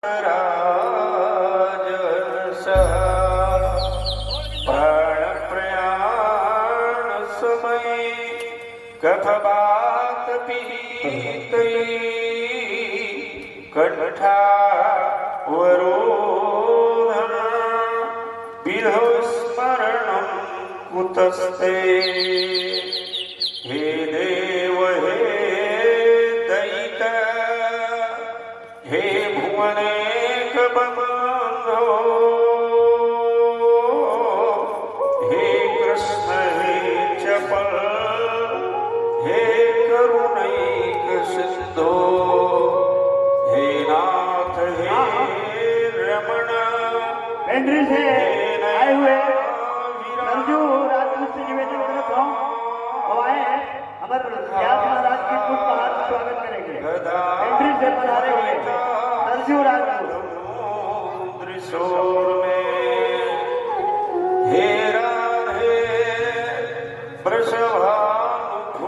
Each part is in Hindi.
प्राण समय कथ बात पीत कंठा वरोधन विधो स्मरण कुतस्ते हे देव हे दैत हे भुवनेक बंधो हे कृष्ण हे चपल हे करुणैक सिंधो हे नाथ हे रमण पेंड्री से आए हुए सरजू राजपूत से निवेदन करता हूँ वो आए हैं हमारे व्यास महाराज की पुष्पहार से स्वागत करेंगे। पेंड्री से पधारे हुए सरजू राजपूत त्रिशूल में हे राधे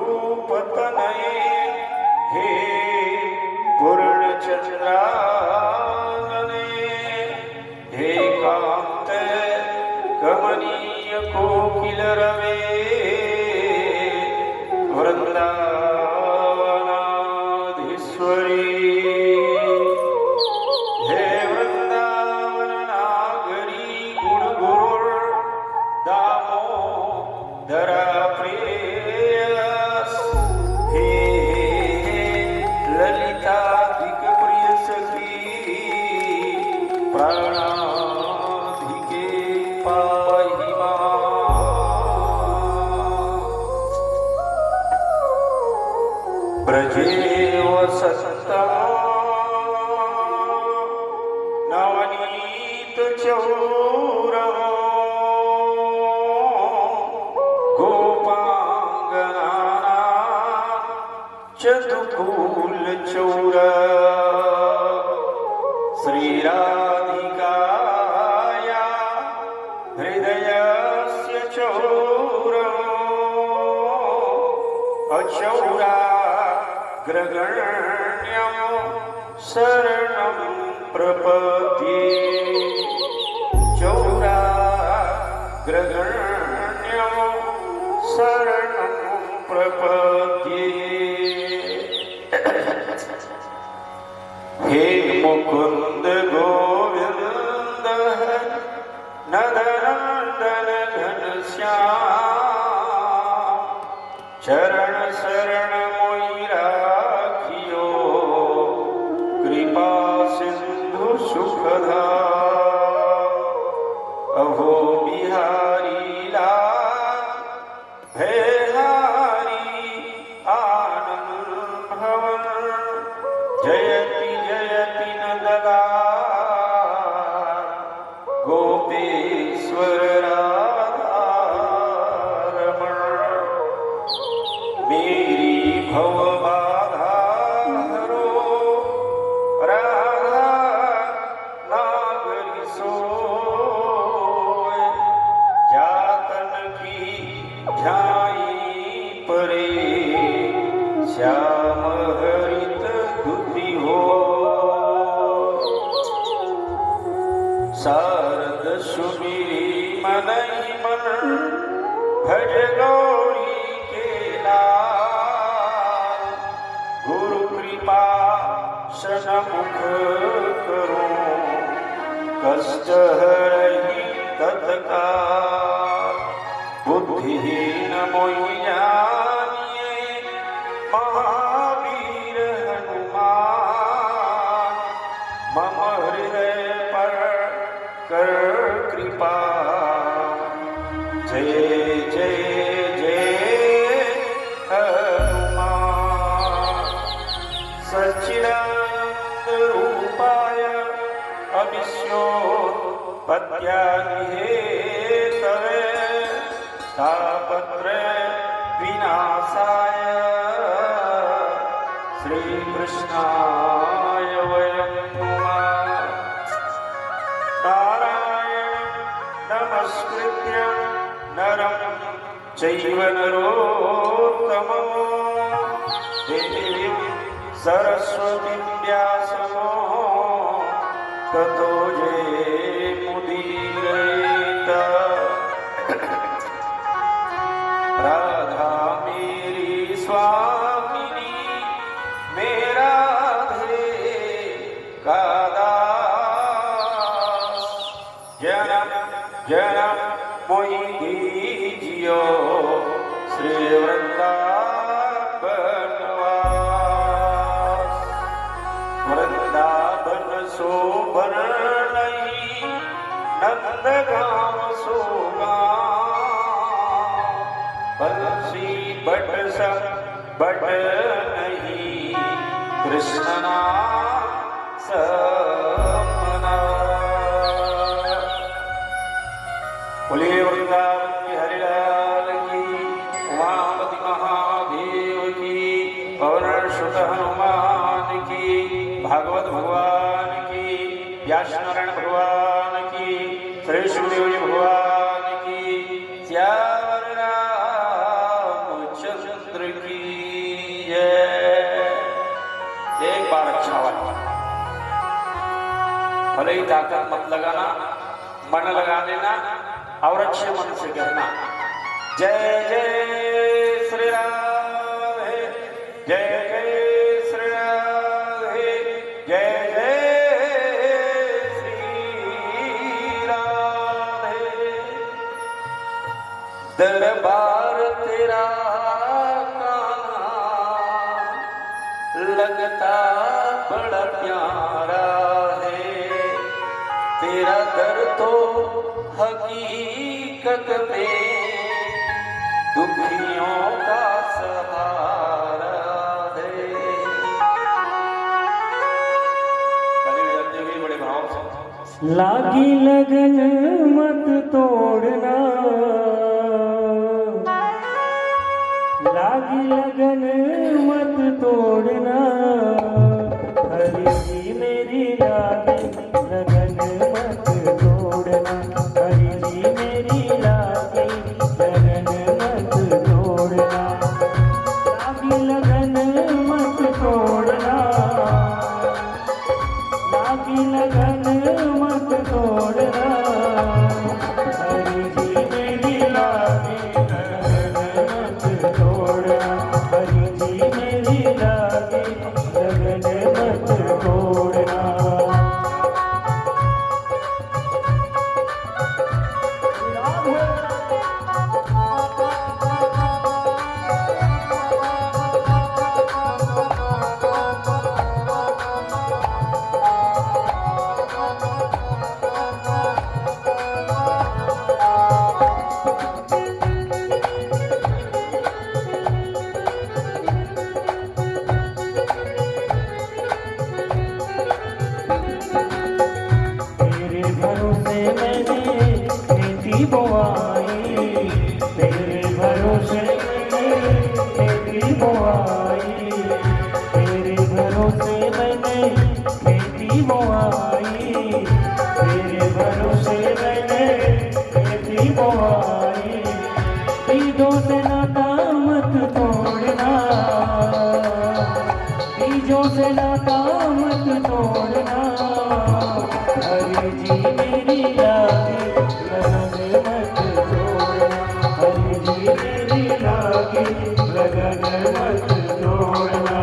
वृषभानुभूपतनये हे पूर्णचंद्रानने हे कांत कमनीय कोकिल रवे वृंदावनाधीश्वरी हे वृंदावन नागरी गुण गुरुर दामोदरा प्रेयस हे ललिता दिक प्रिय सखी प्राणाधिके पाहि ब्रजे वसन्तम् नवनीत चौरः गोपाङ्गनानां चतुकूल चौर श्रीराधिकाया हृदयस्य चौरः अचौरा ग्रगण्यं शरणं प्रपद्ये चौरा ग्रगण्यं शरणं प्रपद्ये हे मुकुंद गोविंद नदनंदन घनश्याम चरण शरण मोहि राखियो कृपा सिंधु सुखदा अहो बिहारी लाल भयहारी आनंद भवन जयति जयति नंदलाल गोपेश्वर राधा रमण मेरी भव बाधा हरो राधा नागरी सोय जातन की ध्याई परे श्याम हरित दुति हो शारद सुमिरी मन ही मन भज गौरी के लाल गुरु कृपा सनमुख करो कष्ट हरहि तत्काल बुद्धिहीन मोहि जानिए महावीर हनुमान मम हृदय पर कर कृपा जय जय जय हनुमान सच्चिदानंद रूपाय अविश्योत्पत्त्यादिहेतवे तापत्रय विनाशाय श्रीकृष्णाय वयं नुमः नारायण नमस्कृत्य नरं चैव नरोत्तमं देवीं सरस्वतीं व्यासं ततो जे मुदीरयेत राधा मेरी स्वामिनी मेरा धे का दास जन्म जन्म मोहि दीजियो श्री वृंदावनवास वृंदावन शोभन नहीं नंदगाम सोगा बंसी बट सब बट नहीं कृष्ण नाम समना बोलिए वृंदावन की हरिलाल की उमापति महादेव की पवन सुत हनुमान की भागवत भगवान की व्यास नारायण भगवान की श्री सुखदेव जी भगवान की श्यावर रामचंद्र की जय। एक बार अच्छा वाला भले ही ताकत मत लगाना, मन लगा लेना और अच्छे मन से कहना जय जय श्री राधे जय जय श्री राधे जय जय श्री राधे। दरबार तेरा कान्हा लगता बड़ा प्यारा है, तेरा दर तो हकीकत में दुखियों का सहारा है। बड़े भाव से लागी लगन मत तोड़ना, लागी लगन मत तोड़ना, हरि जी मेरी लागी लगन मत तोड़ना, हरि जी मेरी लागी लगन मत तोड़ना, लागी लगन मत तोड़ना, लागी लगन मत तोड़ना, हरि जी मेरी लागी लगन मत तोड़ना, हरि जी मेरी लागी लगन मत तोड़ना। तेरे भरोसे मैंने खेती बोआई, तेरे भरोसे मैंने खेती बोआई, तेरे भरोसे मैंने खेती बोआई, तेरे भरोसे मैंने खेती बोआई, बीजों से नाता मत तोड़ना, बीजों से नाता मत तोड़ना, हरि जी मेरी लागी लगन मत तोड़ना, हरि जी मेरी लागी लगन मत तोड़ना।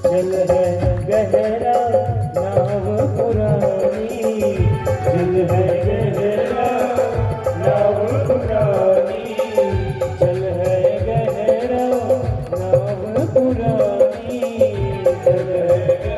जल है गहरा नाव पुरानी, जल है गहरा नाव पुरानी, जल है गहरा नाव पुरानी, जल है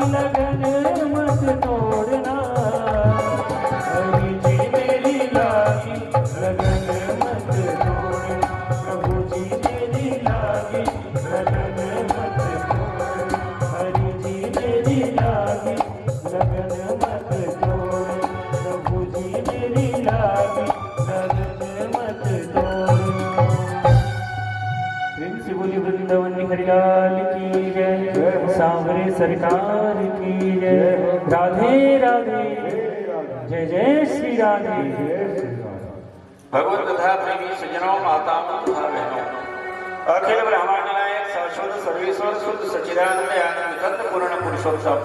लगन मत तोड़ना, हरि जी मेरी लागी लगन मत तोड़ना, प्रभु जी मेरी लागी लगन मत तोड़ना, हरि जी मेरी लागी लगन मत तोड़ना, प्रभु जी मेरी लागी लगन मत तोड़ना। प्रेम से बोली वृंदावन हरिलाल की जय, सांवरे सरकार की जय, राधे राधे, जय जय श्री राधे। भगवत तथा प्रेमी सज्जनों, माताओं तथा बहनों, अखिल ब्रह्मांड नायक शाश्वत सर्वेश्वर शुद्ध सच्चिदानंद आनंद कंद पूर्ण पुरुषोत्तम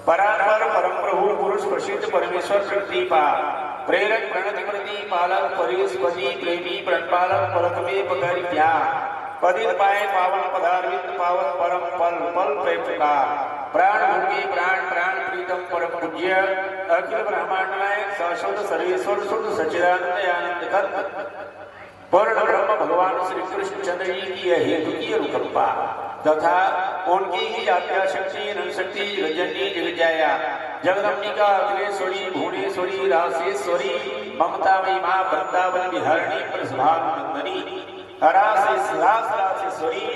परात्पर परम प्रभु पुरुष प्रसिद्ध परमेश्वर प्रतिपा प्रेरक प्रणति प्रति पालक परेशपति प्रेमी प्रणपालक पलक में पकड़ क्या पदित पाए पावन पदार्वित पावन परम पल पल प्रेमका प्राण भूमि प्राण प्राण प्रीतम परम पूज्य अखिल ब्रह्मांड नायक शाश्वत सर्वेश्वर शुद्ध सच्चिदानंद आनंद कंद पूर्ण ब्रह्म भगवान श्री कृष्ण चंद्र जी की हेतु की अनुकंपा तथा उनकी ही आज्ञा शक्ति शक्ति जगजननी जगजाया जगदम्बिका अखिलेश्वरी भुवनेश्वरी रासेश्वरी ममता मयी मां वृंदावन विहारिणी प्रसभानंदनी रासेश्वरी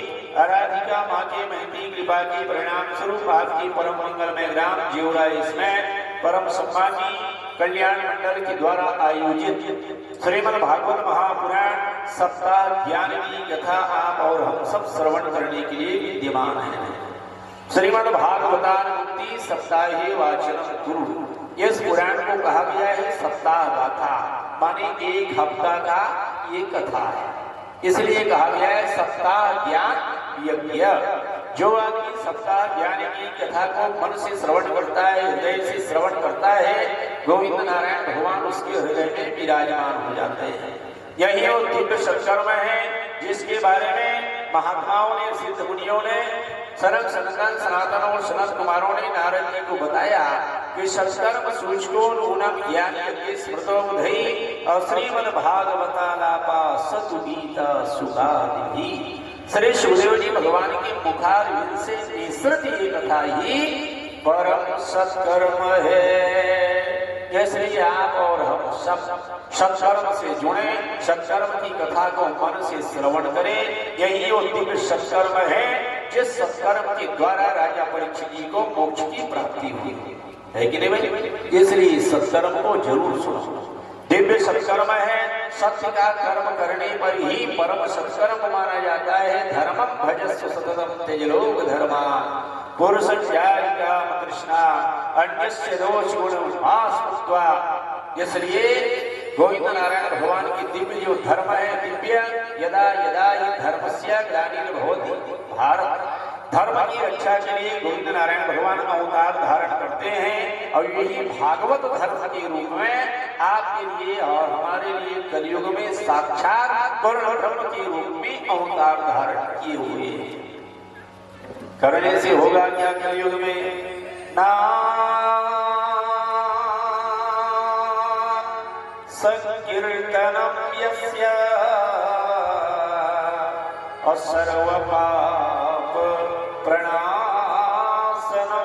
आराधिका माँ के महती कृपा की परिणाम स्वरूप आपकी परम मंगलमय ग्राम जीवरा इसमें परम सम्मानी कल्याण मंडल के द्वारा आयोजित श्रीमद् भागवत महापुराण सप्ताह ज्ञान की कथा आप और हम सब श्रवण करने के लिए विद्यमान हैं। श्रीमद् भागवतान मुक्ति सप्ताहे वाचनम गुरु, इस पुराण को कहा गया है सप्ताह गाथा, माने एक हफ्ता का ये कथा है, इसलिए कहा गया है सप्ताह ज्ञान यज्ञ। जो आदमी सप्ताह ज्ञान की कथा को मन से श्रवण करता है, हृदय से श्रवण करता है, गोविंद नारायण भगवान उसके हृदय में विराजमान हो जाते हैं। यही वो दिव्य सत्कर्म है जिसके बारे में महात्माओं ने, सिद्ध मुनियों ने, सनक सनंदन सनातन और सनत कुमारों ने नारद जी को बताया कि सत्कर्म सूचको नूनम ज्ञान यज्ञ स्मृतो बुधई और श्रीमद् भागवतालापा सतुगीता सुगादि। श्री सुखदेव जी भगवान के मुखारविंद से निसृत ये कथा ही परम सत्कर्म है। जैसे आप और हम सब सत्कर्म से जुड़े, सत्कर्म की कथा को मन से श्रवण करें, यही वो दिव्य सत्कर्म है जिस सत्कर्म के द्वारा राजा परीक्षित जी को मोक्ष की प्राप्ति हुई है कि नहीं भाई? इसलिए सत्कर्म को जरूर सुनो, दिव्य सत्कर्म है। सत्य का कर्म करने पर ही परम सत्कर्म माना जाता है। धर्मम भजस्व सततम त्यजलोक धर्मा पुरुष त्यागा कृष्णा अन्यस्य दोष गुण उपासत्वा। इसलिए गोविंद नारायण भगवान की दिव्य जो धर्म है, दिव्य यदा यदा ये धर्मस्य ग्लानिर्भवति भारत, धर्म की रक्षा के लिए गोविंद नारायण भगवान अवतार धारण करते हैं और यही भागवत धर्म के रूप में आपके लिए और हमारे लिए कलयुग में साक्षात पूर्ण धर्म के रूप में अवतार धारण किए हुए हैं। करने से होगा क्या कलयुग में? संकीर्तनम यस्य सर्व पाप प्रणाशनो।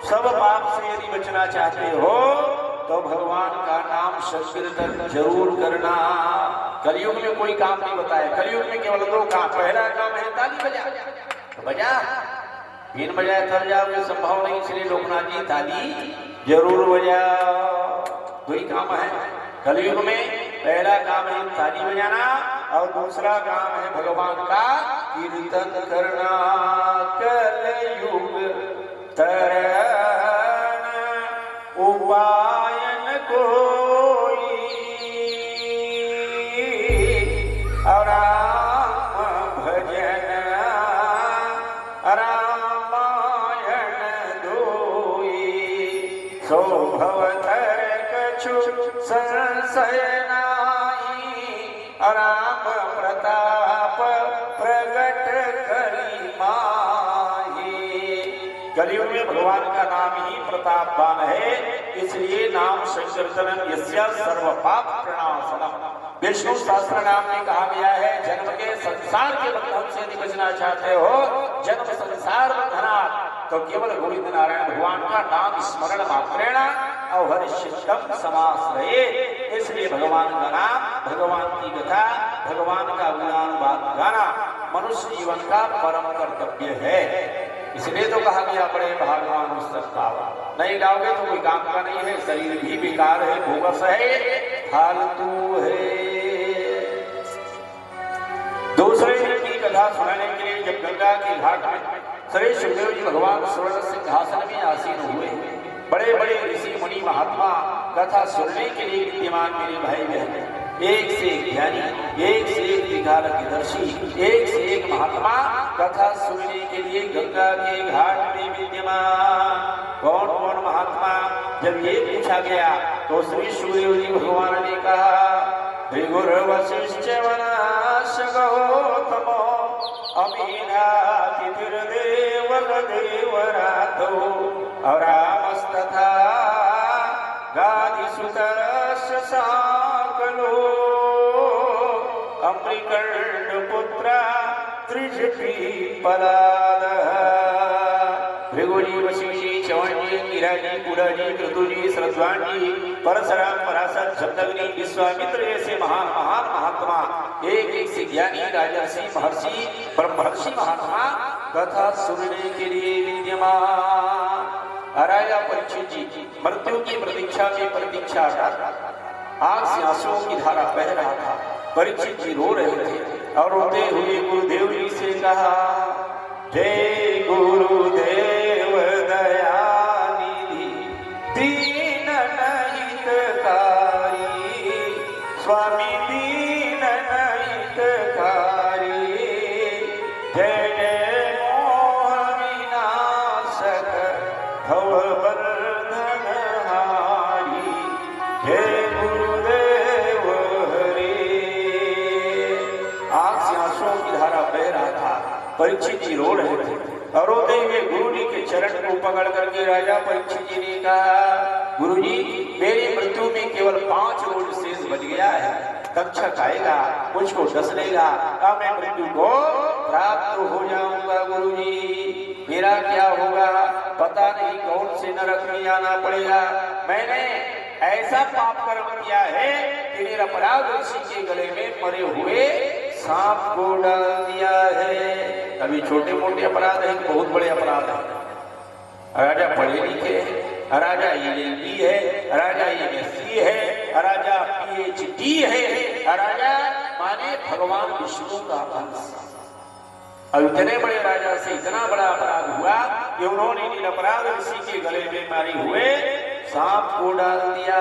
सब पाप से यदि बचना चाहते हो तो भगवान का नाम संकीर्तन जरूर करना। कलयुग में कोई काम नहीं बताया, कलयुग में केवल दो काम। पहला काम है ताली बजा, तो बजा, बिन बजाए थक जाओगे, संभव नहीं, इसलिए लोकनाथ जी ताली जरूर बजा। वही काम है कलयुग में। पहला काम है ताली बजाना और दूसरा काम है भगवान का कीर्तन करना। कलयुग तरन उपायन कोई और राम भजन रामायण दोई। सो भवतर कछु संशय नाई, राम प्रताप प्रगट करी माही। कलयुग में भगवान का नाम ही प्रतापवान है, इसलिए नाम संकीर्तन यस्य सर्व पाप प्रणाशनम। विष्णु सहस्त्र नाम में कहा गया है, जन्म के संसार के बंधन से यदि बचना चाहते हो, जन्म संसार बंधना, तो केवल गोविंद नारायण भगवान का नाम स्मरण मात्रेण अवहरिष्यम समाश्रये। इसलिए भगवान का नाम, भगवान की कथा, भगवान का गुणानुवाद गाना मनुष्य जीवन का परम कर्तव्य है। इसलिए तो कहा गया बड़े भागवान सकता, नहीं गाओगे तो कोई काम का नहीं है, शरीर भी बेकार है, भोगस है, फालतू है। दूसरे दिन की कथा सुनाने के लिए जब गंगा के घाट में श्री सुखदेव जी भगवान स्वर्ण सिंहासन में आसीन हुए, बड़े बड़े ऋषि मुनि महात्मा कथा सुनने के लिए विद्यमान मेरे भाई बहन, एक से एक ज्ञानी, एक से एक दिग्दर्शी, एक से एक महात्मा कथा सुनने के लिए गंगा के घाट में विद्यमान। कौन कौन महात्मा? जब ये पूछा गया तो श्री सुखदेव जी भगवान ने कहा, भृगुर वशिष्ठ वनाश गौतमो अमीनातिर्देवल देवरातो अरामस्तथा गादिसुतरस्य साकलो अम्रिकर्ण पुत्रा त्रिजपीपलादः। भृगुजी, वशिष्ठी, चवंजी, गिराजी, कुलाजी, क्रतुजी, श्रद्धांजी, परशुराम, पराशर, शब्दग्नि, विश्वामित्र जैसे महान महान महात्मा, एक एक से ज्ञानी, राजर्षि, महर्षि, ब्रह्मर्षि महात्मा कथा सुनने के लिए विद्यमान। राजा परीक्षित जी मृत्यु की प्रतीक्षा में प्रतीक्षा, आंख से आंसुओं की धारा बह रहा था। परीक्षित जी रो रहे थे और रोते हुए गुरुदेव जी से कहा, जय गुरुदेव दयानिधि दीन हितकारी, स्वामी दीन हितकारी, जय जय मोह विनाशक भवबंधन हारी, जय गुरुदेव हरे। आंख से आंसुओं की धारा बह रहा था। परीक्षित जी रो रहे थे और रोते हुए गुरु जी के चरण को पकड़ करके राजा परीक्षित जी ने कहा, गुरु जी मेरी मृत्यु में केवल 5 रोज शेष बच गया है, तक्षक आएगा मुझको डस लेगा, अब मैं मृत्यु को प्राप्त हो जाऊंगा। गुरु जी मेरा क्या होगा पता नहीं, कौन से नरक में आना पड़ेगा। मैंने ऐसा पाप कर्म किया है कि मेरा अपराध ऋषि के गले में मरे हुए सांप को डाल दिया है। अभी छोटे मोटे अपराध है, बहुत बड़े अपराध है। राजा पढ़े लिखे, राजा LLB है, राजा MSc है, राजा PhD है, राजा माने भगवान विष्णु का अंश। अब इतने बड़े राजा से इतना बड़ा अपराध हुआ कि उन्होंने निरपराध ऋषि के गले में मारे हुए सांप को डाल दिया।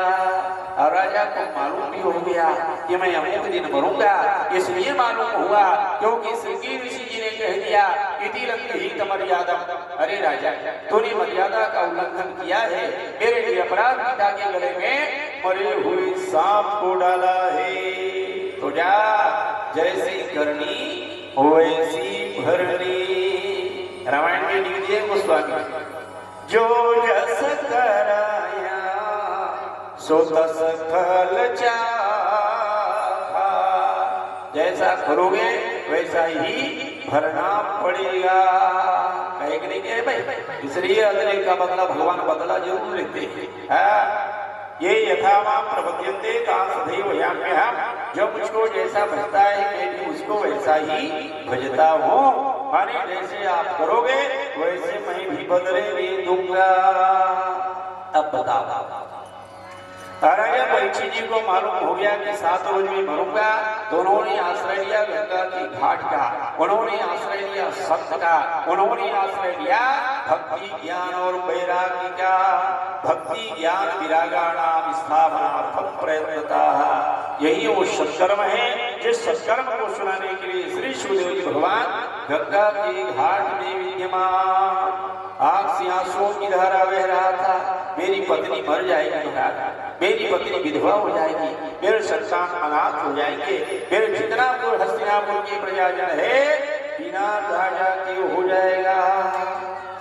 और राजा को मालूम भी हो गया कि मैं अमुक दिन मरूंगा, इसलिए मालूम हुआ क्योंकि श्री ऋषि जी ने कह दिया, इति लंघित मर्यादा। अरे राजा तूने मर्यादा का उल्लंघन किया है, मेरे निरपराध पिता के गले में मरे हुए सांप को डाला है। तो जा जैसी करनी वैसी भरनी। रामायण में लिख दिए गोस्वामी, जो जस कराया सो तस फल चाहा, जैसा करोगे वैसा ही भरना पड़ेगा। कहे कि नहीं कहे भाई, इसलिए अदले का बदला भगवान बदला जरूर लेते हैं। ये यथा माम प्रपद्यन्ते तां सदैव याम्यहम्, जो मुझको जैसा भजता है मैं भी उसको वैसा ही भजता हूँ। माने जैसे आप करोगे वैसे मैं भी बदले नहीं दूंगा। अब बताओ, राजा परीक्षित जी को मालूम हो गया कि 7 रोज में मरूंगा, तो उन्होंने आश्रय लिया गंगा के घाट का, उन्होंने आश्रय लिया सत्य का, उन्होंने आश्रय लिया भक्ति ज्ञान और वैराग्य का। भक्ति ज्ञान विरागाणाम स्थापनार्थम प्रयत्नतः, यही वो सत्कर्म है जिस सत्कर्म को सुनाने के लिए श्री सुखदेव जी भगवान गंगा के घाट में विद्यमान। आंख से आंसुओं की धारा बह रहा था, मेरी पत्नी मर जाएगी महाराज, मेरी पत्नी विधवा हो जाएगी, मेरे संतान अनाथ हो जाएंगे, मेरे जितना हस्तिनापुर की प्रजाजन है बिना राजा के हो जाएगा।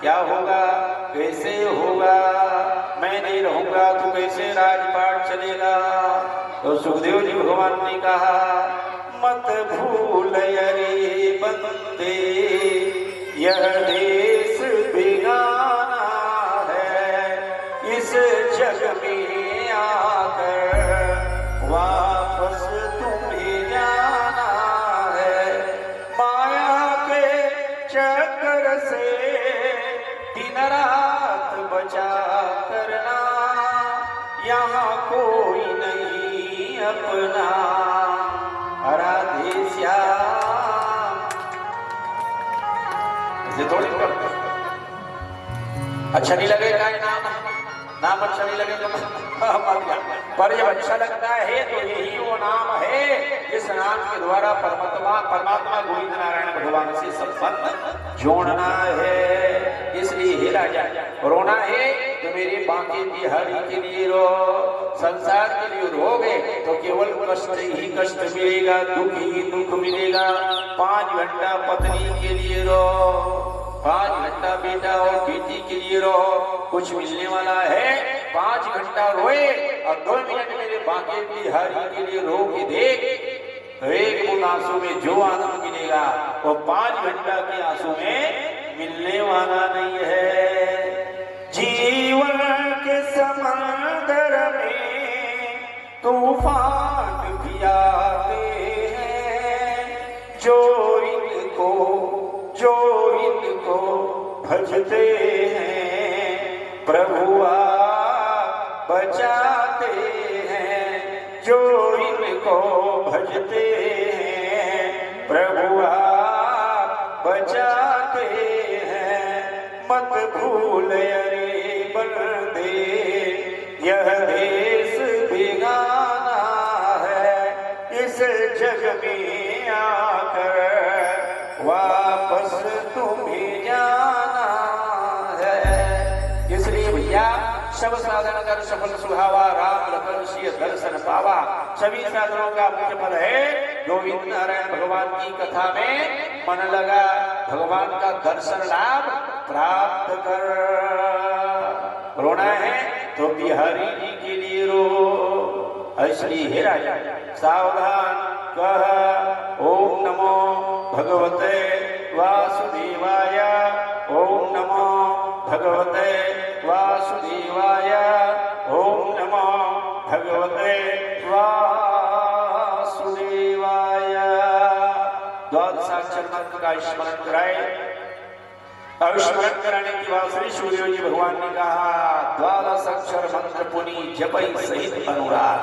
क्या होगा, कैसे होगा, मैं नहीं रहूंगा तो कैसे राजपाट चलेगा। तो सुखदेव जी भगवान ने कहा मत भूल अरे बंदे यह देश बेगाना है, इस जग में आकर वापस तुम्हें जाना है। माया के चक्कर से दिन रात बचा करना, यहाँ कोई नहीं अपना। राधे श्याम ऐसे थोड़ी करते। अच्छा नहीं लगेगा ये नाम अच्छा नहीं लगेगा मर जा। पर जब अच्छा लगता है तो यही वो नाम है जिस नाम के द्वारा परमात्मा गोविंद नारायण भगवान से संबंध जोड़ना है। इसलिए हे राजा रोना है तो मेरे बांके बिहारी के लिए रो, संसार के लिए रोगे तो केवल कष्ट ही कष्ट मिलेगा, दुख ही दुख मिलेगा। 5 घंटा पत्नी के लिए रो, 5 घंटा बेटा और बेटी के लिए रो, कुछ मिलने वाला है। 5 घंटा रोए और 2 मिनट मेरे बांके बिहारी के लिए रो के देख, तो एक बूंद आंसू में जो आनंद मिलेगा वो 5 घंटा के आंसू में मिलने वाला नहीं है। जीवन के समंदर में तूफान भी आते हैं, जो इनको भजते हैं प्रभु आप बचाते हैं। जो इनको भजते हैं प्रभु आप बचाते हैं। मत भूल अरे बंदे यह देश बेगाना है, इस जग में आकर वापस तुम्हें जाना है। इसलिए भैया सब साधन कर सफल सुहावा, राम लखन सिय दर्शन पावा। सभी साधनों का मुख्य फल है गोविंद नारायण भगवान की कथा में मन लगा, भगवान का दर्शन लाभ प्राप्त कर। रोना है तो बिहारी जी के लिए रो। इसलिए हे राजा सावधान कह ओम नमो भगवते वासुदेवाय, ओम नमो भगवते वासुदेवाय, ओम नमो भगवते वासुदेवाय। द्वादशाक्षर मंत्र का स्मरण कराए। और स्मरण कराने के बाद श्री सूर्य जी भगवान ने कहा 12 अक्षर मंत्र पुनि जपई सहित अनुराग।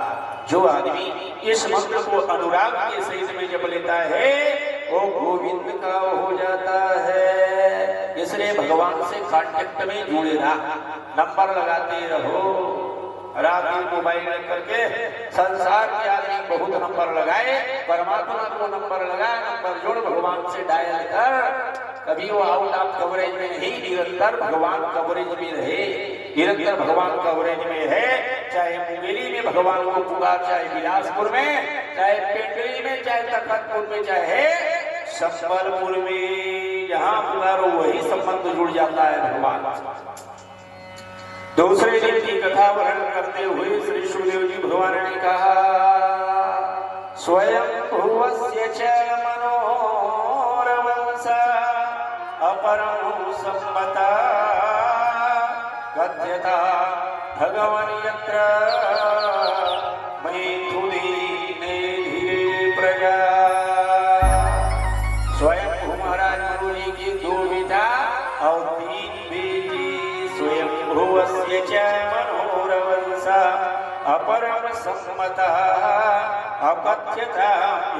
जो आदमी इस मंत्र को अनुराग के सहित में जप लेता है वो गोविंद का हो जाता है। इसलिए भगवान से कांटेक्ट में जुड़े रहा, नंबर लगाते रहो। रात दिन मोबाइल करके संसार के आदमी बहुत नंबर लगाए, परमात्मा को नंबर लगा, नंबर जोड़ भगवान से डायल कर। कभी वो आउट ऑफ कवरेज में नहीं, निरंतर भगवान कवरेज में रहे। निरंतर भगवान कवरेज में है, चाहे मुंगेली में भगवान को पुकार, चाहे बिलासपुर में, चाहे पेंडली में, चाहे तखतपुर में, चाहे संबलपुर में, जहां पुकारो वही संबंध जुड़ जाता है भगवान। दूसरे दिन की कथा वर्णन करते हुए श्री सुखदेव जी भगवान ने कहा स्वयं भुवस्य च मनोरवंश अपरं सम्मता कथ्यता भगवन् यत्र मैथुनी धीरे प्रजा। स्वयं महाराज गुरु जी की 2 बेटा और 3 बेटी। स्वयं भुवस्य च मनोरवंश अपरं सम्मतः अपथ्यता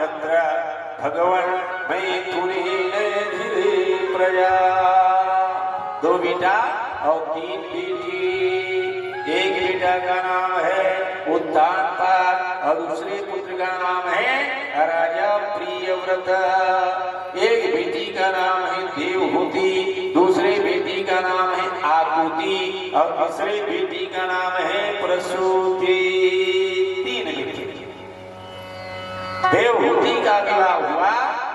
यत्र भगवन् मैथुनी धीरे प्रजा। 2 बेटा और 3 बेटी। एक बेटा का नाम है उत्तानपाद और दूसरे पुत्र का नाम है राजा प्रियव्रत। एक बेटी का नाम है देवहूति, दूसरे बेटी का नाम है आकुति और तीसरे बेटी का नाम है प्रसूति। 3 बेटी। देवहूति का विवाह हुआ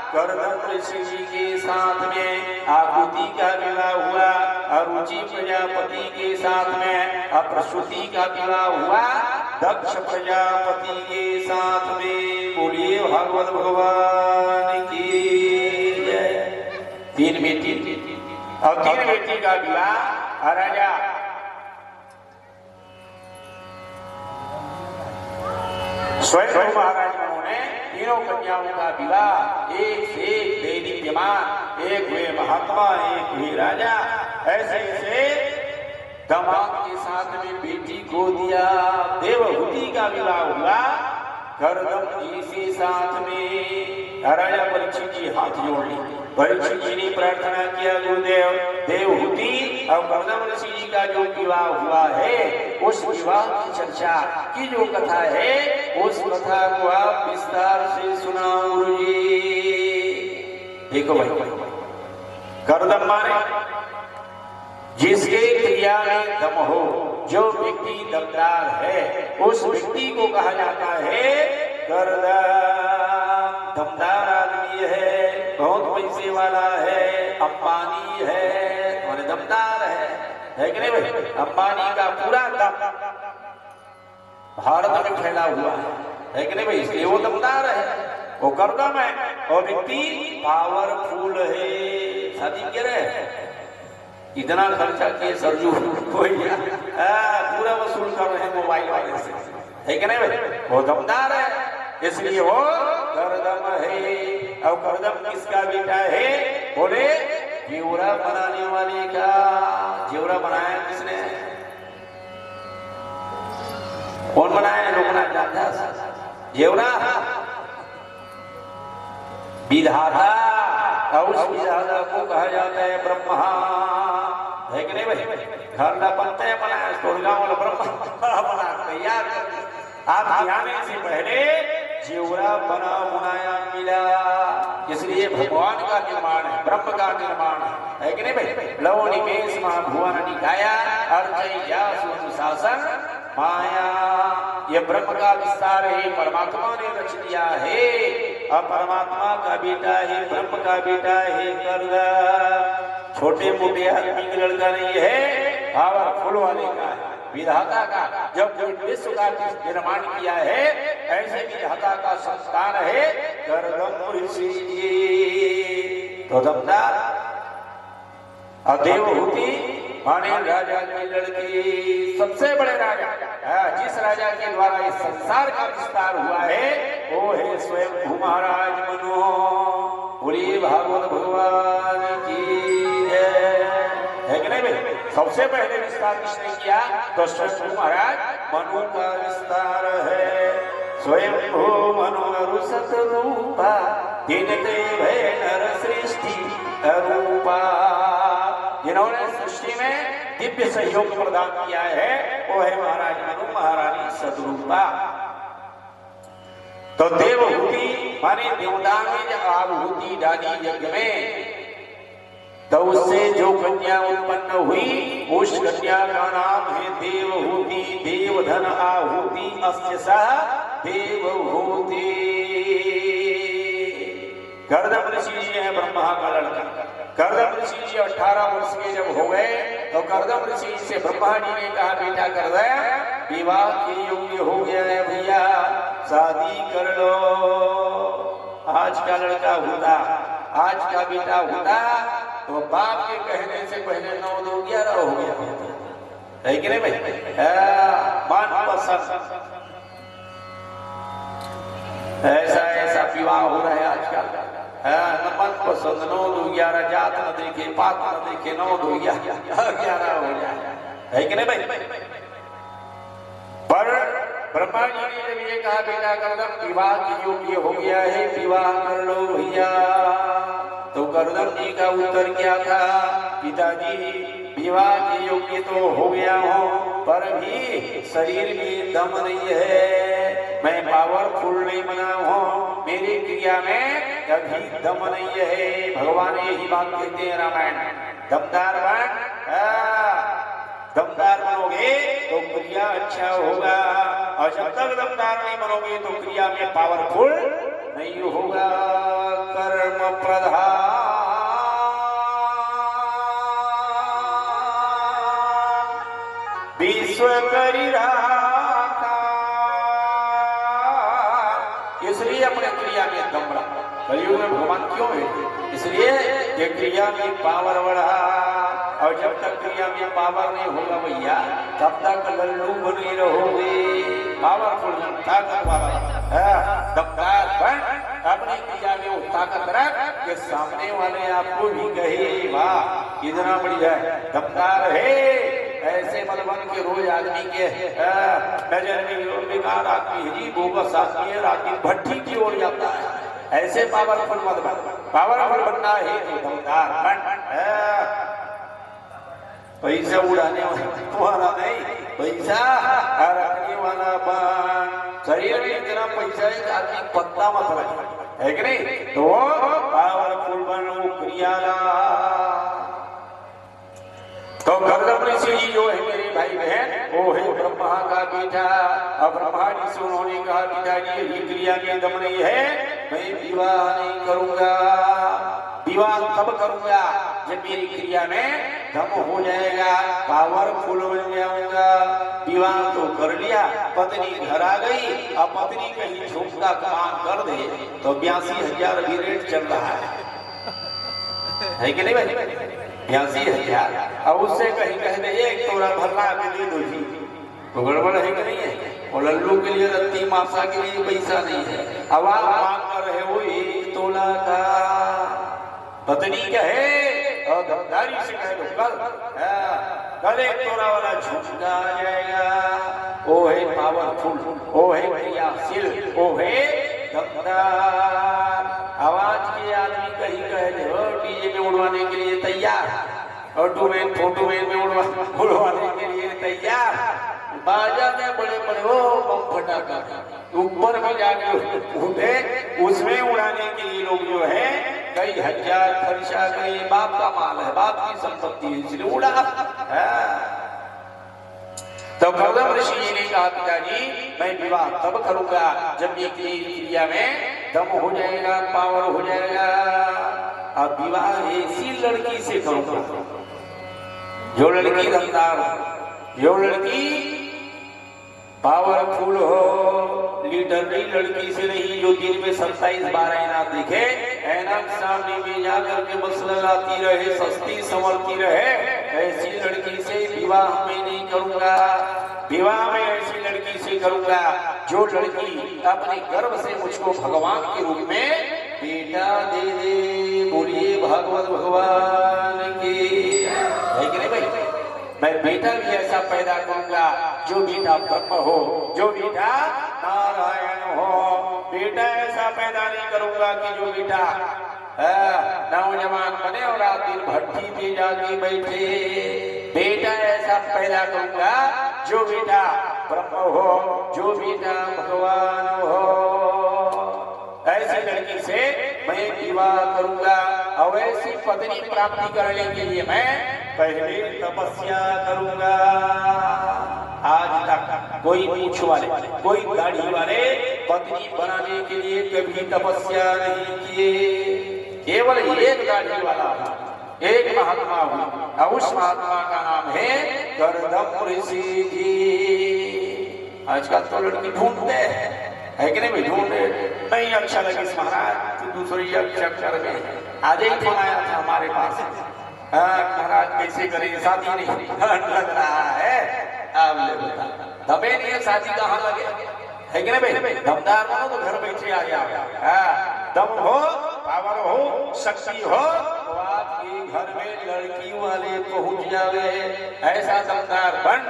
करदम ऋषि जी के साथ में, आकुति का विवाह हुआ अरुचि प्रजापति के साथ में, प्रसूति का विवाह हुआ दक्ष प्रजापति के साथ में बोलिए भागवत भगवान की जय। तीन बेटी और तीन बेटी का विवाह राजा स्वयं महाराज ने तीनों कन्याओं का विवाह एक से एक देदीप्यमान, एक हुए महात्मा, एक हुए राजा, ऐसे ऐसे दामाद के साथ में बेटी को दिया। देवहूति का विवाह हुआ करदम जी से साथ में। राजा परीक्षित जी हाथ जोड़ ली। परीक्षित जी ने प्रार्थना किया गुरुदेव देवहूति और करदम ऋषि जी का जो विवाह हुआ है उस विवाह की चर्चा की जो कथा है उस कथा को आप विस्तार से सुनाओ गुरु जी। देखो भाई करदम माने जिसके क्रिया में दम हो, जो व्यक्ति दमदार है उस व्यक्ति को कहा जाता है करदम। दमदार आदमी है, बहुत पैसे वाला है, अंबानी है और दमदार है कि नहीं भाई? अंबानी का पूरा दम भारत में फैला हुआ है कि नहीं भाई? इसलिए वो दमदार है, वो करदम है और व्यक्ति पावरफुल है। शादी कह रहे हैं इतना खर्चा किए सरजू कोई पूरा वसूल कर रहे हैं मोबाइल वाले से, है कि नहीं भाई? वो दमदार है, इसलिए वो करदम है। और करदम किसका बेटा है? बोले जेवरा बनाने वाले का। जेवरा बनाया किसने? कौन बनाया? लोग ना जानता जेवरा विधाता, और उस विधाता को कहा जाता है ब्रह्मा, है कि नहीं भाई? घर ना बनते हैं बनाया गाँव ब्रह्मा बना तैयार। आप आने से पहले जेवरा बना बनाया मिला, इसलिए भगवान का निर्माण है, ब्रह्म का निर्माण है कि नहीं भाई? लव निकेश महाभुवन निकाया अर्चया सुशासन माया, ये ब्रह्म का विस्तार है, परमात्मा ने रच दिया है। अब परमात्मा का बेटा है, ब्रह्म का बेटा है करदम। छोटे मोटे आदमी का लड़का नहीं है, पावरफुल वाले का है, विधाता का। जब विश्व का निर्माण किया है ऐसे विधाता का संस्कार है करदम ऋषि जी। तो दमदार और देवहूति माने राजा की लड़की, सबसे बड़े राजा, जिस राजा के द्वारा इस संसार का विस्तार हुआ है वो है स्वयं महाराज मनु। बोलिए भागवत भगवान की है कि नहीं भाई? सबसे पहले विस्तार किसने किया? तो स्वयं महाराज मनु का विस्तार है। स्वयं भू मनु सत रूपा दिनते भय नर सृष्टि रूपा, जिन्होंने सृष्टि में दिव्य सहयोग प्रदान किया है वो है महाराज मनु महारानी सतरूपा। तो देवहूति माने देवता में जब आहुति डाली यज्ञ में तो उससे जो कन्या उत्पन्न हुई उस कन्या का नाम है देवहूति। देवधन आहुति अस्य सह देवहूति। करदम ऋषि जी है ब्रह्मा का लड़का। करदम ऋषि जी 18 वर्ष के जब हो गए तो करदम ऋषि से ब्रह्मा जी ने कहा बेटा करदम विवाह के योग्य हो गया है भैया, शादी कर लो। आज का लड़का होता, आज का बेटा होता तो बाप के कहने से पहले 9 2 11 हो गया, है कि नहीं भाई? मन पसंद ऐसा ऐसा विवाह हो रहा है आजकल। मन पसंद 9 2 11, जात न देखे पात न देखे 9 2 11 हो जाए, है कि नहीं भाई? पर ब्रह्मा जी ने जब ये कहा बेटा करदम विवाह के योग्य हो गया है, विवाह कर लो भैया, तो करदम जी का उत्तर क्या था? पिताजी विवाह के योग्य तो हो गया हूँ पर भी शरीर में दम नहीं है, मैं पावरफुल नहीं बना हूँ, मेरी क्रिया में कभी दम नहीं है। भगवान यही बात कहते हैं रामायण, दमदार बन, दमदार बनोगे तो क्रिया अच्छा होगा, और जब तक दमदार नहीं बनोगे तो क्रिया में पावरफुल नहीं होगा। कर्म प्रधान विश्व करी राखा, इसलिए अपने क्रिया में दम बढ़ा। कलयुग में भगवान क्यों है? इसलिए ये क्रिया में पावर बढ़ा। और जब तक क्रिया में पावर नहीं होगा भैया, तब तक लल्लू बने रहोगे। पावरफुल ताकत वाला दमदार बन, अपनी क्रिया में वो ताकत रख कि सामने वाले आपको भी कहे वाह कितना बढ़िया दमदार है। ऐसे बलवन के रोज आदमी के नजर में बेकार आदमी है, बोगस आदमी है, आदमी भट्टी की ओर जाता है। ऐसे पावरफुल मत बन, पावरफुल बनना है तो दमदार बन। पैसा उड़ाने वाला नहीं, पैसा रखने वाला बन। शरीर में इतना पैसा है कि आदमी पत्ता मत रखे, है कि नहीं? तो पावरफुल बनो क्रिया। तो गर्दम ऋषि जी जो है मेरे भाई बहन, वो है ब्रह्मा का बेटा। अब ब्रह्मा जी से उन्होंने कहा पिताजी ये क्रिया में दम नहीं है, मैं विवाह नहीं करूंगा। विवाह तब करूंगा जब मेरी क्रिया में दम हो जाएगा, पावरफुल बन जाऊंगा। विवाह तो कर लिया, पत्नी घर आ गई, अब पत्नी कहीं झूठा काम कर दे तो 82,000 भी रेट चल रहा है कि नहीं भाई? 82,000। अब उससे कहीं कह दे एक तोड़ा भरना के लिए दो जी, तो गड़बड़ है कि नहीं है? और लल्लू के लिए रत्ती मासा के लिए पैसा नहीं है, अब आप मांग कर रहे हो 1 तोला का। पत्नी कहे और गद्दारी से कहे तो कल 1 तोला वाला झूठा आ जाएगा। ओ है पावरफुल, ओ है क्रियाशील, ओ है दमदार। आवाज के आदमी कहीं कहे डीजे में उड़वाने के लिए तैयार, और टूमेन फोटोमेन में उड़वाने के लिए तैयार। बाजा में बड़े बड़े वो बम फटाका ऊपर में जाके उठे, उसमें उड़ाने के लिए लोग जो है कई हजार खर्चा करें। बाप का माल है, बाप की संपत्ति है, इसलिए उड़ा। तो गर्दम ऋषि जी ने कहा पिताजी मैं विवाह तब करूंगा जब ये क्रिया में दम हो जाएगा, पावर हो जाएगा। अब विवाह ऐसी लड़की से करूंगा जो लड़की दमदार हो, जो लड़की पावरफुल हो। लीडर नहीं लड़की से नहीं जो दिन में 27-12 ऐनाक दिखे, ऐनाक सामने में जाकर के बस लगाती रहे, सस्ती संवरती रहे। ऐसी लड़की से विवाह मैं नहीं करूंगा। विवाह में ऐसी लड़की से करूंगा जो लड़की अपने गर्भ से मुझको भगवान के रूप में बेटा दे दे। बोलिए भागवत भगवान की, है कि नहीं भाई? मैं बेटा भी ऐसा पैदा करूंगा जो बेटा ब्रह्म हो, जो बेटा नारायण हो। बेटा ऐसा पैदा नहीं करूंगा कि जो बेटा नौजवान बने और रात दिन भट्टी पे जाके बैठे। बेटा ऐसा पैदा करूंगा जो बेटा ब्रह्म हो, जो बेटा भगवान हो। ऐसी लड़की से मैं विवाह करूंगा और ऐसी पत्नी प्राप्ति करने के लिए मैं पहले तपस्या करूंगा। आज तक कोई मूछ वाले, कोई दाढ़ी वाले पत्नी बनाने के लिए कभी तपस्या नहीं किए। केवल एक दाढ़ी वाला, एक महात्मा हुआ, और उस महात्मा का नाम है गर्दम ऋषि जी। आजकल तो लड़की ढूंढते है कि नहीं? ढूंढे नहीं अच्छा लगे महाराज तो दूसरी चक्कर में आज ही फोन आया था हमारे पास, महाराज कैसे करें शादी नहीं लग रहा है। अब दबे नहीं है, शादी कहाँ लगे, है कि नहीं भाई? दमदार बनो तो घर बैठे आ जाओ। दम हो, पावर हो, शक्ति हो तो आपके घर में लड़की वाले पहुंच जावे। ऐसा दमदार बन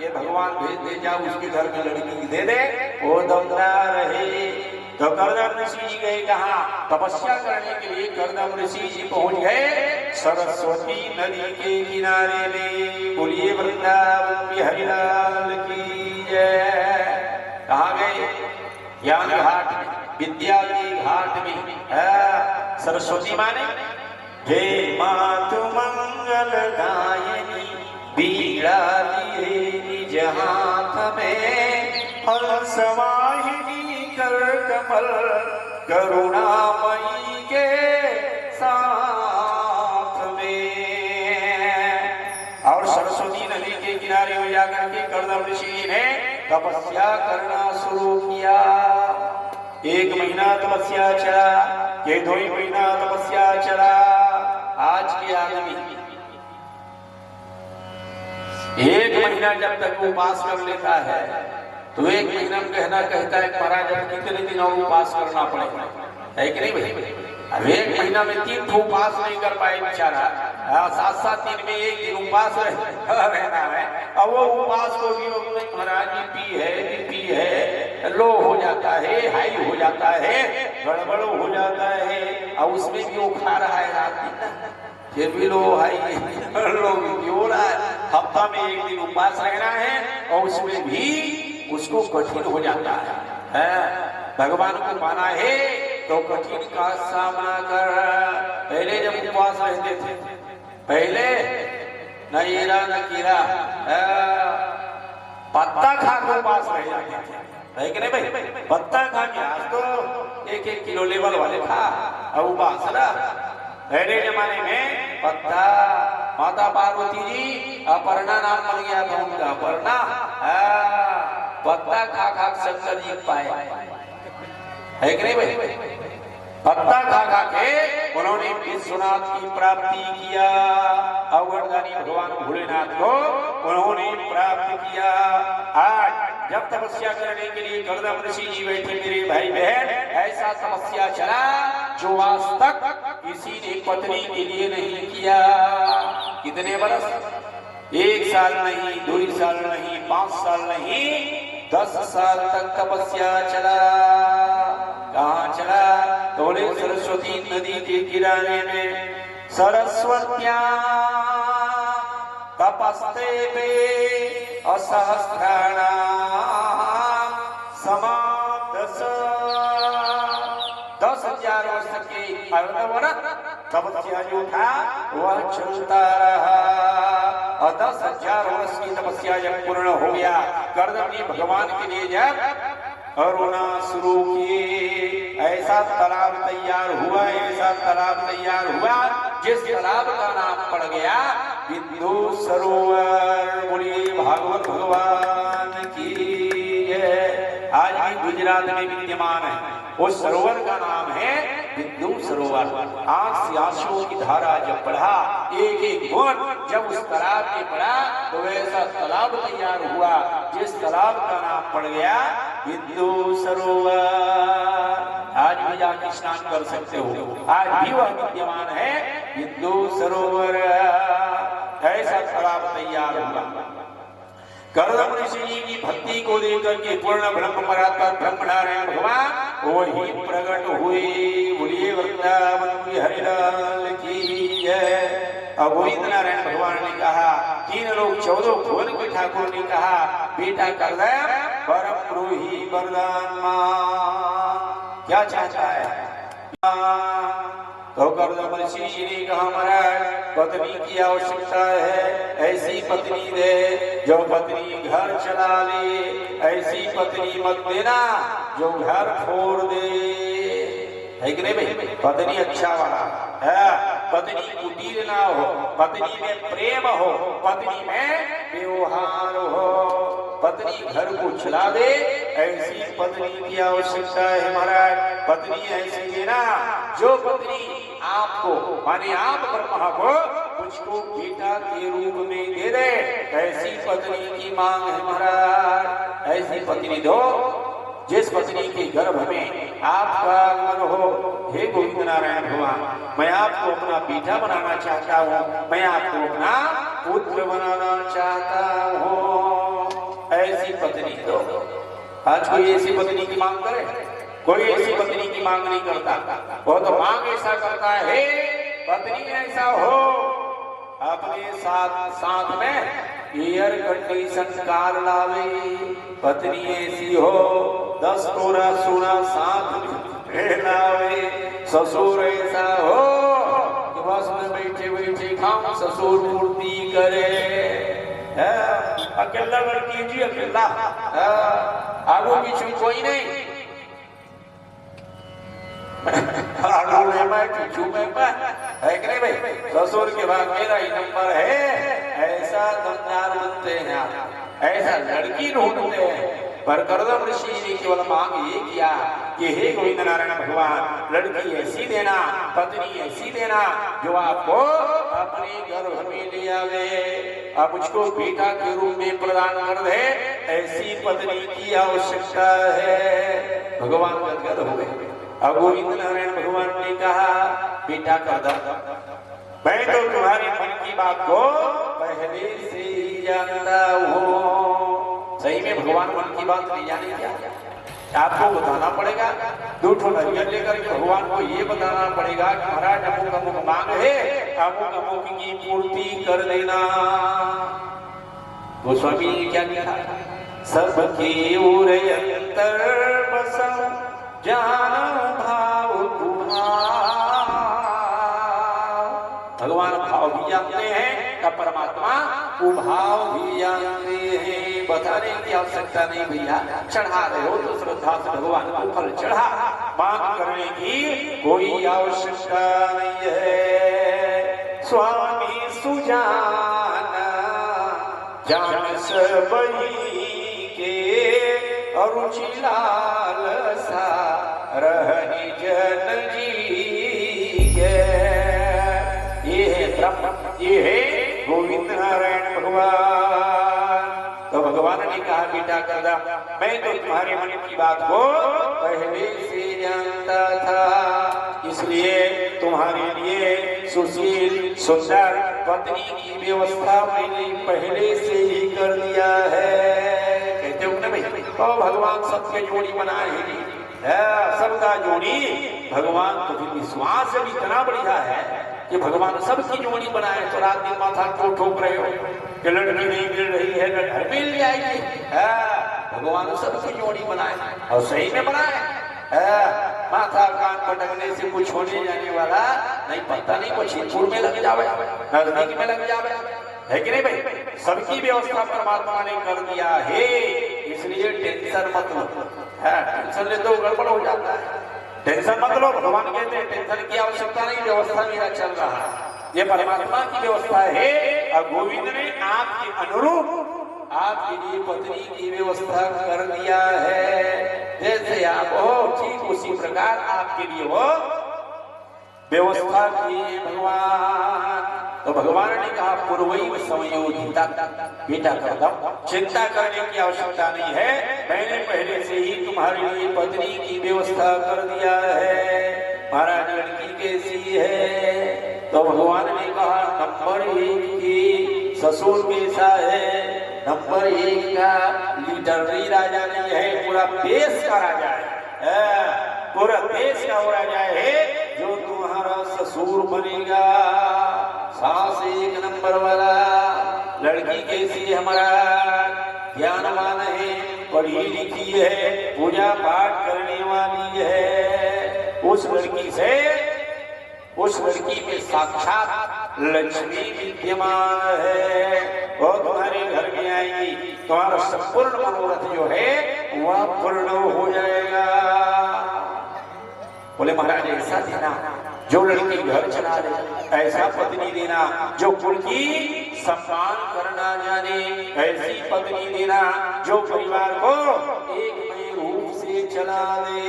ये भगवान भेज दे, जाओ उसके घर में लड़की दे दे, वो दमदार है। तो गर्दम ऋषि जी गए कहाँ? तपस्या करने के लिए गर्दम ऋषि जी पहुंच गए सरस्वती नदी के किनारे में। बोलिए वृंदावन बिहारी लाल की जय। कहाँ गए? ज्ञान घाट में, विद्या के घाट में। सरस्वती माने हे मातु मंगल गायनी, बीड़ा लिए निज हाथ में, हंसवाहिनी कर कमल करुणामयी के साथ में। और सरस्वती नदी के किनारे में जाकर के गर्दम ऋषि ने तपस्या करना शुरू किया। एक महीना तपस्या चला, ये 2 महीना तपस्या चला। आज के आदमी 1 महीना जब तक उपास कर लेता है तो 1 महीना में कहता है महाराज अब कितने दिन और उपास करना पड़ेगा, है कि नहीं भाई? अब 1 महीना में 3 उपास नहीं कर पाए बेचारा, 7-7 दिन में 1 दिन उपास रहना है। अब वो उपास को भी महाराज बीपी है, लो हो जाता है, हाई हो जाता है, गड़बड़ हो जाता है, और उसमें भी वो खा रहा है रात दिन, फिर भी लो हाई लो भी हो रहा है। हफ्ता में 1 दिन उपास रहना है और उसमें भी उसको कठिन हो जाता है। भगवान को पाना है तो कठिन का सामना कर। पहले जब उपवास रहते थे, पहले न हीरा न कीरा, पत्ता खा के उपवास रह जाते थे, है कि नहीं भाई? पत्ता खा के, आज तो 1-1 किलो लेवल वाले खा और उपवास रहा। पहले जमाने में पत्ता, माता पार्वती जी, अपर्णा नाम बन गया था उनका, अपर्णा, पत्ता खा खा शंकर जी पाए, है कि नहीं भाई? पत्ता खा खा के उन्होंने विश्वनाथ की प्राप्ति किया, अवगढ़दानी भगवान भोलेनाथ को उन्होंने प्राप्त किया। आज जब तपस्या करने के लिए गर्दम ऋषि जी बैठे मेरे भाई बहन, ऐसा तपस्या चला जो आज तक किसी ने पत्नी के लिए नहीं किया। कितने बरस? 1 साल नहीं, 2 साल नहीं, 5 साल नहीं, 10 साल तक तपस्या चला। कहाँ चला? तोले सरस्वती नदी के किनारे में सरस्वत्या तपस्ते पे असहस्राणाम समादस। 10,000 वर्ष के अनवरत तपस्या जो था वह चलता रहा, और 10,000 वर्ष की तपस्या जब पूर्ण हो गया, कर्दम ने भगवान के लिए जब रोना शुरू किए, ऐसा तालाब तैयार हुआ, ऐसा तालाब तैयार हुआ जिस तालाब का नाम पड़ गया बिंदु सरोवर। बोलिए भागवत भगवान की जय। आज भी गुजरात में विद्यमान है, उस सरोवर का नाम है बिंदु सरोवर। आंख से आंसुओं की धारा जब बढ़ा, एक बूंद जब उस तालाब में पड़ा तो ऐसा तालाब तैयार हुआ जिस तालाब का नाम पड़ गया बिंदु सरोवर। आज भी जाके स्नान कर सकते हो, आज भी वह विद्यमान है बिंदु सरोवर। ऐसा तालाब तैयार हुआ। कर्दम ऋषि जी की भक्ति को लेकर के पूर्ण ब्रह्म परात्पर ब्रह्मनारायण भगवान वही प्रकट हुए। बोलिए वृंदावन बिहारी लाल की जय। अब गोविंद नारायण भगवान ने कहा, 3 लोग 14 भुवन के ठाकुर ने कहा, बेटा कर्दम परम प्रोही वरदान मां, क्या चाहता है? तो कर्दम ऋषि जी ने कहा, महाराज पत्नी की आवश्यकता है, ऐसी पत्नी दे जो पत्नी घर चला ले, ऐसी पत्नी मत देना जो घर फोड़ दे, है कि नहीं भाई? पत्नी अच्छा वाला है, पत्नी कुटीर ना हो, पत्नी में प्रेम हो, पत्नी में व्यवहार हो, पत्नी घर को चला दे, ऐसी पत्नी की आवश्यकता है महाराज। पत्नी ऐसी देना जो पत्नी आपको माने आप ब्रह्मा को मुझको बेटा के रूप में दे दे, ऐसी पत्नी की मांग है महाराज। ऐसी पत्नी दो जिस पत्नी के गर्भ में आपका आगमन हो। हे गोविंद नारायण भगवान, मैं आपको अपना बेटा बनाना चाहता हूँ, मैं आपको अपना पुत्र बनाना चाहता हूँ, ऐसी पत्नी दो। आज कोई ऐसी पत्नी की मांग करे? कोई ऐसी पत्नी की मांग नहीं करता। वो तो मांग ऐसा करता है, पत्नी ऐसा हो अपने साथ में एयर कंडीशन कार लावे, पत्नी ऐसी हो 10 तोला सोना साथ में लावे, ससुर ऐसा हो कि बस में बैठे बैठे खाऊं ससुर पूर्ति करे। अकेला लड़की जी, अकेला, आगू पीछू कोई नहीं, आगू में मैं पीछू में मैं, है कि नहीं भाई? ससुर के बाद मेरा ही नंबर है। ऐसा दमदार बनते हैं, ऐसा लड़की ढूंढते हैं पर करदम ऋषि ने केवल मांग ये किया कि हे गोविंद नारायण भगवान, लड़की ऐसी देना, पत्नी ऐसी देना जो आपको अपने गर्भ में ले आवे, आप मुझको बेटा के रूप में प्रदान कर दे, ऐसी पत्नी की आवश्यकता है। भगवान गदगद हो गए। अब गोविंद नारायण भगवान ने कहा बेटा करदम, मैं तो तुम्हारे मन की बात को पहले से ही जानता हूँ। सही में भगवान मन की बात नहीं जाने क्या? आपको बताना पड़ेगा, दो ठो नरियल लेकर के भगवान को ये बताना पड़ेगा कि महाराज अमुक अमुक मांग है, अमुक अमुक की पूर्ति कर देना। गोस्वामी ने क्या लिखा? सबके ओर अंतर बसा जान भाव तुम्हारा। भगवान भाव भी जानते हैं का परमात्मा वो भाव भी जानते हैं। बताने की आवश्यकता नहीं भैया, चढ़ा रहे हो तो श्रद्धा से भगवान को फल चढ़ा, मांग करने की कोई आवश्यकता नहीं है। स्वामी सुजाना जान सबई के अरुचि लालसा रही जन जी के। ये है ब्रह्म, ये है गोविंद नारायण भगवान। तो भगवान ने कहा बेटा करदम, मैं तो तुम्हारे मन की बात को पहले से जानता था, इसलिए तुम्हारे लिए सुशील सुंदर पत्नी की व्यवस्था मैंने पहले से ही कर दिया है। कहते हो ना भाई, तो भगवान सबके जोड़ी बनाए हैं, सबका जोड़ी भगवान तो विश्वास भी इतना बढ़िया है कि भगवान सबकी जोड़ी बनाए। तो रात दिन माथा को ठोक रहे हो कि लड़की नहीं मिल रही है, घर मिल जाएगी। भगवान सबकी जोड़ी बनाए और सही में बनाए। माथा कान पटकने से कुछ होने जाने वाला नहीं, पता नहीं कुछ छिपुर में लग जावे, नजदीक में लग जावे, है कि नहीं भाई? सबकी व्यवस्था परमात्मा ने कर दिया है, इसलिए टेंशन मत लो। टेंशन ले तो गड़बड़ हो जाता है। टेंशन मत लो, भगवान कहते हैं टेंशन की आवश्यकता नहीं, व्यवस्था मेरा चल रहा है, ये परमात्मा की व्यवस्था है। और गोविंद ने आपके अनुरूप आपके लिए पत्नी की व्यवस्था कर दिया है। जैसे आप हो ठीक उसी प्रकार आपके लिए वो व्यवस्था की भगवान। तो भगवान ने कहा पूर्वैव समयोजिता, बेटा करदम चिंता करने की आवश्यकता नहीं है, मैंने पहले से ही तुम्हारे लिए पत्नी की व्यवस्था कर दिया है। महाराज लड़की कैसी है? तो भगवान ने कहा नंबर 1 की ससुर कैसा है? नंबर 1 का लिटरेरी राजा नहीं है, पूरा देश का राजा है, पूरा देश का वो राजा है जो तुम्हारा ससुर बनेगा। सास 1 नंबर वाला। लड़की कैसी है? हमारा ज्ञानवान है, पढ़ी लिखी है, पूजा पाठ करने वाली है। उस लड़की में साक्षात लक्ष्मी विद्यमान है, वो तुम्हारे घर में आएगी, तुम्हारा संपूर्ण मनोरथ जो है वह पूर्ण हो जाएगा। बोले महाराज ऐसा देना जो लड़की घर चला दे, ऐसा पत्नी देना जो कुल की सम्मान करना जाने, ऐसी पत्नी देना जो परिवार को एक नए रूप से चला दे,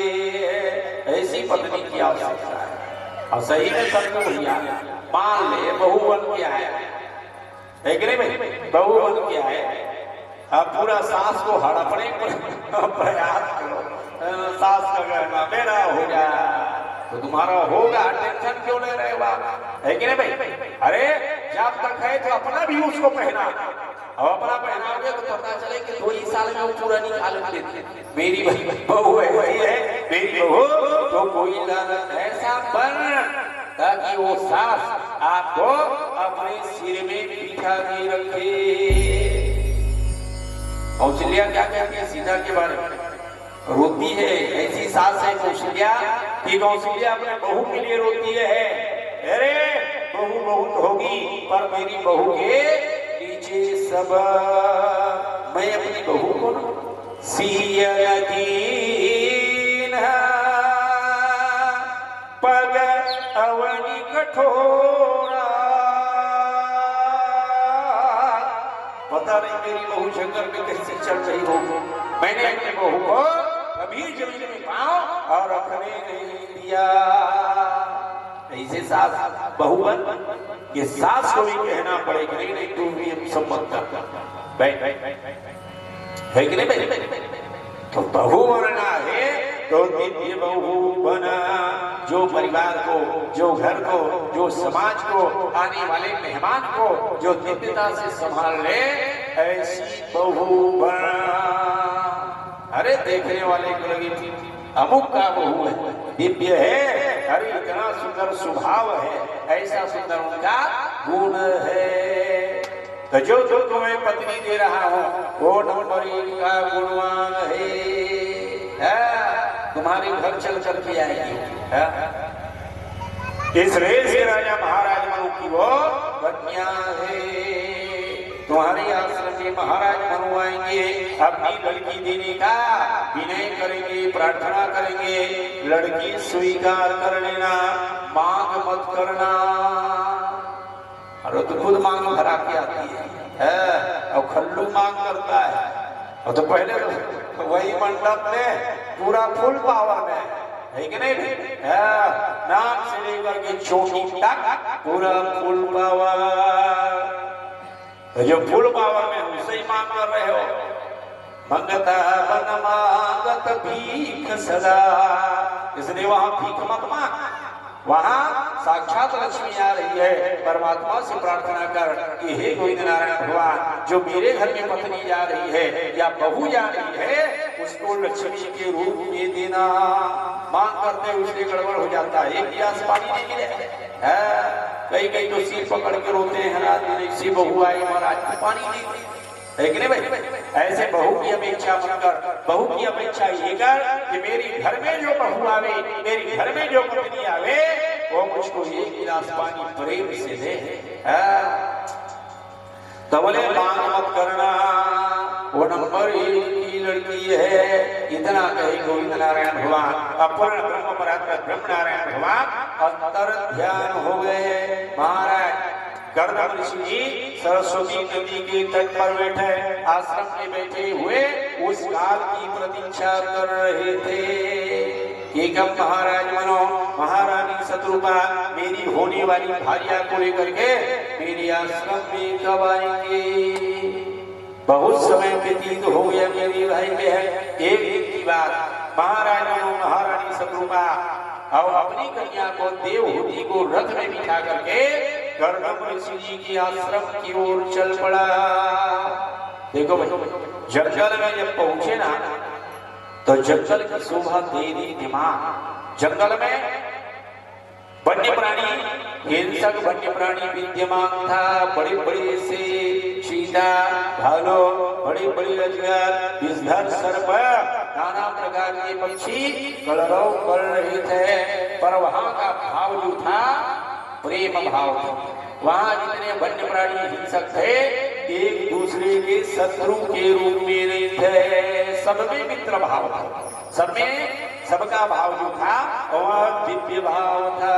ऐसी पत्नी की आवश्यकता है। और सही में सबको भैया मान ले बहू बन के आया है कि नहीं भाई? बहू बन के आए, अब पूरा सास को हड़पने पर प्रयास करो, सास का कहना मेरा हो जाए तो तुम्हारा होगा, टेंशन क्यों ले रहे हो? है कि नहीं भाई? अरे जब तक है तो अपना भी उसको पहना, अब अपना पहनाओगे तो पता चले कि 2 ही साल में वो पूरा निकाल लेते। मेरी बहू ऐसी है, मेरी बहू तो कोई लालच ऐसा बन ताकि वो सास आपको अपने सिर में बिठा के रखे। कौशल्या क्या कहती है सीता के बारे में? रोती है, ऐसी सास है कौशल्या कि कौशल्या अपने बहू के लिए रोती है। अरे बहू बहुत होगी पर मेरी बहू के नीचे सब मैं अपनी बहू को सीयदीन पग अवनी कठोरा। पता नहीं मेरी बहू शंकर में कैसे चल रही होगी, मैंने अपने बहू को कभी जमीन में पांव और रखने नहीं दिया। ऐसे सास बहू बन ये सास को भी कहना पड़े कि नहीं नहीं तू भी हम सब मत कर बैठ है कि नहीं बैठ। तो बहू बनना है तो दिव्य बहू बना, जो परिवार को, जो घर को, जो समाज को, आने वाले मेहमान को जो दिव्यता से संभाल ले, ऐसी बहू बना। अरे देखने वाले को लगी अमुक का बहू है, दिव्य है, अरे इतना सुंदर स्वभाव है, ऐसा सुंदर उनका गुण है। तो जो जो तुम्हें पत्नी दे रहा हो वो नंबर 1 का गुणवान है, तुम्हारे घर चल चल के आएगी। इस रेस के राजा महाराज मनु की वो कन्या है। तुम्हारे आश्रम में महाराज मनु आएंगे, अपनी लड़की देने का विनय करेंगे, प्रार्थना करेंगे, लड़की स्वीकार कर लेना, मांग मत करना। अरे तो खुद मांग भरा के आती है और खल्लू मांग करता है। और तो पहले तो वही मंडप में पूरा फुल पावर में है कि नहीं, नाक से लेकर के चोटी तक पूरा फुल पावर। तो जो फुल पावर में उसे ही मांग कर रहे हो। मंगता बन मांगत भीख सदा, इसलिए वहां भीख मत मांग, वहां साक्षात लक्ष्मी आ रही है। परमात्मा से प्रार्थना कर कि हे गोविंद नारायण भगवान, जो मेरे घर में पत्नी जा रही है या बहू जा रही है, उसको लक्ष्मी के रूप में देना। मांग करते उसके गड़बड़ हो जाता है, एक गिलास पानी नहीं मिले। कई कई तो सिर पकड़ के रोते हैं, रात में सी बहू आई महाराज को पानी नहीं, है कि नहीं भाई। ऐसे बहू की अपेक्षा मत कर, बहू की अपेक्षा ये कर कि मेरी घर में जो बहू आवे, मेरी घर में जो पत्नी आवे, वो मुझको एक गिलास पानी प्रेम से दे। तो बोले मांग मत करना, वो नंबर 1 की लड़की है। इतना कहे गोविंद नारायण भगवान, अपर ब्रह्म परात्पर ब्रह्म नारायण भगवान अंतर ध्यान हो गए। महाराज गर्दन ऋषि जी सरस्वती नदी के तट पर बैठे, आश्रम में बैठे हुए उस काल की प्रतीक्षा कर रहे थे कि कब महाराज मनो, महारानी शत्रुपा मेरी होने वाली भार्या को लेकर के मेरे आश्रम में कब आएंगे। बहुत समय व्यतीत हो गया मेरी भाई बहन। एक दिन की बात, महाराज मनो महारानी शत्रुपा और अपनी कन्या को देवहूति को रथ में बिठा करके गर्दम ऋषि जी की आश्रम की ओर चल पड़ा। देखो भाई, जंगल में जब पहुंचे ना तो जंगल की शोभा दे दी दिमाग। जंगल में वन्य प्राणी, हिंसक वन्य प्राणी विद्यमान था। बड़े बड़े से चीता, भालू, बड़े बड़े अजगर, विषधर सर्प, नाना प्रकार के पक्षी कलरव कर रहे थे। पर वहां का भाव जो था प्रेम भाव था। वहां जितने वन्य प्राणी हिंसक थे एक दूसरे के शत्रु के रूप में नहीं थे, सब में मित्र भाव था। सब में सबका भाव जो था वह दिव्य भाव था।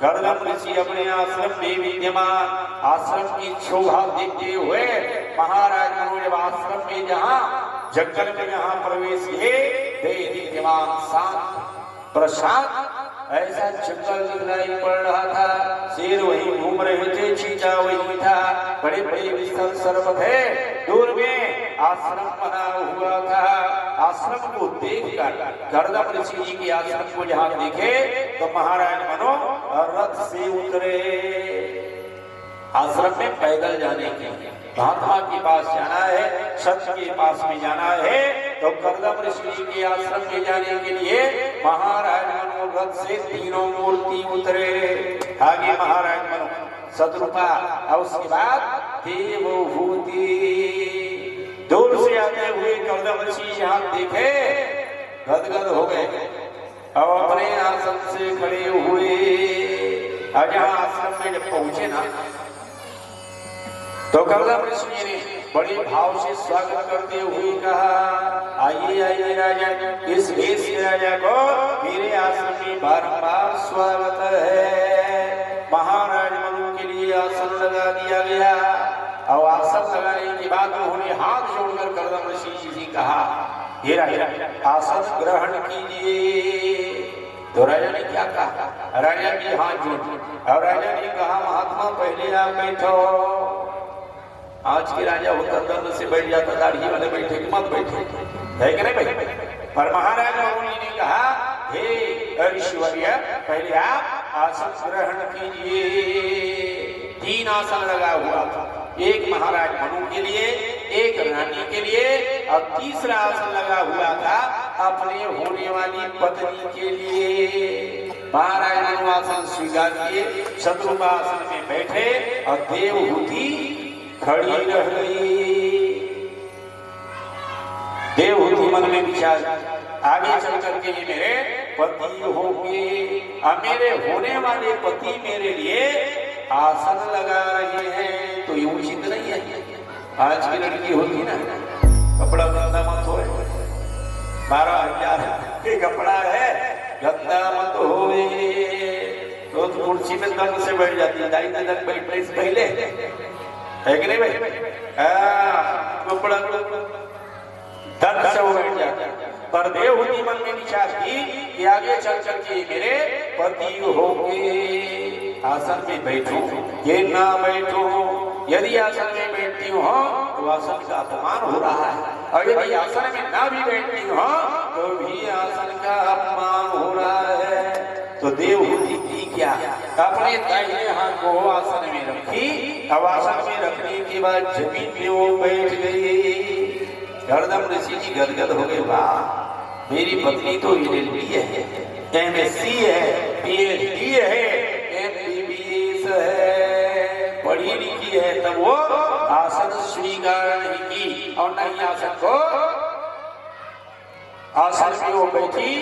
गर्दम ऋषि अपने आश्रम में विद्यमान, आश्रम की शोभा देखते हुए महाराज मनु जब आश्रम में जहाँ जंगल में जहाँ प्रवेश किए, विद्यमान शांत प्रशांत ऐसा जंगल दिखलाई पड़ रहा था। शेर वहीं घूम रहे थे, चीता वहीं था, बड़े बड़े विशाल सर्प थे। दूर में आश्रम बना हुआ था। आश्रम को देखकर गर्दम ऋषि जी के आश्रम को जहाँ देखे तो महाराज मनु रथ से उतरे। आश्रम में पैदल जाने के लिए महात्मा के पास जाना है, सत्य के पास में जाना है, तो गर्दम ऋषि जी के आश्रम में जाने के लिए महाराज मनु रथ से तीनों मूर्ति उतरे। आगे महाराज मनु शत्रुपा और उसके बाद देवहूति। दूर से आते हुए गर्दम ऋषि यहाँ देखे, गदगद हो गए और अपने आसन से खड़े हुए। और जहाँ आश्रम में जब पहुंचे ना तो गर्दम ऋषि ने बड़े भाव से स्वागत करते हुए कहा, आइए आइए राजा, इस वेश के राजा को मेरे आश्रम में बारंबार स्वागत है। महाराज मनु के लिए आसन लगा दिया गया। और आसन लगाने के बाद उन्होंने हाथ जोड़कर करदम ऋषि जी से कहा, हे राजा आसन ग्रहण कीजिए। तो राजा ने क्या कहा? राजा जी हाथ जोड़ और राजा ने कहा, महात्मा पहले आप बैठो। आज के राजा होता दंड से बैठ जाता, दाढ़ी वाले बैठे कि मत बैठे, है कि नहीं भाई? पर महाराजा ने कहा, हे ऋषिवर्य पहले आप आसन ग्रहण कीजिए। 3 आसन लगा हुआ था, एक महाराज मनु के लिए, एक रानी के लिए और तीसरा आसन लगा हुआ था अपने होने वाली पत्नी के लिए। महाराज मनु आसन स्वीकार किए, शत्रुपासन में बैठे और देवहूति खड़ी रह गई। देवहूति मन में विचार, आगे चल करके ये मेरे पति होंगे और मेरे होने वाले पति मेरे लिए आसन लगा रहे हैं, तो ये उचित नहीं है। आज की लड़की होती ना, कपड़ा गंदा मत हो, 12,000 के कपड़ा है, गंदा मत होवे, तो कुर्सी में दंग से बैठ जाती है, दाई तक बैठने से पहले, है कि नहीं भाई? कपड़ा दंग से बैठ जाता है। पर देवहूति मन में विचार की कि आगे चल चल के मेरे पति होंगे, आसन में बैठूं ये ना बैठूं। यदि आसन में बैठती हूँ तो आसन का अपमान हो रहा है, और यदि आसन में ना भी बैठती हूँ तो भी आसन का अपमान हो रहा है। तो देवहूति की क्या, अपने दाहिने हाथ को आसन में रखी, अब आसन में रखने के बाद जमीन में वो बैठ गई। करदम ऋषि जी गदगद हो गए, वाह मेरी पत्नी तो LLB है, MSc है, PhD है, MBBS है, पढ़ी लिखी है, तब वो आसन स्वीकार नहीं की और नहीं आसन को, आसन में वो बैठी,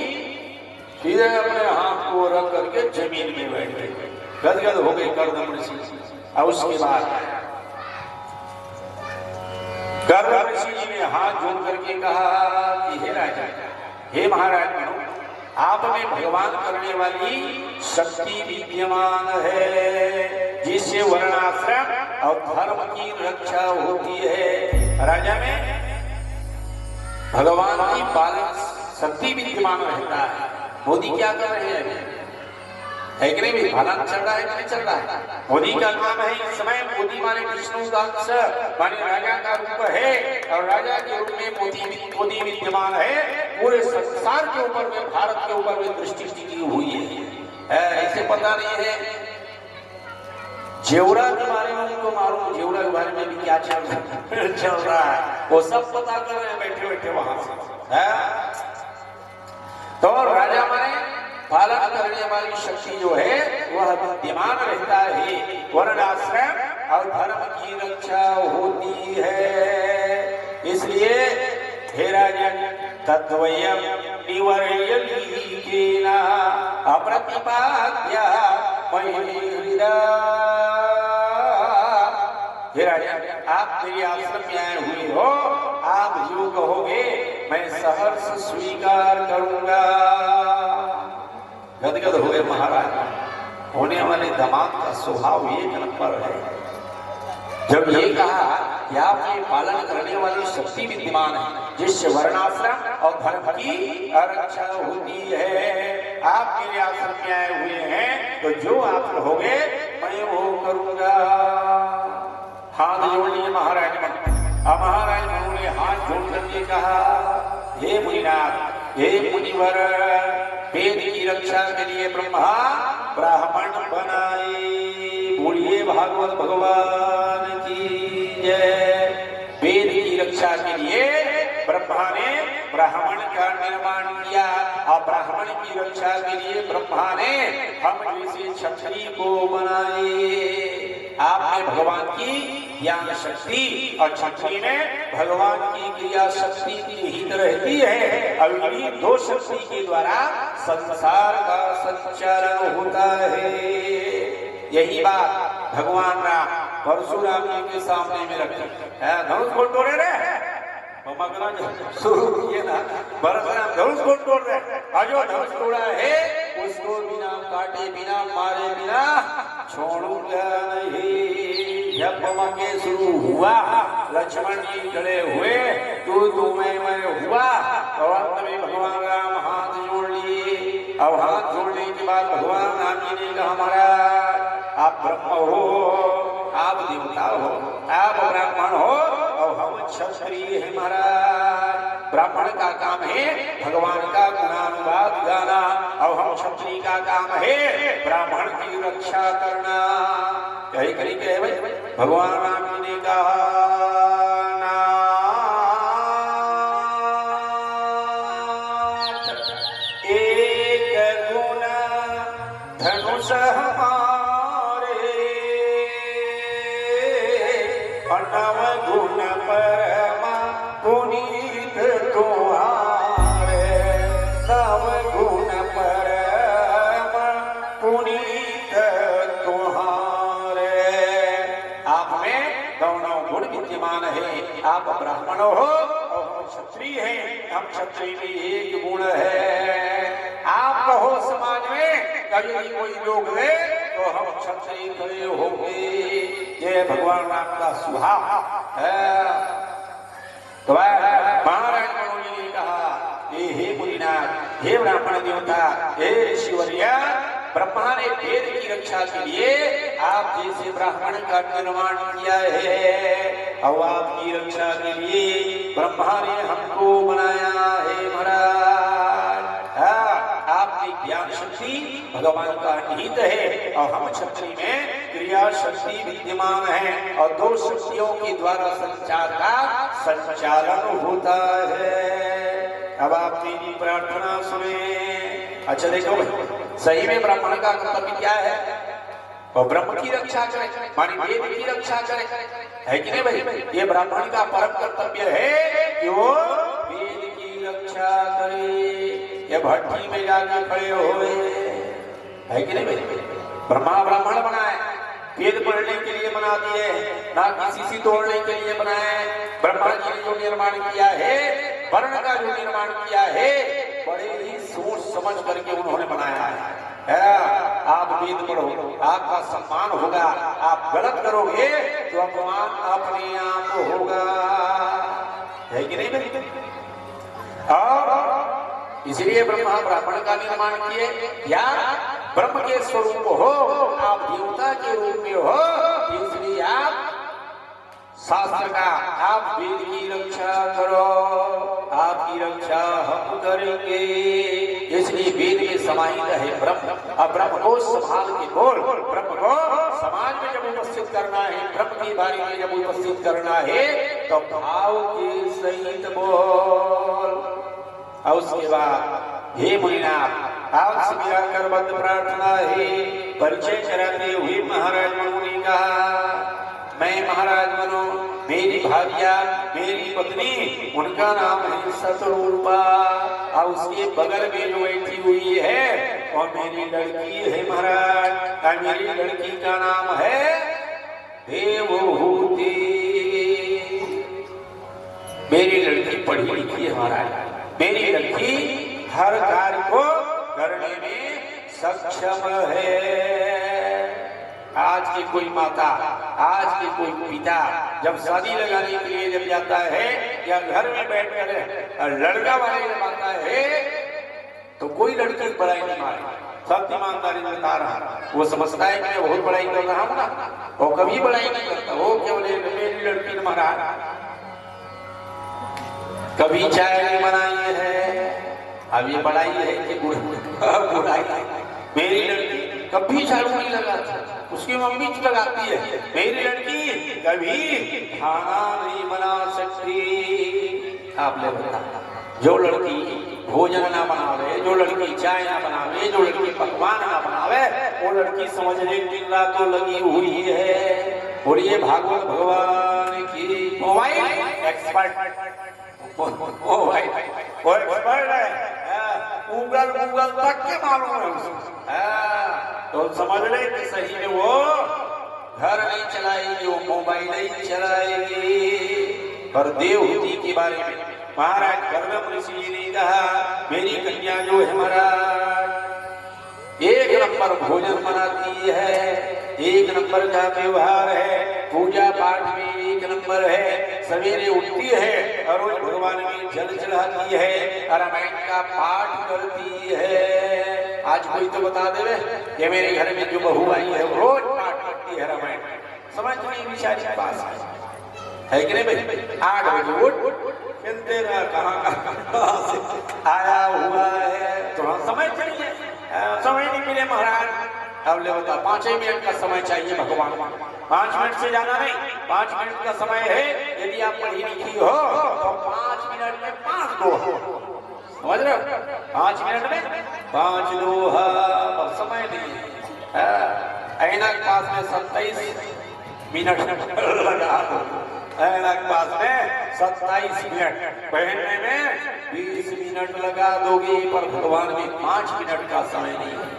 सीधे अपने हाथ को रख करके जमीन में बैठ गई, गदगद हो गए करदम ऋषि। और उसके बाद करदम ऋषि जी ने हाथ जोड़ करके कहा कि हे राजा, हे महाराज मनु, आप में भगवान करने वाली शक्ति विद्यमान है, जिससे वर्णाश्रम और धर्म की रक्षा होती है। राजा में भगवान की पालन शक्ति विद्यमान रहता है। मोदी क्या कर रहे हैं, है कि नहीं? पालन चल रहा है कि नहीं चल रहा है? मोदी का काम है इस समय, मोदी माने विष्णु का अंश माने राजा का रूप है, और राजा के रूप में मोदी विद्यमान है। पूरे संसार के ऊपर में, भारत के ऊपर में दृष्टि टिकी हुई है। इसे पता नहीं है जेवरा के बारे में, उनको मालूम जेवरा के बारे में भी क्या चल रहा है, वो सब पता कर रहे हैं बैठे बैठे वहां से। तो राजा माने पालन करने वाली शक्ति जो है वह विद्यमान रहता है, वर्णाश्रम और धर्म की रक्षा होती है। इसलिए हे राजन तद्वयं निवर्यलीकेन अप्रतिपाद्य महिला। हे राजन आप मेरे आश्रम में आए हुए हो, आप जो कहोगे मैं सहर्ष स्वीकार करूंगा। गदगद हो गए महाराज, होने वाले दामाद का स्वभाव एक नंबर है। जब ये कहा कि आपके पालन करने वाली शक्ति विद्यमान है, जिससे वर्णाश्रम और धर्म की रक्षा होती है, आप मेरे आश्रम में आए हुए हैं, तो जो आप कहोगे मैं वो करूंगा। हाथ जोड़ लिए महाराज मनु। अब महाराज मनु ने हाथ जोड़ करके कहा, हे मुनिनाथ, हे मुनिवर, वेद की रक्षा के लिए ब्रह्मा ब्राह्मण बनाए। बोलिए भागवत भगवान की जय। वेद की रक्षा के लिए ब्रह्मा ने ब्राह्मण का निर्माण किया, और ब्राह्मण की रक्षा के लिए ब्रह्मा ने हम जैसे क्षत्रिय को बनाए। आपने भगवान की ज्ञान शक्ति और क्षत्रिय में भगवान की क्रिया शक्ति निहित रहती है, और इन्हीं दो शक्ति के द्वारा संसार का संचालन होता है। यही बात भगवान राम परशुराम जी के सामने में रखी। धनुष को तोड़े रहे, शुरू किए ना, परशुराम धनुष को तोड़ रहे, और जो धनुष तोड़ा है उसको बिना काटे बिना मारे बिना छोड़ूंगा नहीं। जब मौके शुरू हुआ, लक्ष्मण जी खड़े हुए, तू मैं हुआ, तो अंत में भगवान राम हाथ जोड़ लिए। अब हाथ जोड़ने के बाद भगवान राम जी ने कहा, महाराज आप ब्रह्म हो, आप देवता हो, आप ब्राह्मण हो और हम क्षत्रिय हैं। महाराज ब्राह्मण का काम है भगवान का गुणानुवाद गाना और हम क्षत्रिय का काम है ब्राह्मण की रक्षा करना। कही करी कहे भाई भगवान राम जी ने कहा, एक गुण धनुष हमारे, नव गुण परमा पुनीत तुम्हारे, नव गुण परमा पुनीत तुम्हारे। आप में दोनों गुण विद्यमान है, आप ब्राह्मण हो और हम क्षत्रिय हैं, हम क्षत्रिय में एक गुण है। आप कहो समाज में कभी कोई योग ले तो हम क्षत्रिय खड़े होंगे। ये भगवान राम का सुभाव है। तो महाराज मनोजी ने कहा, हे मुनिनाथ, हे ब्राह्मण देवता, हे ऋषिवर्य, ब्रह्मा ने वेद की रक्षा के लिए आप जैसे ब्राह्मण का निर्माण किया है और आपकी रक्षा के लिए ब्रह्मा ने हमको बनाया है। महाराज आपकी ज्ञान शक्ति भगवान का निहित है और हम क्षत्रिय में क्रिया शक्ति विद्यमान है और दो शक्तियों के द्वारा संचार का संचालन होता है। अब आप मेरी प्रार्थना सुने। अच्छा देखो भाई, सही में ब्राह्मण का कर्तव्य क्या है? और ब्रह्म की रक्षा करे, मानी वेद की रक्षा करे, है कि नहीं भाई? ये ब्राह्मण का परम कर्तव्य है कि वो वेद की रक्षा करे। ये भट्टी में जाके खड़े हुए, है कि नहीं भाई? ब्रह्मा ब्राह्मण बनाए, वेद पढ़ने के लिए बना दिए, ना किसी से तोड़ने के लिए बनाए। ब्रह्मा जी ने जो निर्माण किया है, वर्ण का जो निर्माण किया है, बड़े ही सोच समझ करके उन्होंने बनाया है। आप वेद पढ़ो, आपका सम्मान होगा, आप गलत करोगे तो अपमान अपने आप होगा, है कि नहीं भाई? और इसलिए ब्रह्मा ब्राह्मण का निर्माण किए, या ब्रह्म के स्वरूप हो, आप देवता के रूप में हो, इसलिए आप शास्त्र का, आप वेद की रक्षा करो, आपकी रक्षा हम करेंगे। इसलिए वेद में समाहित है ब्रह्म। अब ब्रह्म को संभाल के बोल, ब्रह्म को समाज में जब उपस्थित करना है, ब्रह्म की बारी में जब उपस्थित करना है तो भाव के सहित बोल। और उसके बाद हे मुनिनाथ, आपसे मेरा करबद्ध प्रार्थना है। परिचय कराते हुए महाराज मनु ने कहा, मैं महाराज मनु, मेरी भार्या, मेरी पत्नी, उनका नाम है शतरूपा और उसके बगल में जो बैठी हुई है और मेरी लड़की है महाराज, और मेरी लड़की का नाम है देवहूति। मेरी लड़की पढ़ी लिखी है महाराज, मेरी लड़की हर कार्य को करने में सक्षम है। आज की कोई माता, आज की कोई पिता जब शादी लगाने के लिए जब जाता है या घर में बैठकर लड़का वाले जब आता है तो कोई लड़की बड़ाई नहीं मारे। सब ईमानदारी में बता रहा, वो समझता है कि मैं बहुत बड़ाई कर रहा हूँ ना, वो कभी बड़ाई नहीं करता। वो केवल मेरी लड़की ने मारा, कभी चाय नहीं बनाई है, अब ये बड़ाई है कि बुराई। मेरी लड़की कभी झाड़ू नहीं लगाती, उसकी मम्मी लगाती है। मेरी लड़की कभी खाना नहीं बना सकती। आप ले बता, जो लड़की भोजन ना बनावे, जो लड़की चाय ना बनावे, जो लड़की पकवान ना बनावे, वो लड़की समझने दिन रात तो लगी हुई है। और ये भागवत भगवान की मोबाइल एक्सपर्ट, ओ भाई वो एक्सपर्ट है, गूगल तक के मालूम है उसको। तो समझ ले कि सही में वो घर नहीं चलाएगी, वो मोबाइल नहीं चलाएगी। पर देवहूति के बारे में महाराज कर्दम ऋषि जी ने कहा, मेरी कन्या जो है महाराज एक नंबर भोजन बनाती है, एक नंबर का व्यवहार है, पूजा पाठ में एक नंबर है, सवेरे उठती है और रोज भगवान में जल चढ़ाती है, रामायण का पाठ करती है। आज कोई तो बता देवे कि मेरे घर में जो बहू आई है वो रोज पाठ करती है रामायण, समझ नहीं बेचारी पास है कि नहीं भाई? 8 बजे उठ तेरा कहाँ से आया हुआ है, थोड़ा समय चाहिए, समय नहीं मिले महाराज। अब ले बता 5 मिनट का समय चाहिए भगवान, 5 मिनट से जाना नहीं, 5 मिनट का समय है। यदि आप पढ़ी लिखी हो तो 5 मिनट में 5 दोहा, समझ रहे हो? 5 मिनट में 5 दोहा, समय नहीं है। ऐना के पास में 27 मिनट लगा दो, ऐना के पास में 27 मिनट, पहनने में 20 मिनट लगा दोगे, पर भगवान में 5 मिनट का समय नहीं है।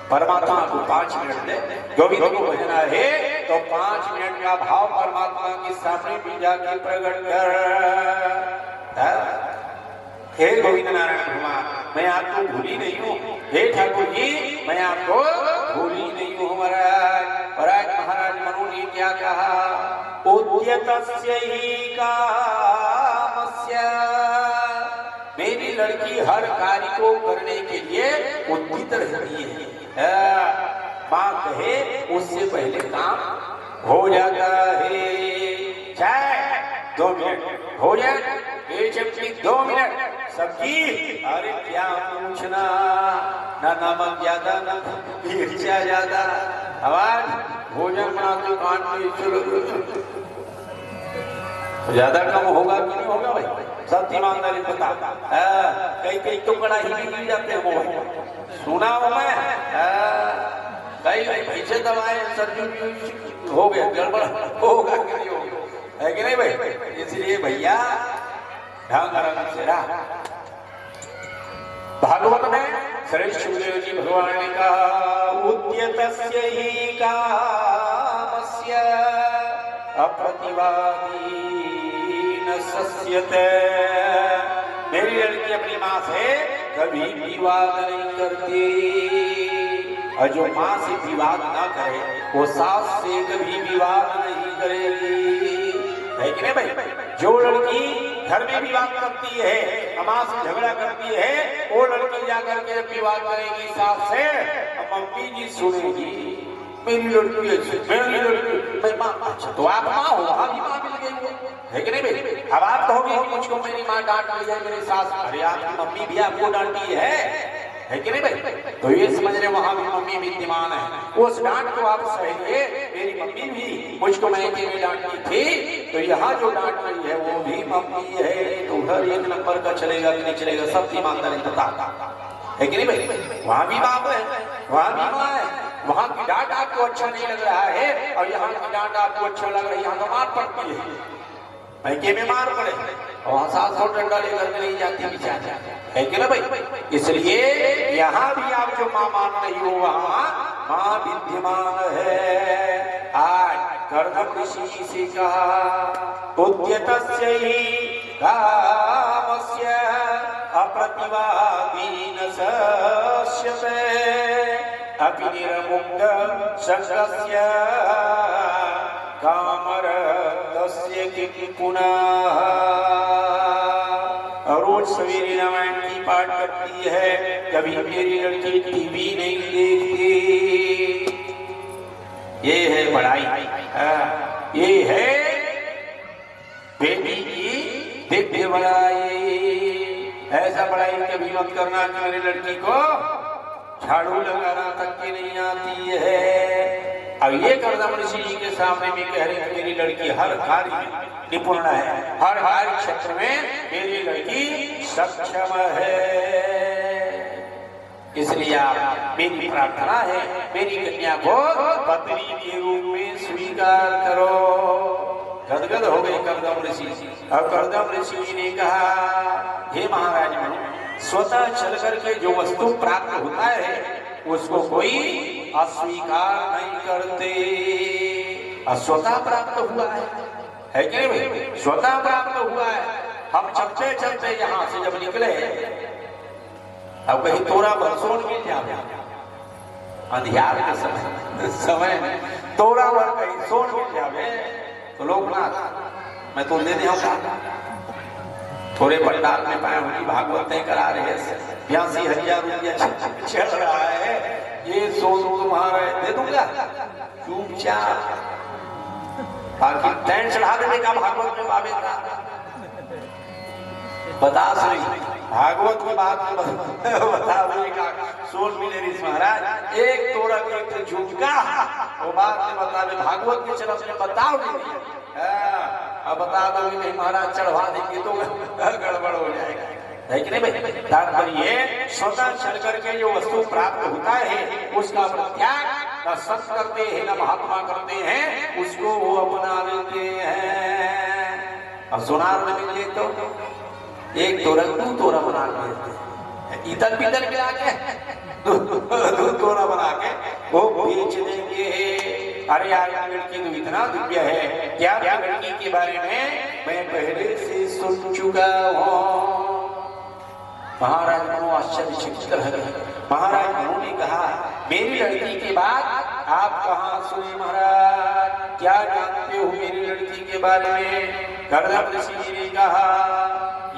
परमात्मा को 5 मिनट दे, गोविंद को भजना है तो 5 मिनट का भाव परमात्मा के सामने भी जाके प्रकट कर। हे गोविंद नारायण भगवान, मैं आपको भूली नहीं हूँ, हे ठाकुर जी मैं आपको भूली नहीं हूँ महाराज। महाराज मनु ने क्या कहा? उद्यतस्य ही कामस्य, मेरी लड़की हर कार्य को करने के लिए उद्यत रहती है। माँ कहे उससे पहले काम हो जाता है। चाय 2 मिनट हो जाए, ये चटनी 2 मिनट, सब्जी अरे क्या पूछना, ना नमक ज्यादा ना मिर्चा ज्यादा, आवाज भोजन बनाते कान में चलो ज्यादा कम होगा कि नहीं होगा भाई? सब ईमानदारी बता। कई तो कड़ाही में गिर जाते हैं मोबाइल, सुना हो मैं कई पीछे दबाए सर्दी हो गया, गड़बड़ होगा कि नहीं होगा, है कि नहीं भाई? इसलिए भैया ढंग रंग से रहा। भागवत में श्री सुखदेव जी भगवान ने कहा उद्यतस्य ही कामस्य अप्रतिवादी न सस्यते, मेरी लड़की अपनी माँ से कभी विवाद नहीं करती, और जो माँ से विवाद ना करे वो सास से कभी विवाद नहीं करेगी, है कि नहीं भाई? जो लड़की घर में विवाद करती है, माँ से झगड़ा करती है, वो लड़की जाकर के विवाद करेगी सास से, मम्मी जी सुनेगी मेरी लड़की अच्छी, मेरी लड़की, मैं माँ, अच्छा तो आप माँ हो, आप ही माँ मिल गई, है कि नहीं भाई? अब आप कहोगे कि मुझको मेरी माँ डांट रही है, मेरी सास, अरे आपकी मम्मी भी आपको डांटी है कि नहीं भाई? तो ये समझ रहे वहां भी मम्मी विद्यमान है, उस डांट को आप सहेंगे, मेरी मम्मी भी मुझको मैके में डांटी थी, तो यहाँ जो डांट रही है वो भी मम्मी है, तो घर 1 नंबर का चलेगा कि नहीं चलेगा, सब ईमानदारी बता, है कि नहीं भाई? वहां भी बाप है, वहां भी माँ है, वहां की डांट आपको अच्छा नहीं लग रहा है और यहाँ की डांट आपको अच्छा लग रहा है, यहाँ तो मार पड़ती है, मैके में मार पड़े, वहां सास और डंडा लेकर के नहीं जाती बेचारी, है कि ना भाई? इसलिए यहाँ भी आप जो माँ मान रही हो वहां माँ विद्यमान है। आज कर्दम ऋषि से कहा उद्यतस्य ही कामस्य अप्रतिवादी न सस्यते अपि निर्मुक्त संगस्य कामरतस्य किं पुनः। रोज सवेरे रामायण की पाठ करती है, कभी मेरी लड़की टीवी नहीं देखती, ये है बड़ाई, ये है बेटी की दिव्य बड़ाई। ऐसा बड़ाई कभी मत करना कि मेरी लड़की को झाड़ू लगाना तक की नहीं आती है। अब ये कर्दम ऋषि जी के सामने भी कह रहे हैं मेरी लड़की हर कार्य में निपुण है, हर कार्य क्षेत्र में मेरी लड़की सक्षम है। इसलिए आप मेरी प्रार्थना है मेरी कन्या को पत्नी के रूप में स्वीकार करो। गदगद हो गए कर्दम ऋषि। अब कर्दम ऋषि जी ने कहा हे महाराज मनु, स्वतः चल करके जो वस्तु प्राप्त होता है उसको कोई अस्वीकार नहीं करते। स्वतः प्राप्त हुआ है कि नहीं भाई? स्वतः प्राप्त हुआ है। हम चलते चलते यहाँ से जब निकले, अब कहीं थोड़ा बरसों मिल जाए अंधियार के समय तोरा वर कहीं सोन मिल जावे तो लोकनाथ मैं तो दे दूंगा। थोड़े पंडाल में पाए हुई भागवतें करा रहे हैं, 82,000 रुपया चल रहा है, ये सोन तुम्हारा दे दूंगा चुपचाप, बाकी टैंक चढ़ा देने का भागवत में बाबेगा बता सही भागवत की बात बता देगा। सोन मिले ऋषि महाराज एक तोरा एक झुमका वो बात में बतावे भागवत के चरफ में बताओ नहीं, अब बता दो नहीं महाराज चढ़वा देंगे तो गड़बड़ हो जाएगा, है कि नहीं भाई। तात्पर्य स्वतः चढ़ करके जो वस्तु प्राप्त होता है उसका त्याग न संत करते हैं न महात्मा करते हैं, उसको वो अपना लेते हैं। अब सोनार में मिले तो एक तोरा दो तोरा बना के इधर पीतल मिला के दो तोरा बना के वो बेच देंगे। अरे यार लड़की तो इतना दिव्य है, क्या लड़की के बारे में मैं पहले से सुन चुका हूँ। महाराज मनु आश्चर्यचकित रह गए। महाराज मनु ने कहा मेरी लड़की के बाद आप कहाँ सुने महाराज, क्या जानते हो मेरी लड़की के बारे में। कर्दम ऋषि ने कहा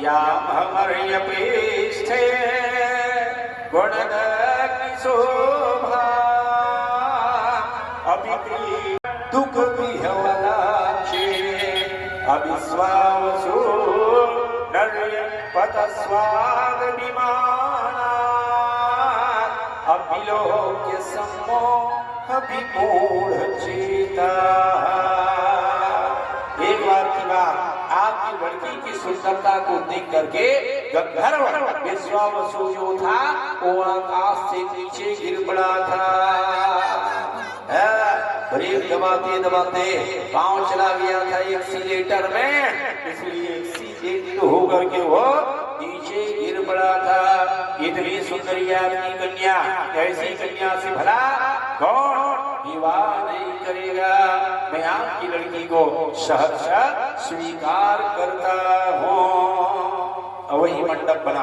याम हमर्य पृष्ठे गुणदग्नि शोभा अभिप्री दुख विहवलाक्षे अविश्वावसु नर्य पतस्वाद विमाना अभिलोक्य सम्मोह विमूढ़ चेता। एक बार की बात आपकी लड़की की सुंदरता को देख करके गंधर्व विश्वावसु जो था वो आकाश से नीचे गिर पड़ा था। ब्रेक दबाते दबाते पांव चला गया था एक्सीलेटर में, इसलिए एक्सीलेटर होकर के वो नीचे गिर पड़ा था। इतनी सुंदरी आपकी कन्या, ऐसी कन्या से भला कौन विवाह नहीं करेगा। मैं आपकी लड़की को सहर्ष स्वीकार करता हूँ। वही मंडप बना,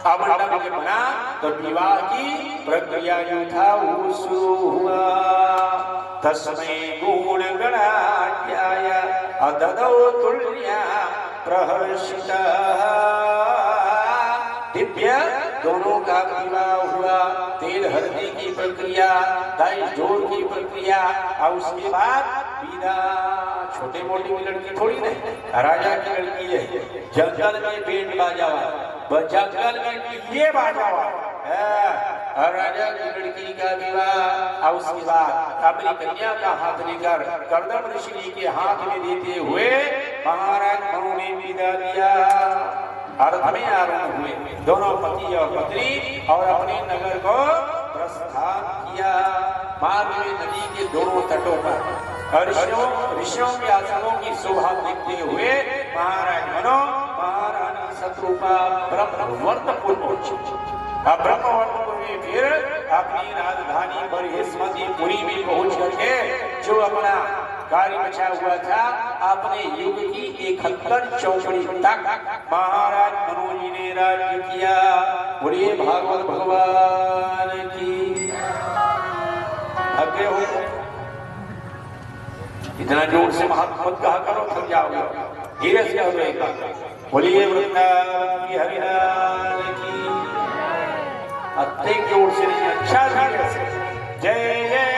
अब मंडप में बना तो विवाह की प्रक्रिया जो था वो शुरू हुआ। तस्मै गुण गणाढ्याय अददौ तुल्या प्रहर्षिता। दिव्य दोनों का विवाह हुआ, तेल हल्दी की प्रक्रिया, दाई जोड़ की प्रक्रिया, और उसके बाद विदा। छोटे मोटी की लड़की थोड़ी नहीं, राजा की लड़की है। जंगल में बैंड बाजा हुआ, जंगल में ये बाजा हुआ, और राजा की लड़की का विवाह। और उसके बाद अपनी कन्या का हाथ लेकर कर्दम ऋषि के हाथ में देते हुए महाराज मनु ने विदा दिया। अर्थ में आरूढ़ हुए दोनों पति और पत्नी और अपने नगर को प्रस्थान किया। मार्ग में नदी के दोनों तटों पर ऋषियों के आश्रमों की शोभा देखते हुए महाराज मनु महारानी शत्रुपा ब्रह्मवर्तपुर पहुंचे। अब ब्रह्मवर्तपुर में फिर अपनी राजधानी बृहस्पतिपुरी में पहुंच करके जो अपना कार्य बचा हुआ था अपने युग की 71 चौकड़ी तक महाराज मनु जी ने राज्य किया। बोलिए भागवत भगवान की। आगे हो इतना जोर से महात्मा कहा करो थक जाओगे, धीरे से होगा। बोलिए वृंदावन की हरिलाल की। अत्यंत जोर से अच्छा धीरे से जय जय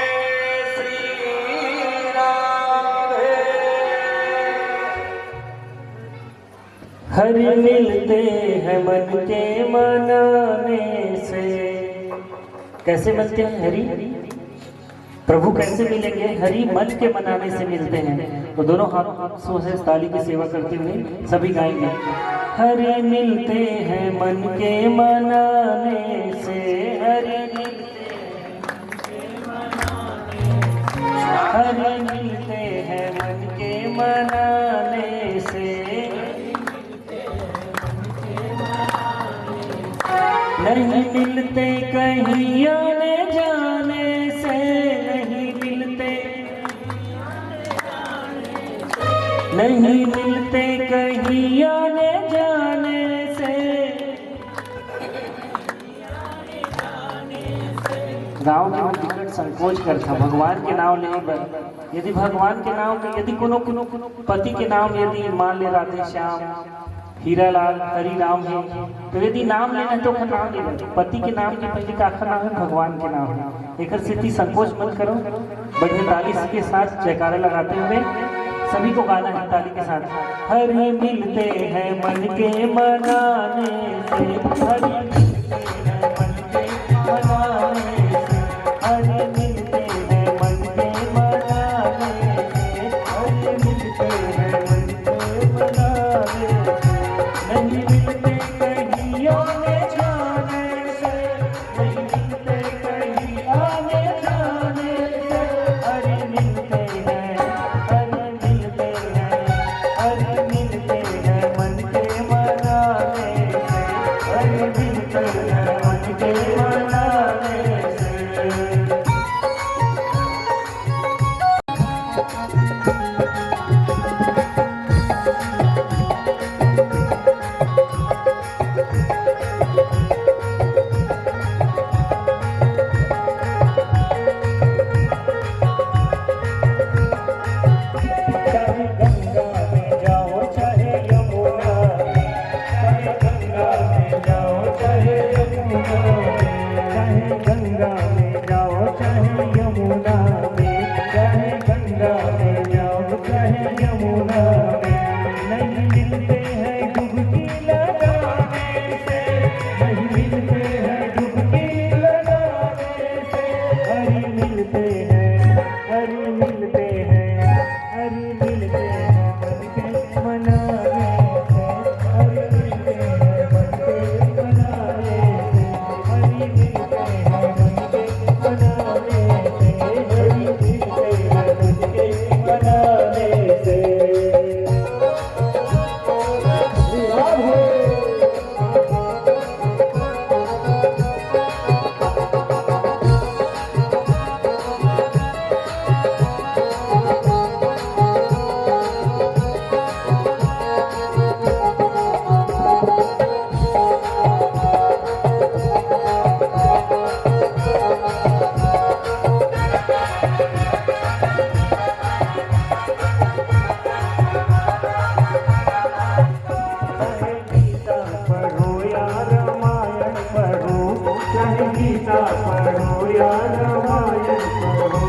हरि मिलते हैं मन के मनाने से। कैसे मिलते हैं हरि? प्रभु कैसे मिलेंगे? हरि मन के मनाने से मिलते हैं। तो दोनों हाथों से ताली की सेवा करते हुए सभी गाएंगे। हरि मिलते हैं मन के मनाने से, हरि मिलते हैं मन के मनाने से। नहीं मिलते कहीं आने जाने से, नहीं मिलते कहीं आने जाने से। गाँव के टिकट संकोच करता भगवान के नाम लेने पर। यदि भगवान के नाम के यदि कोनो पति के नाम यदि मान ले राधे श्याम हीरालाल हरि नाम है, तो यदि नाम लेना है तो नाम लेना, पति के नाम के पहले का नाम है भगवान के नाम है। एक स्थिति संकोच मत करो, बढ़िया ताली के साथ जयकारा लगाते हुए सभी को गाना है ताली के साथ। हरि मिलते हैं मन के मनाने से, हरि मिलते हैं मन के मनाने से, हरि मिलते हैं मन के मनाने से, हरि मिलते हैं मन के मनाने से, नहीं मिलते कहीं आने जाने से, नहीं मिलते कहीं आने जाने से, हरि मिलते हैं, हरि मिलते हैं, हरि मिलते हैं मन के मनाने से, हरि मिलते हैं मन के मनाने से। चाहे गंगा में जाओ चाहे यमुना में, चाहे गंगा में जाओ चाहे यमुना में, चाहे गंगा में जाओ चाहे यमुना में, चाहे गंगा में जाओ चाहे यमुना में, नहीं मिलते हैं डुबकी लगाने से, नहीं मिलते हैं डुबकी लगाने से, हरि मिलते हैं, हरि मिलते हैं, हरि मिलते हैं मन के मनाने से, हरि मिलते हैं मन के मनाने से, हरि मिलते हैं मन के मनाने से, हरि मिलते हैं मन के मनाने से। राम हो। चाहे गीता पढ़ो या रामायण पढ़ो, चाहे गीता पढ़ो या रामायण पढ़ो,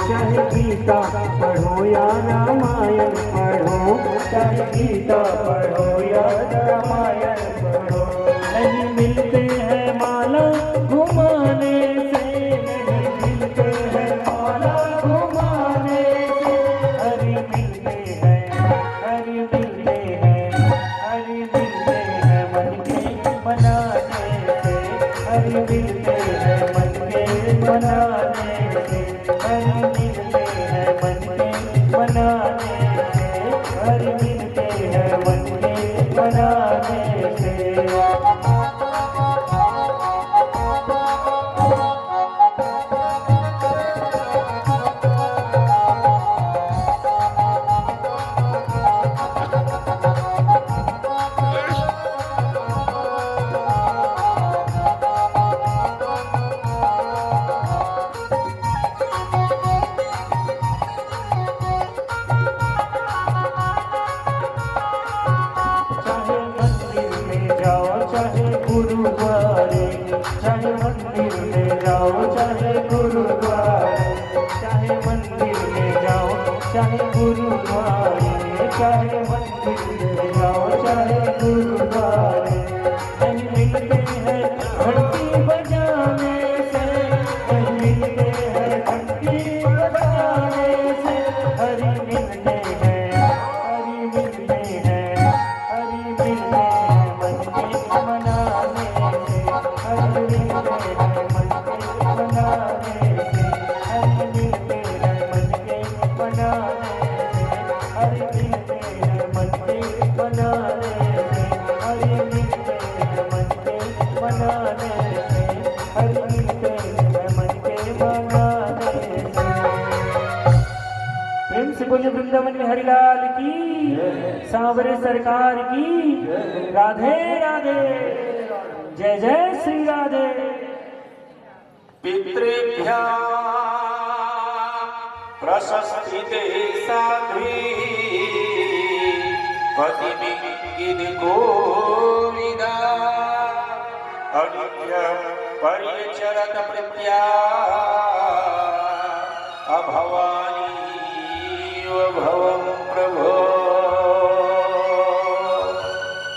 चाहे गीता पढ़ो या रामायण पढ़ो, चाहे गीता पढ़ो या रामायण पढ़ो, नहीं मिलते हैं माला घुमाने से, नहीं मिलते हैं माला घुमाने से, हरि मिलते हैं, हरि मिलते हैं, हरि मिलते हैं मन के मनाने से, हरि मिलते हैं मन के मनाने से, हरि मिलते हैं मन के मनाने से, हरि मिलते हैं मन के मनाने से। चाहे मंदिर में जाओ चाहे गुरुद्वारे, चाहे मंदिर में जाओ चाहे गुरुद्वारे, चाहे मंदिर में जाओ चाहे गुरुद्वारे, चाहे मंदिर में जाओ चाहे गुरुद्वारे, नहीं मिलते हैं घंटी बजाने से, नहीं मिलते हैं घंटी बजाने से, हरि मिलते हैं, हरि मिलते हैं, हरि मिलते हैं मन के मनाने से, हरि मिलते हैं मन के मनाने से, हरि मिलते हैं मन के मनाने से, हरि मिलते हैं मन के मनाने से, हरि मिलते हैं मन के मनाने से, हरि मिलते हैं मन के मनाने से। प्रेम से बोलिए वृंदावन में हरिलाल की, सांवरे सरकार की, राधे राधे, जय जय श्री राधे। पितृभ्यां प्रशस्ति ते साध्वी पतिमिंगिद गोविदा अनित्य परिचरत प्रत्या अभवानी भवम प्रभो।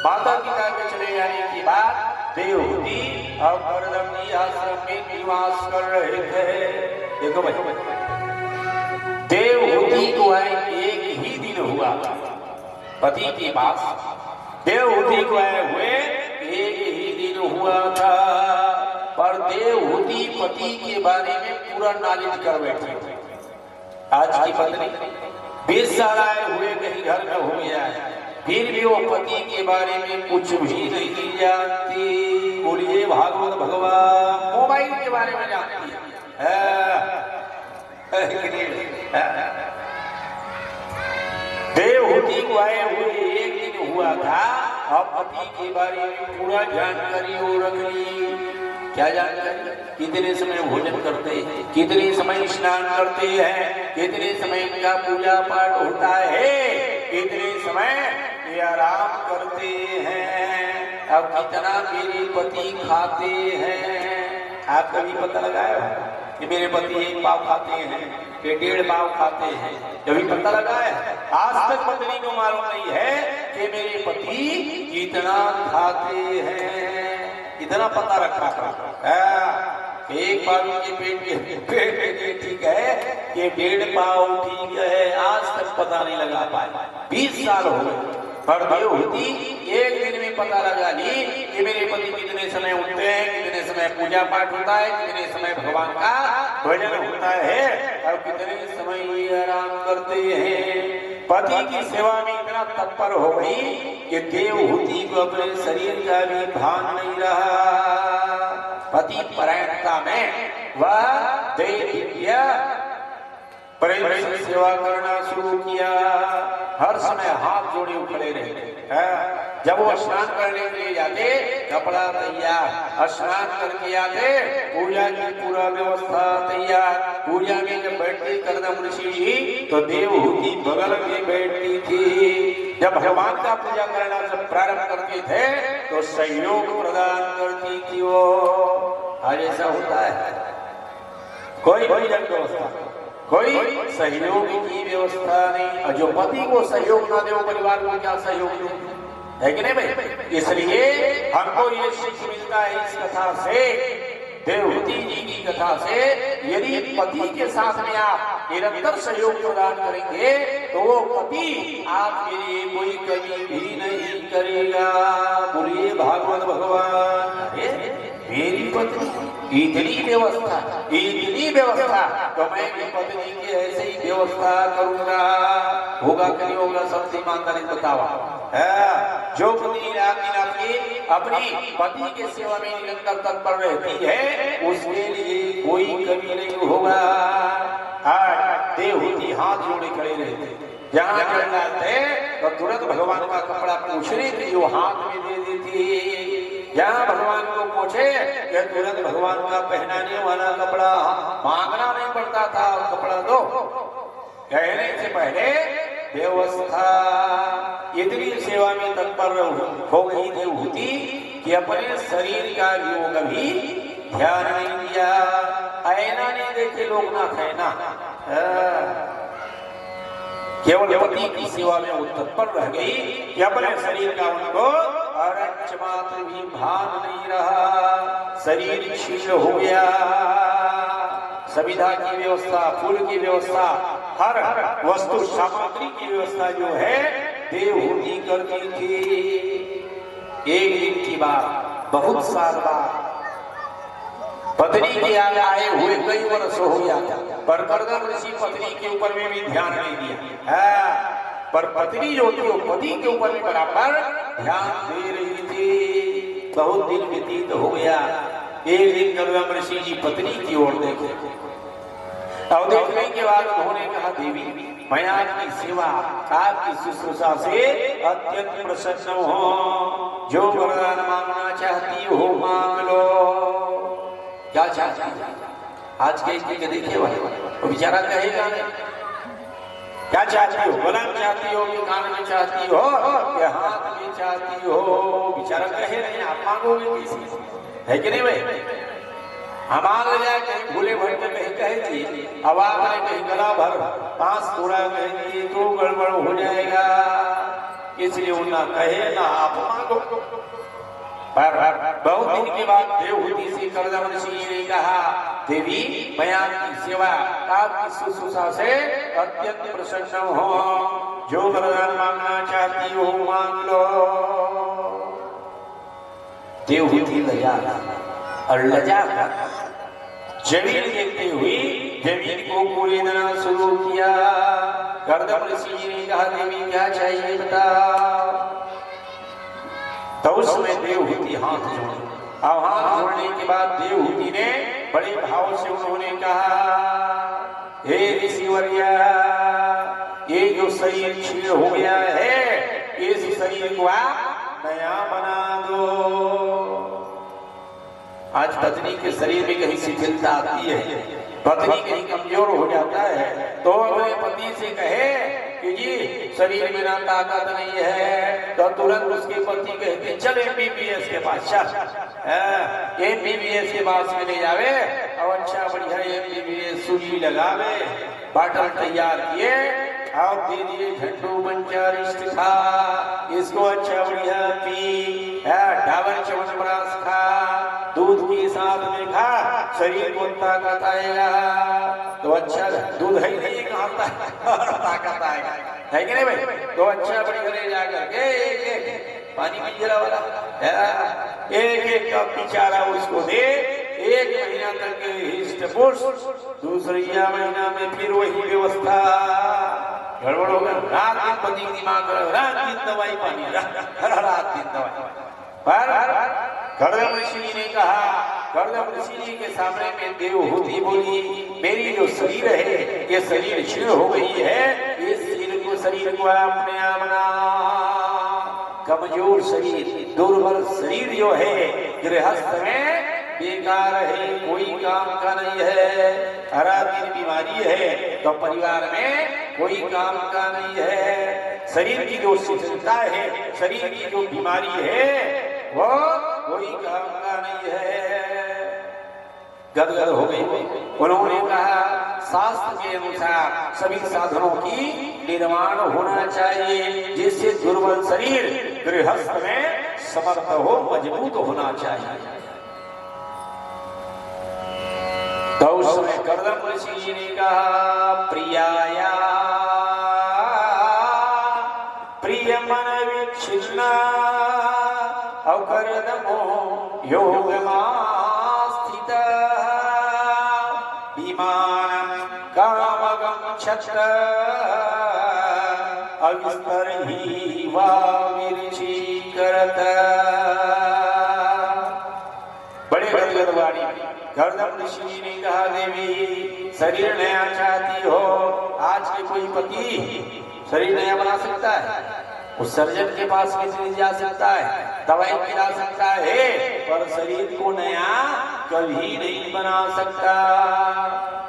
माता पिता के चले जाने के बाद देवहूति अब करदमनी आश्रम में निवास कर रहे थे। देखो भाई, देवहूति को आए एक ही दिन हुआ पति के पास। देवहूति को आए हुए एक ही दिन हुआ था, पर देवहूति पति के बारे में पूरा नॉलेज कर बैठे थे। आज की पत्नी 20 साल आए हुए कहीं घर में हो गया है, फिर भी वो पति के बारे में कुछ भी नहीं जानती। बोलिए भागवत भगवान। मोबाइल के बारे में जानती है। देवहूति को आए हुए एक दिन हुआ था, अब पति के बारे में पूरा जानकारी हो रख ली। क्या जानकारी? कितने समय भोजन करते हैं, कितने समय स्नान करते हैं, कितने समय इनका पूजा पाठ होता है, कितने समय ये आराम करते हैं, अब कितना मेरे पति खाते हैं। आप कभी पता लगाया कि मेरे पति 1 पाव खाते हैं कि 1.5 पाव खाते हैं? कभी पता लगाया? आज तक पत्नी को मालूम नहीं है कि मेरे पति कितना खाते हैं। इतना पता रखा था एक बार उनके पेट ठीक है कि 1.5 पाव ठीक है, आज तक पता नहीं लगा पाए। 20 साल हो गए, पर देवहूति एक दिन में पता लगा ली कि मेरे पति कितने समय उठते हैं, कितने समय पूजा पाठ होता है, कितने समय भगवान का भजन होता है और कितने समय ये आराम करते हैं। पति की सेवा में इतना तत्पर हो गई कि देवहूति को अपने शरीर का भी भान नहीं रहा। पति परायणता में वह दैवीय प्रेम से सेवा करना शुरू किया। हर समय हाथ जोड़े खड़े रहे। जब वो स्नान करने के लिए जाते, कपड़ा तैयार, स्नान करके आते, पूजा की पूरा व्यवस्था तैयार। पूजा में जब बैठते करदम ऋषि जी, तो देवहूति बगल में बैठती थी। जब भगवान का पूजा करना जब प्रारंभ करते थे, तो सहयोग प्रदान करती थी वो। आज ऐसा होता है? कोई भोजन व्यवस्था, कोई सहयोग की व्यवस्था नहीं। और जो पति को सहयोग ना दे, परिवार को क्या सहयोग है कि नहीं भाई? इसलिए हमको ये सीख मिलता है इस कथा से, देवहूति जी की कथा से। यदि पति के साथ में आप निरंतर सहयोग प्रदान करेंगे, तो वो पति आपके लिए कोई कमी भी नहीं करेगा। बोलिए भागवत भगवान। मेरी पत्नी इतनी व्यवस्था, तो मैं भी पत्नी की ऐसे ही व्यवस्था करूंगा। होगा कि नहीं होगा? सबसे ईमानदारी बतावा। जो पत्नी अपनी पति के सेवा में निरंतर तत्पर रहती है, उसके लिए कोई कमी नहीं होगा। देवहूति हाथ जोड़े खड़े रहते, जहाँ चल जाते तो तुरंत भगवान का कपड़ा पूछने के लिए वो हाथ में दे देती। जहाँ भगवान को पूछे कि तुरंत भगवान का पहनाने वाला कपड़ा मांगना नहीं पड़ता था, कपड़ा दो कहने से पहले व्यवस्था। इतनी सेवा में तत्पर हो गई देवहूति कि अपने शरीर का योग भी ध्यान नहीं दिया। ऐना नहीं देखे लोग ना कहना, केवल पति की सेवा में वो तत्पर रह गई कि अपने शरीर का उनको अरंच मात्र भी भान नहीं रहा। शरीर क्षीण हो गया। सविधा की व्यवस्था, फूल की व्यवस्था, हर वस्तु सामग्री की व्यवस्था जो है देवहूति करती थी। एक दिन की बात, बहुत साल बाद पत्नी के आए हुए कई वर्ष हो गया था, पर करदम ऋषि पत्नी के ऊपर में भी ध्यान नहीं दिया। पर पत्नी जो थी वो पति के ऊपर भी बराबर ध्यान दे रही थी। बहुत दिन व्यतीत हो गया। एक दिन करदम ऋषि जी पत्नी की ओर देखे और देखने के बाद उन्होंने कहा, देवी मैं आपकी सेवा, आपकी शुश्रूषा से अत्यंत प्रसन्न हूँ। जो वरदान मांगना चाहती हो मांग लो। क्या चाहती है? आज के देखे भाई वो बेचारा कहेगा नहीं क्या चाहती हो, गला चाहती हो कि कान में चाहती हो कि हाथ में चाहती हो, बेचारा कहे नहीं, आप मांगोगे किसी है कि नहीं भाई? हम मांग ले जाए कहीं भूले भटके कहीं कहे थी अब आपने कहीं गला भर 5 तोड़ा कह दिए तो गड़बड़ हो जाएगा, इसलिए वो ना कहे ना आप मांगो। पर बहुत दिन के बाद देवहूति से करदम ऋषि ने कहा देवी मैं आपकी सेवा आपकी शुश्रूषा से अत्यंत प्रसन्न हूँ, जो वरदान मांगना चाहती हो मांग लो। देवहूति लजा और लजा जमीन देखते हुए जमीन को कूदना शुरू किया। करदम ऋषि ने कहा देवी क्या चाहिए बताओ। तो उसमें देवहूति हाथ जोड़ी, अब हाथ जोड़ने के बाद देवहूति ने बड़े भाव से उन्होंने कहा हे ऋषिवर्या ये जो शरीर क्षीण हो गया है इस शरीर को आप नया बना दो। आज पत्नी के शरीर में कहीं शिथिलता आती है, पत्नी कहीं कमजोर हो जाता है तो अपने पति से कहे कि जी शरीर में ना ताकत नहीं है तो तुरंत उसके पति कहते चल एमबीबीएस के पास चल, एमबीबीएस के पास में ले जावे और अच्छा बढ़िया एमबीबीएस सुई लगावे, बाटल तैयार किए और दे दिए झंडू पंचारिष्ट खा, इसको अच्छा बढ़िया पी, डाबर च्यवनप्राश खा, दूध के साथ में खा, शरीर को ताकत आएगा। तो अच्छा दूध है नहीं कहाँ ताकत आएगा, है कि नहीं भाई? तो अच्छा बड़ी घरे जाकर के एक पानी पी जरा वाला एक कप बेचारा उसको दे, 1 महीना तक हिस्ट पुष्ट, दूसरे महीना में फिर वही व्यवस्था गड़बड़ होगा। रात दिन पति दिमाग रात दिन दवाई पानी रात दिन दवाई। पर करदम ऋषि ने कहा, करदम ऋषि जी के सामने में देवहूति बोली मेरी जो शरीर है ये शरीर क्षीण हो गई है, इस शरीर को अपने अपना कमजोर शरीर दुर्बल शरीर जो है गृहस्थ में बेकार है, कोई काम का नहीं है, हरा दिन बीमारी है तो परिवार में कोई काम का नहीं है, शरीर की जो शिथिलता है शरीर की जो बीमारी है वो कोई काम का नहीं है। गदगद हो गई। उन्होंने कहा शास्त्र के अनुसार सभी साधनों की निर्माण होना चाहिए जिससे दुर्बल शरीर गृहस्थ में समर्थ हो, मजबूत होना चाहिए। तो उसमें करदम ऋषि जी ने कहा प्रियाया प्रिय मन विच्छिन्ना अवकर्दमो योगमास्थित विमानं कामगं छत्र अविस्तरहि वाविर्षीकरत। बड़े गदगद वाणी करदम ऋषि जी ने कहा देवी शरीर नया चाहती हो, आज के कोई पति शरीर नया बना सकता है? उस सर्जन के पास किसी जा सकता है, दवाई खिला सकता है, पर शरीर को नया कभी नहीं बना सकता।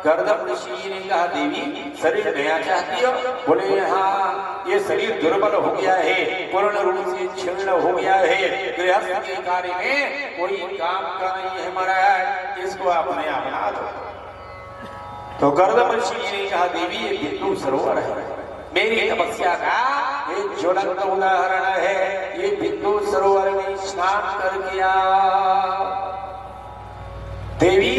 करदम ऋषि जी ने कहा देवी शरीर नया चाहती हो? बोले हाँ ये शरीर दुर्बल हो गया है, पूर्ण रूप से क्षीण हो गया है, गृहस्थ के कार्य में कोई काम का नहीं है महाराज, इसको आप नया बना दो। तो करदम ऋषि जी ने कहा देवी ये बिंदु सरोवर है, मेरी तपस्या का एक ज्वलंत उदाहरण है, ये बिंदु सरोवर में स्नान कर किया। देवी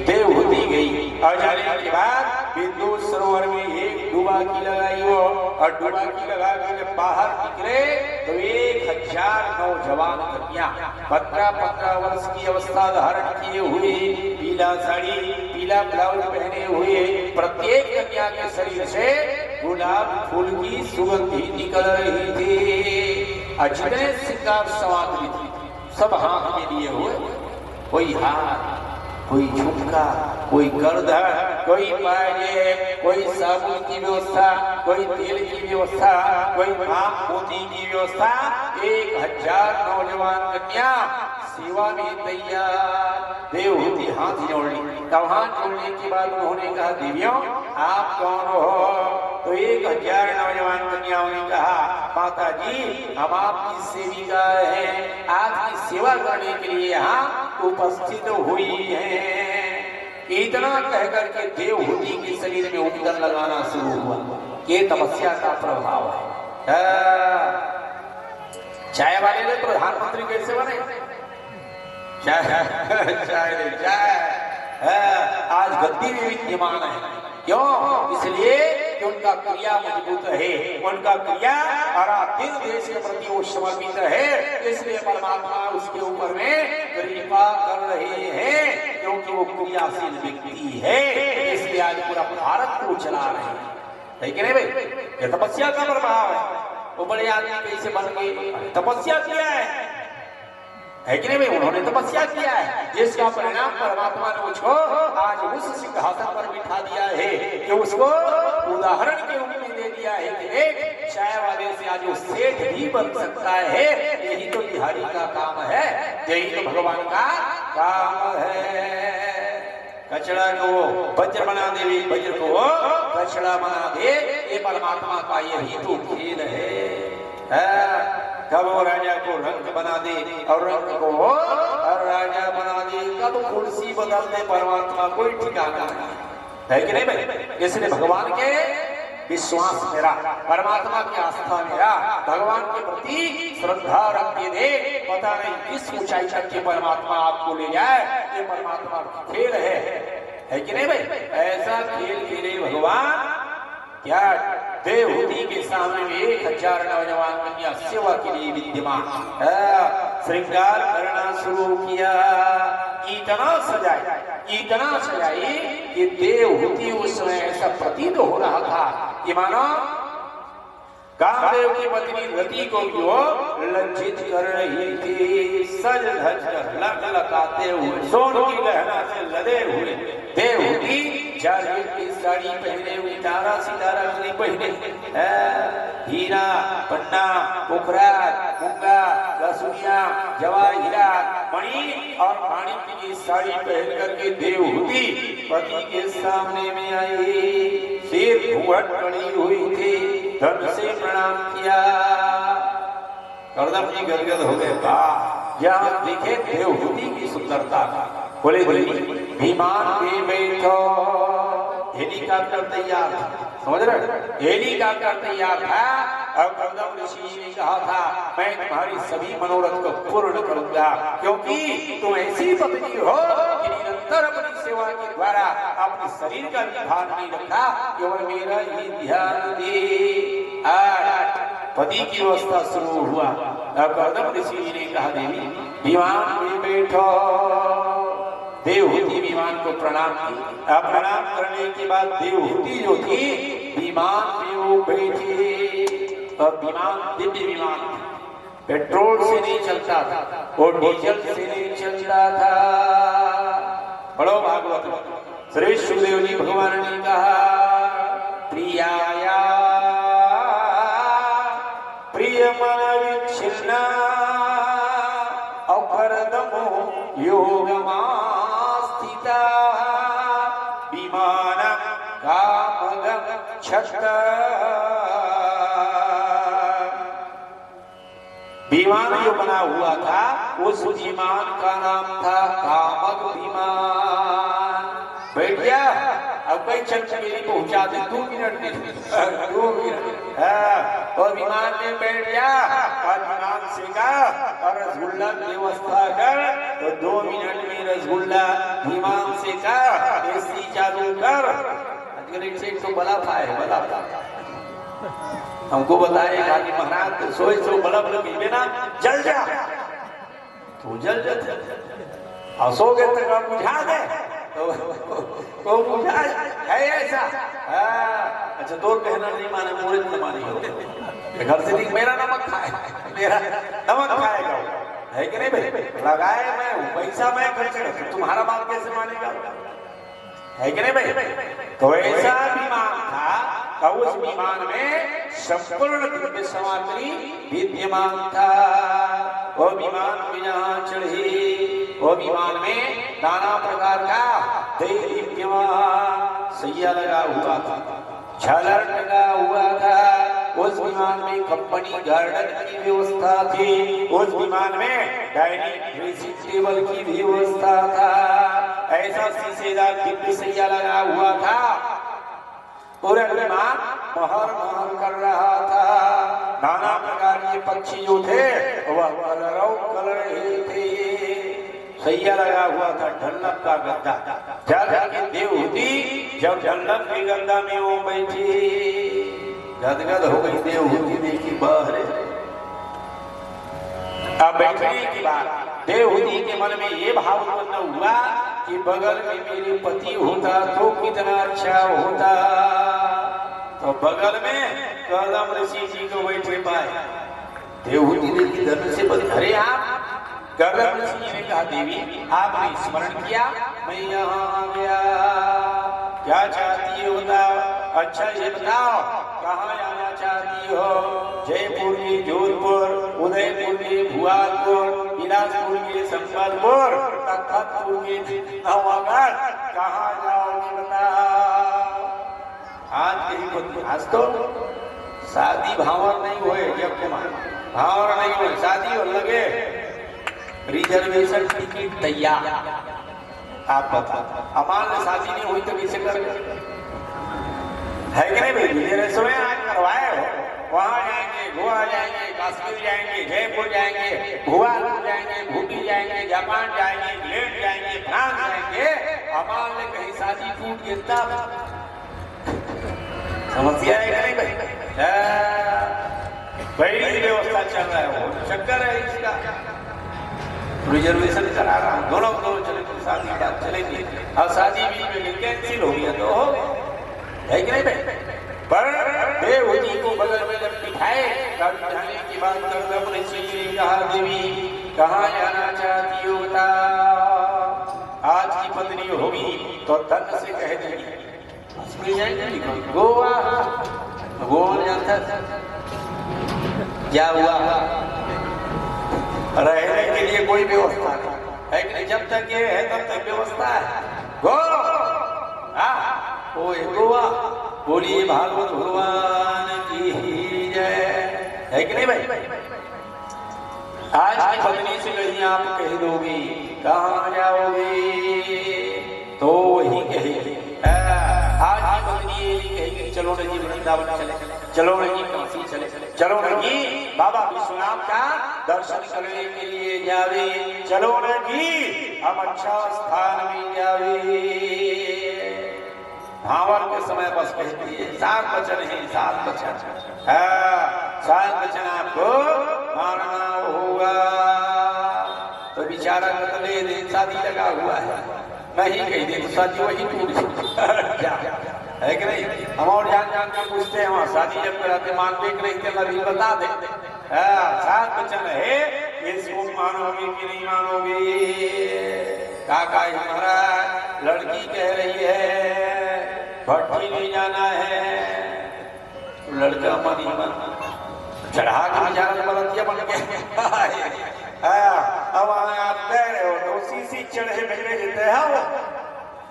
देवहूति गई और जाने के बाद बिंदु सरोवर में एक डुबकी लगाई हो और डुबकी लगा के जब बाहर निकले तो 1000 नौजवान कन्या 15-15 वर्ष की अवस्था धारण किए हुए, पीला साड़ी पीला ब्लाउज पहने हुए, प्रत्येक कन्या के शरीर से गुलाब फूल की सुगंधी निकल रही थी। जितने श्रृंगार सामग्री थी सब हाथ में लिए हुए, कोई हार, कोई झुमका, कोई गर्दन, कोई पायजेब, कोई साबुन की व्यवस्था, कोई तेल की व्यवस्था, कोई भांग मोती की व्यवस्था। 1000 नौजवान कन्या सेवा में तैयार। देवहूति हाथ जोड़ ली। तब हाथ जोड़ने के बाद उन्होंने कहा, देवियों आप कौन हो? तो 1000 नौजवान कन्याओं ने कहा, माता जी हम आपकी सेविका है, आपकी सेवा करने के लिए यहाँ उपस्थित हुई हैं। इतना कहकर के देवहूति के शरीर में उपदन लगाना शुरू हुआ। ये तपस्या का प्रभाव है। चाय वाले ने प्रधानमंत्री कैसे बने? चाय आज गद्दी में विद्यमान है। क्यों? इसलिए कि उनका क्रिया मजबूत है, उनका क्रिया आराध्य देश के प्रति वो समर्पित है। इसलिए परमात्मा उसके ऊपर में कृपा कर रहे हैं, क्योंकि वो क्रियाशील व्यक्ति है। इसलिए आज पूरा भारत को चला रहे हैं। है कि नहीं भाई? ये तपस्या का प्रभाव है। वो बड़े आदमी कैसे बन गए? तपस्या किया है कि नहीं भाई? उन्होंने तपस्या किया है, जिसका परिणाम परमात्मा ने उसको आज उस सिंहासन पर बिठा दिया है कि उसको उदाहरण के रूप में दे दिया है कि एक चाय वाले से आज वो सेठ भी बन सकता है। यही तो बिहारी का काम है, यही तो भगवान का काम है। कचड़ा को वज्र बना दे, वज्र को कचड़ा बना दे, ये परमात्मा का यही तो खेल है। कब वो राजा को रंग बना दे और रंग को राजा बना दे, कब कुर्सी बदल दे, परमात्मा कोई ठिकाना नहीं है कि नहीं भाई? इसलिए भगवान के विश्वास मेरा, परमात्मा की आस्था मेरा, भगवान के प्रति श्रद्धा रख के दे, पता नहीं किस ऊंचाई तक के परमात्मा आपको ले जाए। ये परमात्मा खेल है कि नहीं भाई? ऐसा खेल खेले भगवान। क्या देवहूति के सामने 1000 नौजवान कन्या सेवा के लिए विद्यमान श्रृंगार करना शुरू किया। इतना सजाई कि देवहूति उस समय ऐसा प्रतीत हो रहा था कि मानो कामदेव की पत्नी रति को भी वो लज्जित कर रही थी। सज धज कर लखलखाते हुए, सोने की गहना से लदे हुए देवहूति जारजेट की साड़ी पहने हुए, तारा सितारा वाली पहने, हीरा पन्ना पुखराज मूंगा लसुनिया जवाहिरात मणि और माणिक की साड़ी पहन करके देवहूति पति के सामने में आई। सिर घूंघट पड़ी हुई थी, धन से प्रणाम किया। गर्दन जी गदगद हो गए। जहाँ देखे देवहूति की सुंदरता, बोले विमान पे बैठो। हेलीकॉप्टर तैयार था, समझ रहे? हेलीकॉप्टर तैयार था। अब गौतम ऋषि ने कहा था, मैं तुम्हारी सभी मनोरथ को पूर्ण करूंगा, क्योंकि तुम ऐसी पत्नी हो कि निरंतर अपनी सेवा के द्वारा अपने शरीर का ध्यान नहीं रखा, केवल मेरा ही ध्यान दे। पति की व्यवस्था शुरू हुआ। अब गौतम ऋषि ने कहा, देवी विमान में बैठो। देवहूति विमान को प्रणाम की। प्रणाम करने के बाद देवहूति जो थी विमान में वो बैठी। और विमान दिव्य विमान पेट्रोल से नहीं चलता था, वो डीजल से नहीं चलता था। पढ़ो भागवत। श्री सुखदेव जी भगवान ने कहा, प्रियाया प्रिय मन विच्छिन्ना अवरदमो योगमास्थिता विमानं कामगं छत। विमान जो बना हुआ था उस विमान का नाम था कामक विमान। बैठ गया। अब कई चंचमेली पहुंचा दे 2 मिनट में, 2 मिनट। और विमान में बैठ गया और विमान से का और रसगुल्ला की व्यवस्था कर, तो 2 मिनट में रसगुल्ला विमान से का एसी चालू कर। आजकल से तो बड़ा है, बड़ा हमको बताएगा कि महाराज तो सोए सो बल्ब लगे ना जल जा, तो जल जाते हंसोगे तक बुझा दे तो बुझा है ऐसा। अच्छा तो कहना नहीं माने, मुहूर्त न मानी हो घर से नहीं, मेरा नमक खाए, मेरा नमक खाएगा है कि नहीं भाई? लगाए मैं हूँ, पैसा मैं खर्च कर, तुम्हारा बात कैसे मानेगा? है कि नहीं भाई? तो ऐसा विमान था, उस विमान में संपूर्ण दिव्य सामग्री विद्यमान था। वो विमान में जहाँ चढ़ी, वो विमान में नाना प्रकार का दीप्यमान सैया लगा हुआ था, झालर लगा हुआ था। उस विमान में कंपनी गार्डन की व्यवस्था थी, उस विमान में डाइनिंग ड्रेसिंग टेबल की भी व्यवस्था था। ऐसा शीशेदार दिव्य सैया लगा हुआ था। पूरा विमान महर महर कर रहा था। नाना प्रकार के पक्षी जो थे वह कलरव कर रहे थे। सैया लगा हुआ था ढल्लक का गद्दा। जाके देवहूति जब ढल्लक के गद्दा में वो बैठी, गदगद हो गई देवहूति देखी बाहर। अब बैठने के बाद देवहूति के मन में ये भाव उत्पन्न हुआ कि बगल में मेरे पति होता तो कितना अच्छा होता। तो बगल में कदम ऋषि जी को बैठे पाए। देवहूति देखी धर्म से बोली, अरे आप। कदम ऋषि जी ने कहा, देवी आपने स्मरण किया, मैं यहाँ आ गया, क्या चाहती हो बताओ। अच्छा ये बताओ कहाँ जाना चाहती हो। जयपुर के जोधपुर, उदयपुर के भुआपुर, बिलासपुर के संबलपुर, तख्तपुर के नवागढ़, कहाँ जाओगे बताओ। आज तो शादी भावर नहीं हुए, जब भावर नहीं हुए शादी हो लगे, रिजर्वेशन टिकट तैयार। आप बताओ हमारे शादी नहीं हुई तो किसे कर है कि नहीं भाई। रिजर्वेशन आज करवाए हो, वहां जाएंगे, गोवा जाएंगे, कश्मीर जाएंगे, जयपुर जाएंगे, भुआपुर जाएंगे, भूटी जाएंगे, जापान जाएंगे, इंग्लैंड जाएंगे, फ्रांस जाएंगे। हमारे कहीं शादी टूट गिरता समस्या है कि नहीं भाई। बड़ी व्यवस्था चल रहा है, वो चक्कर है इसका। रिजर्वेशन करा रहा हूँ, दोनों चले तो शादी बात चलेगी। और शादी बीच में कैंसिल हो गया तो हो गया, है कि नहीं भाई। पर देवहूति को बगल में जब बिठाए, बिठाने की बात कर कहा, देवी कहाँ जाना चाहती हो बताओ। आज की पत्नी होगी तो धन से कह देगी कश्मीर जाएंगे, गोवा। गोवा जानता क्या हुआ, रहने के लिए कोई व्यवस्था है कि नहीं। जब तक ये है तब तक व्यवस्था है। गोवा बोलिए भागवत भगवान की जय, है कि नहीं भाई। आज की पत्नी से कहीं आप कह दोगी कहाँ जाओगे तो वही कहेगी। आज की पत्नी ये कहेगी चलो न जी वृंदावन चले, चलो न जी काशी चले, चलो न जी बाबा विश्वनाथ का दर्शन करने के लिए जावे, चलो न जी हम अच्छा स्थान में जावे। भावर के समय बस कहती है 7 वचन है, 7 वचन। 7 वचन आपको मानना होगा। तो बेचारा कतले दिन शादी लगा हुआ है, नहीं कही दे तो शादी वही टूट है कि नहीं। हम और जान के पूछते हैं वहाँ शादी जब कराते मानवे कि नहीं के नबी बता दे। 7 वचन है, इसको मानोगे कि नहीं मानोगे। काका हमारा लड़की कह रही है भट्टी नहीं जाना है, लड़का मनी मन चढ़ा के बेचारा बलतिया बन गया। अब आप कह रहे हो तो सीसी चढ़े बिगड़े देते हैं,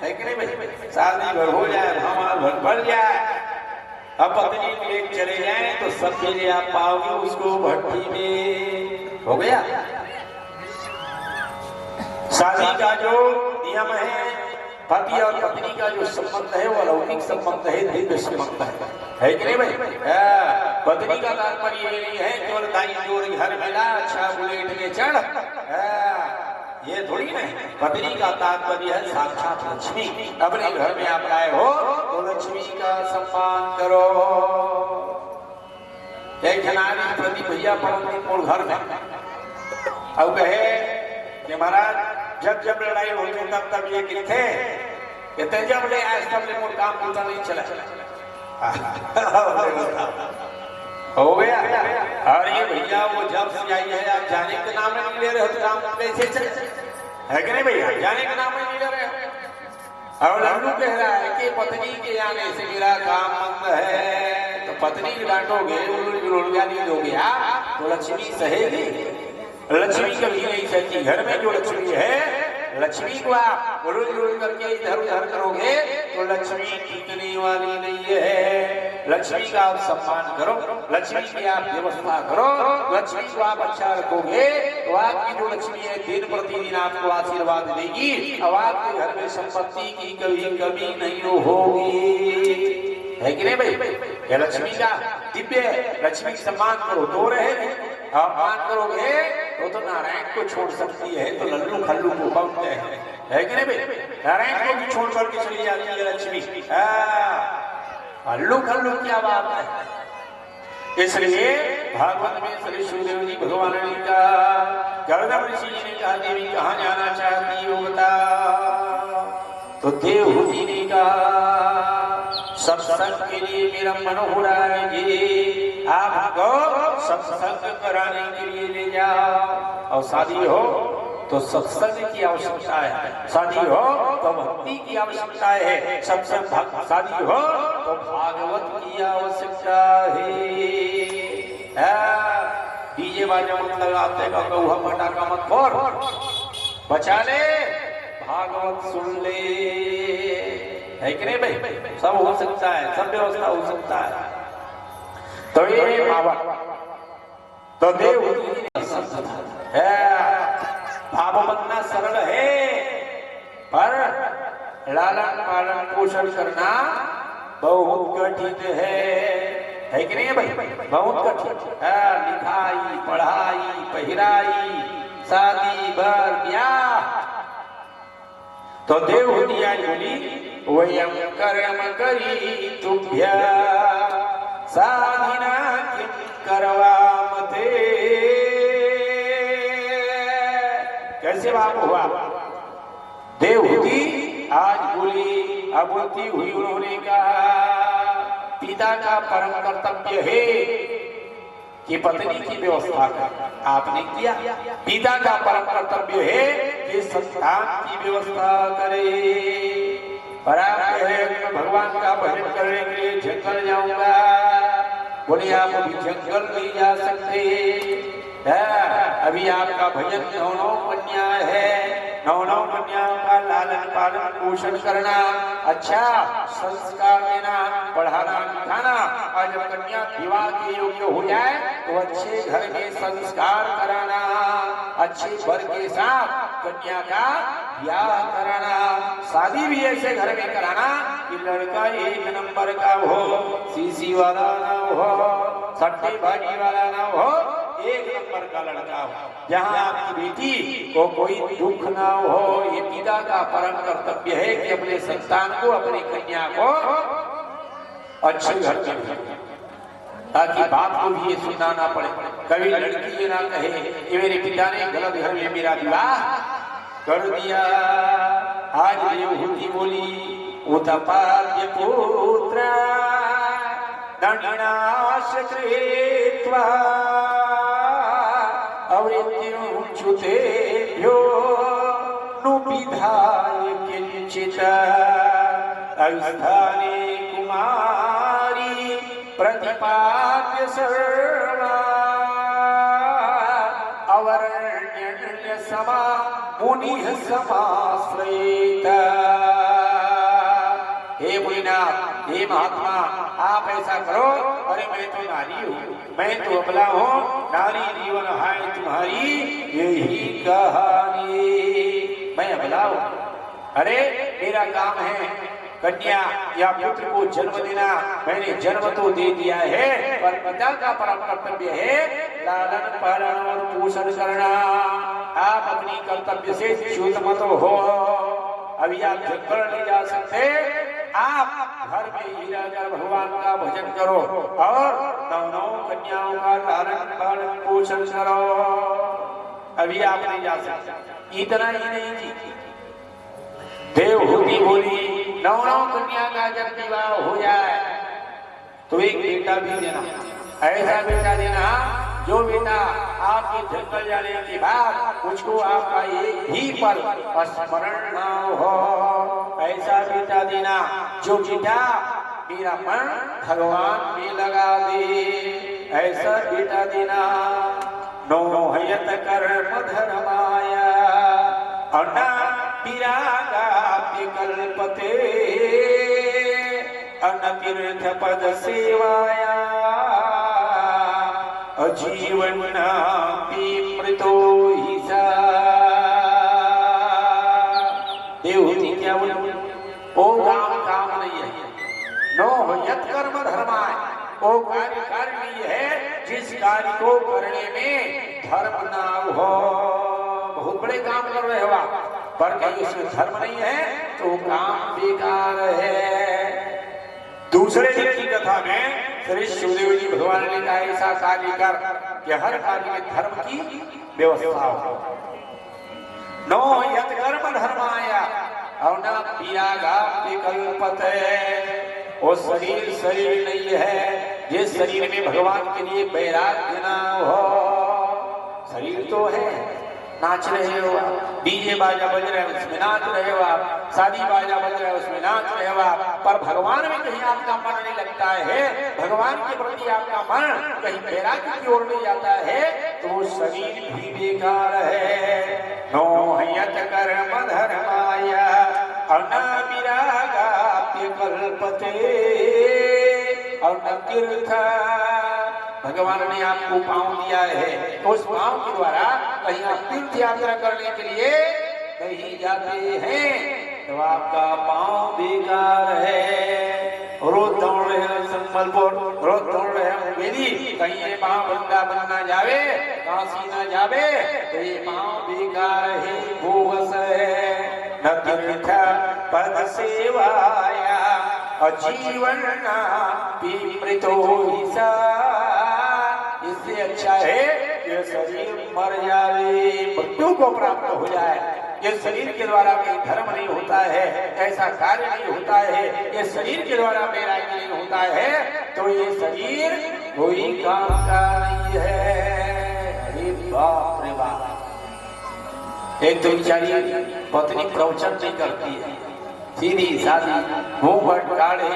है कि नहीं भाई। शादी भर हो जाए, हमारा भर बढ़ जाए, अब पत्नी के लिए चले जाए तो सब चीजें आप पाओगे उसको भट्टी में। हो गया शादी का जो नियम है, पति और पत्नी का जो संबंध है वो अलौकिक संबंध है, दिव्य संबंध है कि नहीं भाई। पत्नी का तात्पर्य ये नहीं है केवल दाई जोड़ घर मिला अच्छा बुलेट में चढ़, ये थोड़ी नहीं। पत्नी का तात्पर्य है साक्षात लक्ष्मी। अपने घर में आप आए हो तो लक्ष्मी का सम्मान करो। एक नारी प्रति भैया परम घर में अब कहे कि महाराज जब जब लड़ाई होती तब तब ये कहते जब ले आज तब ले मोर काम पता नहीं चला। हो गया। अरे भैया वो जब से आई है आप जाने के नाम नहीं ले रहे हो तो काम कैसे चले, है कि नहीं भैया। जाने के नाम नहीं ले रहे हो। और लल्लू कह रहा है कि पत्नी के आने से मेरा काम बंद है, तो पत्नी को डांटोगे गाली दोगे आप तो लक्ष्मी सहेगी, लक्ष्मी कभी नहीं सहती। घर में जो लक्ष्मी है, लक्ष्मी को आप रोज रोज करके इधर उधर करोगे तो लक्ष्मी टिकने वाली नहीं है। लक्ष्मी का आप सम्मान करो, लक्ष्मी की आप व्यवस्था करो, लक्ष्मी को आप अच्छा रखोगे तो आपकी जो लक्ष्मी है दिन प्रतिदिन आपको आशीर्वाद देगी। अब आपके घर में संपत्ति की कभी कमी नहीं होगी, है कि नहीं भाई? क्या लक्ष्मी का दिव्य है, लक्ष्मी का सम्मान करो तो रहे, अपमान करोगे तो नारायण को छोड़ सकती है तो लल्लू खल्लू को पहुंचते है कि नहीं भाई? नारायण को भी छोड़ करके चली जाती है लक्ष्मी, लल्लू खल्लू क्या बात है। इसलिए भागवत में श्री सूर्यदेव जी भगवान ने कहा, गर्दभ ऋषि जी ने कहा देवी कहाँ जाना चाहती हो बता, तो देवहूति ने कहा सत्संग के लिए मेरा मन हो रहा है जी, आपको सत्संग कराने के लिए ले जाओ। और शादी हो तो सत्संग की आवश्यकता है, शादी हो तो भक्ति की आवश्यकता है, सत्संग शादी हो तो भागवत की आवश्यकता है। डीजे बाजा मत लगाते कौआ पटाखा मत फोड़, बचा ले, भागवत सुन ले, है कि नहीं भाई? सब हो सकता है, सब व्यवस्था हो सकता है। तो ये बाबा तो देवहूति भाव बनना सरल है, पर लालन पालन पोषण करना बहुत कठिन है कि नहीं भाई? बहुत कठिन है। लिखाई पढ़ाई पहिराई शादी भर ब्याह। तो देवहूति आज बोली वयम कर्म करी तुभ्य साधिना किम करवामते। कैसे बात हुआ? देवहूति आज बोली, अब बोलती हुई उन्होंने कहा पिता का परम कर्तव्य है कि पत्नी की व्यवस्था कर, आपने किया। पिता का परम कर्तव्य है कि संतान की व्यवस्था करे। पर आप कहे भगवान का भजन करने के लिए जंगल जाऊंगा, बोले आप अभी जंगल नहीं जा सकते, अभी आपका भजन 9 कन्या है, 9 कन्याओं का लालन पालन पोषण करना, अच्छा संस्कार देना, पढ़ाना लिखाना, और जब कन्या विवाह के योग्य हो जाए तो अच्छे घर में संस्कार कराना, अच्छे वर के साथ कन्या का ब्याह कराना, शादी भी ऐसे घर में कराना कि लड़का 1 नंबर का हो, सीसी वाला ना हो, सट्टेबाजी वाला ना हो, 1 नंबर का लड़का हो, जहाँ आपकी बेटी को कोई दुख ना हो। ये पिता का परम कर्तव्य है कि अपने संतान को, अपनी कन्या को अच्छे घर में, ताकि बाप को भी ये सुनना ना पड़े, कभी लड़की ये ना कहे कि मेरे पिता ने गलत घर में मेरा विवाह कर दिया। आज देवहूति बोली उत्पाद्य पुत्र दंडनाश कृत्वा अवृत्युच्युतेभ्यो नुविधाय किंचित् अवस्थाने कुमारी प्रतिपाद्य सर्वा अवरण्य समा मुनिः समाश्रयेत। हे मुनिनाथ, हे महात्मा, आप ऐसा करो। अरे मैं तो नारी हूँ, मैं तो अबला हूँ, नारी जीवन है तुम्हारी यही कहानी। मैं अबला हूँ, अरे मेरा काम है कन्या या पुत्र को जन्म देना, मैंने जन्म तो दे दिया है, पर पिता का परम कर्तव्य है लालन पालन और पोषण करना। आप अपनी कर्तव्य से च्युत मत हो। अभी आप जंगल नहीं जा सकते, आप घर में ही राजा भगवान का भजन करो और 9 कन्याओं का लालन पालन पोषण करो। अभी आप नहीं जा सकते। इतना ही नहीं जी, देवहूति बोली 9 कन्या का जब विवाह हो जाए तो एक बेटा भी देना, ऐसा बेटा देना जो बेटा आपके जंगल जाने के बाद मुझको आपका एक भी पल स्मरण न हो, ऐसा बेटा देना जो बेटा मेरा मन भगवान में लगा दे, ऐसा बेटा देना। नोहयत कर्म धर्माया अना पिरागाप्य कल्पते अनतीर्थ पद सेवाया अजीवनापि मृतो ही सा। देवहूति क्या बोले? ओ काम नहीं है, नो यत कर्म धर्माय, वो कार्य नहीं है जिस कार्य को करने में धर्म ना हो। बहुत बड़े काम कर रहे हो आप, पर कहीं उसमें धर्म नहीं है तो काम बेकार है। दूसरे दिन की कथा में श्री शिवदेव जी भगवान ने कहा ऐसा कार्य कर कि हर कार्य में धर्म की व्यवस्था हो। नो यत कर्म धर्माया और न पियागा विकल्पते, वो शरीर नहीं है जिस शरीर में भगवान के लिए वैराग्य ना हो। शरीर तो है, नाच रहे हो आप, डीजे बाजा बज रहे हो उसमें नाच रहे हो आप, शादी बाजा बज रहे हो उसमें नाच रहे हो आप, पर भगवान में कहीं आपका मन नहीं लगता है, भगवान के प्रति आपका मन कहीं वैराग्य की ओर नहीं जाता है, तो शरीर भी बेकार है। नो यत कर्म धर्माया अनाविरागाप्य कल्पते, और न तीर्थ, भगवान ने आपको पांव दिया है तो उस पांव के द्वारा कहीं आप तीर्थ यात्रा करने के लिए कहीं जाते हैं तो आपका पांव बेकार है। रोज दौड़ रहे हैं संबलपुर, रोज दौड़ रहे हैं बेली, कहीं ये पांव वृंदावन ना जावे, काशी ना जावे तो ये पांव बेकार है, बोगस है। न तीर्थ पद सेवाया अजीवन मृतो ही सा, इससे अच्छा है कि शरीर मर जाए, मृत्यु को प्राप्त हो जाए। ये शरीर के द्वारा कोई धर्म नहीं होता है, ऐसा कार्य नहीं होता है, ये शरीर के द्वारा वैराग्य नहीं होता है, तो ये शरीर कोई काम का नहीं है। अरे बाप रे बाप, एक तो बेचारी पत्नी प्रवचन नहीं करती है, सीधी सादी मुंह भटकाड़े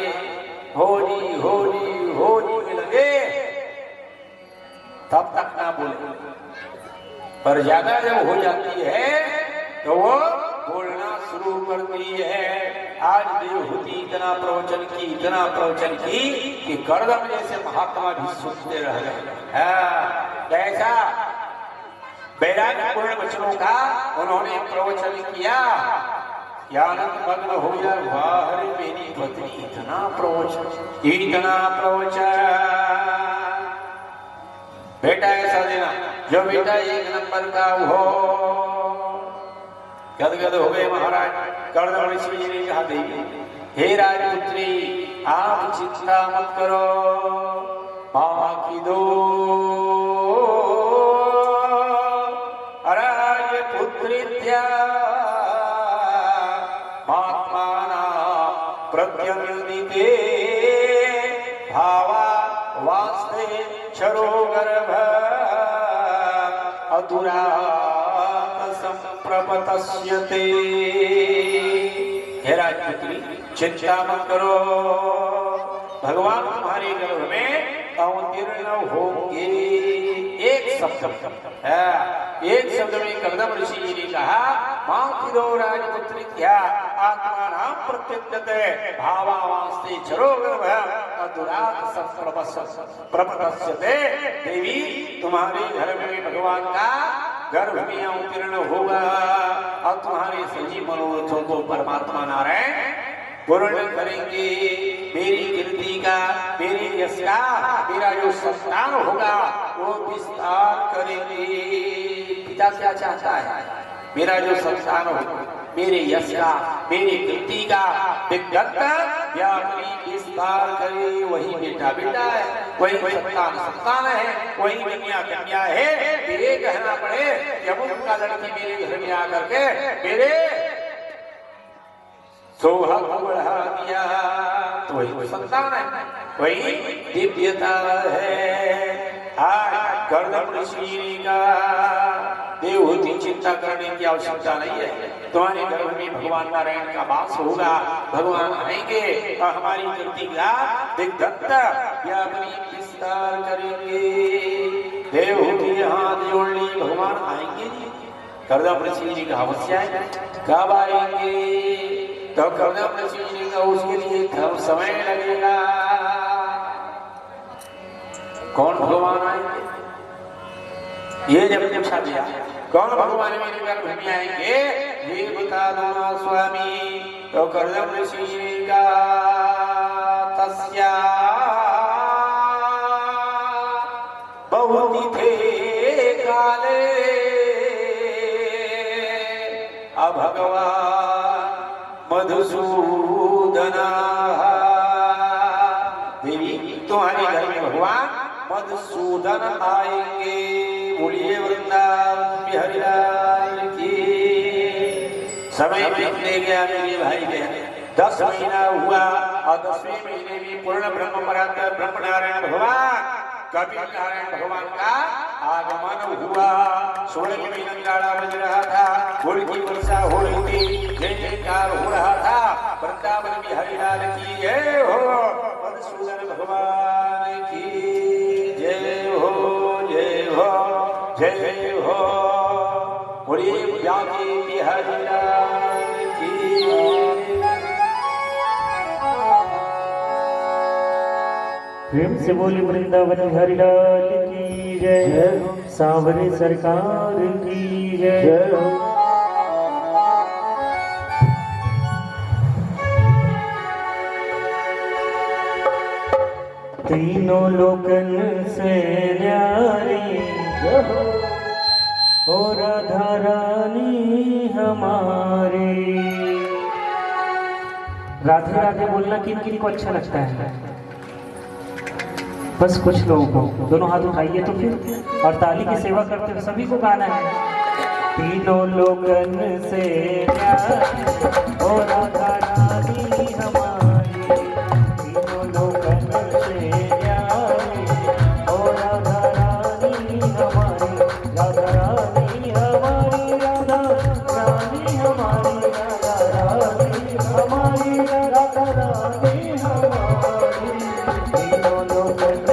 होली होली होली में लगे, तब तक ना बोले, पर ज्यादा जब हो जाती है तो वो बोलना शुरू करती है। आज देवहूति इतना प्रवचन की कि गर्दन जैसे महात्मा भी सुनते रह गए। ऐसा वैराग्यपूर्ण वचनों का उन्होंने प्रवचन किया, आनंद मग्न हो जाए, वाह रे मेरी पत्नी, इतना प्रवचन। बेटा ऐसा देना जो बेटा एक नंबर का हो। गदगद हो गए महाराज। कर्दम ऋषि जी ने कहा, देवी हे राजपुत्री, आप चिंता मत करो, मां की दो राजपुत्रीत्या महात्माना प्रत्यनुदिते भावा वास्ते क्षरो गर्भ अधुरात संप्रपतस्यते। हे राजपुत्री, चिंता मत करो, भगवान तुम्हारे गर्भ में अवतीर्ण होंगे। एक शब्द में कर्दम ऋषि जी ने कहा, मां की दो राजपुत्री क्या आत्मा नाम प्रत्युद्यते भावावास्ते क्षरो गर्भ अधुरात संप्रपतस्यते। देवी, तुम्हारे घर में भगवान का गर्भ में अवतीर्ण होगा और तुम्हारे सभी मनोरथों को परमात्मा नारायण पूर्ण करेंगे। मेरी कीर्ति का, मेरी यश का, मेरा जो संतान होगा वो विस्तार करेंगे। पिता क्या चाहता है? मेरा जो संतान होगा, मेरे यश का, मेरी कीर्ति का विगत व्यापी विस्तार करे। वही बेटा बेटा है, वही संतान है, वही कन्या है। ये कहना पड़े कि अब उनका लड़की मेरे घर में आकर के मेरे शोभा को बढ़ा दिया, तो वही संतान है, वही दिव्यता है। आज कर्दम ऋषि का देवहूति चिंता करने की आवश्यकता नहीं है। तुम्हारे गर्भ में भगवान नारायण का वास होगा, भगवान आएंगे और हमारी कीर्ति का विगत व्यापी विस्तार करेंगे। देवहूति हाथ जोड़ कर्दम ऋषि जी का अवश्य कब आएंगे? तो कर्दम ऋषि जी का उसके लिए कब समय लगेगा? कौन भगवान आएंगे? ये जब पूछा गया कौन भगवान मेरे गर्भ में आएंगे, ये बता दो ना स्वामी। तो कर्दम ऋषि जी का तस्या बहुत थे काले भगवान मधुसूदना। देवी तुम्हारे घर में भगवान मधुसूदन आएंगे। बोलिए वृंदावन बिहारी लाल की। समय बीतने गया मेरे भाई बहन, 10 महीना हुआ और 10वें महीने में पूर्ण ब्रह्म परात्पर ब्रह्म नारायण भगवान कपिल नारायण भगवान का आगमन हुआ। सोने में नगाड़ा बज रहा था, फूल की वर्षा हो रही थी, जय जयकार हो रहा था। वृंदावन बिहारी लाल की जय हो, मधुसूदन भगवान की जय हो, जय हो, जय हो। बोलिए जाके बिहारी लाल की। प्रेम से बोली वृंदावन बिहारी लाल की जय, सांवरे सरकार की जय। तीनों लोकन से न्यारी हो राधा रानी हमारी। राधे राधे बोलना किन किन को अच्छा लगता है? बस कुछ लोगों को। दोनों हाथ उठाइए तो फिर, और ताली की सेवा करते हुए सभी को गाना है। तीनों लोगन से न्यारी हो राधा रानी हमारी, तीनों लोगन से न्यारी हो राधा रानी हमारी, राधा रानी हमारी, राधा रानी हमारी, राधा रानी हमारी, राधा रानी हमारी। तीनों लोगन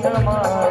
हमारी।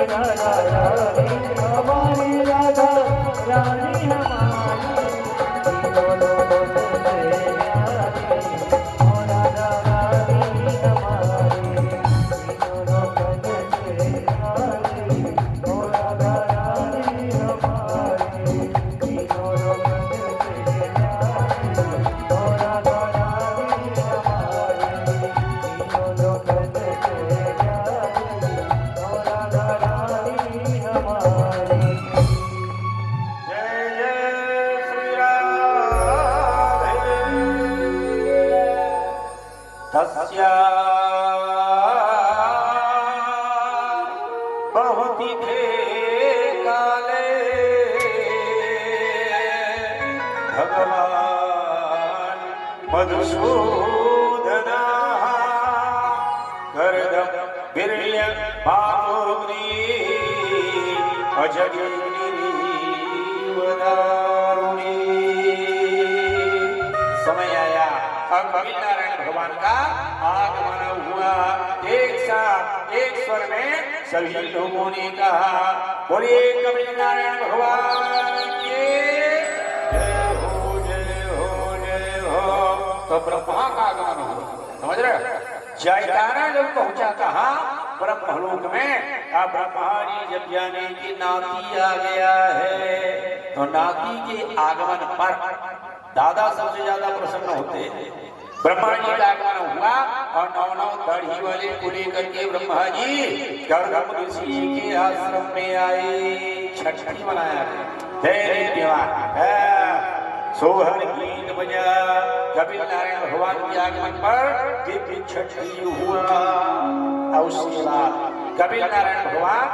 राधा रानी हमारी राधा रानी हमारी तीनों लोगों से प्यारी ओ राधा रानी हमारी तीनों लोगों से प्यारी ओ राधा रानी हमारी तीनों लोगों से प्यारी ओ राधा रानी हमारी तीनों लोगों से प्यारी ओ राधा रानी हमारी। जय जय श्री राधे। तस्या बहुति थे काले भगवान मधुसूदना करदम बिरय पापुग्नि अजगिरिवदारुणी। समय आया अब कबीर नारायण भगवान का आगमन हुआ। एक साथ एक स्वर में सभी लोगों ने कहा बोलिए कबीर नारायण भगवान की जय हो जय हो जय हो। तो ब्रह्मा का आगमन हुआ, समझ रहे हो? जयकारा जब पहुंचा कहा ब्रह्मलोक में, अब ब्रह्मा जी जब जाने की नाती आ गया है तो नाती के आगमन पर दादा सबसे ज्यादा प्रसन्न होते हैं। ब्रह्मा जी का आगमन हुआ और 9 दाढ़ी वाले को लेकर के ब्रह्मा जी गर्दम ऋषि के आश्रम में आए। छठी मनाया सोहर गीत बजा। कबीर नारायण भगवान के आगमन पर दिव्य छठी हुआ। और उसके बाद कबीर नारायण भगवान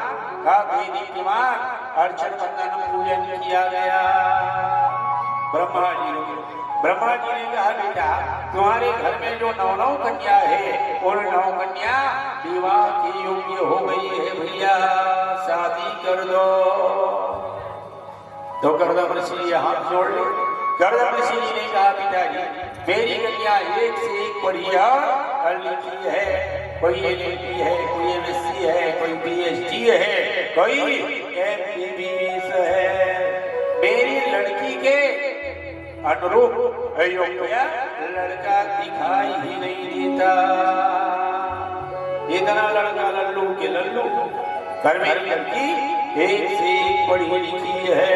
का दीप्यमान अर्चन बंदन पूजन किया गया। ब्रह्मा जी ने कहा बेटा तुम्हारे घर में जो 9 कन्या है और 9 कन्या विवाह के योग्य हो गई है, भैया शादी कर दो। तो गर्दम ऋषि हाथ जोड़ ले। गर्दम ऋषि ने कहा पिताजी मेरी कन्या एक से एक बढ़िया लिखी है, कोई LLB है, कोई MSc है, कोई PhD है, कोई MBBS है। मेरी लड़की के अनुरूप योग्य लड़का दिखाई ही नहीं देता। इतना लड़का लल्लू के लल्लू, पर मेरी लड़की एक से एक पढ़ी लिखी है।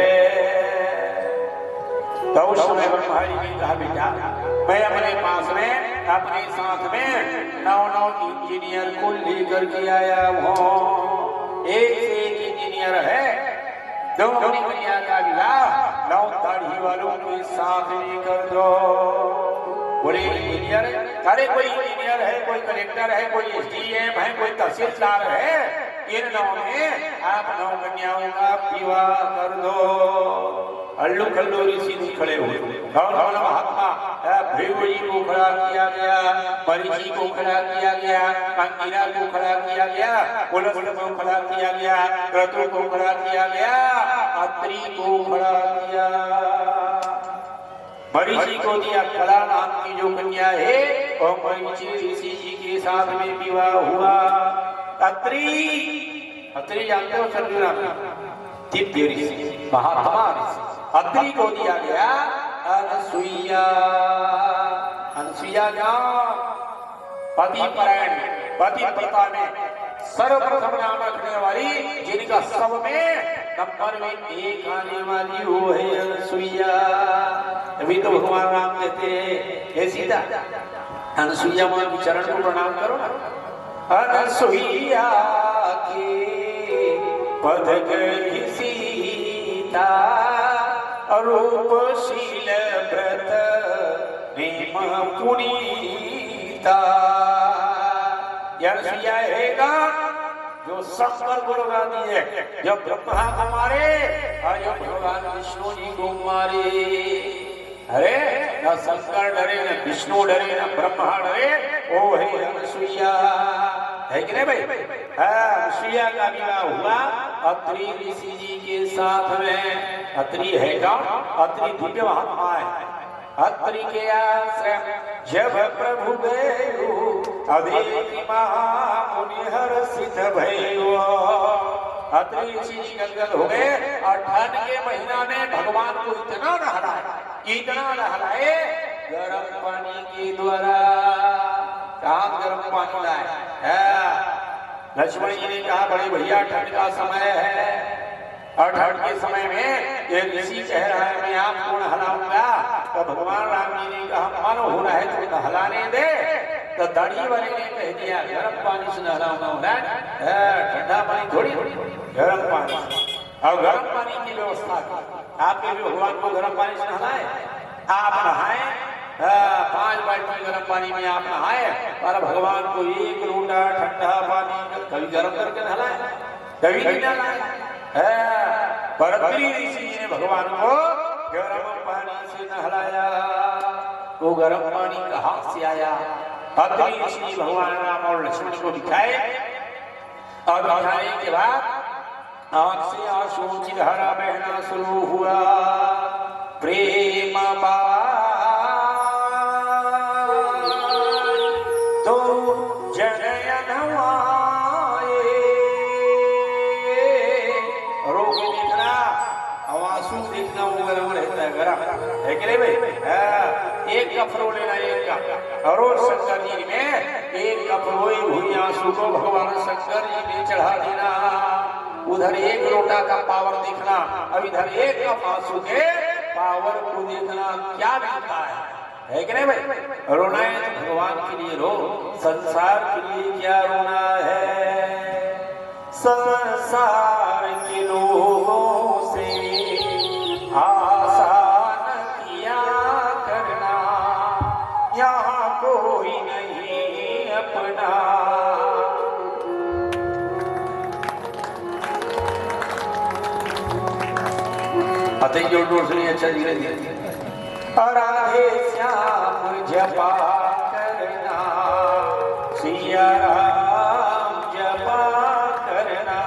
तो उस समय ब्रह्मा जी ने कहा बेटा मैं अपने पास में अपने साथ में 9 इंजीनियर को लेकर के आया हूँ। एक से एक इंजीनियर है। दो अपनी कन्या का विवाह 9 दाढ़ी वालों के साथ में कर दो। बोले इंजीनियर, अरे कोई इंजीनियर है, कोई कलेक्टर है, कोई SDM है, कोई तहसीलदार है, इन 9 में आप 9 कन्याओं का विवाह कर दो। अल्लू खल्लू ऋषि खड़े हुए और महात्मा भृगु जी को खड़ा किया गया, मरीचि को खड़ा किया गया, अंगिरा को खड़ा किया गया, पुलस्त्य को खड़ा किया गया, क्रतु को खड़ा किया गया, अत्रि को खड़ा किया। मरीचि को दिया कला नाम की जो कन्या है और मरीचि ऋषि जी के साथ में विवाह हुआ। अत्रि जानते हो सर्जुना दिव्य ऋषि महात्मा ऋषि। अत्रि को दिया गया अनसुईया। अनसुईया पतिपरायण पतिव्रता में सर्वप्रथम नाम रखने वाली, जिनका सब में नंबर में 1 आने वाली वो है अनसुईया। अभी तो भगवान राम कहते हैं हे सीता अनसुईया मां के चरण को प्रणाम करो ना। अनसुईया के पद गई सीता रूपशील व्रत नेम पुनीता। अनसुईया है जो शंकर को लगा दिए, जब ब्रह्मा को मारे और जब भगवान विष्णु जी को मारे। अरे न शंकर डरे, न विष्णु डरे, न ब्रह्मा डरे, वो है अनसुईया। है कि नहीं भाई? अनसुईया का विवाह हुआ अत्रि ऋषि जी के साथ में। अत्रि है कौन? अत्रि दिव्य महात्मा है। अत्रि के आश्रम जब प्रभु गए अधेति महामुनि हर्षित भयो। अत्रि ऋषि जी गदगद हो गए और ठंड के महीना में भगवान को इतना नहलाए गर्म पानी के द्वारा। कहाँ गर्म पानी लाए? लक्ष्मण जी ने कहा बड़े भैया ठंड का समय है और ठंड के समय में ये ऋषि कह रहा है मैं आपको नहलाऊंगा। तो भगवान राम जी ने कहा मन हो रहा है तो नहलाने दे। तो दाढ़ी वाले ने कह दिया गर्म पानी से नहलाऊंगा, ठंडा पानी थोड़ी, गर्म पानी। और गर्म पानी की व्यवस्था की आपके भी भगवान को गर्म पानी से नहलाए। आप नहाए 5 बाल्टी गर्म पानी में आप नहाए और भगवान को 1 लोटा ठंडा पानी कभी गर्म करके नहलाए, कभी नहीं नहलाए। पर अत्रि ऋषि जी ने भगवान को गर्म पानी से नहलाया। वो गर्म पानी कहाँ से आया? अत्रि ऋषि भगवान राम और लक्ष्मण को दिखाए और दिखाने के बाद आंख से आंसुओं की धारा बहना शुरू हुआ। प्रेम तो जनयन रोग देखना आंसू देखना वो गरम रहता है, गरम है कि नहीं भाई? एक कप रो लेना, एक कप। और शंकर जी में 1 कप रोई हुई आंसू को भगवान शंकर जी ने चढ़ा देना। उधर 1 लोटा का पावर देखना, अब इधर 1 कप आंसू के पावर को देखना, क्या मिलता है कि नहीं भाई? रोना है तो भगवान के लिए रो, संसार के लिए क्या रोना है? संसार के लोगों से आसान किया करना, यहाँ कोई नहीं अपना। अतः जोर से अच्छा जी रही राधे श्याम जपा करना, सिया राम जपा करना।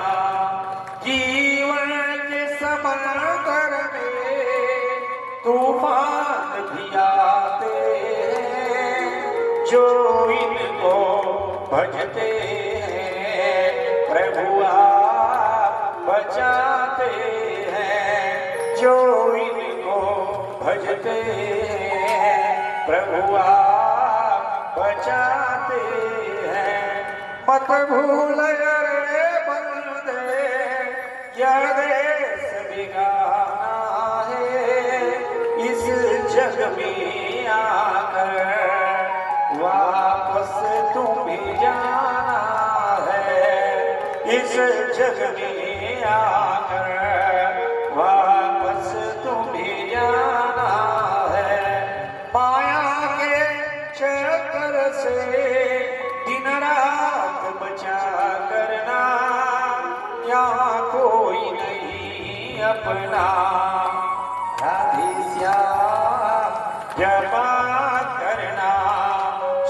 जीवन के समंदर में तूफान भी आते हैं, जो इनको भजते हैं प्रभु आप बचाते हैं। जो इनको भजते हैं प्रभु आप बचाते हैं। मत भूल रे बंदे यह देश बिगाना है, इस जग में आकर वापस तुम्हें जाना है। इस जग में आकर वापस तुम्हें जाना है। माया के चक्कर से दिन रात बचा करना, यहाँ कोई नहीं अपना। राधे श्याम जपा करना,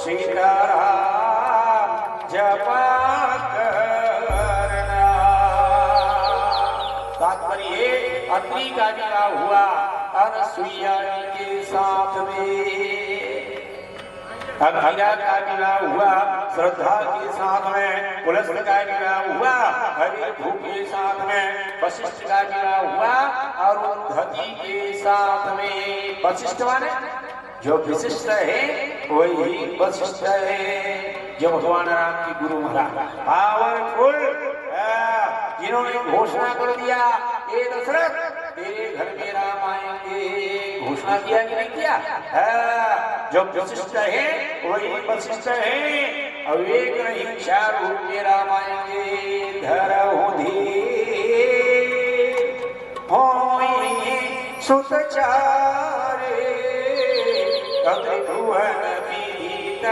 सीताराम जपा करना। तात्पर्य अत्रि का विवाह हुआ अनसुईया जी के साथ में, अघिरा का विवाह हुआ श्रद्धा के साथ में, पुलस्त्य का विवाह हुआ हरिभू के साथ में, वशिष्ठ का विवाह हुआ और अरुंधति के साथ में। वशिष्ठ माने जो विशिष्ट है वही वशिष्ठ है, जो भगवान राम की गुरु महाराज पावरफुल, जिन्होंने घोषणा कर दिया ये दशरथ तेरे घर में राम आएंगे। घोषणा किया कि नहीं किया? जो वशिष्ठ है वही वशिष्ठ है। अब एक नहीं 4 रूप में राम आएंगे। धरहुधि होई सुतचारे, त्रिभुवन विदित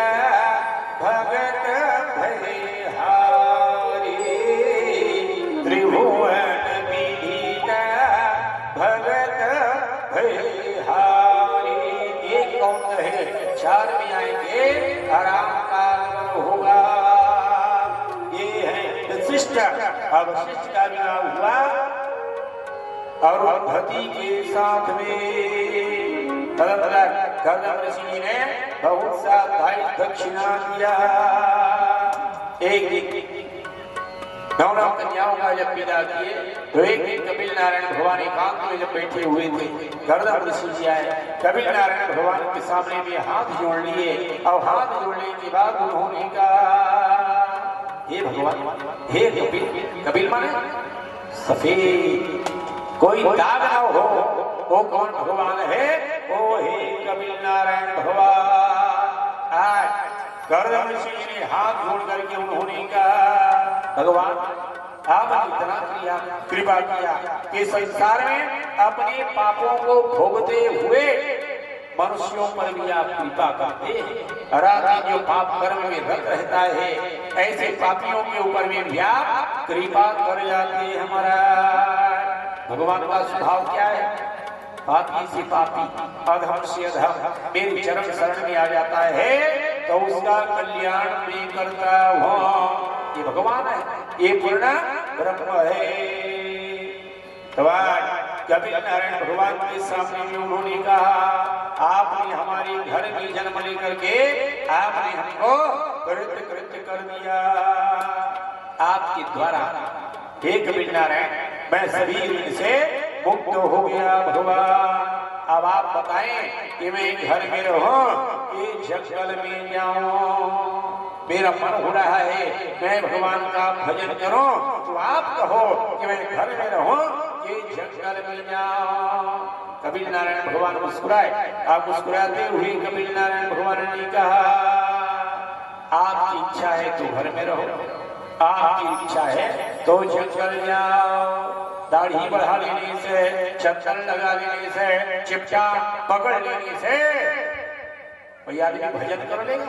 भगत भयहारी। त्रिभुवन विदित भगत भयहारी। एक कौन है 4 में आएंगे, आराम का होगा। ये है वशिष्ठ। अब वशिष्ठ का विवाह हुआ और अरुंधति के साथ में। कर्दम ऋषि ने बहुत सा दक्षिणा दिया। एक नौ कन्याओं का जब विदा किए तो एक दिन कपिल नारायण भगवान एकांत में जब बैठे हुए थे, गर्दन ऋषि जी आए, कपिल नारायण भगवान के सामने में हाथ जोड़ लिए और हाथ जोड़ने के बाद उन्होंने कहा, हे भगवान, हे कपिल। कपिल माने सफेद, कोई दाग ना हो, वो कौन भगवान है? ओ हे कपिल नारायण भगवान। आज गर्दन ऋषि जी ने हाथ जोड़ करके उन्होंने कहा, भगवान आपने इतना कृपा किया कि संसार में अपने पापों को भोगते हुए मनुष्यों पर भी आप कृपा करते हैं। रात जो पाप कर्म में रत रहता है, ऐसे पापियों के ऊपर में भी आप कृपा कर जाते हैं। हमारा भगवान का स्वभाव क्या है? पापी से पापी, अधम से अधम मेरी चरण शरण में आ जाता है तो उसका कल्याण भी करता हूँ। ये भगवान है, ये पूर्ण ब्रह्म है। तो आज कपिल नारायण भगवान के सामने में उन्होंने कहा, आपने हमारे घर में जन्म लेकर के आपने हमको कृत्य कर दिया। आपके द्वारा हे कपिल नारायण, मैं सभी ऋण से मुक्त हो गया भगवान। अब आप बताएं कि मैं घर में रहूं कि जंगल में जाऊं? मेरा मन हो रहा है मैं भगवान का भजन करूं, तो आप कहो कि मैं घर में रहूं कि जंगल में जाऊं? कपिल नारायण भगवान मुस्कुराए। आप मुस्कुराते हुए कपिल नारायण भगवान ने कहा, आपकी इच्छा है तो घर में रहो, आपकी इच्छा है तो जंगल जाओ। दाढ़ी बढ़ा लेने से, चंदन लगा लेने से, चिपटा पकड़ लेने से कोई आदमी भजन कर लेगा?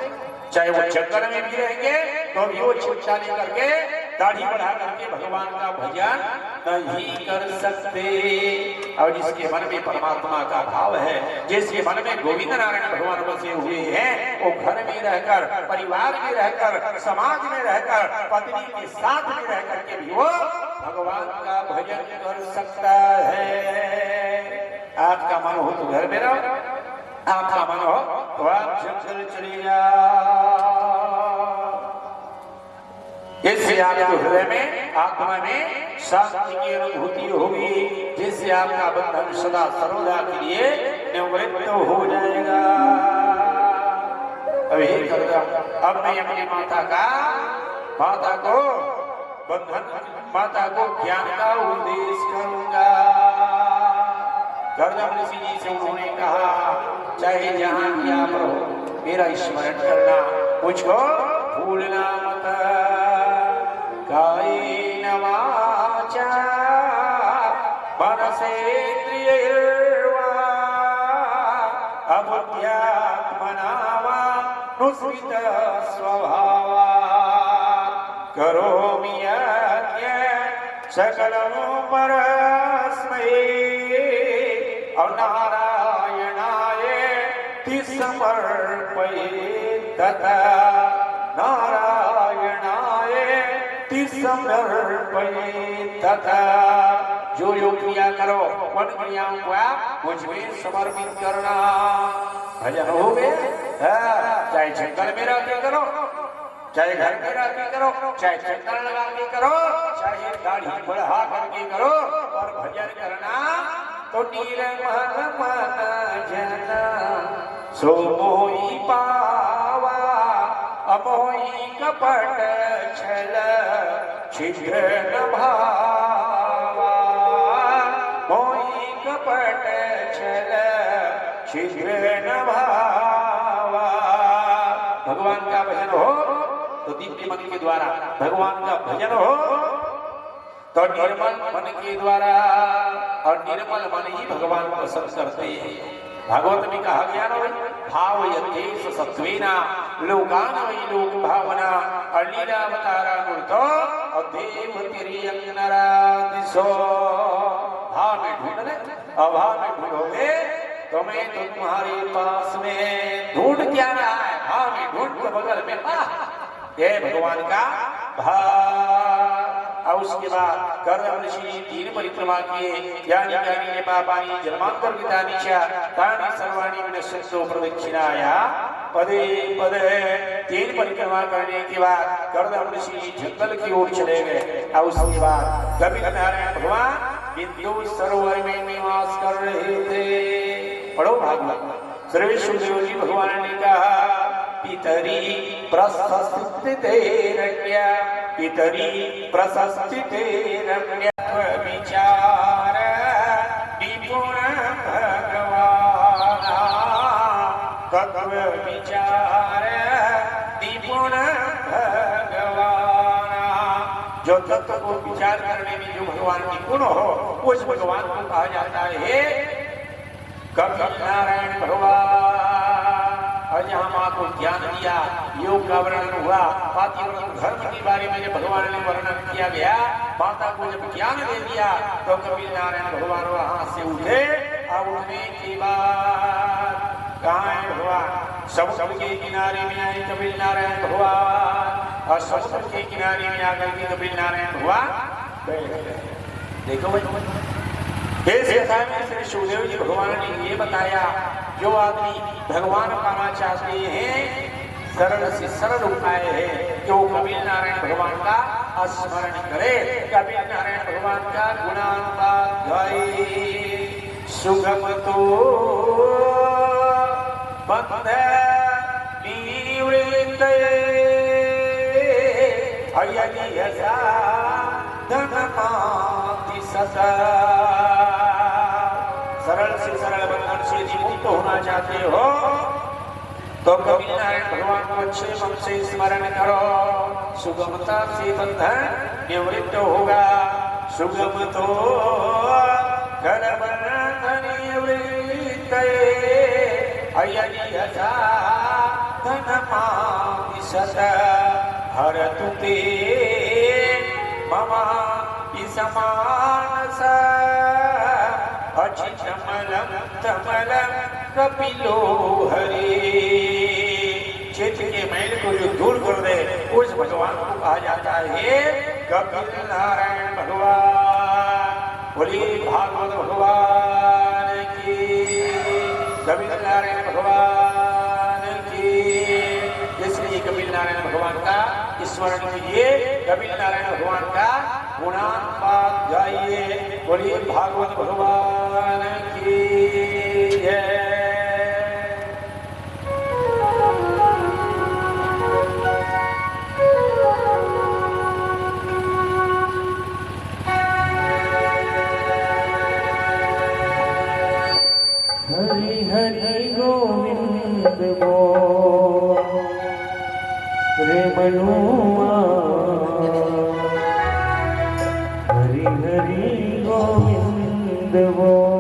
चाहे वो जंगल में भी रहेंगे तो भी वो चिपटा लेकर के, दाढ़ी बढ़ा करके भगवान का भजन नहीं कर सकते। और जिसके मन में परमात्मा का भाव है, जिसके मन में गोविंद नारायण भगवान बसे हुए हैं, वो घर में रहकर, परिवार में रहकर, समाज में रहकर, पत्नी के साथ में रहकर के भी वो भगवान का भजन कर सकता है। आपका मन हो तो घर में रहो, आपका मन हो तो आप जंगल चले जाओ। इससे आपके हृदय में, आत्मा में शांति की अनुभूति होगी, जिससे आपका बंधन सदा सर्वदा के लिए निवृत्त हो जाएगा। अभी अब मैं अपनी माता को बंधन, माता को ज्ञान का उपदेश करूंगा। गर्दन ऋषि जी से उन्होंने कहा, चाहे जहां भी आप रहो, मेरा स्मरण करना, मुझको भूलना मत। कायेन वाचा मनसेन्द्रियैर्वा अबुद्ध्यात्मना वा नुस्मित स्वभावा करोमि यज्ञ सकलं परस्मै नारायणाय समर्पयेत् तथा नारायणाय समर्पयेत् तथा। जो जो क्रिया करो उन क्रियाओं को आप मुझ में समर्पित करना। भजन हो गए, चाहे जंगल में रह के करो, चाहे घर में रह के करो, चाहे चक्कर लगा के करो, चाहे दाढ़ी बढ़ा करके करो, और भजन करना तो निर्मल मन जन सो मोहि पावा अमोहि कपट छल छिद्र न भावा। मोहि कपट छल छिद्र न भावा। भगवान का भजन हो तो दिव्य मन के द्वारा, भगवान का भजन हो तो निर्मल मन के द्वारा, और निर्मल मन ही भगवान को पसंद करते हैं। भागवत में कहा गया ना, भाव यथेश सत्वेना लोकान वही लोक भावना अलीलावतारा मूर्तो और देव तिरियं नरादिशो। भाव में ढूंढ ले, अभाव में ढूंढोगे तो मैं तो तुम्हारे पास में। ढूंढ क्या रहा है? भाव में ढूंढ तो बगल में पा। ये भगवान का भाव। और उसके बाद गर्दन ऋषि तीन परिक्रमा किए, यानी यानी पापानि जन्मांतर विदानिशा तानि सर्वाणि विनश्यन्तो प्रदक्षिणाया पदे पदे 3 परिक्रमा करने के बाद गर्दन ऋषि जंगल की ओर चले गए और उसके बाद कबीर नारायण भगवान बिंदु सरोवर में निवास कर रहे थे। पढ़ो भागवत। श्री सुखदेव जी भगवान ने कहा पितरी प्रशस्ति रम्य पितरी प्रशस्ति रम्य विचार विपुण भगवान तत्व विचार विपुण भगवान। जो तत्व को विचार करने में जो भगवान निपुण हो उस भगवान को कहा जाता है कबीर नारायण भगवान। और यहाँ माँ को ज्ञान दिया, योग का वर्णन हुआ, पातिव्रत धर्म के बारे में जब भगवान ने वर्णन किया गया, माता को जब ज्ञान दे दिया तो कबीर नारायण भगवान वहां से उठे। और उठने के बाद कहाँ है भगवान? समुद्र के किनारे में आए कबीर नारायण भगवान और समुद्र के किनारे में आकर के कबीर नारायण भगवान देखो भाई। इस कथा में श्री सुखदेव जी भगवान ने ये बताया जो आदमी भगवान पाना चाहते हैं सरल से सरल उपाय है कि वो कबीर नारायण भगवान का स्मरण करे, कबीर नारायण भगवान का गुणानुवाद गाए। सुगम तो बंध निवृत्त अयसा धनमाति सदा। सरल से सरल बंधन से यदि मुक्त होना चाहते हो तो कबीर नारायण भगवान को अच्छे मन से स्मरण करो। सुगमता से बंधन निवृत्त होगा। सुगम तो कर बंधन निवृत्त अयसा धनमाति सदा। हर तुते ममा इसमानसा अचितमलम तमलम कपिलो हरे। चित्त के मैल को जो दूर कर दे उस भगवान को कहा जाता है कबीर नारायण भगवान। बोलिए भागवत भगवान की, कबीर नारायण भगवान की। इसलिए कबीर नारायण भगवान का स्मरण कीजिए, कबीर नारायण भगवान का गुणानुवाद गाइए। बोलिए भागवत भगवान की जय। हरि हरि गोविंद बोल रे मनुआ। हरि हरि गोविंद बोल।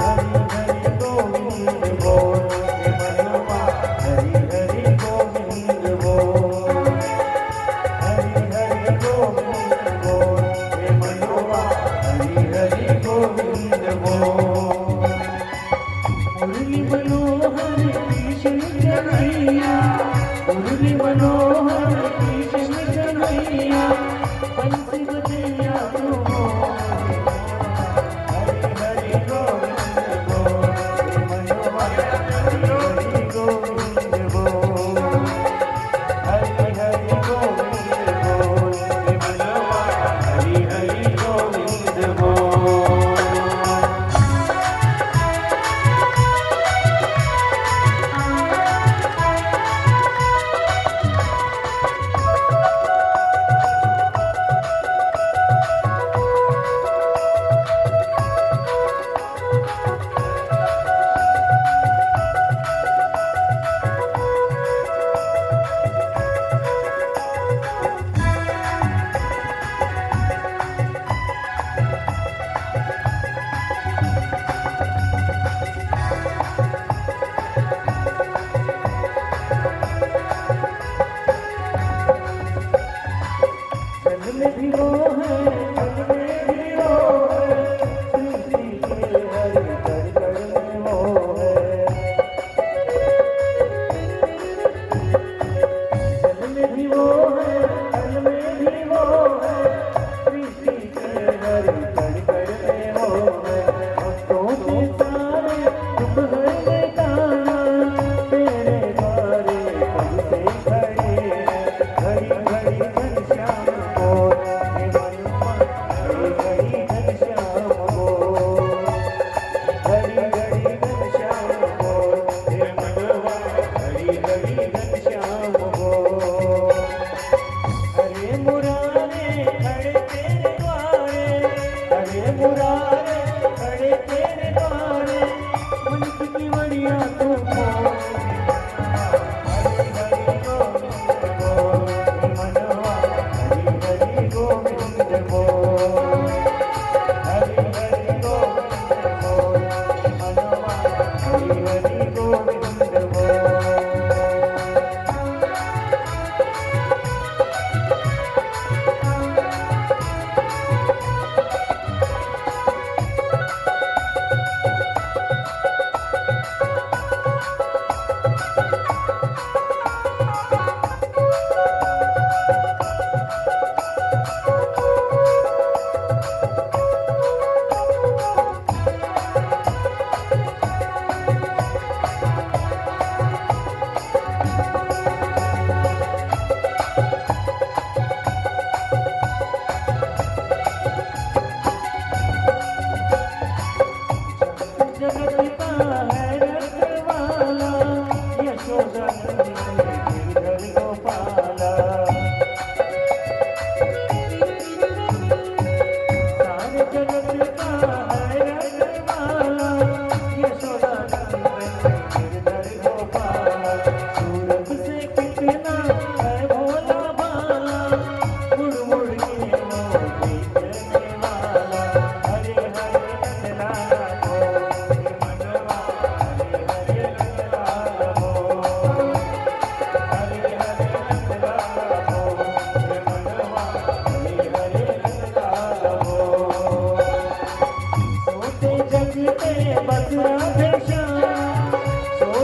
हरि हरि गोविंद बोल रे मनुआ।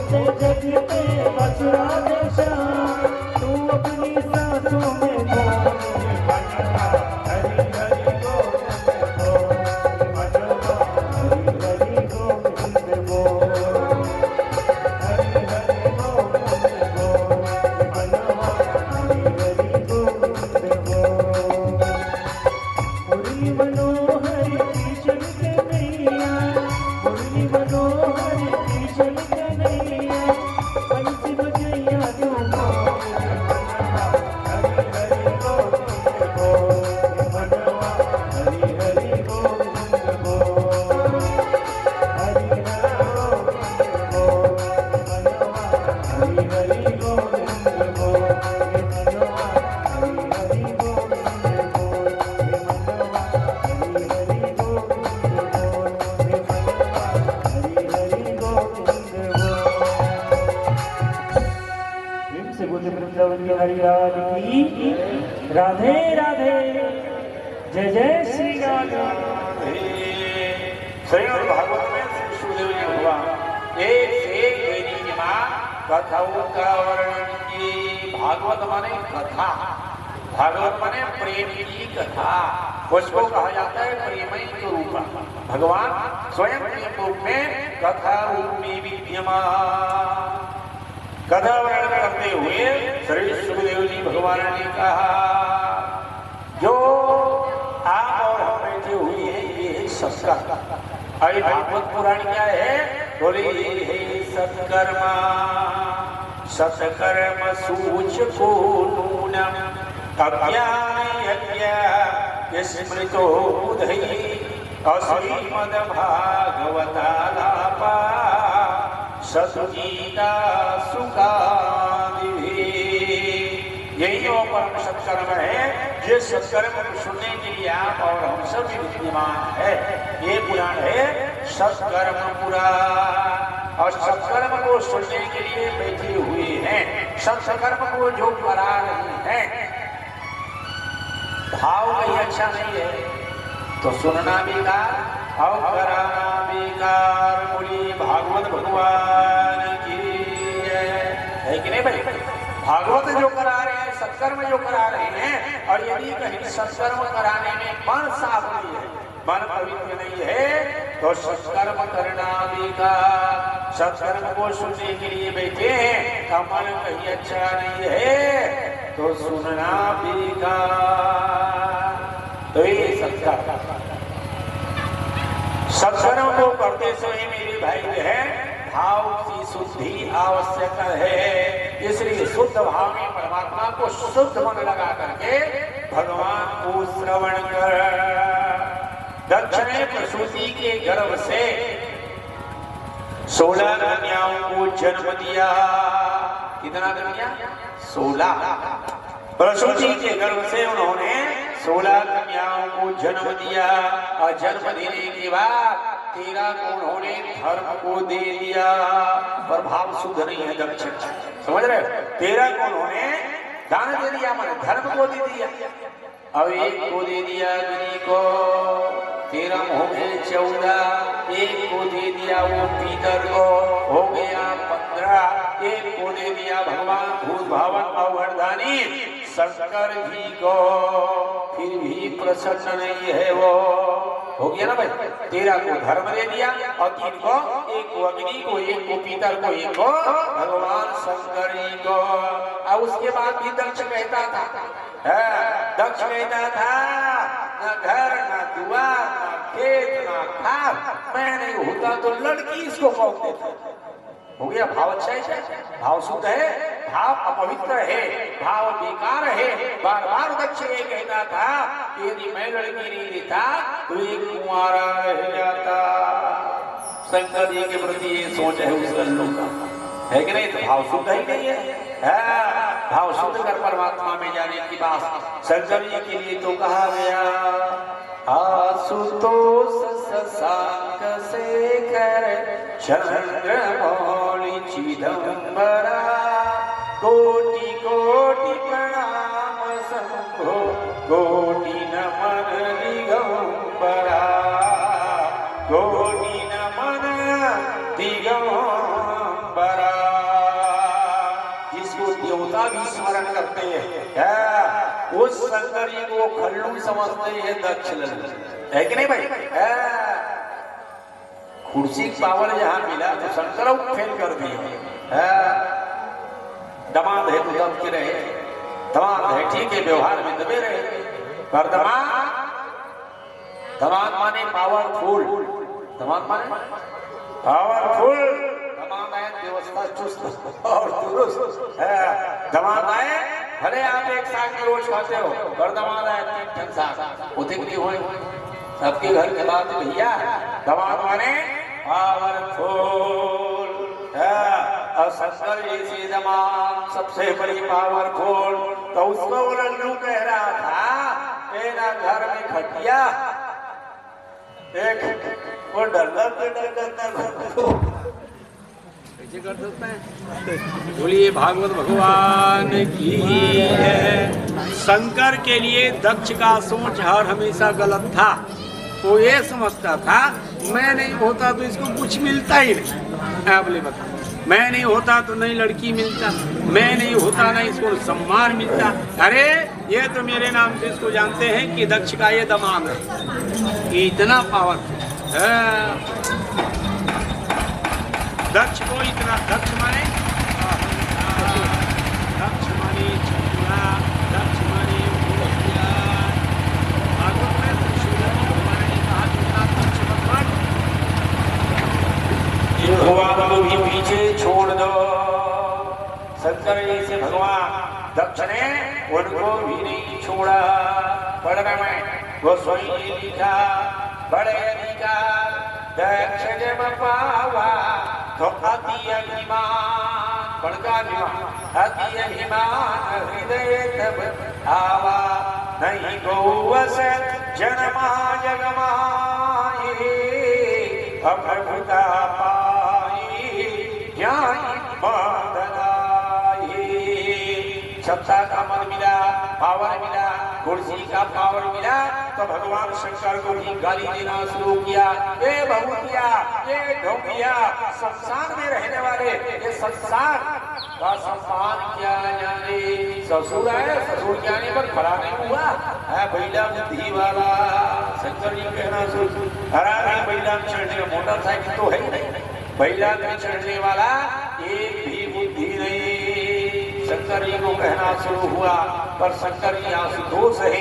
होते जगते मथुरा देशा, तू अपनी सांसों में बोल मनवा हरि हरि गोविंद बोल, मनवा हरि हरि गोविंद बोल, हरि हरि गोविंद बोल, मनवा हरि हरि गोविंद बोल। मुरली मनोहर कृष्ण कन्हैया, मुरली मनोहर कृष्ण कन्हैया, बंसी बजैया जो बोल, हरि हरि गोविंद बोल, मनवा हरि हरि गोविंद बोल, हरि हरि गोविंद बोल, मनवा हरि हरि गोविंद बोल, मनवा हरि हरि गोविंद बोल, मनवा हरि हरि गोविंद बोल, मनवा हरि हरि गोविंद बोल। प्रेम से बोले वृंदावन बिहारी लाल की राधे राधे। जय जय श्री राधा। श्रीमद् भागवत में श्री सुखदेव जी भगवान एक से एक वेदी की मां कथाओं का वर्णन की। भागवत माने कथा, भागवत माने प्रेम की कथा, उसको कहा जाता है प्रेमई स्वरूप। भगवान स्वयं प्रेम रूप में कथा रूप में विद्यमान। कथा वर्णन करते हुए श्री सुखदेव जी भगवान ने कहा, जो आप और हम बैठे हुए हैं ये सत्कर्म। अरे भागवत पुराण क्या है? बोले हे सत्कर्मा, सत्कर्म सूच को नूनम अज्ञान यज्ञा स्मृतो बुधई अश्रीमद भागवतालापा सतुगीता सुखादि। यही वो परम सत्कर्म है, जिस सत्कर्म को सुनने के लिए आप और हम सब विद्यमान है। ये पुराण है सत्कर्म पुराण, और सत्कर्म को सुनने के लिए बैठे हुए हैं। सत्कर्म को जो करा रहे हैं, भाव नहीं अच्छा नहीं है तो सुनना बेकार और कराना बेकार। बोली भागवत भगवान की है कि नहीं भाई? भागवत जो करा रहे हैं, सत्कर्म जो करा रहे हैं, और यदि कहीं सत्कर्म कराने में मन साफ नहीं है, मन पवित्र नहीं है, तो सत्कर्म करना बेकार। सत्कर्म को सुनने के लिए बैठे हैं, का मन कहीं अच्छा नहीं है तो सुनना बेकार। तो ये सत्कर्म, सत्कर्म को करते समय मेरे भाई है भाव की शुद्धि आवश्यक है। इसलिए शुद्ध भाव में परमात्मा को शुद्ध मन लगा करके भगवान को श्रवण कर। दक्ष ने प्रसूति के गर्भ से 16 कन्याओं को जन्म दिया। कितना कन्या? 16। प्रसूति के गर्भ से उन्होंने 16 कन्याओं को जन्म दिया, और जन्म देने के बाद 13 को उन्होंने धर्म को दे दिया। पर भाव शुद्ध नहीं है दक्ष, समझ रहे? 13 को उन्होंने दान दे दिया, माने धर्म को दे दिया। अब एक को दे दिया गिरी को, 13 हो गए 14, एक को दे दिया वो पीतर को, हो गया 15, एक को दे दिया भगवान भूत भावन अवर्धानी शंकर जी को, फिर भी प्रसन्न नहीं है वो। हो गया ना भाई? 13 को धर्म दे दिया, और 3 को, एक को अग्नि को, एक को पीतर को, एक को भगवान शंकर जी को। और उसके बाद भी दक्ष कहता था, दक्ष कहता था न घर न दुआर न खेत न खाद, मैं नहीं होता तो लड़की इसको कौन देता। हो गया? भाव अच्छा है, भाव शुद्ध है, भाव अपवित्र है, भाव बेकार है। बार बार दक्ष ये कहता था कि यदि मैं लड़की नहीं देता तो एक कुंवारा रह जाता। शंकर जी के प्रति ये सोच है उस लोगों का, है कि नहीं? तो भाव शुद्ध ही नहीं है। भाव शुद्ध कर परमात्मा में जाने की बात शंकर जी के लिए तो कहा गया, आशुतोष शशांक शेखर चंद्रमौलि चिदंबरा, कोटि कोटि प्रणाम शंभो, कोटि नमन दिगंबरा, कोटि नमन दिगंबरा। उसका भी स्मरण करते हैं। उस शंकर जी को खल्लू समझते हैं दक्ष लल्लू, है कि नहीं भाई? कुर्सी पावर जहां मिला तो शंकर फेल कर दिए। दमाद है तो दब के रहे, दमाद है ठीक है, व्यवहार में दबे रहे, पर दमाद माने पावरफुल, दमाद माने पावरफुल, दमाद आए व्यवस्था चुस्त और दुरुस्त है। दमाद आए भले आप एक साग में रोज खाते हो, पर दमाद आए 3 टन साग उतने की हो सबके घर के बात भैया। दमाद माने पावरफुल है, और शंकर जी से दमाद सबसे बड़ी पावरफुल। तो उसको वो लल्लू कह रहा था मेरा घर में खटिया एक वो डर कैसे कर सकता है। बोलिए भागवत भगवान की है। शंकर के लिए दक्ष का सोच हर हमेशा गलत था। वो ये समझता था मैं नहीं होता तो इसको कुछ मिलता ही नहीं। आप बोले बता, मैं नहीं होता तो नहीं लड़की मिलता, मैं नहीं होता ना इसको सम्मान मिलता। अरे ये तो मेरे नाम से इसको जानते हैं कि दक्ष का ये दमाद है, इतना पावरफुल दक्ष को, इतना दक्ष माने दक्ष माने चतुरा, दक्ष माने भागवत में भगवान ने कहा दक्ष भगवान भगवान भी पीछे छोड़ दो। शंकर जी से भगवान दक्ष ने उनको भी नहीं छोड़ा। पढ़ना में वो स्वयं लिखा बड़े अधिकार दक्ष जब पावा तो अति अभिमान, बड़का अभिमान, अति अभिमान हृदय तब आवा, नहीं गौवस जन्मा जगमाए, अप्रभुता पाई ज्ञान बदलाए। सत्ता का मन मिला, पावर मिला, कुर्सी का पावर मिला, तो भगवान शंकर को भी गाली देना शुरू किया। ये भभूतिया, ये ढोंगिया, संसार में रहने वाले, ये संसार का सम्मान क्या जाने। ससुर है, ससुर के आने पर खड़ा नहीं हुआ है बैला बुद्धि वाला। शंकर जी कहना शुरू, हरा बैला में चढ़ने, मोटरसाइकिल तो है ही नहीं, बैला में चढ़ने वाला एक भी बुद्धि नहीं। शंकर जी को कहना शुरू हुआ, पर शंकर जी आशुतोष है,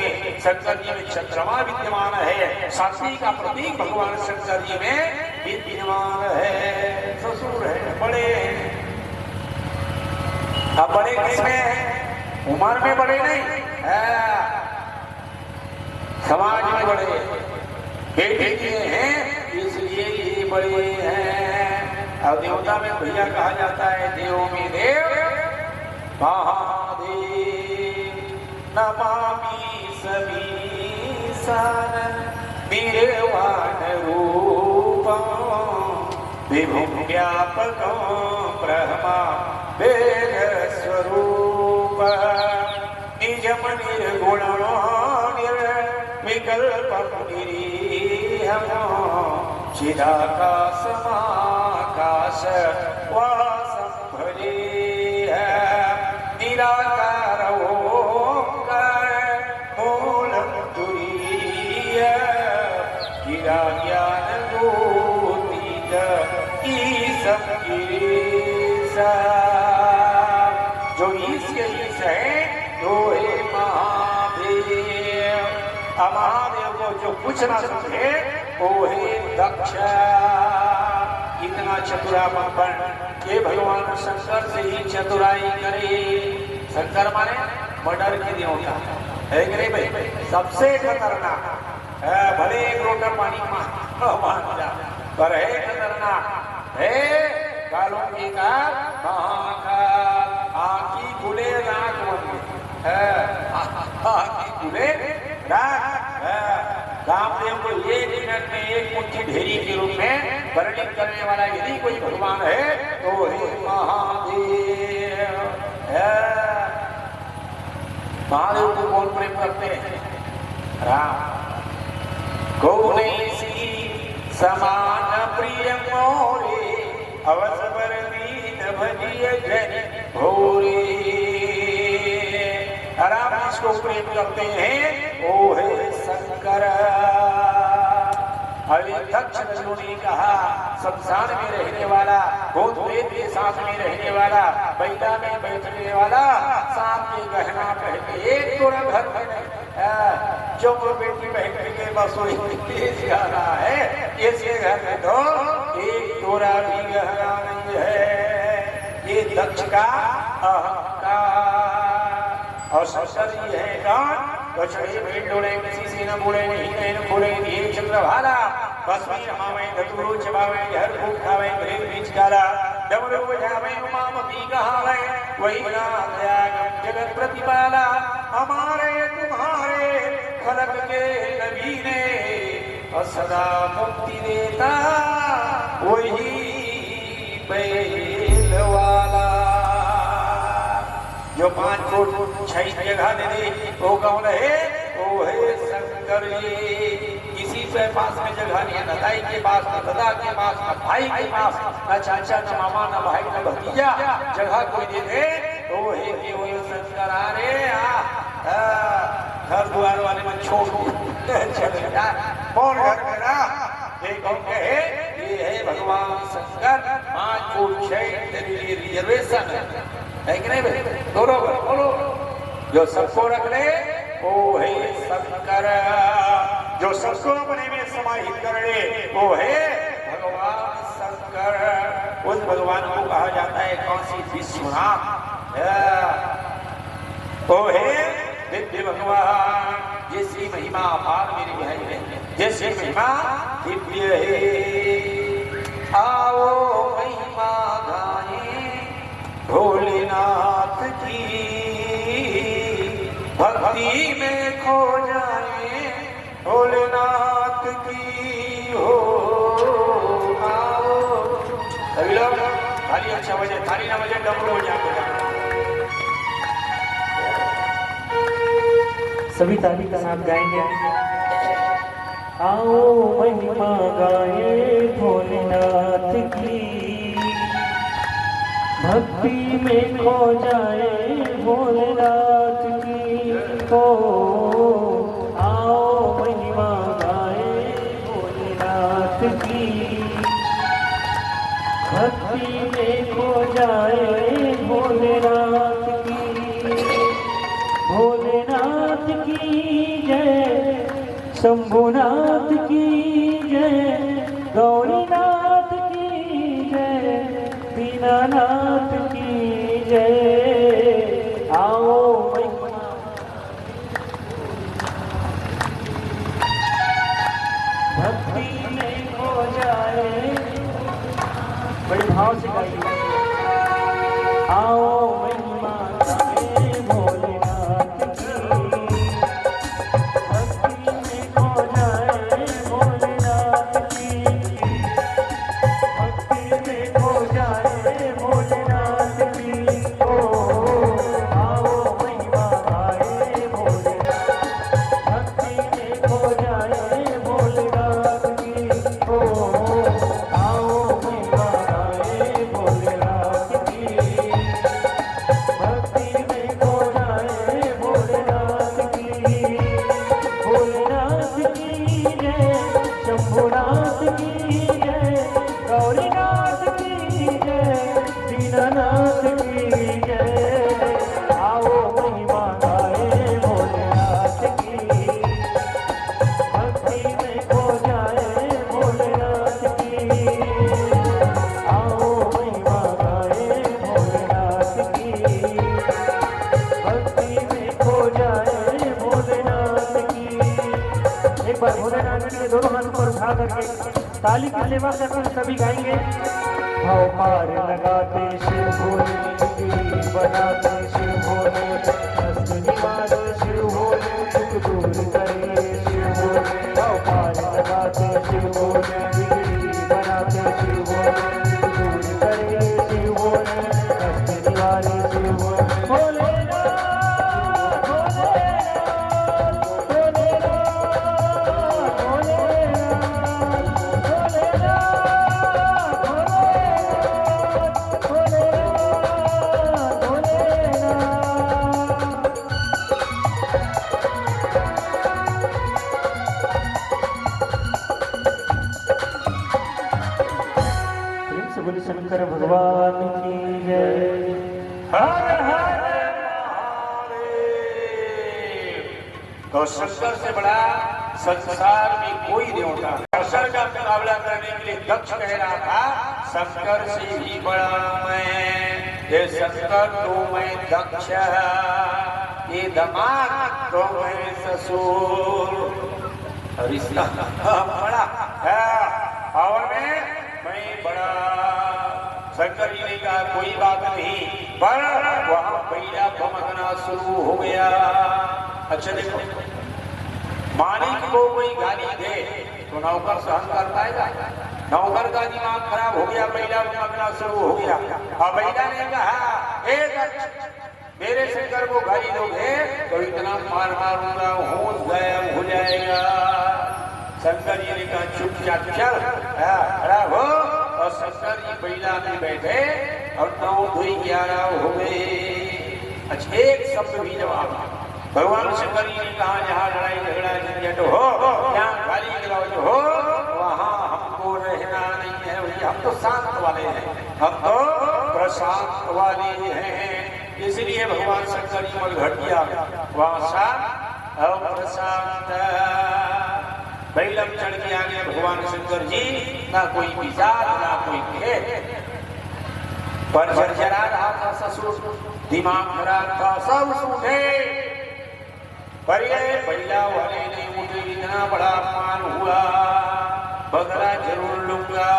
शंकर जी में चंद्रमा विद्यमान है, शांति का प्रतीक भगवान शंकर जी में विद्यमान है। ससुर है, बड़े हैं। अब बड़े किसमें है? उम्र में बड़े नहीं है, समाज में बड़े, बेटे के हैं इसलिए ये बड़े हैं। और देवता में भैया कहा जाता है, देवों में देव महादेव, नमामि समीसान निर्वाण रूपं विभुं व्यापकं ब्रह्मा वेद स्वरूप निजम निर्गुणं निर्विकल्पं निरीहं चिदाकाश समाकाश वासं भजे निराकार ओंकार मूलं तुरीय गिरा ज्ञान गोतीत ईशं गिरीशा। जो ईश के ईश है तो हे महादेव। महादेव को जो कुछ ना समझे वो है दक्ष। इतना चतुरापन ये भगवान शंकर से ही चतुराई करे। शंकर माने मर्डर के देवता है कि नहीं भाई? सबसे खतरनाक भले एक लोटा पानी मान जा, पर है खतरनाक है कालों की का महाकाल। आँखी खुले राख बन आँखी खुले राख। रामदेव को 1 मिनट में 1 मुट्ठी ढेरी के रूप में वर्णित करने वाला यदि कोई भगवान है तो हे महादेव। महादेव को कौन प्रेम करते हैं? राम। गौनैसी समान प्रिय मोरे, अवसर दीन भजिय जन भोरे। को प्रेम करते हैं वो है शंकर। अरे दक्ष ऋषि ने कहा संसार में रहने वाला, भूत प्रेत के साथ में रहने वाला, बैठा में बैठने वाला, साथ में गहना पहने, एक तोड़ा घर में नहीं, जो बेटी बहन के बस वही गाना है, ऐसे घर में तो एक तोड़ा भी गहना नहीं है। ये दक्ष का अहंकार। और शंकर जी है कौन? भेंट डोले किसी से न बोले, नहीं नैन खोले, धीर चंद्र भाला, बसवी रमावे, धतूरो चबावे, हर फूट खावे, घरेल बीच गाला, डमरू बजावे, उमापति कहावे, वही नाम दयागम जगत प्रतिपाला। हमारे तुम्हारे खलक के नबी ने और सदा मुक्ति देता वही बैल वाला। जो 5 फुट 6 जगह दे दे वो कौन है? वो है शंकर जी। किसी से पास में जगह नहीं है, न दाई के पास, न दादा के पास, न भाई के पास, न चाचा, न मामा, न भाई, न भतीजा। जगह कोई दे दे तो वो है केवल शंकर। अरे घर द्वार वाले में छोड़ चले जा, कौन घर में ना ये कौन कहे? ये है भगवान शंकर। 5 फुट 6 तेरे लिए रिजर्वेशन है कि नहीं भाई? दोनों बोलो, जो सबको रख ले वो है शंकर। जो सबको अपने में समाहित कर ले वो है भगवान शंकर। उस भगवान को कहा जाता है कौन सी? विश्वनाथ। वो है दिव्य भगवान। जैसी महिमा अपार मेरे भाई है, जैसी महिमा दिव्य है। आओ महिमा गाए भोलेनाथ की, भक्ति में खो जाए भोलेनाथ की हो। आओ सभी लोग थाली अच्छा बजे, थाली ना बजे डमरू हो जाए। सभी ताली का साथ गाएंगे। आओ महिमा गाए भोलेनाथ की, भक्ति में खो जाए भोलेनाथ की हो। आओ महिमा गाए भोलेनाथ की, भक्ति में खो जाए भोलेनाथ की। भोलेनाथ की जय, शंभुनाथ की जय, गौरीनाथ की जय, दीनानाथ की जय। आओ महिमा भक्ति में खो जाए, बड़े भाव से गाइए। आओ महिमा गाए भोलेनाथ की, भक्ति में खो जाए भोलेनाथ की, भक्ति में खो जाए भोलेनाथ की। ओ आओ महिमा गाए भोलेनाथ, भक्ति में खो जाए भोलेनाथ की। ओ आओ महिमा गाए भोलेनाथ की, भक्ति में खो जाए भोलेनाथ की। भोलेनाथ की जय, शंभुनाथ की जय, गौरीनाथ की जय, दीनानाथ की जय। आओ महिमा गाए भोलेनाथ की, भक्ति में खो जाए भोलेनाथ की। आओ महिमा गाए भोलेनाथ की, भक्ति में खो जाए भोलेनाथ की। एक बार भोलेनाथ के लिए दोनों हाथ ऊपर उठा करके ताली की सेवा करके सभी गाएंगे। भाव पार लगाते शिव भोले, बिगड़ी बनाते शिव भोले, कष्ट निवारे शिव भोले, दुख दूर करे शिव भोले। भाव पार लगाते शिव भोले, बिगड़ी बनाते शिव भोले, दुख दूर करे शिव भोले, कष्ट निवारे शिव भोले। भोलेनाथ भोलेनाथ भोलेनाथ भोलेनाथ भोलेनाथ भोलेनाथ की जय। हर हर महादेव। तो शंकर से बड़ा संसार में कोई देवता नहीं। शंकर का मुकाबला करने के लिए दक्ष कह रहा था शंकर से भी बड़ा मैं, ये शंकर तो मैं दक्ष, ये दमाग तो मैं ससुर, रिश्ता बड़ा है और मैं बड़ा। शंकर जी ने कहा कोई बात नहीं, पर वहां पहला भमकना शुरू हो गया। अच्छा देखो, मालिक को कोई गाली दे तो नौकर सहन कर पाएगा? नौकर का दिमाग खराब हो गया, पहला भमकना शुरू हो गया। अब पहला ने कहा मेरे शंकर को गाली दोगे तो इतना मार मारूंगा, होश गायब हो जाएगा। शंकर जी ने कहा चुपचाप चल, खड़ा हो। और शंकर जी पहला में बैठे और 9 2 11 हो गए। अच्छा, एक शब्द भी जवाब भगवान शंकर जी ने कहा जहाँ लड़ाई झगड़ा झंझट हो, जहाँ गाली गलौज हो, वहाँ हमको रहना नहीं है। भैया हम तो शांत वाले हैं, हम तो प्रशांत वाले हैं। इसलिए भगवान शंकर जी पर घटिया वहाँ शांत और प्रशांत। बैलम चढ़ के आ गए भगवान शंकर जी, ना कोई विचार ना कोई खेत, पर झरझरा रहा था ससुर, दिमाग खराब था, सब सूखे। पर ये बैला वाले नहीं उठे, इतना बड़ा अपमान हुआ, बदला जरूर लूंगा।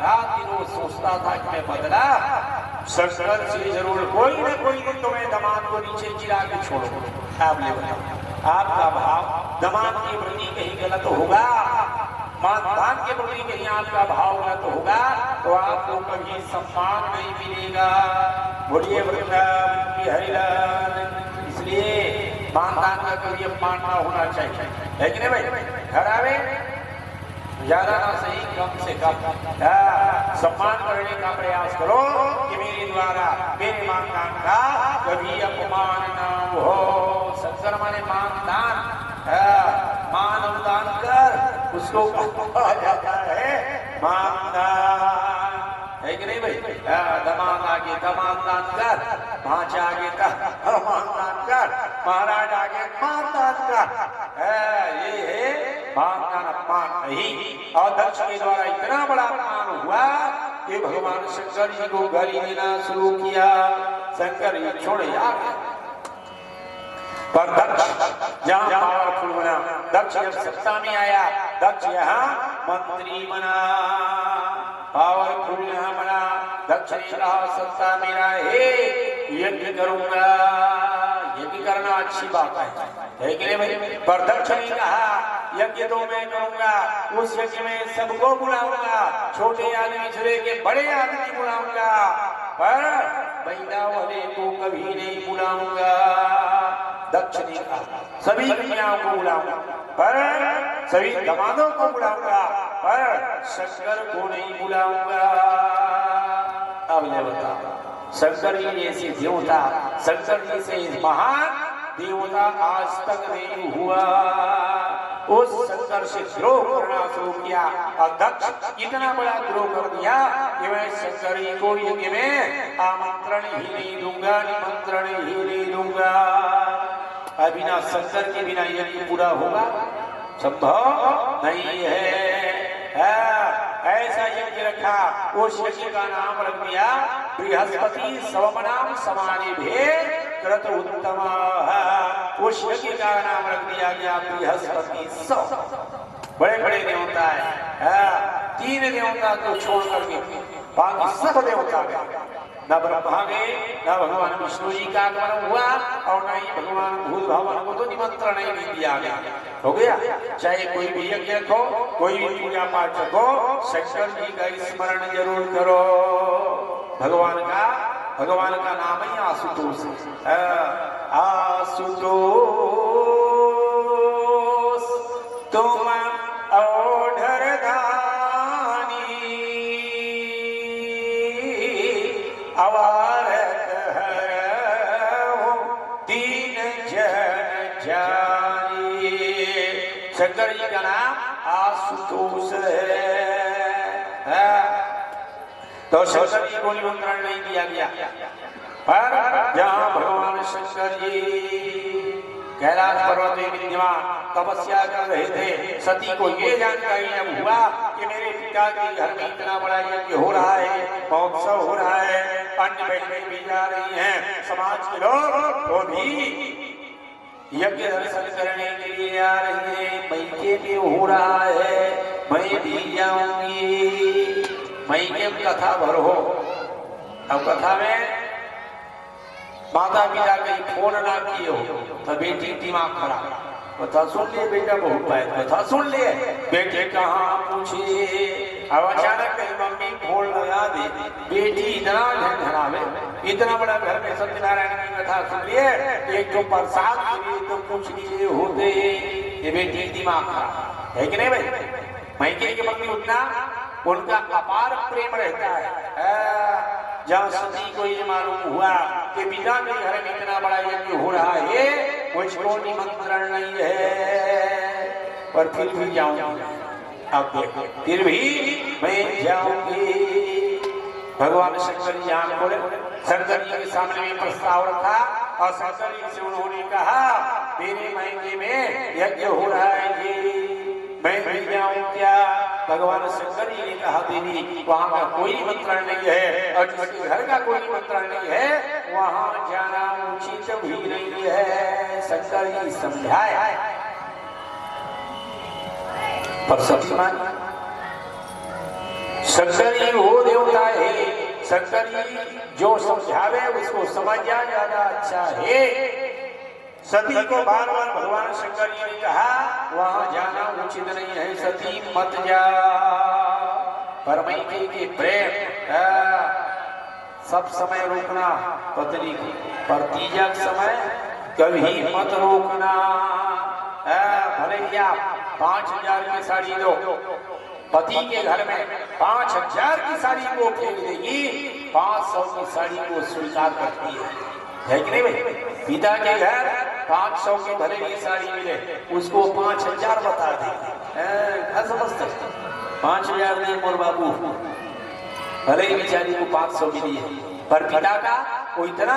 रात दिन वो सोचता था कि मैं बदला शंकर से जरूर कोई न कोई दिन तो मैं दमाद को नीचे गिरा के छोड़ूंगा। आप ले बताओ, आपका भाव दमाद के प्रति कहीं गलत होगा, मानदान के प्रति कहीं आपका भाव गलत होगा तो आपको कभी सम्मान नहीं मिलेगा। बोलिए वृंदावन की हरिलाल। इसलिए मानदान का कभी अपमान ना होना चाहिए, है कि नहीं भाई? घर आवे ज्यादा ना सही, कम से कम सम्मान करने का प्रयास करो कि मेरे द्वारा मेरे मानदान का कभी अपमान ना हो। शंकर माने मानदान, मानवदान कर, उसको कहा जाता है मानदान, है कि नहीं भाई? दमाद आगे दमानदान कर, भांचा आगे मानदान कर, महाराज आगे मानदान कर। ये है मानदान अपमान नहीं। और दक्ष के द्वारा इतना बड़ा अपमान हुआ कि भगवान शंकर जी को गाली देना शुरू किया। शंकर जी छोड़े यार, पर दक्ष जहाँ पावरफुल बना, दक्ष जब सत्ता में आया, दक्ष यहाँ मंत्री बना, पावरफुल यहाँ बना। दक्ष ने कहा सत्ता मेरा है, यज्ञ करूंगा। यज्ञ करना अच्छी बात है कि नहीं भाई? पर दक्ष ने कहा यज्ञ तो मैं करूंगा, उस यज्ञ में सबको बुलाऊंगा, छोटे आदमी से लेके बड़े आदमी बुलाऊंगा, पर महिला वाले को कभी नहीं बुलाऊंगा। दक्ष ने कहा सभी कन्याओं को बुलाऊंगा, पर सभी दमादों को बुलाऊंगा, पर शंकर को नहीं बुलाऊंगा। अब ले बताओ, शंकर जी जैसे देवता, शंकर जी से महान देवता आज तक नहीं हुआ। उस शंकर से द्रोह करना शुरू किया और दक्ष इतना बड़ा द्रोह कर दिया कि मैं शंकर जी को यज्ञ में आमंत्रण ही नहीं दूंगा, निमंत्रण ही नहीं दूंगा। बिना शंकर के बिना यज्ञ पूरा होगा संभव नहीं है। ऐसा यज्ञ रखा, उस यज्ञ का नाम रख दिया बृहस्पति सवमनाम समाने भेद कृत उत्तम। उस यज्ञ का नाम रख दिया गया बृहस्पति सव। बड़े बड़े देवता है, 3 देवता को छोड़ करके बाकी सब देवता गए। न ब्रह्मा गए, न भगवान विष्णु जी का आगमन हुआ और न ही भगवान भूत भवन को तो निमंत्रण नहीं दिया गया। हो गया, चाहे कोई भी यज्ञ रखो, कोई भी पूजा पाठ रखो, शंकर जी का स्मरण जरूर करो। भगवान का नाम ही आशुतोष है। आशुतोष तुम औढ़र दानी, अवारत हरहु दीन जन जानी। शंकर जी का नाम आशुतोष है। तो शंकर जी को निमंत्रण नहीं दिया गया। पर जहाँ भगवान शंकर जी कैलाश पर्वत में विद्यमान तपस्या कर रहे थे, सती को ये जानकारी जब हुआ कि मेरे पिता के घर में इतना बड़ा यज्ञ हो रहा है, महोत्सव हो रहा है, अन्य बहनें भी जा रही हैं, समाज के लोग वो भी यज्ञ दर्शन करने के लिए आ रहे हैं, मैके में हो रहा है, मैं भी जाऊंगी। मैके में कथा भरो। अब कथा में माता पिता कहीं फोन ना किए हो तो बेटी दिमाग खराब, कथा सुन लिए बेटा बहुत पाए, कथा सुन लिए बेटे कहाँ पूछे। अब अचानक कहीं मम्मी फोन लगा दे, बेटी इतना झंझनावे, इतना बड़ा घर में सत्यनारायण की कथा सुन लिए, एक तो प्रसाद के लिए तो कुछ लिए होते, ये बेटी दिमाग खराब है कि नहीं भाई। मैके के प्रति उतना उनका अपार प्रेम रहता है। जब सती को ये मालूम हुआ कि पिता के घर में इतना बड़ा यज्ञ हो रहा है, मुझको निमंत्रण नहीं है, पर फिर भी जाऊंगी। अब देखो फिर भी मैं जाऊंगी। भगवान शंकर जी यहाँ बोले, शंकर जी के सामने में प्रस्ताव रखा और शंकर जी से उन्होंने कहा मेरे मैके में यज्ञ हो रहा है, ये मैं भी जाऊं क्या। भगवान शंकर जी ने कहा देवी वहां का कोई निमंत्रण नहीं है, और जिसके घर का कोई निमंत्रण नहीं है वहां जाना उचित भी नहीं है। शंकर जी समझाए पर सती मानी। शंकर जी वो देवता है, शंकर जी जो समझावे उसको समझ जा ज्यादा अच्छा है। सती को बार बार भगवान शंकर जी ने कहा वहां जाना उचित नहीं है, सती मत जा। परमैके के प्रेम सब समय रोकना पत्नी को, पर तीजा समय कभी मत रोकना। भले ही आप 5000 की साड़ी दो, पति के घर में 5000 की साड़ी को फेंक देगी, 500 की साड़ी को स्वीकार करती है कि नहीं भाई। पिता के घर 500 की भले ही साड़ी मिले, उसको 5000 बता देगी। समझते 5000 नहीं मोर बाबू, भले ही बेचारी को 500 मिली है, पर पिता का वो इतना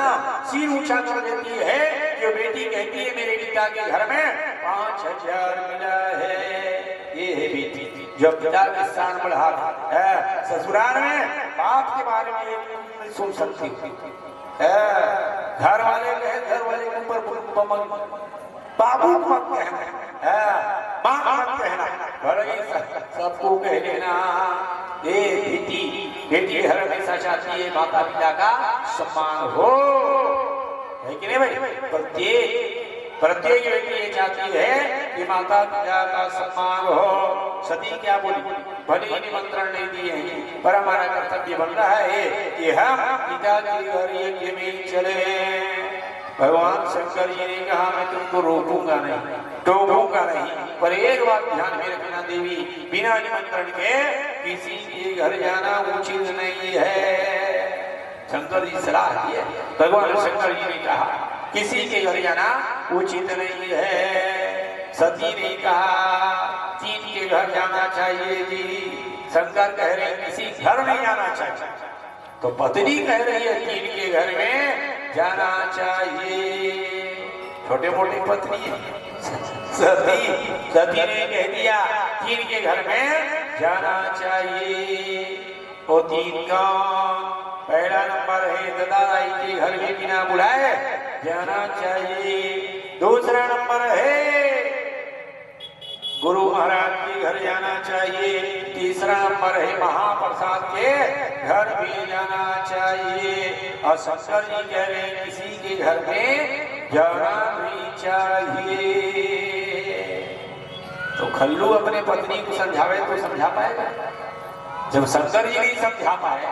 सिर ऊंचा कर देती है कि बेटी कहती है मेरे पिता के घर में 5000 मिला है। ये है बेटी जो पिता के स्थान बढ़ा है। ससुराल में बाप के बारे में नहीं सुन सकती, घर वाले कहे घर वाले के ऊपर बाबू मत कहना, मां मत कहना, सबको कह देना। ये बेटी हर हमेशा चाहती है माता पिता का सम्मान हो, है कि नहीं भाई। प्रत्येक व्यक्ति ये चाहती है कि माता पिता का सम्मान हो। सती क्या बोली, भले ही निमंत्रण नहीं दिए हैं, पर हमारा कर्तव्य बन रहा है कि हम पिता के घर यज्ञ में चले। भगवान शंकर जी ने कहा मैं तुमको रोकूंगा नहीं, टोकूंगा नहीं, पर एक बात ध्यान में रखना देवी, बिना निमंत्रण के किसी के घर जाना उचित नहीं है। शंकर जी सलाह दिए, भगवान शंकर जी ने कहा किसी के घर जाना उचित नहीं है। सती ने कहा 3 के घर जाना चाहिए जी। शंकर कह रहे किसी घर नहीं जाना चाहिए, तो पत्नी कह रही है 3 के घर में जाना चाहिए। छोटे मोटे पत्नी सती ने कह दिया 3 के घर में जाना चाहिए। तो 3 का पहला नंबर है दादाई के घर में बिना बुलाए जाना चाहिए। दूसरा नंबर है गुरु महाराज के घर जाना चाहिए। तीसरा नंबर है महाप्रसाद के घर भी जाना चाहिए। और शंकर जी कह रहे हैं किसी के घर में जाना भी चाहिए। तो खल्लू अपने पत्नी को समझावे तो समझा पाएगा, जब शंकर जी नहीं समझा पाए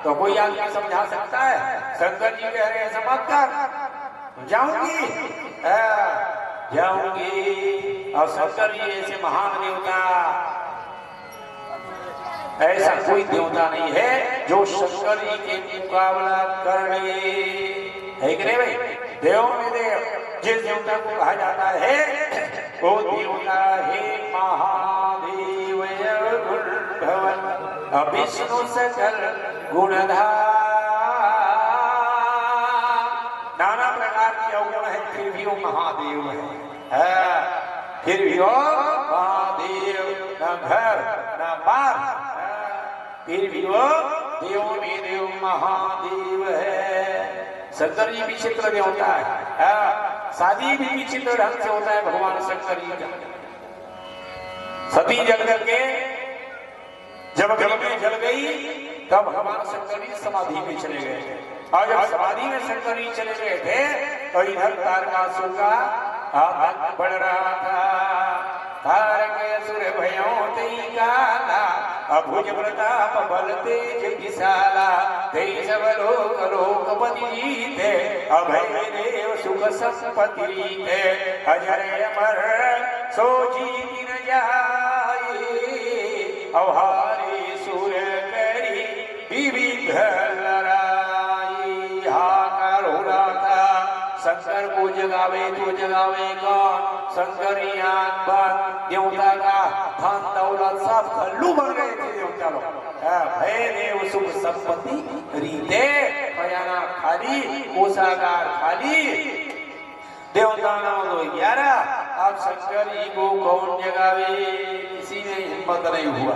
तो कोई आदमी समझा सकता है। शंकर जी कह रहे हैं समझ कर जाऊंगी, जाऊंगी। और शंकर जी ऐसे महान देवता, ऐसा कोई देवता नहीं है जो शंकर जी के मुकाबला कर ले, है कि नहीं भाई। देव में देव जिस देवता को कहा जाता है वो देवता है महादेव भवन। विष्णु सकल गुणधाम, नाना प्रकार के अवगुण है, फिर भी वो महादेव है। फिर भी वो महादेव, न घर न बार, फिर भी वो देव में देव महादेव है। शंकर जी विचित्र देवता है। शादी भी विचित्र ढंग से होता है भगवान शंकर जी का। सती जल करके जब अग्नि में जल गई तब भगवान शंकर जी समाधि में चले गए। और जब समाधि में शंकर जी चले गए थे तो इधर तारकासुर का आतंक बढ़ रहा था। तारकासुर भयो तेई काला, अभुज प्रताप बल तेज विशाला, तेई सब लोक लोकपति जीते, अभय देव सुख संपत्ति रीते, अजर अमर सो जीति न जाए, अवहारी सुर करी विविध लड़ाई। हाकार हो रहा था, शंकर को जगावे तो जगावे कौन? शंकर देवता का धन दौलत सब खल्लू बन गए थे देवता लोग। भय देव सुख संपत्ति रीते, खजाना खाली, कोषागार खाली, देवता नाम तो 11। अब शंकर जी को कौन जगावे? किसी में हिम्मत नहीं हुआ,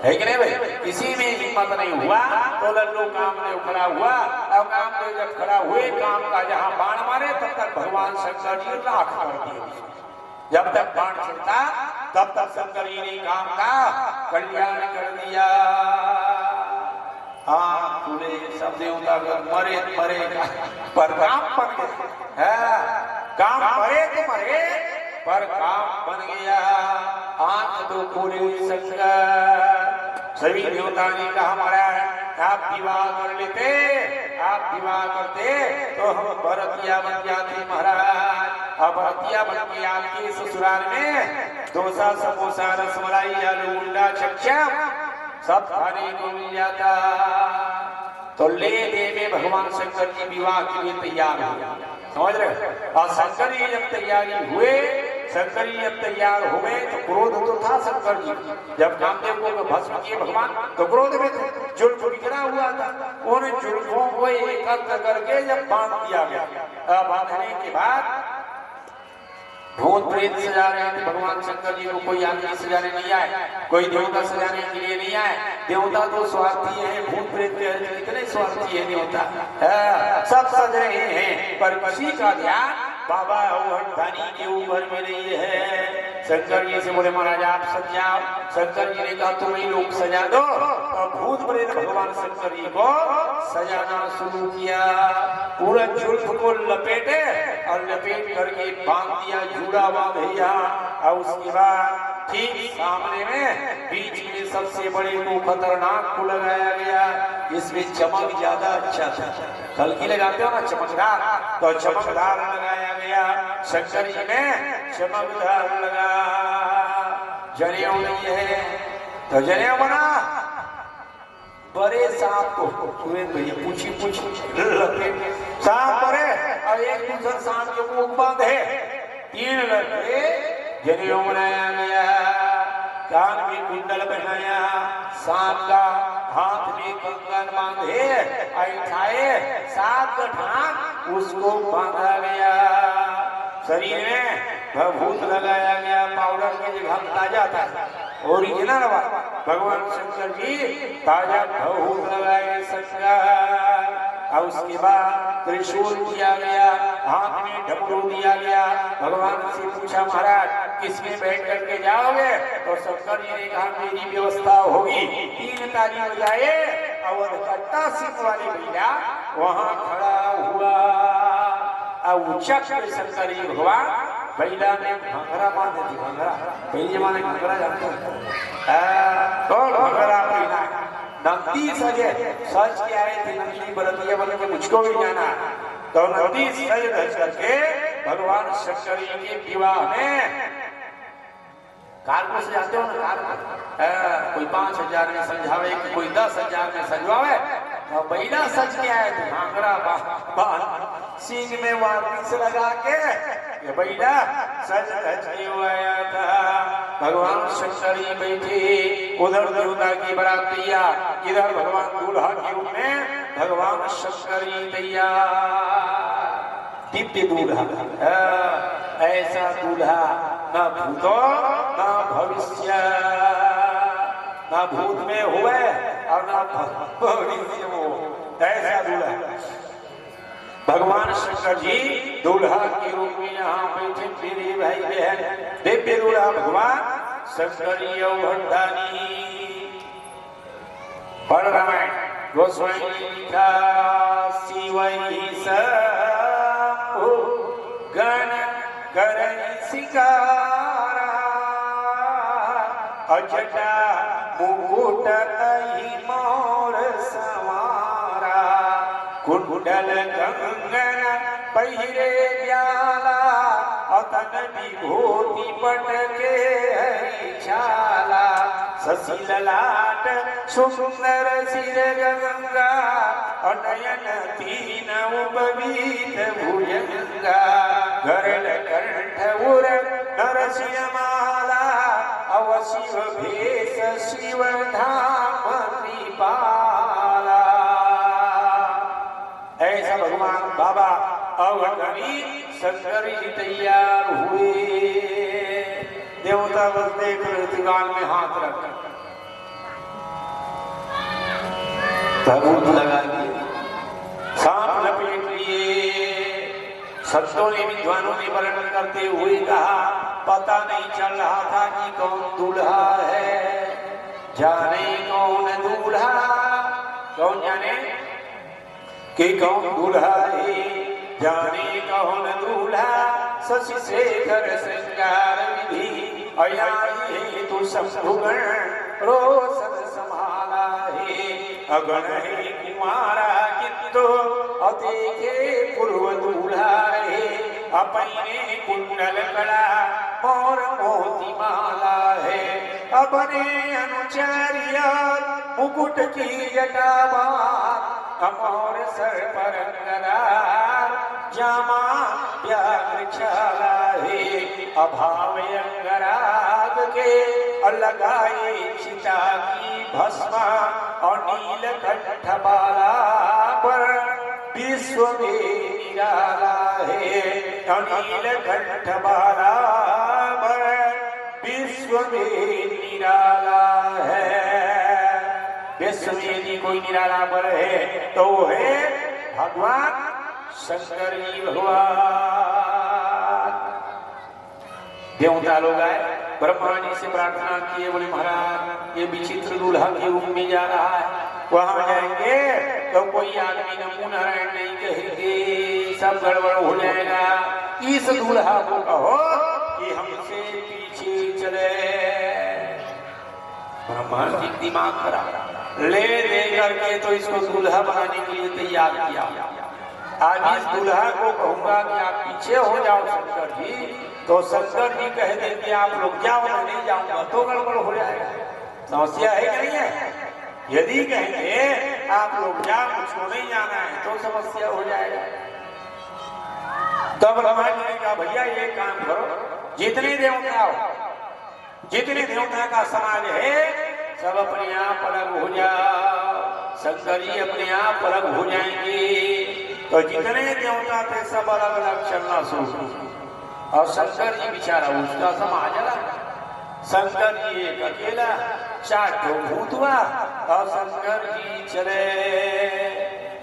है कि नहीं भाई? किसी में हिम्मत नहीं हुआ तो लल्लू कामदेव खड़ा हुआ। अब कामदेव जब खड़ा हुए, काम का जहां बाण मारे तब तक भगवान शंकर जी राख कर दिए। जब तक बाण चलता तब तक शंकर जी ने काम का कल्याण कर दिया। हाँ, पूरे सब देवता मरे मरे पर काम बन गया है। काम मरे तो मरे पर काम बन गया। आंख तो पूरे शंकर। सभी देवता ने कहा महाराज आप विवाह कर लेते, आप विवाह करते तो हम भरतिया बन जाते महाराज। अब भरतिया बन के आपके ससुराल में डोसा समोसा रसमलाई आलू उंडा चमचम सब खाने को मिल जाता। तो ले दे में भगवान शंकर जी विवाह के लिए तैयार हुए, समझ रहे? और शंकर जी जब तैयारी हुए, शंकर जी जब तैयार हो गए तो क्रोध तो था शंकर जी। जब कामदेव को भस्म किए भगवान तो क्रोध में थे, जुल्फ बिखरा हुआ था। उन जुल्फों को एकत्र करके जब बांध दिया गया, बांधने के बाद भूत प्रेत सजा रहे थे भगवान शंकर जी को। कोई आदमी सजाने नहीं आए, कोई देवता सजाने के लिए नहीं आए। देवता तो स्वार्थी है, भूत प्रेत कितने स्वार्थी है देवता। सब सज रहे हैं पर किसी का ध्यान बाबा धनी के ऊपर में नहीं है। शंकर जी से बोले महाराज आप सज जाओ। शंकर जी ने कहा तुम ही लोग सजा दो। और भूत प्रेत भगवान शंकर जी को सजाना शुरू किया। पूरा जुल्फ को लपेटे और लपेट करके बांध दिया, जुड़ा बांधिया। और उसके बाद ठीक सामने में बीच में सबसे बड़े को खतरनाक को लगाया गया। इसमें चमक ज्यादा अच्छा था, हल्की लगाते हो ना चमकदार, तो चमकदार लगाया गया। शंकर जी ने चमकदार लगा। जनेऊ नहीं है तो जनेऊ बना। बड़े सांप को भैया पूछी सांप बड़े और एक दूसरे सांप के मुंह बांधे। 3 लड़के जनेऊ बनाया गया, कान में कुंडल पहनाया, सांप का हाथ में कंगन बांधे, ऐठाए 7 गठान उसको बांधा गया। शरीर में भभूत लगाया गया, पाउडर की जगह ताजा था, ओरिजिनल भगवान शंकर जी ताजा भभूत लगाए शंकर। और उसके बाद त्रिशूल दिया गया, हाथ में डमरू दिया गया। भगवान से पूछा महाराज किसमें बैठ करके जाओगे? तो शंकर जी ने कहा मेरी व्यवस्था होगी। 3 ताली बजाए, अवध कट्टा सिंह वाली भैया वहां खड़ा हुआ। और चक्र शंकर जी भगवान भैया ने घंघरा बांधे थी। घंघरा पहले जमाने में घंघरा जानते हैं तो घंघरा पहना, नंदी सजे सज के आए थे। नंदी बरतिया बन के मुझको भी जाना। तो नंदी सज धज करके भगवान शंकर जी के विवाह में कार को सजाते हो ना, कार कोई 5,000 में सजावे, कोई 10,000 में सजवावे। महिला सच के आए थे भांगड़ा बांध सींग में वापिस लगा के ये महिला सच धज के आया था। भगवान शंकर जी बैठे, उधर देवता की बारात तैयार, इधर भगवान दूल्हा के रूप में भगवान शंकर जी तैयार। दिव्य दूल्हा, ऐसा दूल्हा न भूतो न भविष्य, ना भूत में हुए और ना भविष्य में हो, ऐसा दूल्हा। भगवान शंकर जी दूल्हा के रूप में यहाँ बैठे मेरे भाई बहन, दिव्य दूल्हा भगवान शंकर जी भंडारी। पढ़ रामायण गोस्वामी लिखा, शिवई शंभु गण करई शिकारा, अजटा मुकुट अहि मोर सवारा, कुंडल कंगन पहिरे ब्याला, अतन विभूति पटके हरि छाला, शशि ललाट सुंदर सिर गंगा, अनयन तीन उपवीत भुजंगा, गरल कंठ उर नरसिंह माला, अवशिव भेष शिव धाम कृपाला। ऐसा भगवान बाबा अवधनी शंकर जी तैयार हुए। देवता बस देख ऋतुकाल में हाथ रख तबूत लगा दिए, सांप लपेट लिए। संतों ने विद्वानों ने वर्णन करते हुए कहा, पता नहीं चल रहा था कि कौन दूल्हा है, जाने कौन दूल्हा, कौन जाने कि कौन दूल्हा है, जाने कौन दूल्हा, शशि शेखर श्रृंगार विधि, अयाई है तो शंभुगण रोशन संभाला है, अगण है कुमारा किंतु अदेखे पूर्व दूल्हा है, अपने कुंडल कड़ा और मोती माला है, अपने अनुचार्य मुकुट की जटाबार, अमोर सर पर अंगरार, जामा व्याघ्र छाला है, अभाव अंगराग के लगाए चिता की भस्मा, और नील कंठ बाला पर विश्व में निराला है, अनिल कंठ बाला पर विश्व में निराला है। विश्व में यदि कोई निराला पर है तो वो है भगवान शंकर जी भगवान। देवता लोग आए, ब्रह्मा जी से प्रार्थना किए, बोले महाराज ये विचित्र दूल्हा के रूप में जा रहा है, वहां जाएंगे तो कोई आदमी नमो नारायण नहीं कहेंगे, सब गड़बड़ हो जाएगा। इस दूल्हा को कहो कि हमसे पीछे चले। ब्रह्मा जी दिमाग खराब, ले दे करके तो इसको दूल्हा बनाने के लिए तैयार किया। आज इस दूल्हा को कहूंगा कि आप पीछे हो जाओ शंकर जी, तो शंकर जी कह देंगे आप लोग जाओ, मैं नहीं जाऊंगा, तो गड़बड़ हो जाएगा। समस्या है कि नहीं है? यदि कहेंगे आप लोग जाओ, मुझको नहीं जाना है, तो समस्या हो जाएगा। तब ब्रह्मा जी ने कहा भैया ये काम करो, जितने देवता हो, जितने देवता का समाज है सब अपने आप अलग हो जाओ। शंकर जी अपने आप अलग हो जाएंगे, तो जितने देवता थे सब अलग अलग चलना शुरू, और शंकर जी बेचारा उसका समाज अलग। शंकर जी एक अकेला, 4 भूत हुआ, और शंकर जी चले।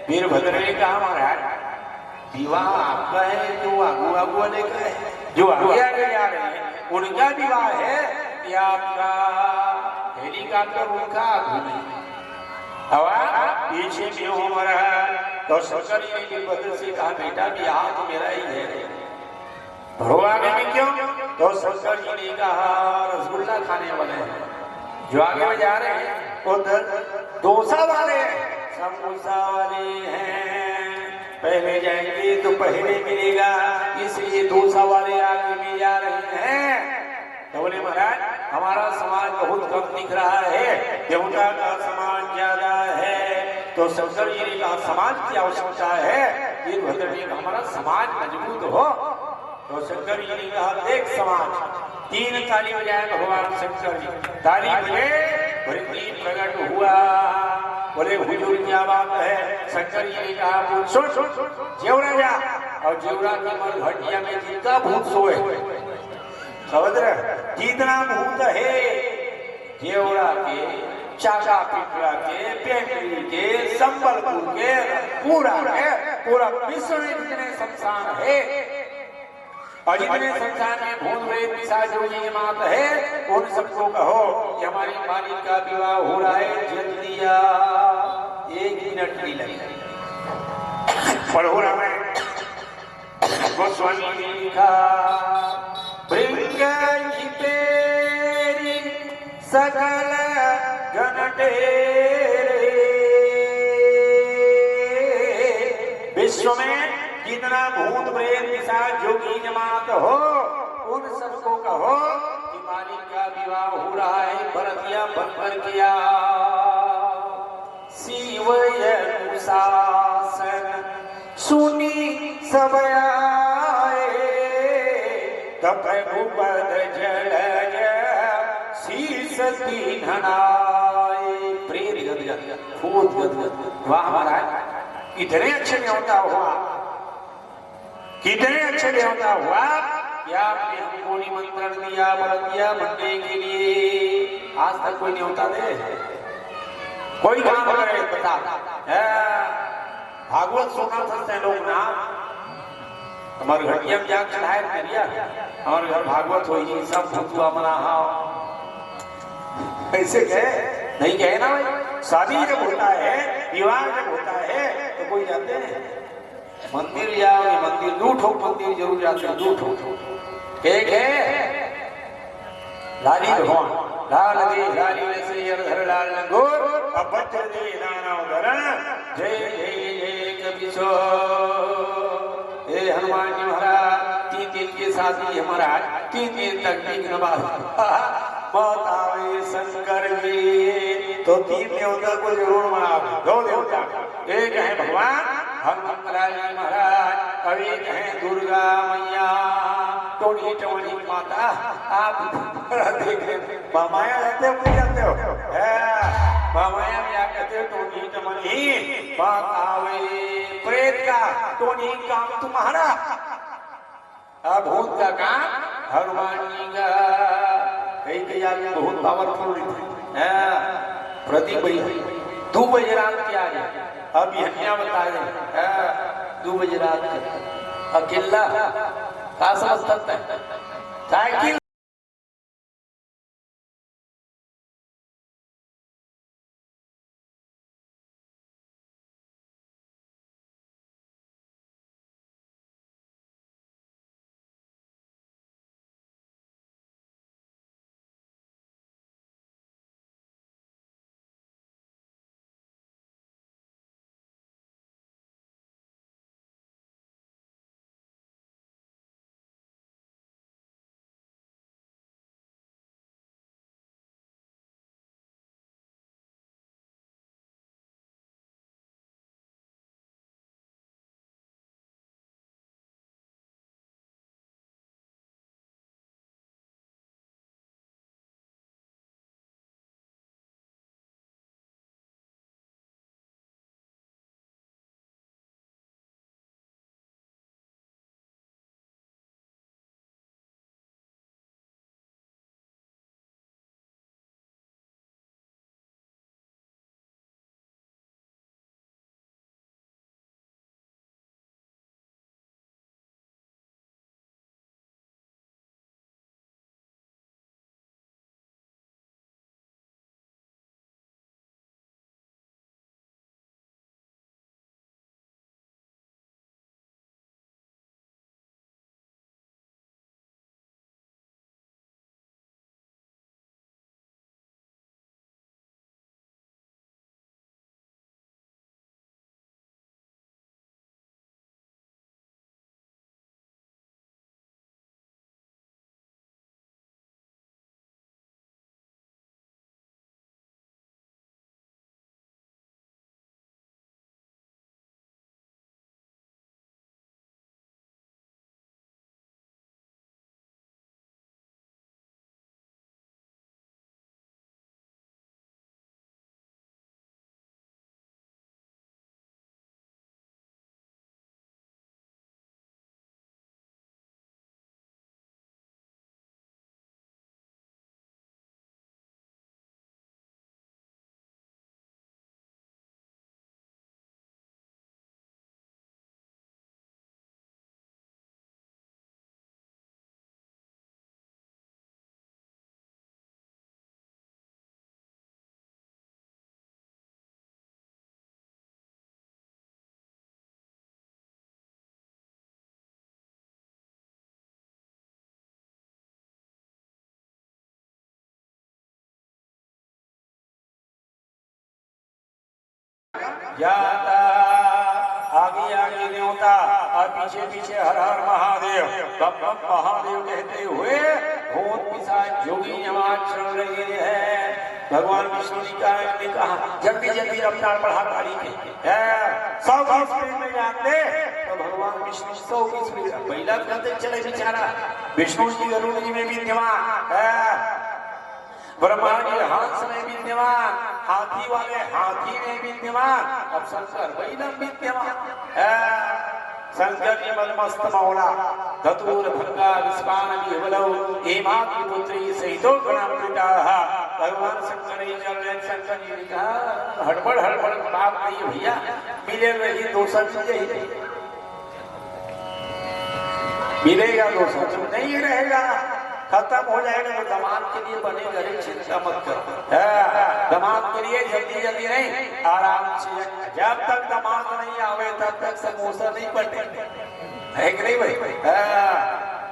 वीरभद्र ने कहा महाराज विवाह आपका है, जो आगू आगू वाले का है, जो आगे आगे जा रहे हैं उनका विवाह है, या आपका हेलीकॉप्टर उनका आगू नहीं हवा पीछे में हो महाराज। तो शंकर जी ने वीरभद्र से कहा बेटा विवाह तो मेरा ही है, आगे में क्यों? तो शंकर जी ने कहा रसगुल्ला खाने वाले हैं जो आगे में जा रहे हैं, उधर डोसा वाले समोसा वाले हैं, पहले जाएंगे तो पहले मिलेगा, इसलिए डोसा वाले आगे में जा रहे हैं। तो बोले महाराज हमारा समाज बहुत कम दिख रहा है, देवता का समाज ज्यादा है, तो शंकर जी ने कहा समाज की आवश्यकता है, वीरभद्र ने कहा हमारा समाज मजबूत हो। तो शंकर जी ने कहा देख समाज, 3 ताली बजाए भगवान शंकर जी, ताली बजे वृद्धि प्रकट हुआ। बोले हुजूर क्या बात है? शंकर जी ने कहा बोल सुन जेवरा जा, और जेवरा की मरघटिया में जितना भूत सोए, समझ रहे, जितना भूत है जेवरा के, चाचा पिपरा के, पेंगली के, संबलपुर के, पूरा विश्व में जितने संस्थान है और जितने संस्थान में भूत प्रेत पिशाच जोगी मात है, उन सबको कहो कि हमारी मालिक का विवाह हो रहा है, जल्दी आ, 1 मिनट नहीं लगेगा। पढ़ो रामायण। गोस्वामी ने लिखा भृंगी पेरी सकल गणटेरे, विश्व में जितना भूत प्रेत पिशाच जोगी जमात हो, उन सबको कहो कि मालिक का विवाह हो रहा है, भरतिया बनकर किया। शिवय शासन सुनी सब आए, तब भूपद जलज शीस दीन्हनाए। प्रेत गदगद, भूत गदगद। वाह महाराज, इतने अच्छे न्योता हुआ, कितने अच्छे देवता हुआ कि आपने हमको निमंत्रण दिया बरतिया बनने के लिए। आज तक कोई न्योता दे, कोई काम करे बता। भागवत सुना सकते लोग ना, हमारे घटिया में जाकर चढ़ाए करिया, हमारे घर भागवत हो जी, सब भूतवा मना ऐसे कहे नहीं कहे ना भाई। शादी जब होता है, विवाह जब होता है, तो कोई जाते हैं मंदिर जाओ, मंदिर दूठो, मंदिर जरूर जाते हैं, दूठो एक है लाली भगवान, लाल दे लाली से अरधर लाल लंगोर, अब बच्चे दे नाना उधरण, जय जय जय कपिशो। हे हनुमान जी महाराज, 3 दिन के शादी हमारा 3 दिन तक विघ्न मौत आवे शंकर जी, तो 3 देवता को जरूर मनाओ। 2 देवता, एक है भगवान हनुमान महाराज, और एक है दुर्गा मैया, टोनी टोनी माता। आप देख मामाया जाते हो, नहीं जाते हो? मामाया में क्या कहते हो? टोनी टमनी बात आवे प्रेत का, टोनी काम तुम्हारा, भूत का काम हनुमान जी का। बहुत पावरफुल है। प्रदीप 2 बजे रात के आ गए, अब हन्या बता रहे 2 बजे रात अकेला का समझ सकता है। जाता आगे आगे न्योता और पीछे पीछे हर हर महादेव बम बम महादेव कहते हुए भूत पिशाच जोगी जमात चल रही है। भगवान विष्णु ने कहा जल्दी जल्दी रफ्तार बढ़ा गाड़ी की 100 की स्पीड में जाते तो भगवान विष्णु 100 की स्पीड महिला कहते चले बेचारा विष्णु जी गरुड़ जी में विद्यमान ब्रह्मा जी हंस में विद्यमान हाथी वाले हाथी में विद्यमान अब शंकर वैलम विद्यमान शंकर जी मदमस्त मौला धतूर भंगा विस्पान विहवलौ हेमाग्नि पुत्री सहितो गणामृता भगवान शंकर ही चल रहे। शंकर जी ने कहा हड़बड़ हड़बड़ बात नहीं भैया मिले रही दोसर चीजें मिलेगा दोसर नहीं रहेगा खत्म हो जाएगा तो दमाद के लिए बने घरे चिंता मत करो। दमाद के लिए जल्दी जल्दी नहीं आराम से जब तक दमाद नहीं आवे तब तक समोसा नहीं बटे है कि नहीं भाई।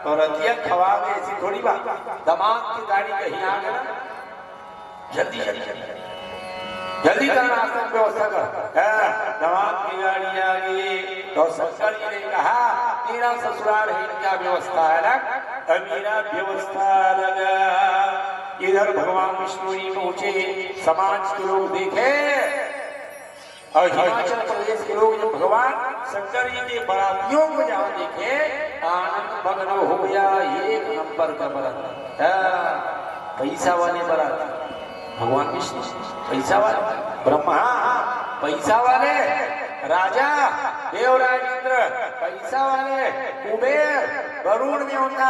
तो रतिया खवा दे ऐसी थोड़ी बात दमाद की गाड़ी कहीं आ गया जल्दी जल्दी जल्दी करना आसन व्यवस्था कर दमाद की गाड़ी आ गई तो शंकर जी ने कहा तेरा ससुराल है क्या व्यवस्था है ना मेरा व्यवस्था लगा। इधर भगवान विष्णु जी पहुंचे समाज के लोग देखे और हिमाचल प्रदेश के लोग जब भगवान शंकर जी के बारातियों को जहाँ देखे आनंद मग्न हो गया। एक नंबर का बारात पैसा वाले बारात भगवान विष्णु पैसा वाले ब्रह्मा पैसा वाले राजा देवराज इंद्र पैसा वाले कुबेर वरुण देवता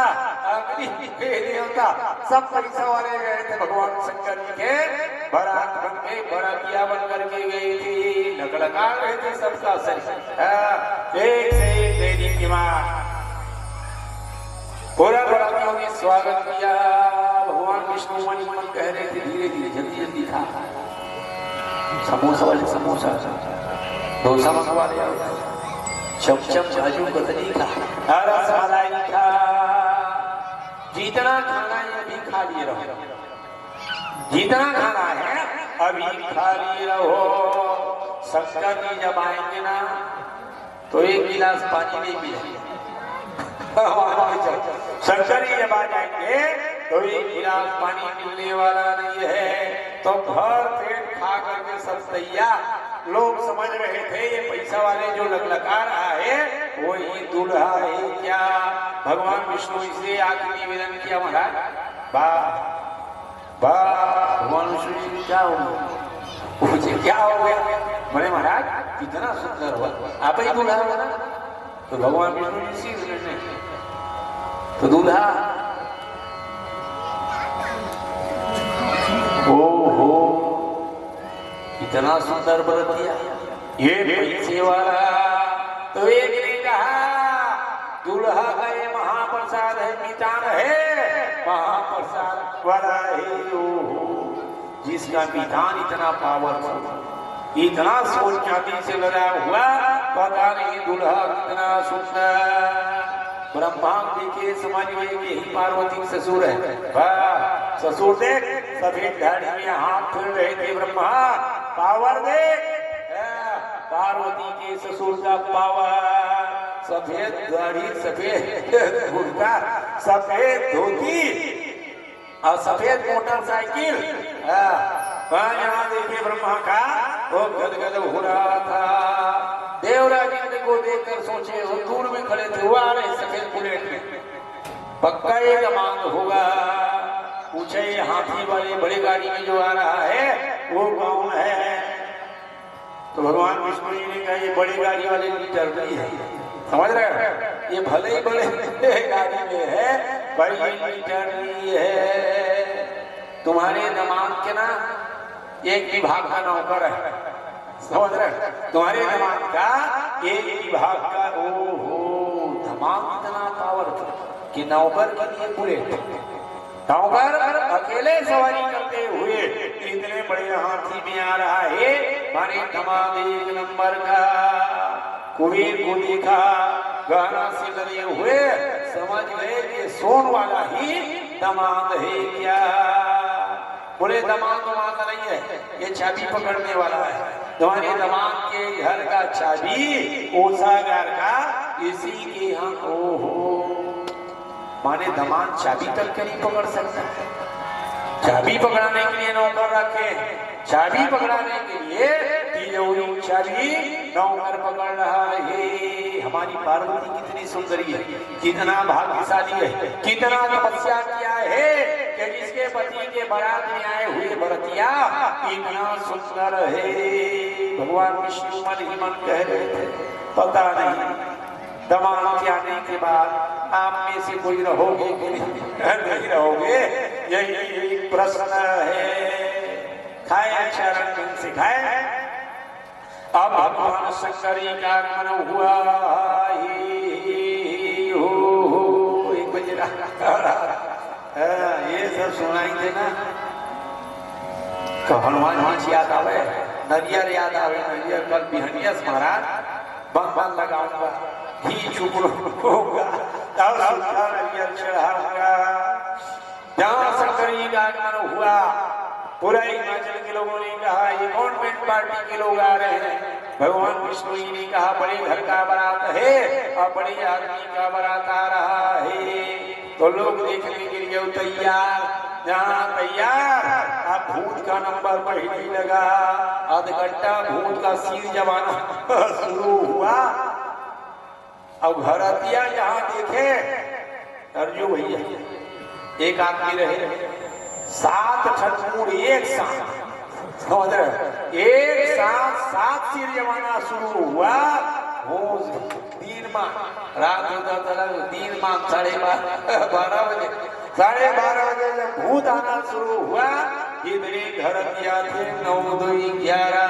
अग्नि देवता सब पैसा वाले गए थे भगवान शंकर जी के बारात बन के बारातिया बन करके गई थी लगा रहे थे सबका सर एक से एक देवी की मां पूरा बारातियों ने स्वागत किया। भगवान विष्णु मन मन कह रहे थे धीरे धीरे जल्दी जल्दी खा समोसा वाले समोसा डोसा मंगवा लिया चमचम काजू कतली खा रस मलाई खा जितना खाना है अभी खा लिए रहो जितना खाना है अभी खा लिए रहो। शंकर जी जब आएंगे ना तो एक गिलास पानी नहीं पिएंगे। शंकर जी जब आ जाएंगे तो एक गिलास पानी मिलने वाला नहीं है। तो भर पेट खा करके सब तैयार लोग समझ रहे थे ये पैसा वाले जो लगा रहा है वो ही दूल्हा है क्या। भगवान विष्णु इसे आके निवेदन किया महाराज वाह भगवान विष्णु जी क्या हो गया मुझे क्या हो गया बोले महाराज कितना सुंदर हुआ आप ही दूल्हा हो ना। तो भगवान विष्णु जी सीख तो दूल्हा ओहो इतना सुंदर व्रत किया ये पैसे वाला। तो एक ने कहा दूल्हा का ये महाप्रसाद है मिठान है महाप्रसाद वाला है जिसका मिठान इतना पावरफुल इतना सोच चांदी से लड़ा हुआ पता नहीं दूल्हा कितना सुंदर। ब्रह्मा देखिए समझ गए कि यही पार्वती ससुर है। वाह ससुर देख सफेद दाढ़ी में हाथ फिर रहे थे ब्रह्मा पावर देख पार्वती के ससुर का पावर सफेद दाढ़ी सफेद कुर्ता सफेद धोती और सफेद मोटरसाइकिल। यहाँ देखिए ब्रह्मा का वो गदगद हो रहा था। देवराज इंद्र को देखकर सोचे वो दूर में खड़े थे वो आ रहे सफेद बुलेट में पक्का ये दमाद होगा। पूछे हाथी वाली बड़ी गाड़ी में जो आ रहा है वो कौन है। तो भगवान विष्णु जी ने कहा ये बड़ी गाड़ी वाले लीडर नहीं है समझ रहे हो ये भले ही बड़े गाड़ी में है पर ये लीडर नहीं है। तुम्हारे दमाद के ना एक विभाग का नौकर है समझ रहे तुम्हारे दमाद का एक विभाग का ओहो दमाद इतना पावरफुल कि नौकर के लिए बुलेट नौकर अकेले सवारी करते हुए इतने बड़े हाथी में आ रहा है। माने दमाद एक नंबर का कुबेर को देखा गहना से लगे हुए समझ गए कि सोन वाला ही दमाद है क्या। बोले दमाद नहीं है ये चाबी पकड़ने वाला है तुम्हारे दामाद के घर का चाबी कोषागार का इसी के यहाँ। ओहो, माने दामाद चाबी तक के नहीं पकड़ सकता। चाबी पकड़ाने के लिए नौकर रखे, चाबी पकड़ाने के लिए तिजोरी चाबी नौकर पकड़ रहा है। हमारी पार्वती कितनी सुंदरी है, कितना भाग्यशाली है, कितना तपस्या किया है कि जिसके पति के बारात में आए हुए भरतिया इतना सुंदर है। भगवान विष्णु मन ही मन कह रहे थे, पता नहीं दामाद के आने के बाद आप में से कोई रहोगे कि नहीं रहोगे, यही एक प्रश्न है। खाए अच्छा रंग से खाए। अब भगवान शंकरी का आगमन हुआ। एक बजे ये सब सुनाई देना। हनुमान माछ याद आवे, नरियर याद आवे, नरियर कल बिहनिया महाराज बन लगाऊंगा, घी चुप होगा, नरियर चढ़ाऊंगा। जहाँ शंकरी का आगमन हुआ, पूरा हिमाचल के लोगों ने कहा ये गवर्नमेंट पार्टी के लोग आ रहे हैं। भगवान विष्णु जी ने कहा बड़े घर का बारात है और बड़े आदमी का बारात आ रहा है। तो लोग देखने के लिए तैयार, जहाँ तैयार। अब भूत का नंबर पहले लगा, आध घंटा भूत का सिर जमाना शुरू हुआ। अब घरतिया जहाँ देखे, अर्जु भैया एक आदमी रहे, 7 ठठमूर एक साथ, समझ रहे, एक साथ 7 सिर जमाना शुरू हुआ। वो दिन मां रात होता तक दिन मां 12:30 बजे, 12:30 बजे जब भूत आना शुरू हुआ, कितने घर दिया थे 9, 2, 11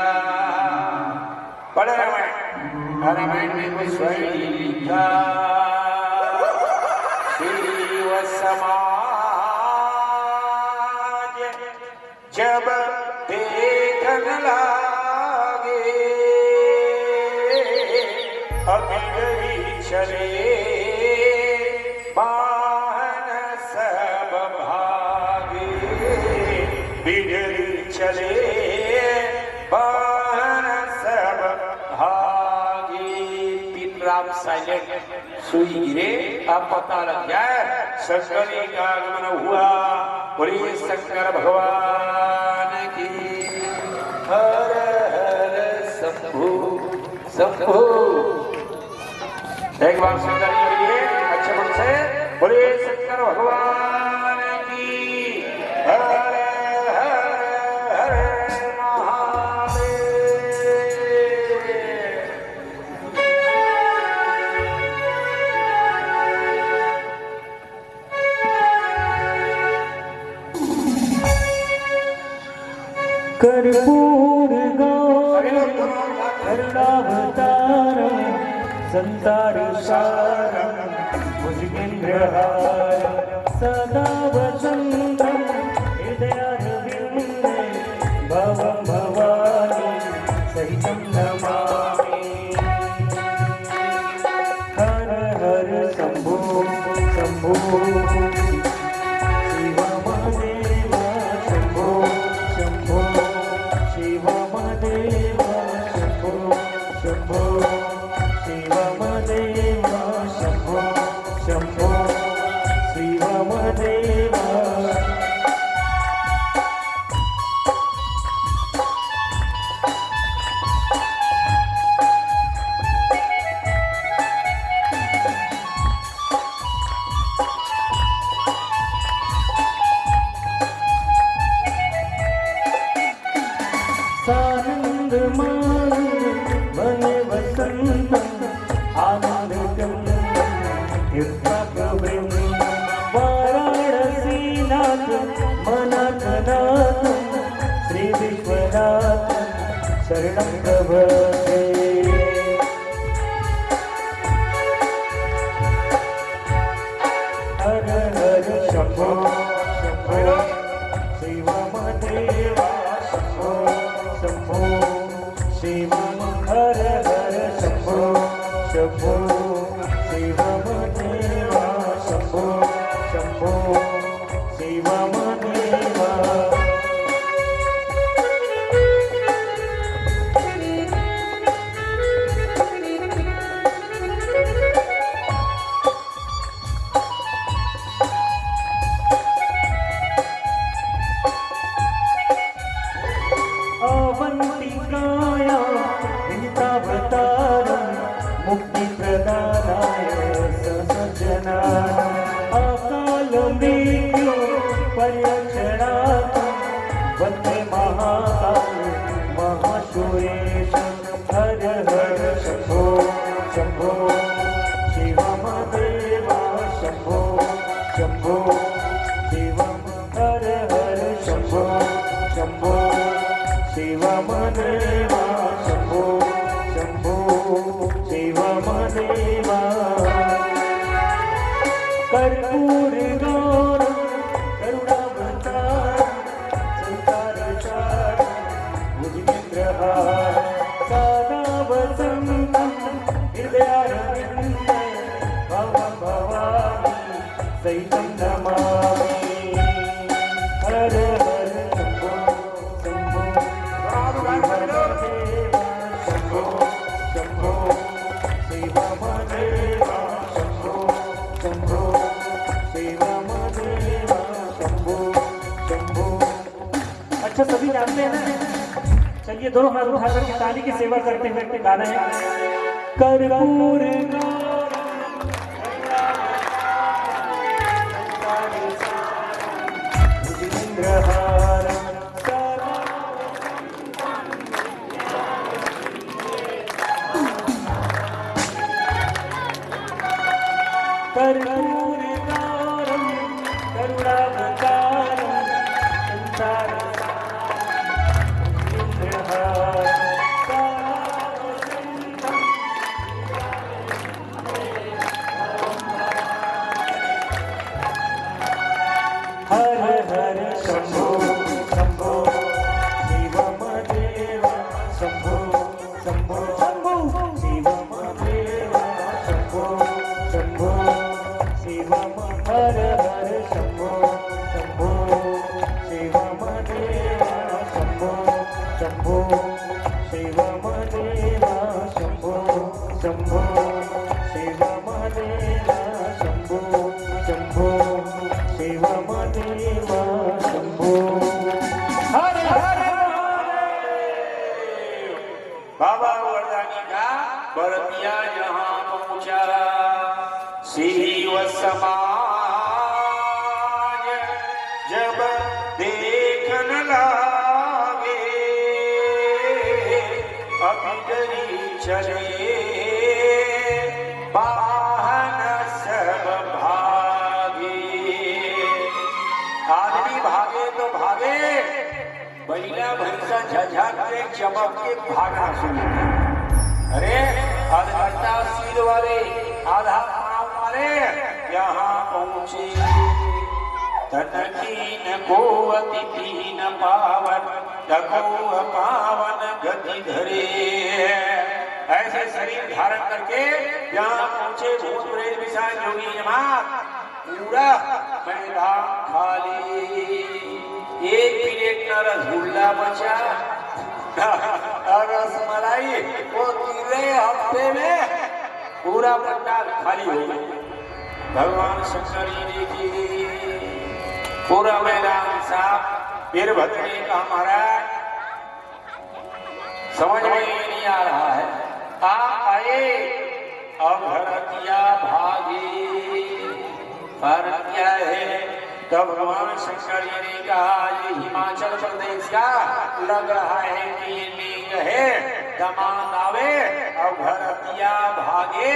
पढ़े रामायण में कुछ लिखा। शिव समाज जब देखन लागे, अभी चले वाहन सब भागे, बिगड़ी चले वाहन सब भागे। पिन राम साइलेंट सुई गिरे, अब पता लग जाए शंकरी का आगमन हुआ। बोलिए शंकर भगवान की। हर हर शंभु शंभु। एक बार शंकर जी बोलिए अच्छे मन से, बोलिए शंकर भगवान की। हर हर हर महादेव। कर्पूर गौरम करुणावतारम संसार सारम भुजगेन्द्रहारम सदा वसंतम हृदयारविंदे भवं भवानी सहितं नमामि। हर हर शंभो शंभो सानंद मानंद बने वसंतम आनंद गंगम तीर्थक वृंदम वाराणसी नाथ मनाथ नाथम श्री विश्वनाथ शरणं प्रपद्ये। हर हर शंभो शंभो शिवमदेवा शंभो शंभो शिव। हर हर शंभो शंभो शिवमदेवा शंभो शंभो शिवमदेवा। प्रदानाय ससज्जनानाम् अकाल मृत्यु परिरक्षणार्थं वन्दे महाकाल महाशूरेश हर हर शंभो शंभो शिवमदेव शंभो शंभो शिवम हर हर शंभो शंभो शिवमदेव शंभो शंभो शिवमदेव कर्पूर गौरम करुणावतारम संसारसारम भुजगेन्द्रहारम सदा वसन्तं हृदयारविन्दे भवं भवामि सहितं नमामि हर हर शंभो शंभो शंभो शंभो शिवमदेव शंभो शंभो शिवमदेव शंभो शंभो। अच्छा सभी जानते हैं ना? चलिए दोनों हाथ उठा करके ताली की सेवा करते हुए गाना है कर्पूर कर्पूरगारं करुणावतारं हर हर शंभो शंभो शिवमदेव शंभो शंभो शंभो शिवमदेव शंभो शंभो शिवम हर हर शंभो शंभो शिवमदेव शंभो शंभो शिवमदेव शंभो शंभो शिवमदेव शंभो शंभो शिवमदेव शंभो हर हर बाबा वरदानी का बरतिया यहाँ पहुँचा शिव समाज जब देखन लागे अभी चले वाहन सब भागे आदमी भागे तो भागे बैला भैंसा झझक के चमक के भागना शुरू। अरे आधा सिर वाले आधा पाँव वाले यहाँ पहुँचे तनकीन को अतिथीन पावन तको पावन गति धरे। ऐसे शरीर धारण करके यहाँ पहुँचे भूत प्रेत पिशाच जोगी जमात पूरा मैदान खाली एक प्लेट न रसगुल्ला बचा और रसमलाई वो तीसरे हफ्ते में पूरा पंडाल खाली हो गया। भगवान शंकर जी देखी पूरा मैदान साफ वीरभद्र ने कहा महाराज समझ में नहीं आ रहा है आप आए अब भरतिया भागे पर क्या है। तब भगवान शंकर जी ने कहा ये हिमाचल प्रदेश का लग रहा है कि ये लिंग है दमाद आवे अब भरतिया भागे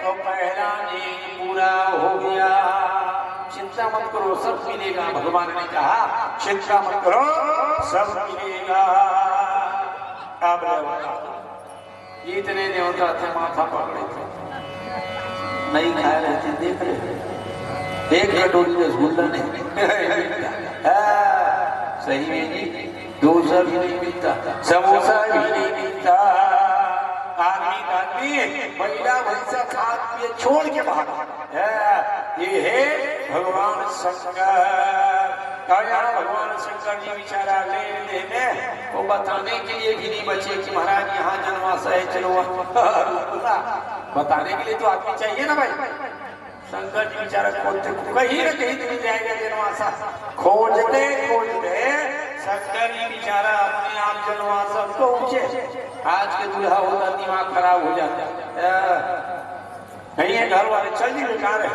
तो पहला लिंग पूरा हो गया। चिंता मत करो सब मिलेगा। भगवान ने कहा चिंता मत करो सब मिलेगा। अब इतने देवता थे माथा पकड़े थे नहीं खा रहे थे देख रहे थे एक कटोरी रसगुल्ला नहीं सही में नहीं डोसा भी नहीं मिलता समोसा भी नहीं मिलता। आदमी महिला भैंसा खाद पिए छोड़ के भागा। ये है भगवान शंकर। भगवान शंकर जी बेचारा ले में वो बताने के लिए भी नहीं बचे कि महाराज यहाँ जनवास है चलो बताने के लिए तो आदमी चाहिए ना भाई। शंकर जी बेचारा खोजते कहीं न कहीं मिल जाएगा जनवासा खोजते खोजते शंकर जी बेचारा अपने आप जनवासा पहुंचे। आज के दूल्हा होता दिमाग खराब हो जाता नहीं है घर वाले चल जी बेकार है,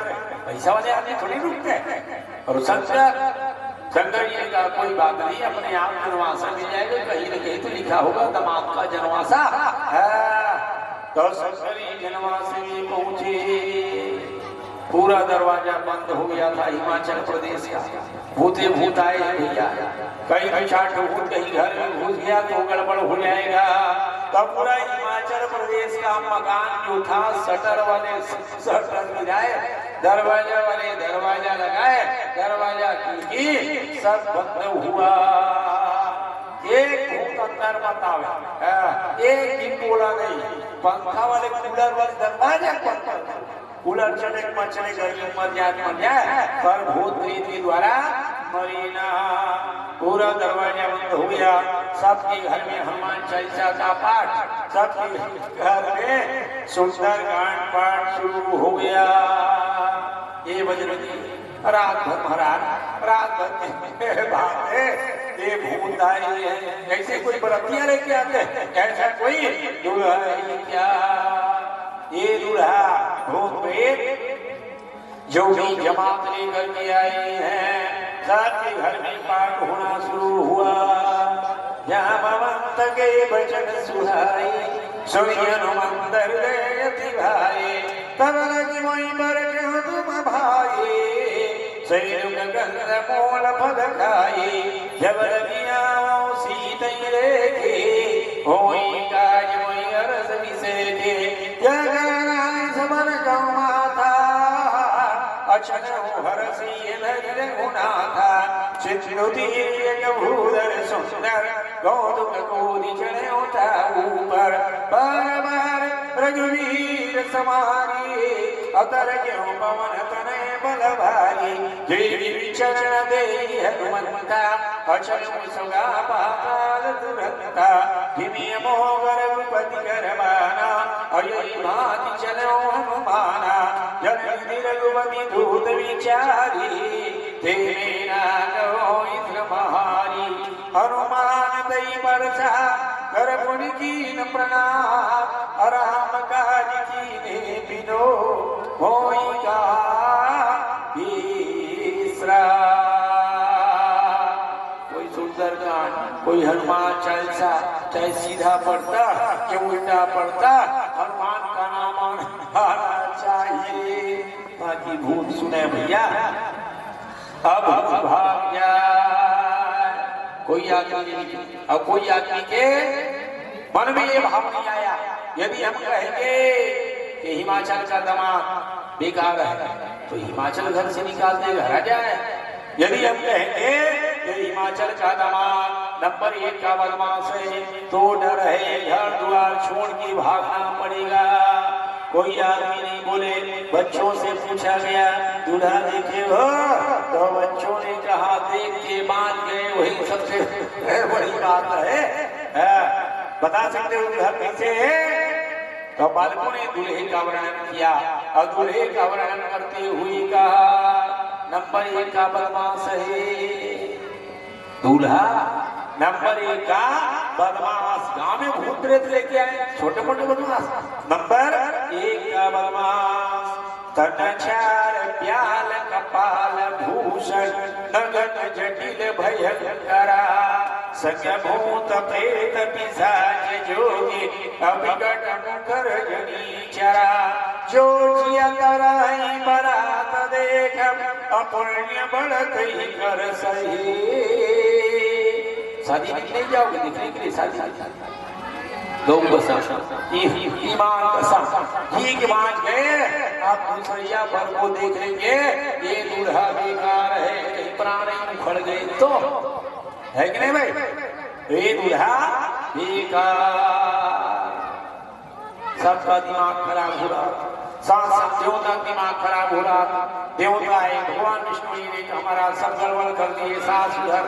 पैसा वाले आदमी थोड़ी रुकते हैं। और शंकर जी ने कहा कोई बात नहीं, अपने आप जनवासा मिल जाएगा, कहीं न कहीं तो लिखा होगा दामाद का जनवासा है। तो शंकर जी जनवासे में पहुंचे, पूरा दरवाजा बंद हो गया था हिमाचल प्रदेश का। भूते भूत आए भैया, कहीं बिछाट भूत कहीं घर में घुस गया तो गड़बड़ हो जाएगा। तो पूरा हिमाचल प्रदेश का मकान जो था शटर वाले शटर गिराए, दरवाजा वाले दरवाजा लगाए, दरवाजा खिड़की सब बंद हुआ। एक भूत अंदर बतावे, एक भी बोला नहीं। पंखा वाले कूलर वाले दरवाजा बंद कर दो, कूलर चले मत चलेगा, मर जाए पर भूत प्रेत के द्वारा मरीना। पूरा दरवाजा बंद हो गया। सबके घर में हनुमान चालीसा का पाठ, सबके घर में सुंदरकांड पाठ शुरू हो गया। ये बजरंगी रात भर महाराज रात भर भागते, ये भूत आई है। ऐसे कोई बरतियां लेके आते, ऐसा कोई दूल्हा है क्या? ये दूल्हा भूत प्रेत जो भी जमात लेकर के आए हैं, सबके घर में पाठ होना शुरू हुआ। जहाँ भगवंत के वचन सुहाए, सुनि हनुमंत हृदय भाई, तब लगी वहीं पर क्यों तुम भाई, सैरुग गंध मूल फल खाई, जब लगी आओ सीतई रेखे, होई काज वही अरस विसेखे, जगनाय समर गौ माता, अचन हरसी नर गुनाथा, चित्रुतीर्यक भूधर सुंदर, गौतुक कोदि चढ़े उठा ऊपर, बार बार रघुवीर समारी, अतर क्यों पवन तनय बल भारी, जय चरण दे हनुमंता, अचल सुगा पाताल तुरंता, जिमिय मोगर उपति करवाना, अयि भाति चलो हनुमाना, जन रघुपति दूत विचारी, तेरे नाम होई महारी, हनुमान दई बरसा कर पुनि कीन प्रणाम, राम काज कीने बिनो होई का तीसरा। कोई सुंदरकांड, कोई हनुमान चालीसा, चाहे सीधा पढ़ता या उल्टा पढ़ता, हनुमान का नाम आना चाहिए ताकि भूत सुने भैया। अब भाग जाए कोई आदमी, अब कोई आदमी के मन में ये भाव नहीं आया, यदि हम कहेंगे कि हिमाचल का दामाद बेकार है तो हिमाचल घर से निकाल दे घर आ जाए। यदि हम कहेंगे कि हिमाचल का दामाद नंबर 1 का बदमाश है तो डर है, घर द्वार छोड़ के भागना पड़ेगा। कोई आदमी नहीं बोले। बच्चों से पूछा गया दूल्हा देखे हो, तो बच्चों ने कहा देख के मान गए, वही सबसे बड़ी बात है। बता सकते हो दूल्हा कैसे है? तो बालकों ने दूल्हे का वर्णन किया और दूल्हे का वर्णन करते हुए कहा नंबर 1 का बदमाश है दूल्हा, नंबर 1 का बदमाश। गांव में भूत प्रेत लेके आए छोटे मोटे बदमाश। नंबर 1 का बदमाश तनचार प्याल कपाल भूषण नगन जटिल भयंकरा, संगभूत प्रेत पिशाच जोगी अभिगट मुकर जनीचरा, जो जिया कराई बरात देख अपुण्य बढ़त ही कर सही। शादी नहीं जाओगे देखने के लिए शादी लोग ईमान कसम ठीक बांट गए। आप दूसरिया पर को देख लेंगे ये दूल्हा बेकार है, कहीं प्राण उखड़ गए तो है कि नहीं भाई? ये दूल्हा बेकार। सबका दिमाग खराब हो रहा, सांसद देवता दिमाग खराब हो रहा। देवता है भगवान विष्णु जी ने हमारा सब गड़बड़ कर दिए, सास उधर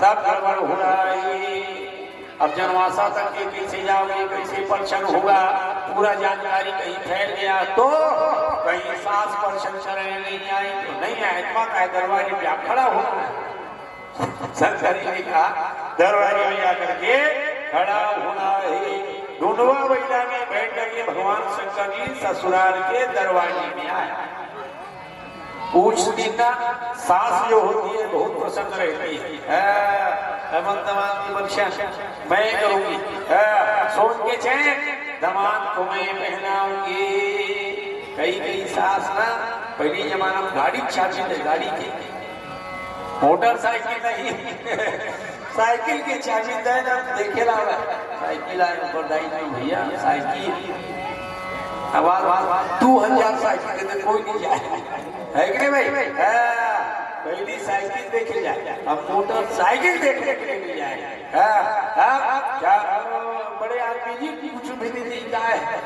सब गड़बड़ हो रहा है। अब जनवासा तक के कैसे जाओगे, कैसे परीक्षण होगा, पूरा जानकारी कहीं फैल गया तो कहीं सास परीक्षण चरण नहीं आए तो नहीं आए, का दरवाजे पे आप खड़ा हो। शंकर जी ने कहा दरवाजे में आकर के खड़ा होना है। ढूंढवा बैला में बैठ करके भगवान शंकर जी ससुराल के दरवाजे में आए। पूछती ना सास जो होती है बहुत प्रसन्न रहती है। दमाद की बख्शा मैं करूंगी, सोच के चैन दमाद को मैं पहनाऊंगी। कई सास ना पहले जमाना में गाड़ी चाची थे, गाड़ी की मोटरसाइकिल नहीं साइकिल के चाची थे ना, देखे ला साइकिल आए ऊपर दाई नहीं भैया साइकिल आवाज 2000 साइकिल के कोई नहीं जाए है कि नहीं भाई? पहली साइकिल देखे जाए, अब मोटरसाइकिल देखने के लिए जाए। क्या बड़े आदमी जी कुछ भी नहीं दिखता है,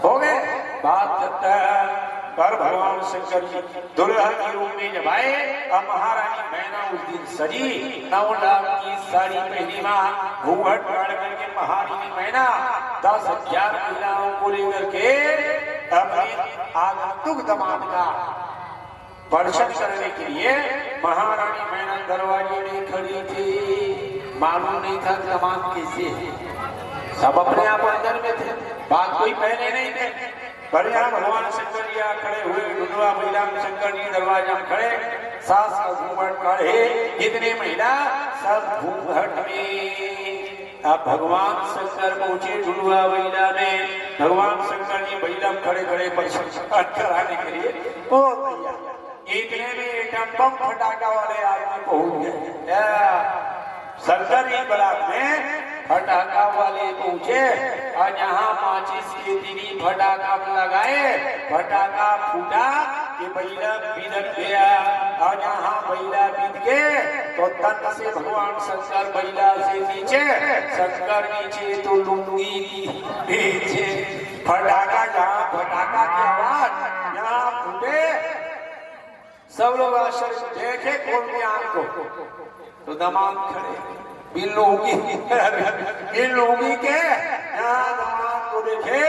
हो गए बात करता है। पर भगवान शंकर जी दुल्हा के रूप में जब आए, अब महारानी मैना उस दिन सजी 9 लाख की साड़ी पहनी, मां घूंघट काट करके महारानी मैना 10,000 महिलाओं को लेकर के अपने आगंतुक दामाद का दर्शन करने के लिए महारानी मैना दरवाजे में खड़ी थी। मालूम नहीं था दामाद कैसे, सब अपने आप अंदर में थे, बात कोई पहले नहीं थे। पर यहाँ भगवान शंकर जी खड़े हुए, ढूंढवा महिला शंकर जी दरवाजा में खड़े, सास का घूंघट काढ़े, जितने महिला सब घूंघट में। अब भगवान शंकर पहुंचे ढूंढवा महिला में, भगवान शंकर जी महिला खड़े खड़े परीक्षा कराने के लिए ओ भैया इतने में एकदम बम फटाका वाले आदमी पहुंच गए। शंकर जी बारात में फटाका वाले पहुंचे और यहाँ माचिस के तिनी फटाका लगाए, फटाका फूटा कि बैला बिदक गया। और यहाँ बैला बिद के तो तन से भगवान शंकर बैला से नीचे, शंकर नीचे तो लुंगी नीचे। फटाका जहाँ फटाका की आवाज यहाँ फूटे, सब लोग आश्चर्य देखे खोल के आंख को, तो दामाद खड़े बिल्लूगी के यहाँ दामाद को देखे,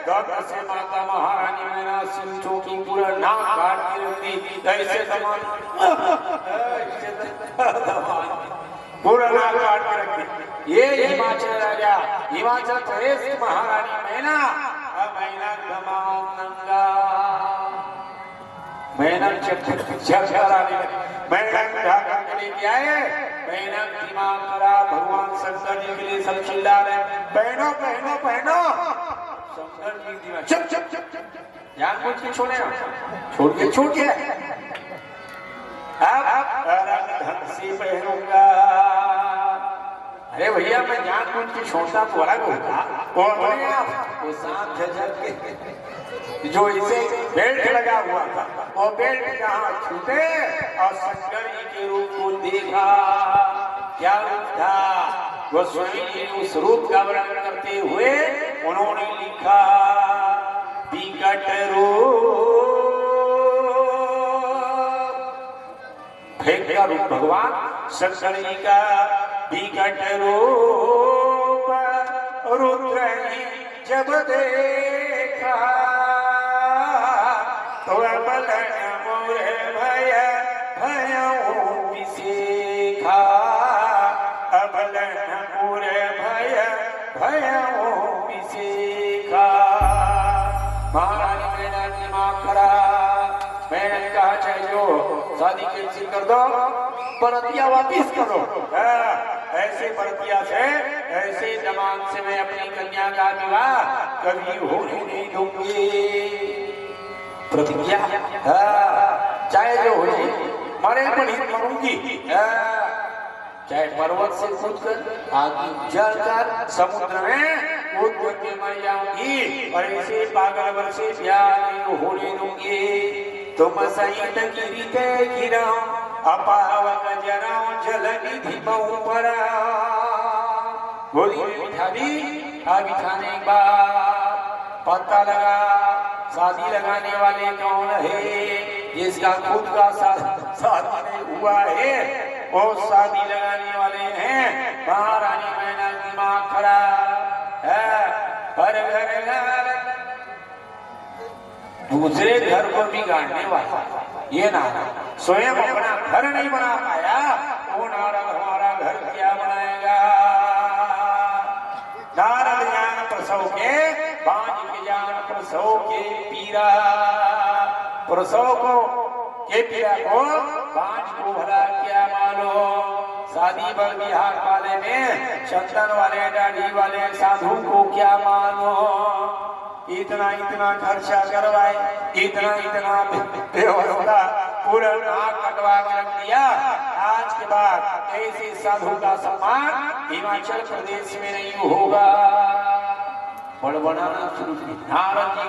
डॉक्टर से माता महारानी मैना सिर चौकी पूरा नाक काट के रखी, ऐसे दामाद पूरा नाक काट के रखी। ये हिमाचल राजा, हिमाचल प्रदेश महारानी मैना, मैना दामाद नंगा, मैना चक्कराने लगे, मैना ढाका के लेके आए, मैना दिमाग करा। भगवान शंकर जी के लिए सब चिल्ला रहे, पहनो पहनो पहनो। शंकर जी दिमाग चुप चुप चुप चुप, जान बुझ के छोड़े, छोड़ के छूट गया। अब ढंग से पहनूंगा। अरे भैया मैं जान बुझ के छोड़ता तो अलग होता, वो सांप झझक के जो इसे बेल्ट लगा हुआ था, वो बेल्ट कहाँ छूटे और शंकर जी के रूप को देखा। क्या रूप था? वो स्वयं जी उस रूप का वर्णन करते हुए उन्होंने लिखा, विकट रूप भेद रूप भगवान शंकर जी का, विकट रूप रुद्र जब देखा, तो बलन मोरे भय भयऊ विसेखा, अबलन मोरे भय भयऊ विसेखा। महारानी मैना दिमाग खरा, मैंने कहा चाहे जो शादी कैंसिल कर दो, परतिया वापिस करो। ऐसे परतिया से, ऐसे दामाद से मैं अपनी कन्या का विवाह कभी होने नहीं दूंगी। प्रतिज्ञा चाहे जो हो, मरे पर ही मरूंगी। चाहे पर्वत से कूद कर, आग जल कर, समुद्र में कूद के मर जाऊंगी, और ऐसे पागल से प्यार नहीं होने दूंगी। तुम सही गिरते गिराओ, अपावक जराओ, जल निधि बहु पर। बोली बिठाली, बिठाने के बाद पता लगा शादी लगाने वाले कौन है, जिसका खुद का शादी नहीं हुआ है, वो शादी लगाने वाले हैं महारानी मैना दिमाग खराब है। हर घर दूसरे घर को बिगाड़ने वाला, ये ना स्वयं अपना घर नहीं बना पाया, वो नारद हमारा घर क्या बनाएगा। नारद ज्ञान के पीरा, पुरुषों को के पीरा को पांच को भला क्या मालो। शादी बर बिहार वाले में चंदन वाले दाढ़ी वाले साधु को क्या मानो। इतना इतना खर्चा करवाए, इतना इतना व्यवस्था, पूरा नाक कटवा के रख दिया। आज के बाद ऐसे साधु का सम्मान हिमाचल प्रदेश में नहीं होगा। बड़बड़ाना शुरू की नारद जी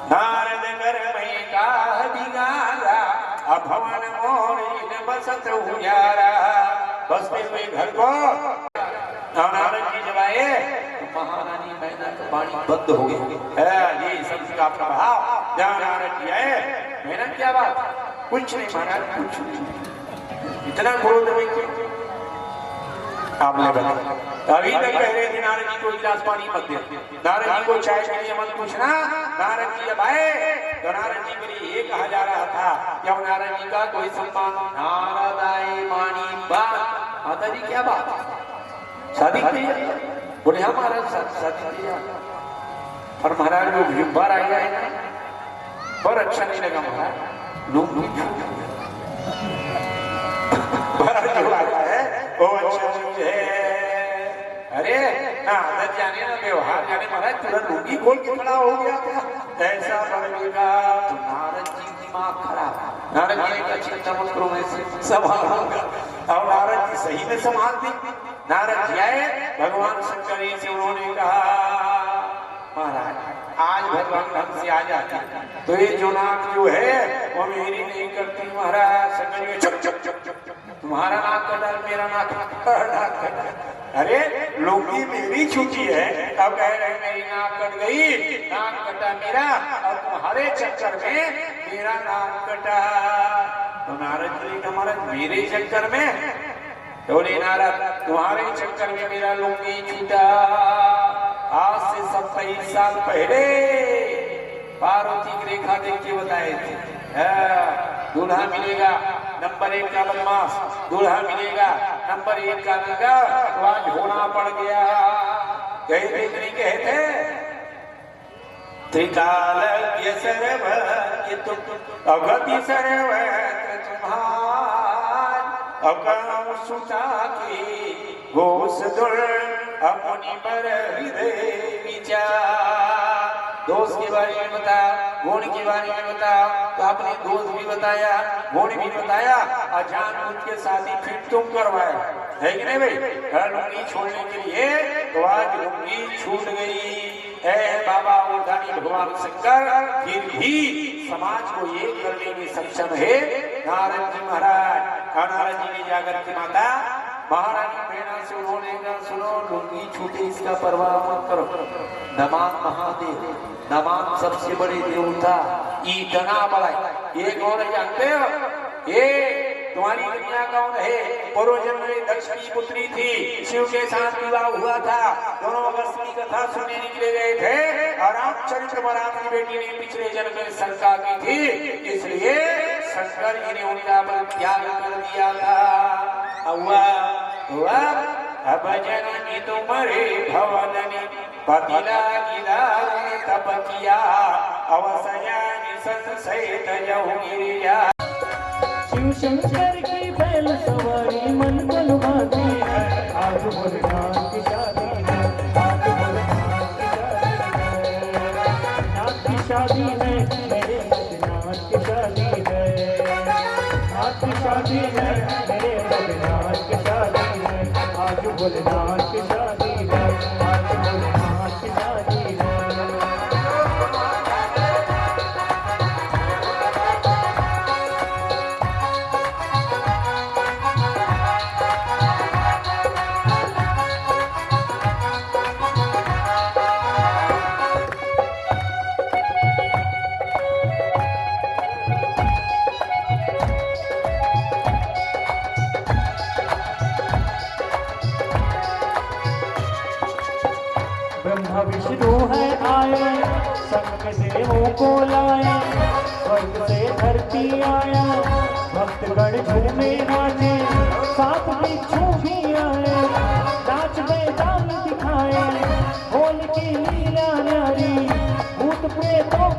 नारद घर में का बिगाड़ा, अब भवन मोर बसत उजारा। बसते हुए घर को नारद जी जब आए तो महारानी मैना का पानी बंद हो गया। ये सब का प्रभाव। जहाँ नारद जी आए, मैना क्या बात, कुछ नहीं महाराज, कुछ नहीं, इतना क्रोध में आपने बताया। अभी तक कह रहे थे नारद जी को गिलास पानी मत दे, नारद जी को चाय के लिए मत पूछना। नारद जी जब आए तो नारद जी के लिए ये कहा जा रहा था कि अब नारद जी का कोई सम्मान। नारद आए मानी बात, माता जी क्या बात, शादी की? बोले हाँ महाराज शादी किया। और महाराज वो बार आ गया है, पर अच्छा नहीं लगा महाराज, लोग वो अच्छा मुझे, अरे ना आदत जाने ना व्यवहार जाने, महाराज तुरंत लुंगी खोल के खड़ा हो गया था। ऐसा बनेगा तो नारद जी दिमाग खराब। नारद जी का चिंता मत करो, मैं संभालूंगा। और नारद जी सही में संभाल दी। नारद जी आए, भगवान शंकर जी से उन्होंने कहा महाराज आज भगवान ढंग से आ जाते तो ये जो नाक जो है वो मेरी नहीं करती। महाराज शंकर जी चुप चुप चुप चुप, तुम्हारा नाक कटा, मेरा नाक कटा। अरे लुंगी मेरी छूटी है, अब कह रहे मेरी नाक कट गई, नाक कटा मेरा, और तुम्हारे चक्कर में मेरा नाक कटा। तो नारद जी ने महाराज मेरे चक्कर में, बोले नारद तुम्हारे चक्कर में मेरा लुंगी छूटा। आज से 27 साल पहले पार्वती की रेखा देख के बताए थे, दूल्हा मिलेगा नंबर 1 का बदमाश, दूल्हा मिलेगा नंबर 1 का लड़का, तो आज होना पड़ गया। कहते नहीं कहते त्रिकाल सर्वज्ञ तुम अवगति सर्वत्र तुम्हार, अकम सुता की घोष दुर अपनी पर हृदय विचार। दोस्त के बारे में बताया, गुण के बारे में बताया, तो आपने दोस्त भी बताया, गुण भी बताया, और जानबूझ के शादी फिर तुम करवाया है कि नहीं भाई? लुंगी छोड़ने के लिए तो आज लुंगी छूट गई है। बाबा उदानी भगवान शंकर फिर भी समाज को ये करने में सक्षम है। नारद जी महाराज, नारद जी ने जाकर के माता महारानी प्रेरणा से उन्होंने कहा सुनो लुंगी छूटे इसका परवाह मत करो। नमान महादेव, नमान सबसे बड़े देवता, इतना बड़ा ये कौन है जानते हो? ये तुम्हारी दुनिया कौन है? पूर्व जन्म में दक्ष की पुत्री थी, शिव के साथ विवाह हुआ था, दोनों अगस्त की कथा सुनने निकले गए थे, और रामचंद्र महाराज की बेटी ने पिछले जन्म में शंका की थी, इसलिए शंकर जी ने उनका पर त्याग कर दिया था। हुआ अब जननी तुम्हारे भवननी पतिला गिला तप किया, अवसयानि संशय तजहु गिरिया। शिव शंकर की बैल सवारी मन को लुभाती है, आज भोलेनाथ की शादी है, आज भोलेनाथ की शादी है, मेरे भोलेनाथ की शादी है, नाथ की शादी है, मेरे भोलेनाथ की शादी है, आज भोलेनाथ की शादी है, आज भोलेनाथ की शादी है। ब्रह्मा विष्णु है आए, संग देवों को लाए, स्वर्ग से धरती आया, भक्तगण झूमे नाचे, सात बिच्छू भी आए, नाच मैदान दिखाए, बोल की लीला न्यारी, भूत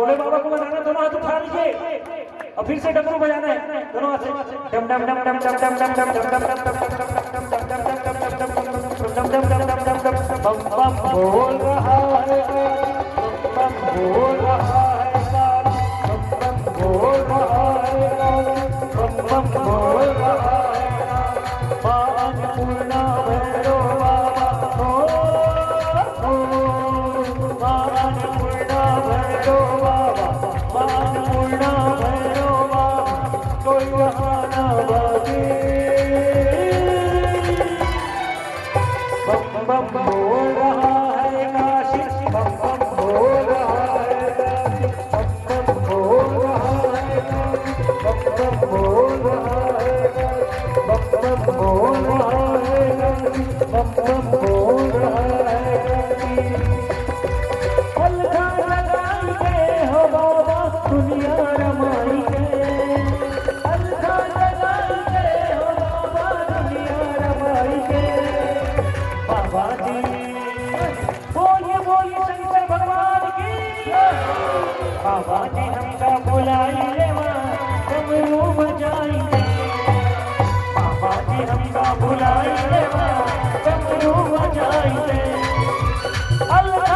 भोले बाबा को मनाना, दोनों हाथ उठा लीजिए और फिर से डमरू बजाना है, दोनों हाथ से डम डम डम डम डम डम डम डम डम डम डम बम बोल रहा है, बम बोल रहा है, बम बोल रहा है, बम बोल रहा है, अन्नपूर्णा भैरो बाबा हो, अन्नपूर्णा भैरो बाबा, अन्नपूर्णा भैरो बाबा, कोई वहाँ न भागे। बम बम बोल रहा है काशी, बम बम बोल रहा है काशी, बम बम बोल रहा है काशी, बम बम बोल रहा है काशी, बम बम बोल रहा है काशी, बम बम बोल रहा है काशी। अलखा लगाई के हो बाबा दुनिया रमाई के, अलखा लगाई के हो बाबा दुनिया रमाई के। बाबा जी बोलिए बोलिए शंकर भगवान की, बाबा जी हमका बुलाइए डमरू बजाइए, बाबा जी हमका बुलाइए डमरू बजाइए। अल्लाह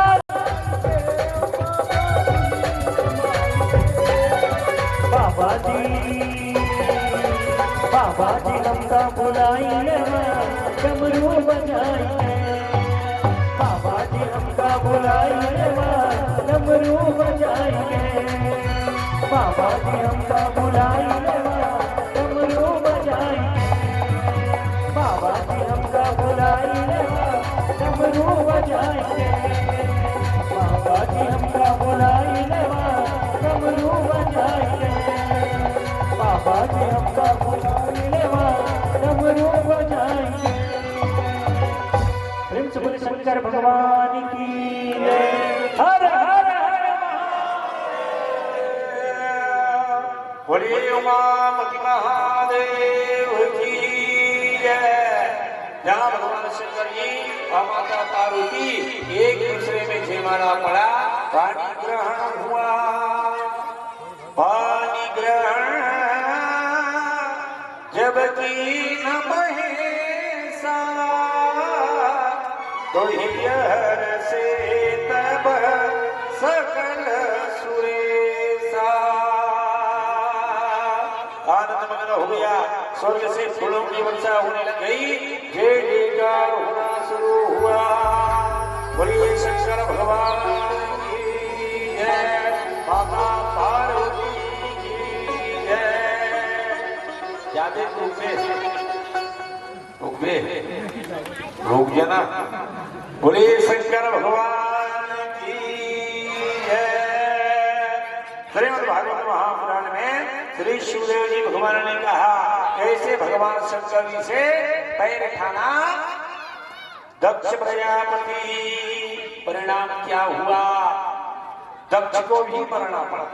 बाबा जी हमका बुलाइए डमरू बजाइए, बाबा जी हमका बुलाइए डमरू बजाइए, बाबा जी हमका बुलाइए डमरू बजाइए, बाबा जी हमका बुलाइए डमरू बजाइए, बाबा जी हमका बुलाइए डमरू बजाइए, बाबा जी हमका बुलाइए डमरू बजाइए। प्रेम से बोले शंकर भगवान की जय। हर हर हर बोलिए उमापति महादेव की जय। जहाँ भगवान शंकर जी और माता पार्वती एक दूसरे में जयमाला पड़ा, पानी ग्रहण हुआ, पानी ग्रहण जबकि न महेशा, तो हर से तब सकल सुरेशा। आनंद मग्न हो गया, स्वर्ग से फूलों की वर्षा होने लग गई, जय जयकार होना शुरू हुआ। बोलिए शंकर भगवान की जय, माता पार्वती की जय। याद है रुक जाना। बोलिए शंकर भगवान की जय। श्रीमद् भागवत महापुराण में श्री शिवदेव जी भगवान ने कहा कैसे भगवान शंकर जी से पैर खाना। दक्ष प्रजापति, परिणाम क्या हुआ, दक्ष को भी मरना पड़ा।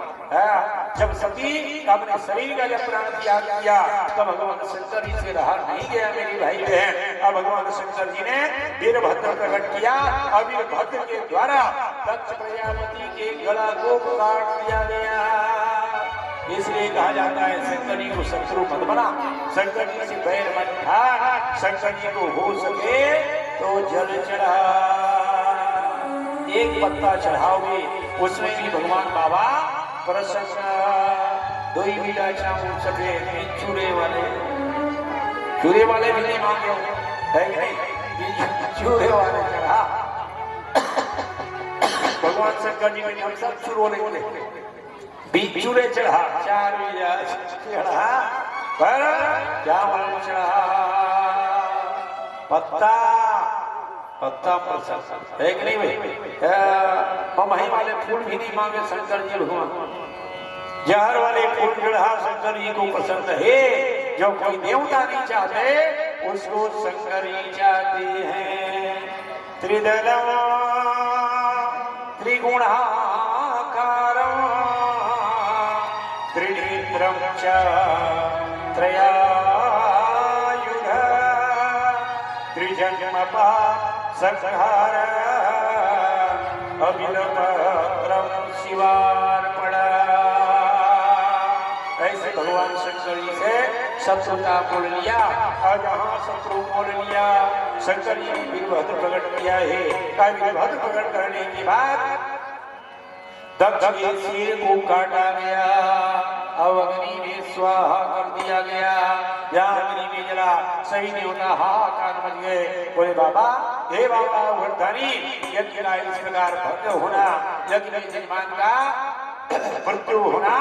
जब सती अपने शरीर का जब प्राण त्याग किया तो भगवान शंकर जी से रहा नहीं गया मेरी भाई बहन। अब भगवान शंकर जी ने वीरभद्र प्रकट किया और वीरभद्र के द्वारा दक्ष प्रजापति के गला को काट दिया गया। इसलिए कहा जाता है शंकर जी को शत्रु मत बना, शंकर जी से बैर मत खा, शंकर जी को हो सके तो जल चढ़ा, एक पत्ता चढ़ाओगे उसमें भी भगवान बाबा प्रसन्न। दो ही मिला चाहूं सके चूरे वाले भी नहीं मांगे, है नहीं, चूरे वाले चढ़ा। भगवान शंकर जी में हम सब चूरो लेंगे, चूरे चढ़ा, चार चढ़ा, पर चावल चढ़ा, पत्ता प्रसन्न है कि नहीं भाई। मही वाले फूल भी नहीं मांगे शंकर जी भगवान, जहर वाले फूल चढ़ा शंकर जी को पसंद है। जो कोई देवता नहीं चाहते उसको शंकर जी चाहते हैं। त्रिदलम त्रिगुणाकारम त्रिनेत्रम च त्रयायुध त्रिजन्मपा संहार अभिनवत्रम शिवार्पण। भगवान शंकर जी से शत्रुता मोल लिया और जहाँ शत्रु मोल लिया शंकर जी ने वीरभद्र प्रकट किया है। वीरभद्र प्रकट करने के बाद दक्ष के सिर को काटा गया, अब अग्नि में स्वाहा कर दिया गया। जहाँ अग्नि में जला सभी देवता हाहाकार मच गए, बोले बाबा हे बाबा वर्धनी यज्ञ का इस प्रकार भक्त होना, यज्ञ में जन्मान का मृत्यु होना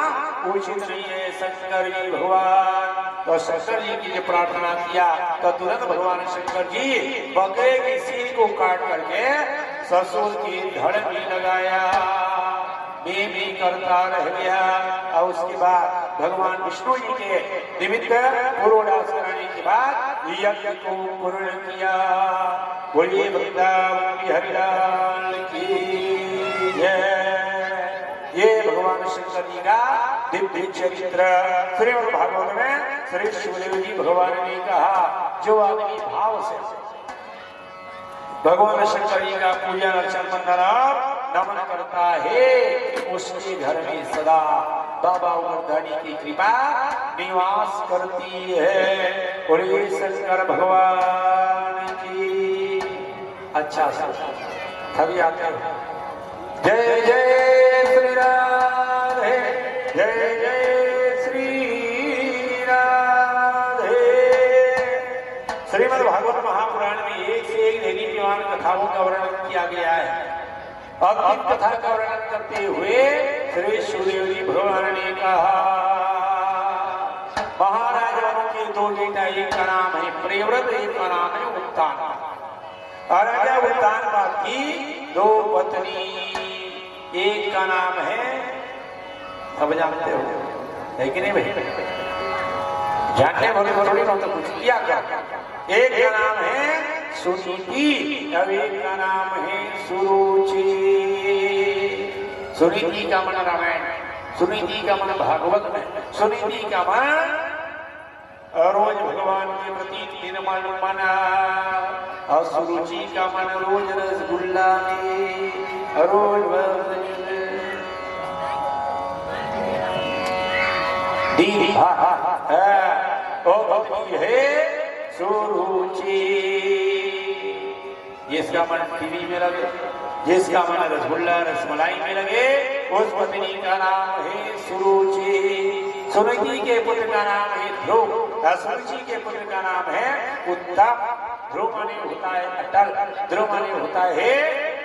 उचित नहीं है शंकर जी भगवान। तो शंकर जी की प्रार्थना किया तो तुरंत भगवान शंकर जी बकरे के सिर को काट करके ससुर की धड़ में लगाया, भी करता रह गया। और उसके बाद भगवान विष्णु जी के निमित्त पूर्वदास कराने के बाद यज्ञ को पूर्ण किया। बोलिए वृंदावन बिहारी लाल की जय। ये भगवान शंकर जी का दिव्य चरित्र श्रीमद् भागवत में श्री शिवदेव जी भगवान ने कहा, जो आदमी भाव से भगवान शंकर जी का पूजन अर्चन वंदना नमन करता है, उसके घर में सदा बाबा वर्धनी की कृपा निवास करती है। बोलिए शंकर भगवान की। अच्छा सभी आते हैं। जय जय श्री राधे, जय जय श्री राधे। श्रीमद् भागवत महापुराण में एक से एक देवीमान कथाओं का वर्णन किया गया है। अब इन कथा का वर्णन करते हुए श्री शिवदेव जी भगवान ने कहा, महाराजाओं के दो बेटा, एक का नाम है प्रियव्रत, एक का नाम है उत्तान। और राजा उत्तान की दो पत्नी, एक का नाम है, सब जानते हो है कि नहीं भाई? जानने वाले बोलोगे तो कुछ किया क्या? एक का नाम है सुनीति, अब एक का नाम है सुरुचि। सुनीति का मन रामायण, सुनीति का मन भागवत में, सुनीति का मन रोज भगवान के प्रति निर्मल मना, और सुरुचि का मन रोज रसगुल्ला में, रोज भक्ति है सुरुचि। जिसका मन टीवी में लगे, जिसका मन रसगुल्ला रसमलाई में लगे, उस पत्नी का नाम है सुरुचि। सुनीति के पुत्र का नाम है ध्रुव, सुरुचि के पुत्र का नाम है उत्तम। ध्रुव माने होता है अटल, ध्रुव माने होता है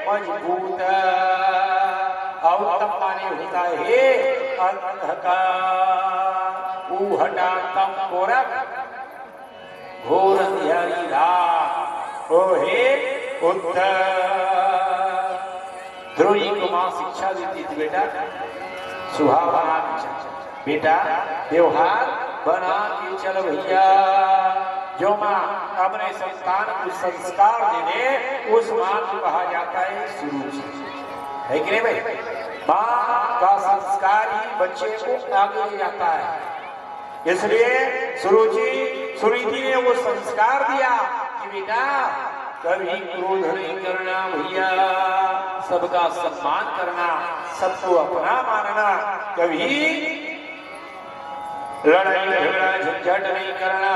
मजबूत, और उत्तम माने होता है अंधकार। हटा तम कोरक घोर अंधियारी रात, ओ हे उत्तर। ध्रुव जी को मां शिक्षा देती थी, बेटा स्वभाव बना के चल, बेटा व्यवहार बना के चल भैया। जो मां अपने संतान को संस्कार दे दे, उस मां को कहा जाता है सुरुचि, है कि नहीं भाई? मां का संस्कार ही बच्चे को आगे ले जाता है। इसलिए सुनीति ने वो संस्कार दिया कि बेटा कभी क्रोध नहीं करना भैया, सबका सम्मान करना, सबको अपना मानना, कभी लड़ाई झगड़ा झंझट नहीं करना।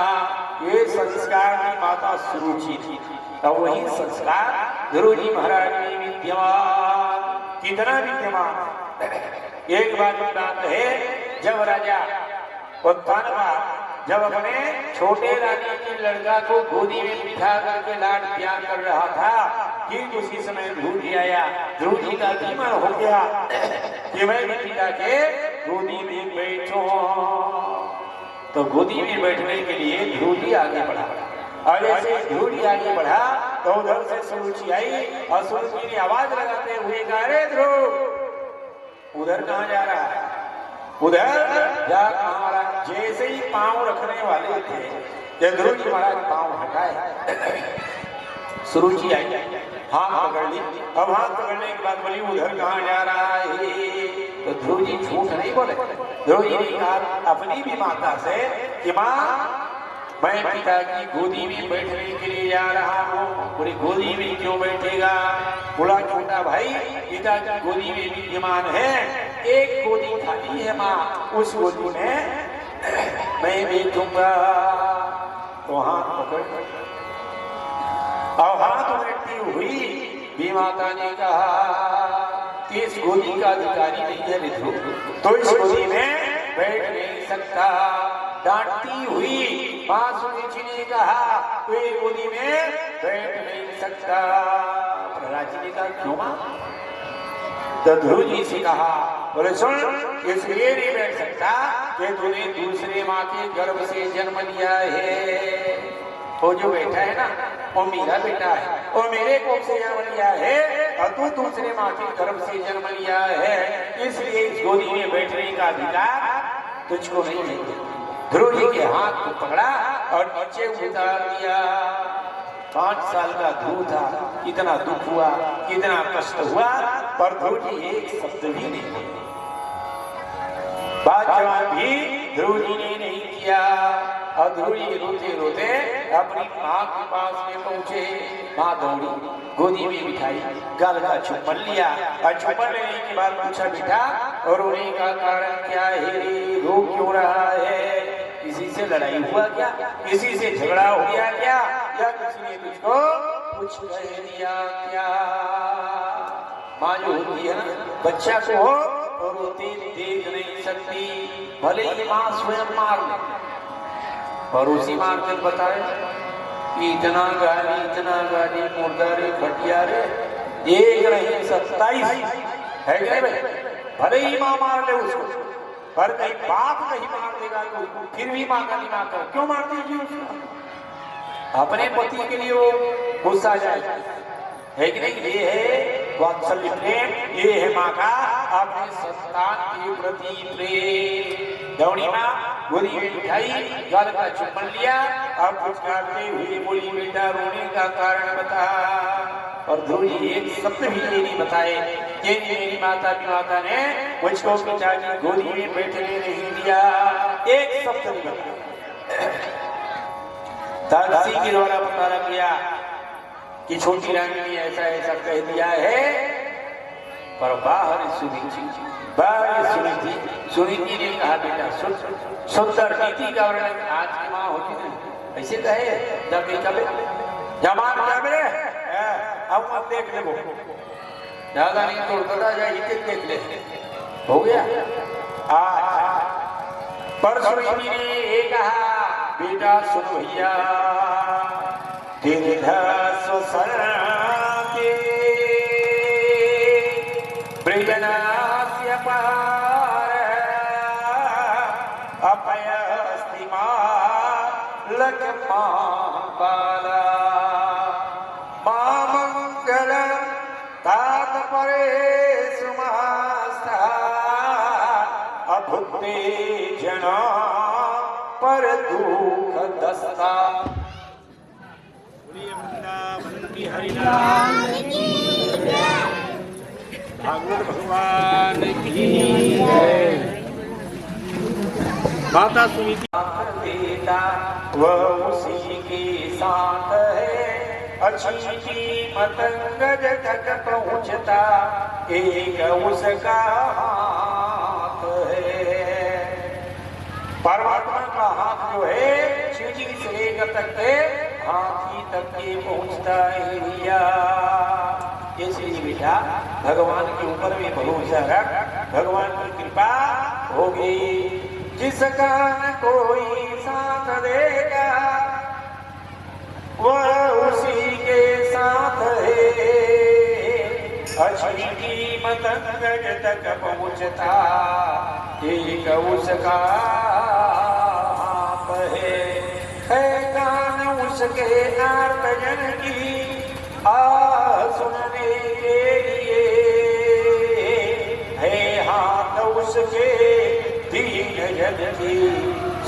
ये संस्कार की माता सुरुचि थी, और वही संस्कार ध्रुव जी महाराज में विद्यमान। कितना विद्यमान? एक बात है, जब राजा उत्तान जब अपने छोटे रानी के लड़का को गोदी में बिठा करके लाड प्यार कर रहा था, ठीक उसी समय ध्रुव जी आया। ध्रुव जी का धीमान हो गया कि मैं भी पिता के गोदी में बैठूं। तो गोदी में बैठने के लिए ध्रुव जी आगे बढ़ा, और जैसे ध्रुव जी आगे बढ़ा तो उधर से सुरुचि आई, और सुरुचि ने आवाज लगाते हुए कहा, अरे ध्रुव उधर कहाँ जा रहा है? उधर जा हमारा। जैसे ही पांव रखने वाले थे, जब ध्रुव जी महाराज पांव हटाए, सुरुचि आई, हाथ पकड़ ली। अब हाथ पकड़ने के बाद बोली, उधर कहाँ जा रहा है? तो ध्रुव जी झूठ नहीं बोले। ध्रुव जी ने कहा अपनी भी माता से कि माँ मैं पिता की गोदी में बैठने के लिए जा रहा हूँ। बोली गोदी में क्यों बैठेगा? बोला छोटा भाई पिता की गोदी में विद्यमान है, एक गोदी खाली है माँ, उस गोदी में मैं बैठूंगा। तो हाथ पकड़ और हाथ उलटती हुई भी माता ने कहा कि इस गोदी का अधिकारी नहीं है विधु, तो इस गोदी में बैठ नहीं सकता। डांटती हुई मां सुनीति ने कहा तो ये गोदी में बैठ नहीं सकता। प्रहलाद जी ने कहा क्यों मां? तो ध्रुव जी से कहा बोले सुन, इसलिए नहीं बैठ सकता कि तूने दूसरे माँ के गर्भ से जन्म लिया है। वो जो बैठा है ना वो मेरा बेटा है, वो मेरे कोख से जन्म लिया है और तू दूसरे माँ के गर्भ से जन्म लिया है, इसलिए इस गोदी में बैठने का अधिकार तुझको नहीं है। ध्रुव जी के हाथ को पकड़ा और नीचे उतार दिया। 5 साल का ध्रुव था, कितना दुख हुआ, कितना कष्ट हुआ, पर ध्रुव जी एक शब्द भी नहीं बोले। बात जवाब भी ध्रुव जी ने नहीं किया। और ध्रुव जी रोते रोते अपनी माँ के पास में पहुंचे। माँ दौड़ी, गोदी में बिठाई, गल का चुम्बन लिया और चुम्बन लेने के बाद पूछा बेटा और रोने का कारण क्या है, रो क्यों रहा है, किसी से लड़ाई हुआ क्या, किसी से झगड़ा हो गया क्या, या किसी ने तुझको कुछ कह दिया क्या? माँ जो होती है ना बच्चा को हो और रोते देख नहीं सकती, भले ही माँ स्वयं मार ले और उसी मार कर बताए कि इतना गाली मुर्दारे खटिया रे एक नहीं 27 है क्या भाई? भले ही माँ मार ले उसको, पर कहीं बाप नहीं मार देगा तो फिर भी माँ गाली ना कर, क्यों मार दीजिए उसको? अपने पति के लिए वो गुस्सा जाए है कि नहीं? ये है वात्सल्य प्रेम, ये है माँ का अपने संतान के प्रति प्रेम। दौड़ी माँ गोदी में उठाई, गाल का चुम्बन लिया और पुचकारते हुए बोली बेटा रोने का कारण बता। और ध्रुव जी एक शब्द भी ये नहीं बताए कि मेरी माता पिता ने मुझको पिता की गोदी में बैठने नहीं दिया, एक शब्द नहीं बताया। तारसी के द्वारा पता किया कि छोटी रानी ने ऐसा ऐसा कह दिया है, पर बाहर सुनीति ने कहा बेटा सुंदर नीति का वर्णन आज की माँ होती है ऐसे कहे जब कभी जमान क्या मेरे अब मत देख ले, वो ज्यादा नहीं तो बता जाए देख ले, हो गया। पर सुनीति ने ये कहा बेटा सुन भैया दीर्घ स्वसर्गे ब्रजनास्य पार अपयस्ति लक्ष्मा बाला मामंगल तात परे सुमास्ता अभुक्ते जना पर दुख दस्ता। भागवत भगवान की जय। माता सुनीति देता वह उसी के साथ है, अच्छी कीमत गज तक पहुंचता एक उसका हाथ है। परमात्मा का हाथ जो है चीटी से लेकर तक के हाथी तक के पहुंचता है भैया। इसलिए बेटा भगवान के ऊपर भी भरोसा रख, भगवान की कृपा होगी। जिसका न कोई साथ देगा वह उसी के साथ है, अच्छी कीमत गज तक पहुंचता एक उसका हाथ है कान उसके आर्तजन की सुनने के लिए, है हाथ उसके दीन जन की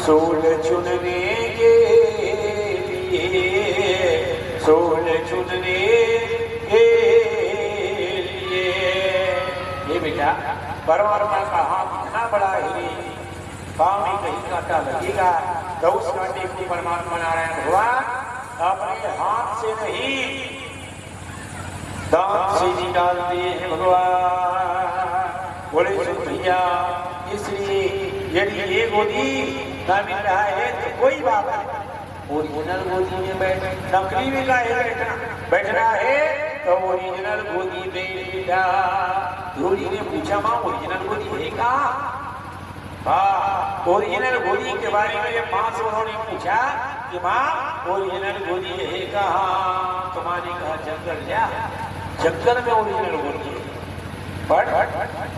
सोल चुनने के लिए, सोल चुनने के लिए। ये बेटा परमात्मा का हाथ इतना बड़ा है, पाँव में कहीं कांटा लगेगा तो उस कांटे को परमात्मा नारायण भगवान अपने हाथ से नहीं दांत से निकालते हैं भगवान। बोले सुन भैया, इसलिए यदि ये गोदी ना मिल रहा है तो कोई बात नहीं, ओरिजिनल गोदी में बैठ, नकली में काहे बैठना, बैठना है तो ओरिजिनल गोदी में बैठा। ध्रुव जी ने पूछा माँ ओरिजिनल गोदी है कहाँ? हाँ, ओरिजिनल गोदी के बारे में जब माँ से उन्होंने पूछा कि माँ ओरिजिनल गोदी है कहाँ, तो माँ ने कहा जंगल जा, जंगल में ओरिजिनल गोदी है। पर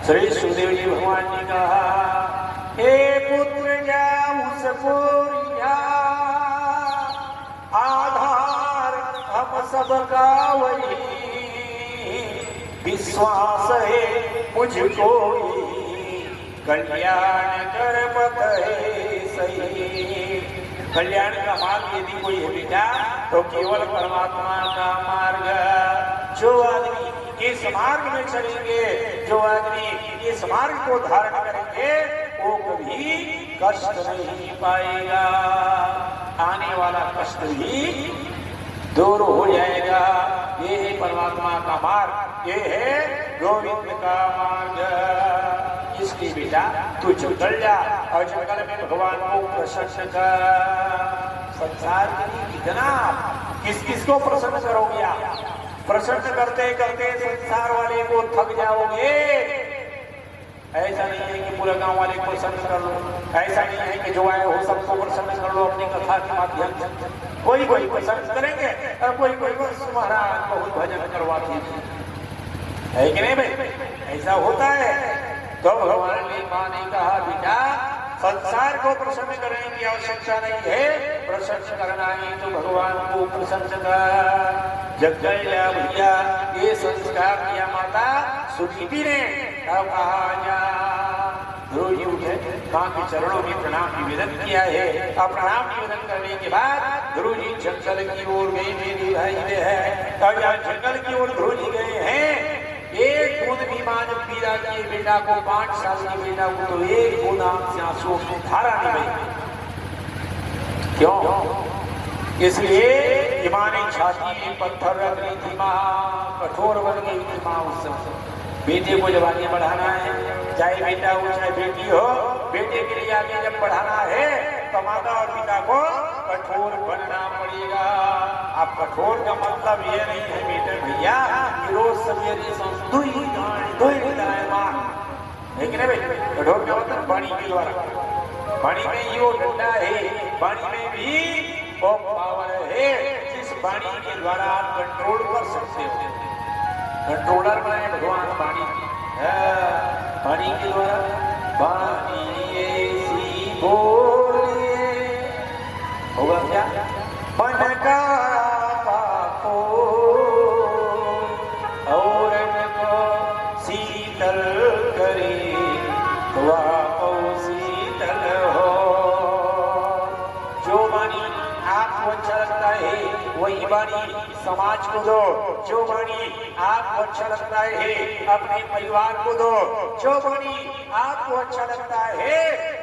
श्री सुखदेव जी भगवान ने कहा हे पुत्र जा उसको रिझा, आधार हम सबका वही, विश्वास है मुझको कल्याण कर पत है सही। कल्याण का मार्ग यदि कोई है बेटा तो केवल परमात्मा का मार्ग। जो आदमी इस मार्ग में चलेंगे, जो आदमी इस मार्ग को धारण करेंगे, वो कभी कष्ट नहीं पाएगा, आने वाला कष्ट भी दूर हो जाएगा। ये है परमात्मा का मार्ग, ये है गोविंद का मार्ग। इसलिए बेटा तू जंगल जा और जंगल में भगवान को प्रसन्न कर। संसार के लिए कितना किस किस को प्रसन्न करोगे आप? प्रसन्न करते करते संसार वाले को थक जाओगे। ऐसा नहीं है कि पूरे गांव वाले को प्रसन्न कर लो, ऐसा नहीं है कि जो आए हो सबको प्रसन्न कर लो अपनी कथा के माध्यम से। कोई कोई प्रसन्न करेंगे और कोई कोई महाराज बहुत भजन करवाती है कि नहीं भाई? ऐसा होता है। तो भगवान ने माँ ने कहा बेटा संसार को प्रसन्न करने की आवश्यकता नहीं है, प्रसन्न करना है तो भगवान को प्रसन्न कर। जंगल जा भैया, ये संस्कार किया माता सुनीति ने। अब कहा जा ध्रुव जी उठे, माँ के चरणों में प्रणाम निवेदन किया है। अब प्रणाम निवेदन करने के बाद ध्रुव जी जंगल की ओर गए। मेरी भाई है तब यहाँ जंगल की ओर ध्रुव जी गए हैं। एक बूंद भी मां जब पीला की बेटा को, 5 साल की बेटा को, तो एक बूंद आंख से आंसू धारा नहीं बही। क्यों? इसलिए मां ने छाती में पत्थर रख ली थी, मां कठोर बन गई थी। मां उस समय बेटे को जब आगे बढ़ाना है, चाहे बेटा हो चाहे बेटी हो, बेटे के लिए आगे जब बढ़ाना है तो माता और पिता को कठोर बनना पड़ेगा। अब कठोर का मतलब ये नहीं है बेटे भैया रोज सवेरे दुई मार, लेकिन भाई कठोर का मतलब वाणी के द्वारा, वाणी में यो डंडा है, वाणी में भी वो पावर है जिस वाणी के द्वारा आप कंट्रोल कर सकते हो। कंट्रोलर बनाए भगवान वाणी, वाणी के द्वारा। वाणी ऐसी बोलिए होगा क्या? मन का पाको और शीतल करे, शीतल हो। जो वाणी आपको अच्छा लगता है वही वाणी समाज को दो। जो वाणी आपको अच्छा लगता है अपने परिवार को दो। जो वाणी आपको अच्छा लगता है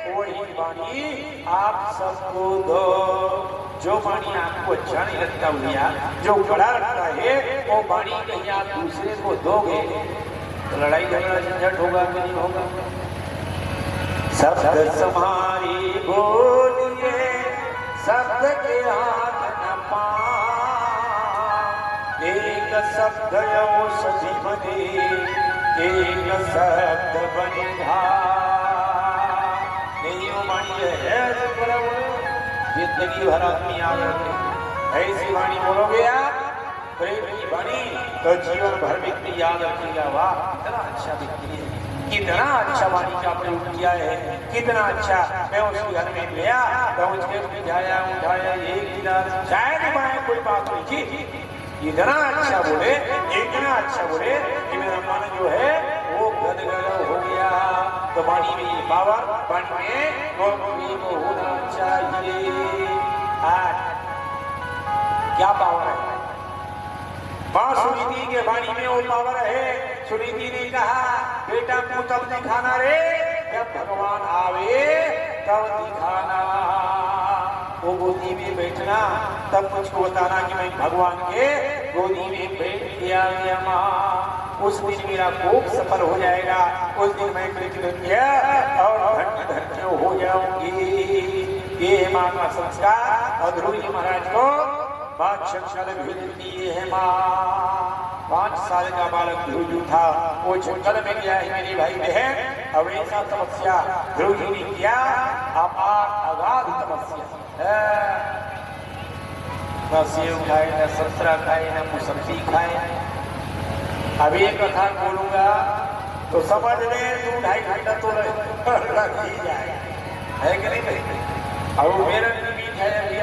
वही वाणी आप सबको दो। जो वाणी आपको अच्छा नहीं लगता भैया, जो बड़ा लगता है वो वाणी कहीं आप दूसरे को दोगे तो लड़ाई झगड़ा झंझट होगा कि नहीं होगा? शब्द समारी बोलिए, शब्द के हाथ न पा, एक शब्द औषधि बने, एक शब्द बने नहीं वो वाणी है जिंदगी भर आदमी याद रखे। ऐसी वाणी बोलोगे आप प्रेम की वाणी तो जीवन भर व्यक्ति याद रखेगा। वाह कितना अच्छा व्यक्ति है, कितना अच्छा वाणी का प्रयोग किया है, कितना अच्छा। मैं उसके घर में गया तो उसके उठाया एक गिलास चाय नहीं पाया, कोई बात नहीं की। इतना अच्छा बोले, इतना अच्छा बोले कि मेरा मन जो है वो गदगद हो गया। तो वाणी में ये पावर, वाणी में वो होना चाहिए। क्या पावर है? मां सुनीति के वाणी में वो पावर है। सुनीति ने कहा बेटा तू तब दिखाना रे जब भगवान आवे तब दिखाना। वो गोदी में बैठना तब मुझको बताना कि मैं भगवान के गोदी में बैठ गया माँ। उस दिन मेरा कोप सफल हो जाएगा, उस दिन मैं कृतज्ञ और धन्य हो जाऊंगी। ये माँ का संस्कार। और ध्रुव जी महाराज को 5 जंगल भेज दिए है माँ। 5 साल का बालक ध्रुव जी था, वो जंगल में गया है मेरी भाई बहन। अब ऐसा तपस्या ध्रुव जी ने किया, अपार अगाध तपस्या। न सेव खाए, न संतरा खाए, न मुसम्मी खाए। अब एक कथा बोलूंगा तो समझ में 2-2.5 घंटा तो लग ही जाए, है कि नहीं भाई? और मेरा लिमिट है अभी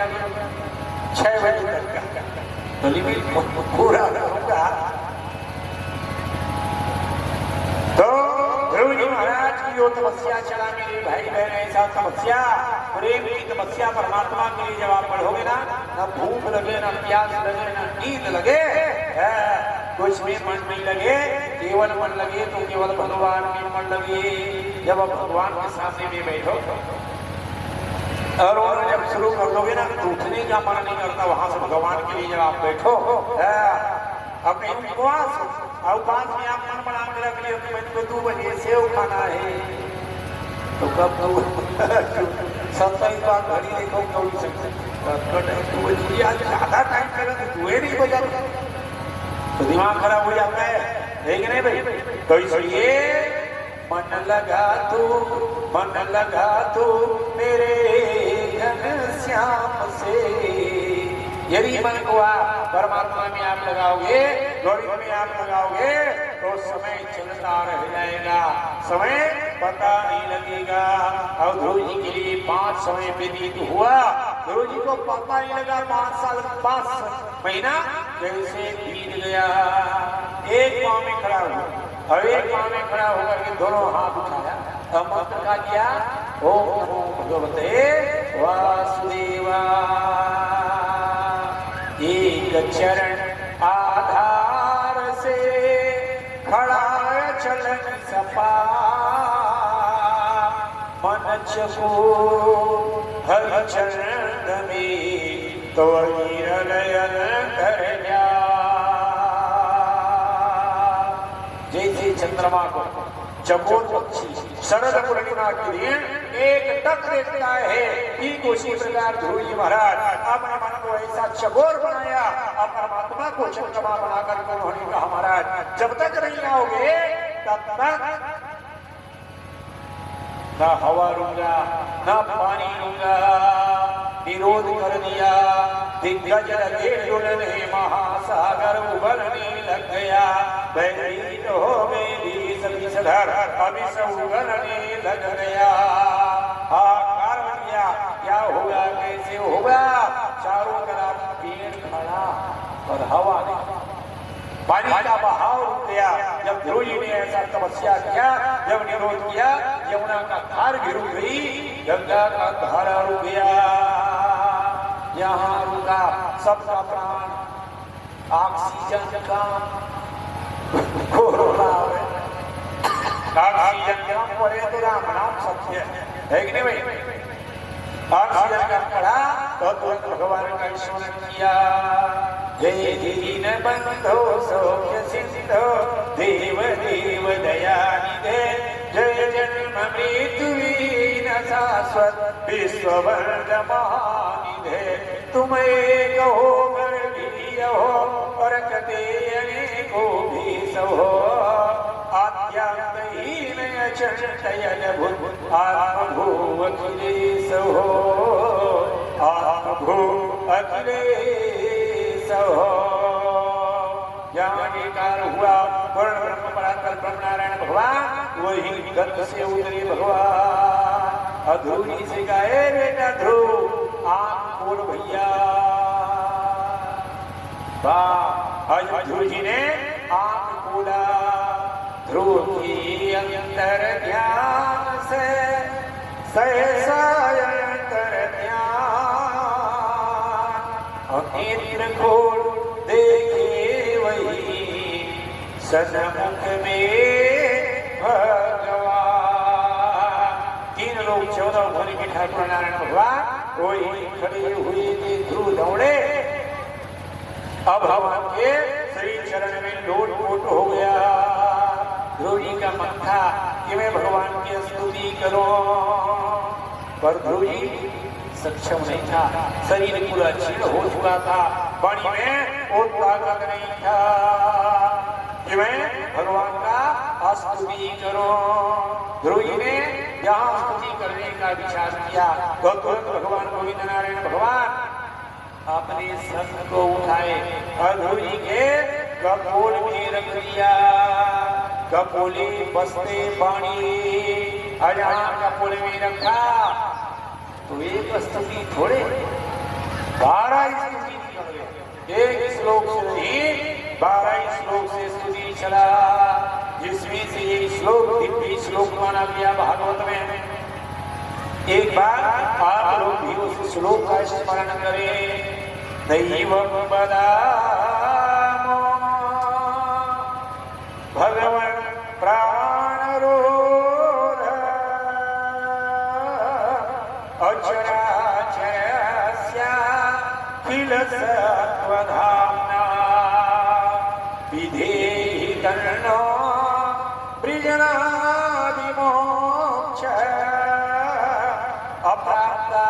6 बजे तक का, तो लिमिट पूरा करूंगा। तो ध्रुव जी महाराज की जो तपस्या चला मेरे भाई बहन, ऐसा तपस्या, प्रेम की तपस्या परमात्मा के लिए जब आप पढ़ोगे ना, न भूख लगे, न प्यास लगे, न नींद लगे, कुछ भी मन नहीं लगे, केवल मन लगे तो केवल भगवान में मन लगे। जब आप भगवान के सामने में बैठो और जब शुरू कर दोगे ना, तो उठने का मन नहीं करता वहां से भगवान के लिए। जब आप बैठो अपने उपवास में आप मन बना के रख लियो कि मुझको 2 बजे सेव खाना है, तो कब 27 बार घड़ी देखो 2 बजे आज ज्यादा टाइम करेगा तो 2 नहीं बजा, तो दिमाग खराब हो जाता है कि नहीं भाई? तो इसलिए मन लगा तू मेरे घनश्याम से। यदि मन को परमात्मा में आप लगाओगे, गौरी में आप लगाओगे, तो समय चलता रह जाएगा, समय पता नहीं लगेगा। और ध्रुव जी के लिए 5 समय व्यतीत हुआ। ध्रुव जी को पता नहीं लगा 5 साल 5 महीना कैसे बीत गया। एक पाँव में खड़ा हुआ और एक पाँव में खड़ा होकर के दोनों हाथ उठाया और मंत्र का किया, ओम नमो भगवते वासुदेवा। एक चरण आधार से खड़ा चलन सपा, मन चको हर चरण में तो हिरलयन कर जा। जैसे चंद्रमा को चकोर पक्षी शरद पूर्णिमा के दिन एक टक देखता है, ठीक उसी प्रकार ध्रुव जी महाराज अपने मन को ऐसा चकोर बनाया, और परमात्मा को चंद्रमा बनाकर उन्होंने कहा, महाराज जब तक नहीं आओगे तब तक ना हवा लूंगा, ना पानी लूंगा। विरोध कर दिया, दिग्गज लगे जुड़ने, महासागर उबलने लग गया। भयभीत हो गई सधर, अभी सब उबलने लग गया। हाहाकार बन गया, क्या होगा, कैसे होगा? चारों तरफ पेड़ खड़ा और हवा नहीं, पानी का बहाव रुक गया। जब ध्रुव जी ने ऐसा तपस्या किया, जब निरोध किया, यमुना का धार भी रुक गई, गंगा का धारा रुक गया। यहाँ रुका सबका प्राण, ऑक्सीजन का ऑक्सीजन कम पड़े तो राम नाम सत्य है कि नहीं भाई? ऑक्सीजन कम पड़ा तो तुरंत भगवान का स्मरण किया। जय दीन बंधो सौख्य सिंधो देव देव दयानिधे, जय जन्म मृत्यु वीन शाश्वत विश्ववर्ध महानिधे। तुम एक हो गर्भीय हो और कते अनेको भीष हो, आद्यांतहीन अचंतयन भूत आत्मभू अखिलेश हो, आत्मभू अखिलेश हो। जहाँ विकार हुआ पूर्ण ब्रह्म परात्पर ब्रह्म नारायण भगवान वही गद्द से उतरे भगवान। और ध्रुव जी से गाए, बेटा ध्रुव आंख खोल भैया। आज ध्रुव जी ने आंख खोला, ध्रुव की अंतर ध्यान से सहसा अंतर ध्यान, और नेत्र खोल देखे वही सन्मुख में भगवान। 3 लोग 14 भरी के ठाकुर नारायण भगवान वही खड़े हुए थे। ध्रुव दौड़े, अब भगवान के श्री चरण में लोट-पोट हो गया। ध्रुव जी का मन था कि मैं भगवान की स्तुति करूं, पर ध्रुव जी सक्षम नहीं था, शरीर पूरा क्षीण हो चुका था, वाणी में और ताकत नहीं था कि मैं भगवान का स्तुति करूं। ध्रुव जी ने यहाँ स्तुति करने का विचार किया तो तुरंत भगवान गोविंद नारायण भगवान अपने संत को उठाए और ध्रुव जी के कपोल में रख दिया। कपोली बसते पानी अजहाँ कपोल में रखा तो एक स्तुति थोड़े 12 स्तुति निकल गए। एक श्लोक से नहीं 12 श्लोक से स्तुति चला, जिसमें से ये श्लोक दिव्य श्लोक माना गया भागवत में। एक बार आप लोग भी उस श्लोक का स्मरण करें। दैवं वदामो भगवन् प्राणरोध अचराचरस्य किल सत्त्वधाम्ना विधेहि तन्नो वृजनादिमोक्ष अप्राप्ता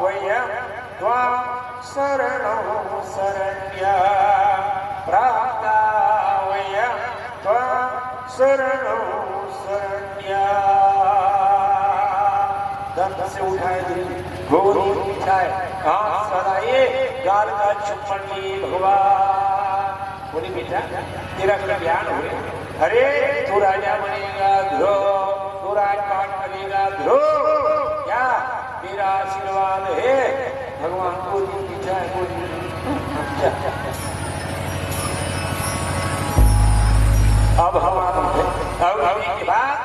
वयं त्वां शरणं शरण्या प्राप्ता वयं त्वां शरणं शरण्या। दंड से उठाए गोरी उठाए हाथ सदाए गाल का चुम्बन लिए भगवान बोले बेटा तेरा कल्याण हो गया। अरे तू राजा बनेगा ध्रुव, तू राजपाट करेगा ध्रुव, क्या मेरा आशीर्वाद है। भगवान को अब हम के बाद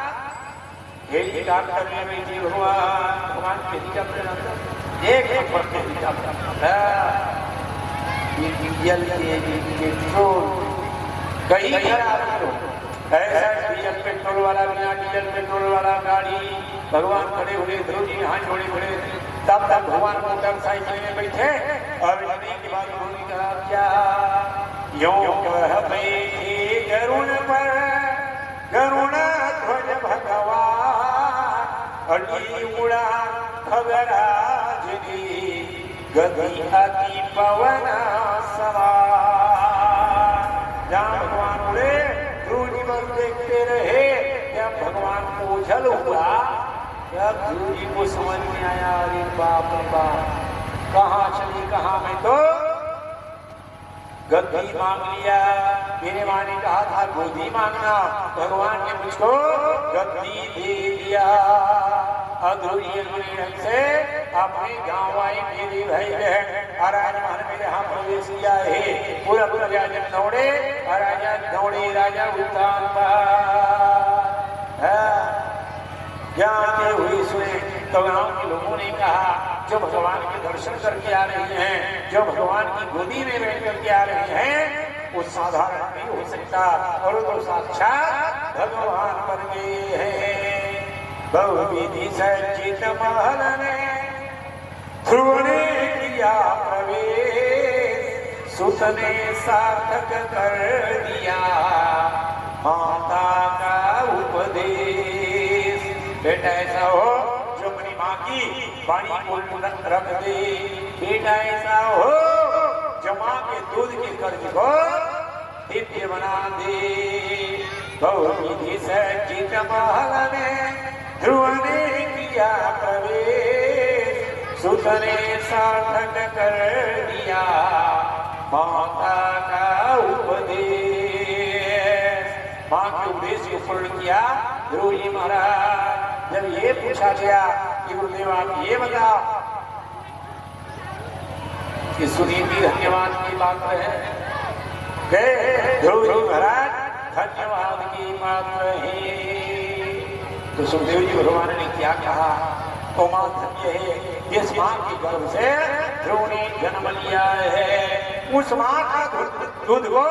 हेलीकॉप्टर में बैठे भगवान हेलीकॉप्टर एक हेलीकॉप्टर डीजल के पेट्रोल कहीं खराब हो ऐसा डीजल पेट्रोल वाला बिना डीजल पेट्रोल वाला गाड़ी भगवान खड़े हुए ध्रुव जी हाथ जोड़े खड़े तब तक भगवान मोटरसाइकिल में बैठे और लड़ने के बाद उन्होंने कहा क्या यों कह बैठे गरुड़ पर गरुड़ा ध्वज भगवान अटी उड़ा खगराज गति अति पवन सवार। जहाँ भगवान उड़े ध्रुव जी पर देखते रहे, जब भगवान को उछल हुआ तब ध्रुव जी को समझ में आया अरे बाप रे बाप कहाँ चली कहाँ मैं तो गद्दी मांग लिया। मेरे माँ ने कहा था गोदी मांगना, भगवान ने मुझको गद्दी दे दिया। अध्रुवीय ढंग से अपने गाँव आए मेरे भाई बहन और राजमहल में यहाँ प्रवेश किया है। पूरा पूरा राजा दौड़े और राजा दौड़े राजा उत्तान जानते हुए सुने तो गाँव के लोगों ने कहा जो भगवान के दर्शन करके आ रहे हैं, जो भगवान की गोदी में बैठ करके आ रहे हैं, वो साधारण नहीं हो सकता और तो साक्षात भगवान बन गए हैं। बहुविधि सज्जित महल ने ध्रुव ने किया प्रवेश, सुत ने सार्थक कर दिया माता का उपदेश। बेटा ऐसा हो जो अपनी माँ की वाणी को रख दे, बेटा ऐसा हो जो माँ के दूध के कर्ज को दिव्य बना दे। बहुविधि सज्जित महल में ध्रुव ने किया प्रवेश, सुत ने सार्थक कर दिया माता का उपदेश। माँ के उपदेश को पूर्ण किया ध्रुव जी महाराज। जब ये पूछा गया कि गुरुदेव आप ये बताओ कि सुनील भी धन्यवाद की बात है, ध्रुव जी महाराज धन्यवाद की बात है। तो सुखदेव जी भगवान ने क्या कहा, ओ मां धन्य है इस मां के गर्भ से ध्रुव ने जन्म लिया है, उस मां का दूध को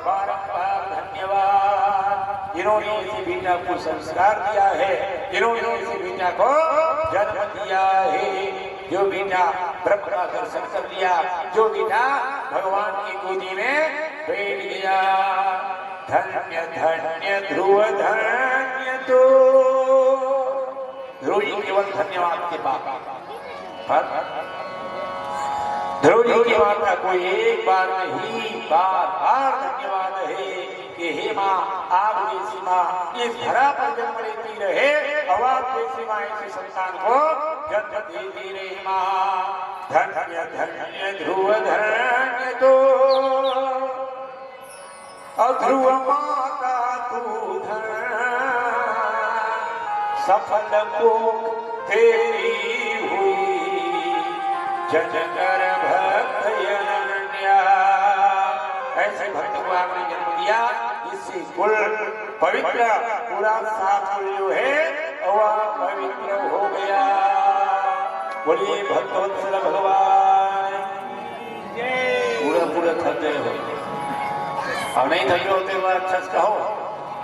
बारंबार धन्यवाद। इन्होंने इसी बेटा को संस्कार दिया है, इन्होंने इसी बेटा को जन्म दिया है। जो बेटा ब्रह्म का दर्शन कर लिया, जो बेटा भगवान की गोदी में बैठ गया, धन्य धन्य ध्रुव धन्य तो ध्रुव जी केवल धन्यवाद के बाद ध्रुव जी की वार्ता कोई एक बार नहीं, बार बार धन्यवाद है कि हे माँ आप जैसी माँ इस धरा पर जन्म लेती रहे और आप जैसी माँ ऐसी संतान को जन्म देती रहे माँ। धन्य धन्य ध्रुव धन्य तो और ध्रुव माता तू धन सफल को तेरी हुई जनकर भक्त अनन्या। ऐसे भक्त को आपने जन्म दिया, इससे कुल पवित्र पूरा 7 कुल जो है वह पवित्र हो गया। बोलिए भक्तवत्सल भगवान पूरा पूरा थक गए हो, अब नहीं थके होते हुए अच्छा से कहो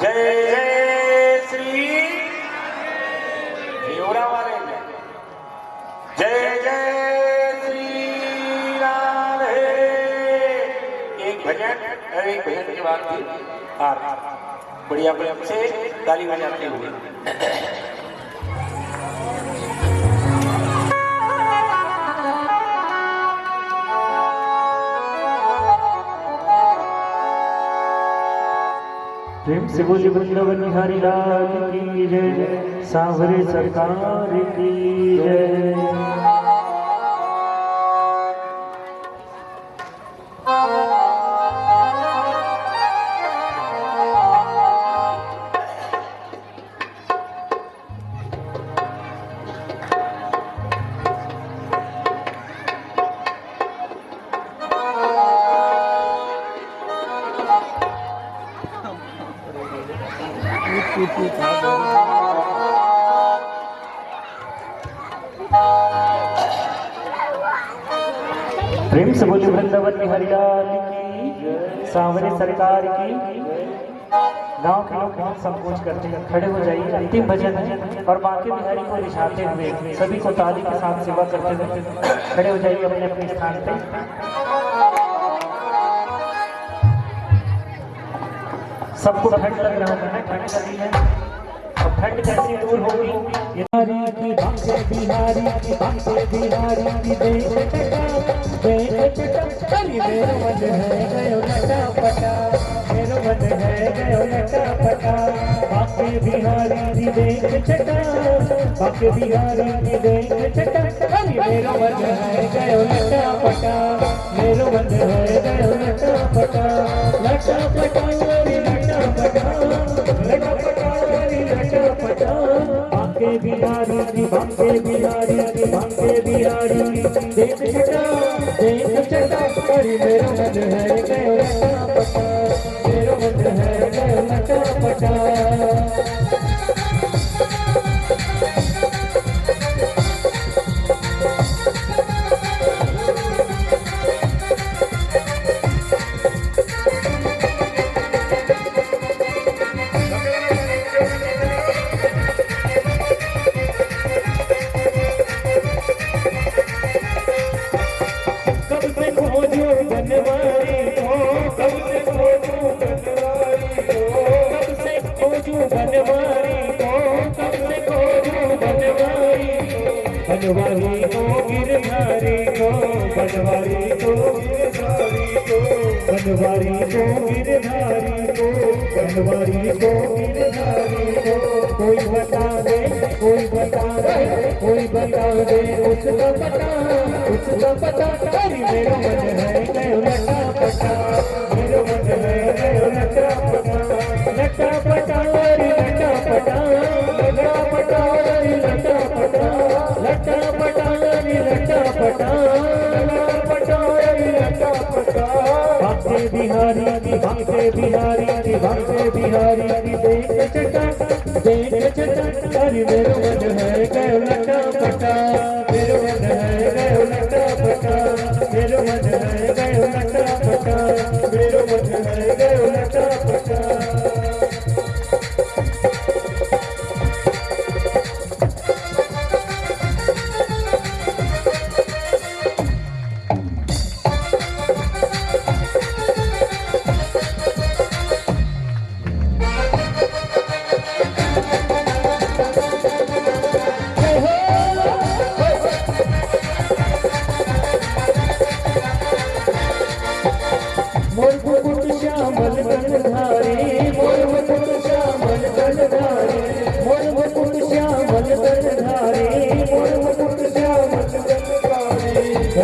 जय जय श्री योरा वाले जय जय श्री राधे। एक भजन के बाद फिर आरती बढ़िया प्रेम से ताली बजाते हुए। प्रेम से बोली वृंदावन बिहारी लाल की जय, सांवरे सरकार की जय। प्रेम से बोली वृंदावन बिहारी लाल की, सांवरे सरकार की। गांव के लोग बहुत संकोच करते हैं, खड़े हो जाइए, अंतिम भजन है और बांके बिहारी को रिझाते हुए सभी को ताली के साथ सेवा करते हुए खड़े हो जाइए अपने अपने स्थान पे। सबको ठंड लग रहा है, ठंड लगी है, अब ठंड कैसे दूर होगी? बिहारी की बांके बिहारी की बांके बिहारी की देख अरे मेरो मन है गयो लटा पटा, मेरो मन है गयो लटा पटा। बांके बिहारी की देख छटा, बांके बिहारी की देख छटा। अरे मेरो मन है गयो लटा पटा, मेरो मन है गयो लटा पटा। लटा पटा अरे लटा पटा, लटा पटा अरे लटा पटा। बांके बिहारी की बांके बिहारी की बांके बिहारी की देख छटा, देख छटा। अरे मेरो मन है गयो लटा पटा, मेरो मन है गयो लटा पटा। बनवारी को गिरधारी को, बनवारी को गिरधारी को, बनवारी को गिरधारी को, बनवारी को गिरधारी को। कोई बता दे, कोई बता दे, कोई बता दे उसका पता, उसका पता। अरे मेरो मन है गयो लटा पटा, मेरो मन है गयो लटा पटा। लटा पटा अरे लटा पटा, लटा पटा अरे लटा पटा। लटा पटा अरे लटा पटा, लटा पटा अरे लटा पटा। बांके बिहारी की बांके बिहारी की बांके बिहारी की देख चटा, देख चटा। अरे मेरो मन है गयो लटा पटा, मेरो मन है गयो लटा पटा, मेरो मन है गयो लटा पटा, मेरो मन है गयो लटा पटा।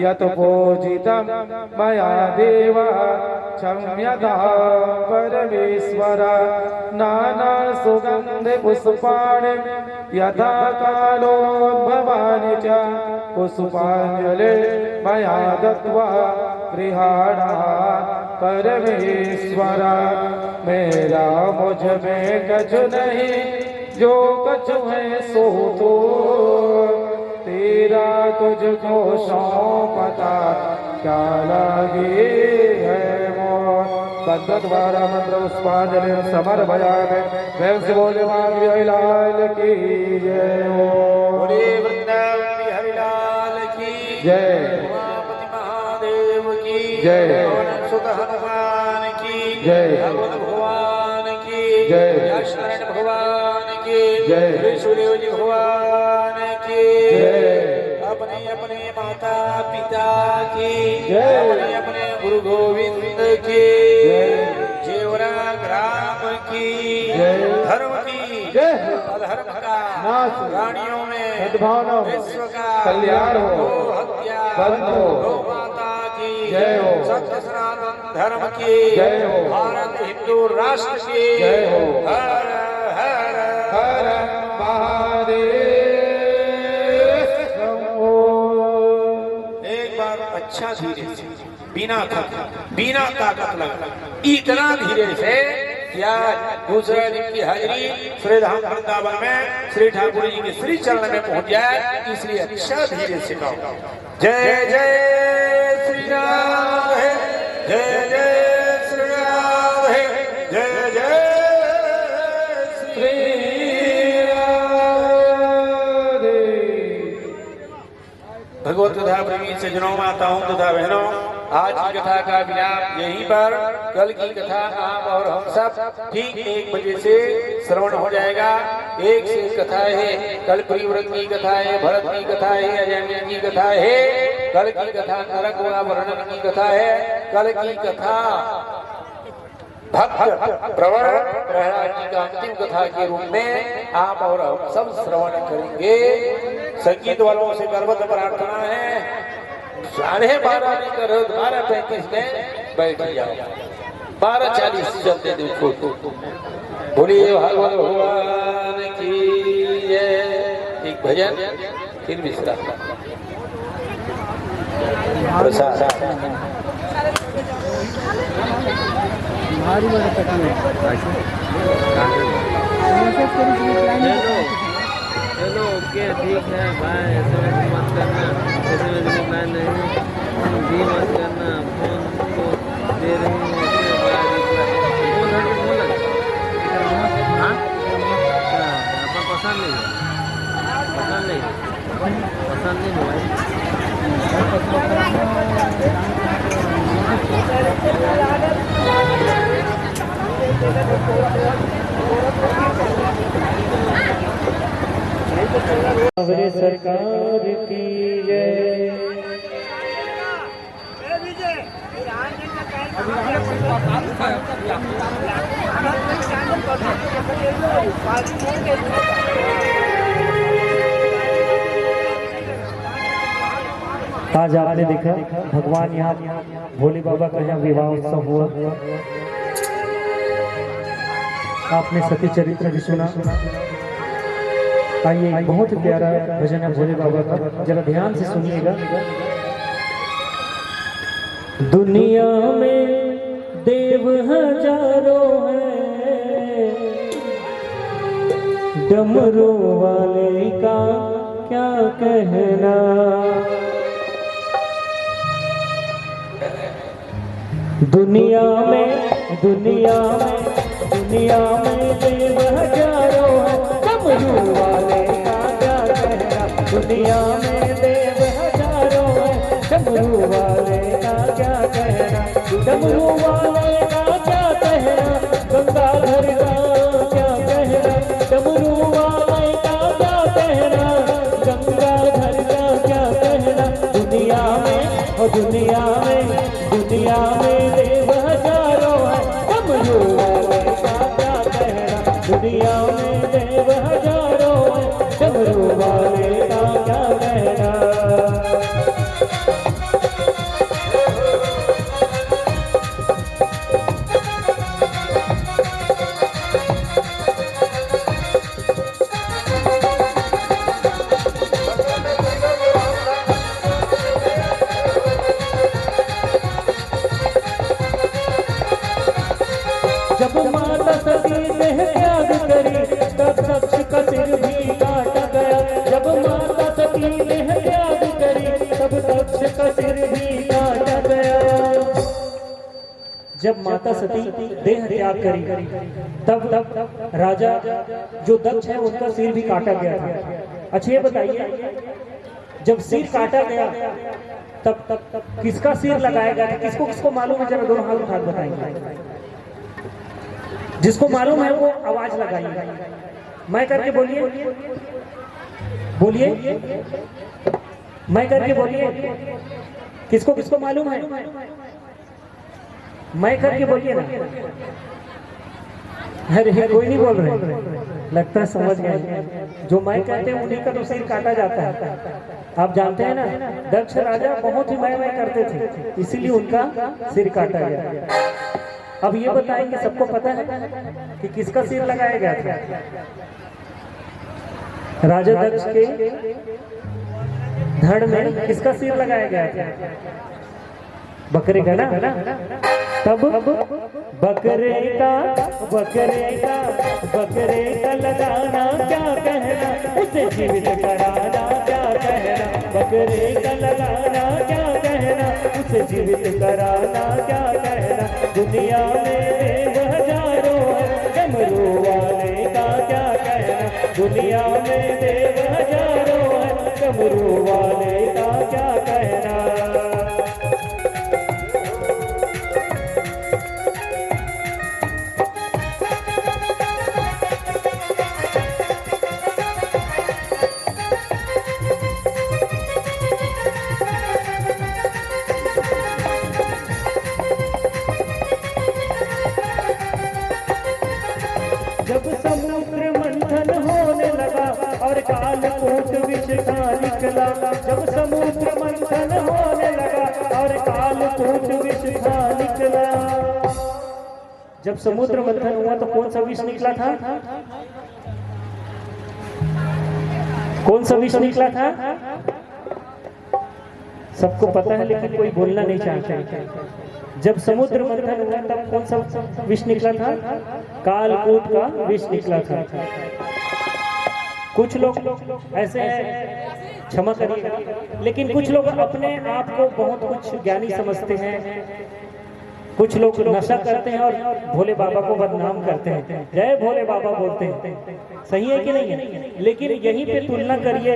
यत पूजितं मया देव क्षम्यता परमेश्वर नाना सुगंध पुष्पाणि यथा कालोद्भवानि च पुष्पाञ्जलि मया दत्त्वा गृहाणा परमेश्वर। मेरा मुझ में कछु नहीं जो कछु है सो तो तेरा तुझको सौंपता क्या लगे है मोर। बंद द्वारा मंत्र पुष्पांजलि समर्पयामि। प्रेम से बोले माधवी हरिलाल की जय हो। बोले वृंदावन बिहारी लाल की जय। उमापति महादेव की जय। पवन सुत हनुमान की जय। भगवत भगवान की जय। यशनारायण भगवान की जय। त्रिशूलदेव जी भगवान की जय। अपने अपने माता पिता की जय। अपने अपने गुरु गोविंद की जय। जेवरा ग्राम की जय। धर्म की जय। अधर्म का नाश प्राणियों में सद्भावना विश्व का कल्याण हो। गो हत्या बंद हो। गौ माता की जय हो। सत्य सनातन धर्म की जय हो। भारत हिंदू राष्ट्र की जय हो। हर हर हर महादेव शंभो। एक बार अच्छा धीरे से बिना थक बिना ताकत लगा इतना धीरे से क्या दूसरे दिन की हाजिरी श्री धाम वृंदावन में श्री ठाकुर जी के श्री चरण में पहुंच जाए, इसलिए अच्छा धीरे से गाओ। जय जय श्री राम है, जय जय श्री राम है, जय जय श्री भगवत कथा प्रेमी सज्जनों, माताओं तथा बहनों, आज की कथा का विराम यहीं पर। कल की कथा आप और हम सब ठीक 1 बजे से श्रवण हो जाएगा। एक से कथा है, कल परिव्रत की कथा है, भरत की कथा है, अजय की कथा है। कल की कथा नरक वर्णन की कथा है। कल की कथा भक्त प्रवर प्रहलाद जी का अंतिम कथा के रूप में आप और हम सब श्रवण करेंगे। संगीत वालों से गर्वत प्रार्थना है, 12:30 नहीं करो, 12:35 में बैठ जाओ, 12:40 चलते देखो। बोलिए भगवान भगवान की जय। एक भजन फिर विश्राम। चलो ओके ठीक है बाय। SMS मत करना, SMS रिप्लाई नहीं भी मत करना। फोन को दे रही हूँ उसके बाद रिप्लाई फोन हट के बोला हाँ अपन पसंद नहीं है, पसंद नहीं पसंद नहीं हमारे सरकार की जय। आज आपने देखा भगवान यहाँ भोले बाबा का यहाँ विवाह उत्सव हुआ। आपने सती चरित्र भी सुना। आइए एक बहुत प्यारा भजन है भोले बाबा का, जरा ध्यान से सुनिएगा। दुनिया में देव हजारों हैं, डमरू वाले का क्या कहना। दुनिया में देव हजारों हैं, डमरू वाले का क्या कहना। दुनिया में देव हजारों हैं, डमरू वाले का क्या कहना। डमरू वाले का क्या कहना, गंगाधर का क्या कहना। डमरू वाले का क्या कहना, गंगाधर का क्या कहना। दुनिया में देव हजारों हैं, डमरू वाले का क्या कहना। दुनिया में देव हजारों हैं, डमरू वाले का क्या कहना। भी काटा गया। जब माता सती देह त्याग करी तब राजा जो दक्ष है उनका सिर भी काटा गया था। अच्छा ये बताइए, जब सिर काटा गया तब किसका सिर लगाया गया था? किसको किसको मालूम है? जरा दोनों हाथ उठा बताइए। जिसको मालूम है वो आवाज लगाइए, मैं करके बोलिए, बोलिए, मैं करके बोलिए। किसको किसको मालूम है? मैं करके बोलिए ना। अरे कोई नहीं बोल रहे, लगता है समझ गए। जो मैं कहते हैं उन्हीं का तो सिर काटा जाता है। आप जानते हैं ना, दक्ष राजा बहुत ही मैं करते थे, इसीलिए उनका सिर काटा गया। अब ये बताएंगे, सबको पता है कि किसका सिर लगाया गया था? राजा दक्ष के धड़ में किसका सिर लगाया गया था? बकरे का ना। तब बकरे का लगाना क्या कहना, उसे जीवित कराना क्या कहना। बकरे का लगाना क्या कहना, उसे जीवित कराना क्या कहना। दुनिया में देव हजारों है, डमरू वाले का क्या कहना। दुनिया में देव हजारों है, डमरू वाले का क्या कहना। जब समुद्र मंथन होने लगा और कालकूट विष का निकला। जब समुद्र मंथन होने लगा और कालकूट विष का निकला। जब समुद्र मंथन हुआ तो कौन सा विष निकला था? कौन सा विष निकला था? सबको पता है लेकिन कोई बोलना नहीं चाहता। जब समुद्र मंथन हुआ तब कौन सा विष निकला था? कालकूट का विष निकला था। कुछ लोग ऐसे हैं, क्षमा करिएगा, लेकिन कुछ लोग अपने आप को बहुत कुछ ज्ञानी समझते हैं। कुछ लोग नशा करते हैं और भोले बाबा को बदनाम करते हैं, जय भोले बाबा बोलते हैं। सही है कि नहीं है? लेकिन यहीं पे तुलना करिए,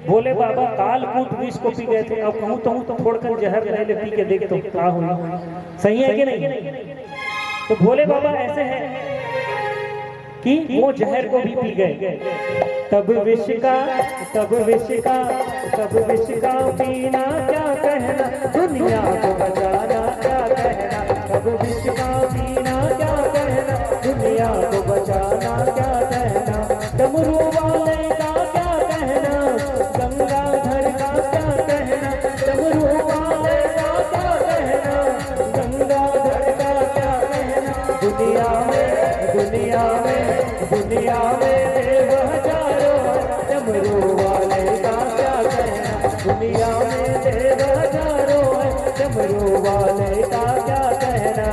भोले बाबा कालकूट विष को पी गए थे, अब कहूँ तो छोड़कर जहर ले पी के देख तो क्या हुआ। सही है कि नहीं? तो भोले बाबा ऐसे हैं कि वो जहर को भी पी गए। तब विष का पीना क्या कहना, दुनिया को बचाना क्या कहना। तब विष का पीना क्या कहना, दुनिया को बचाना क्या कहना। डमरू वाले का क्या कहना, गंगाधर का क्या कहना। डमरू वाले का क्या कहना, गंगाधर का क्या कहना। दुनिया में देव हजारों, डमरू वाले का क्या कहना। दुनिया में देव हजारों, डमरू वाले का क्या कहना।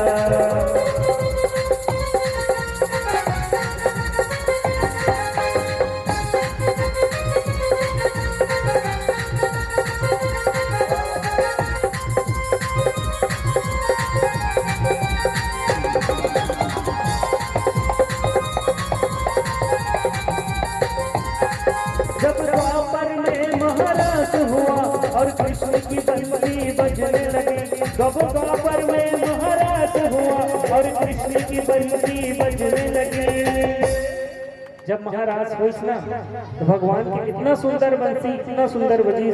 जब द्वापर में महाराज हुआ और कृष्ण की बंसी बजने लगी। जब द्वापर में महाराज हुआ और कृष्ण की बंसी बजने लगी। जब महाराज हुई ना तो भगवान की इतना सुंदर बंसी, इतना सुंदर बजी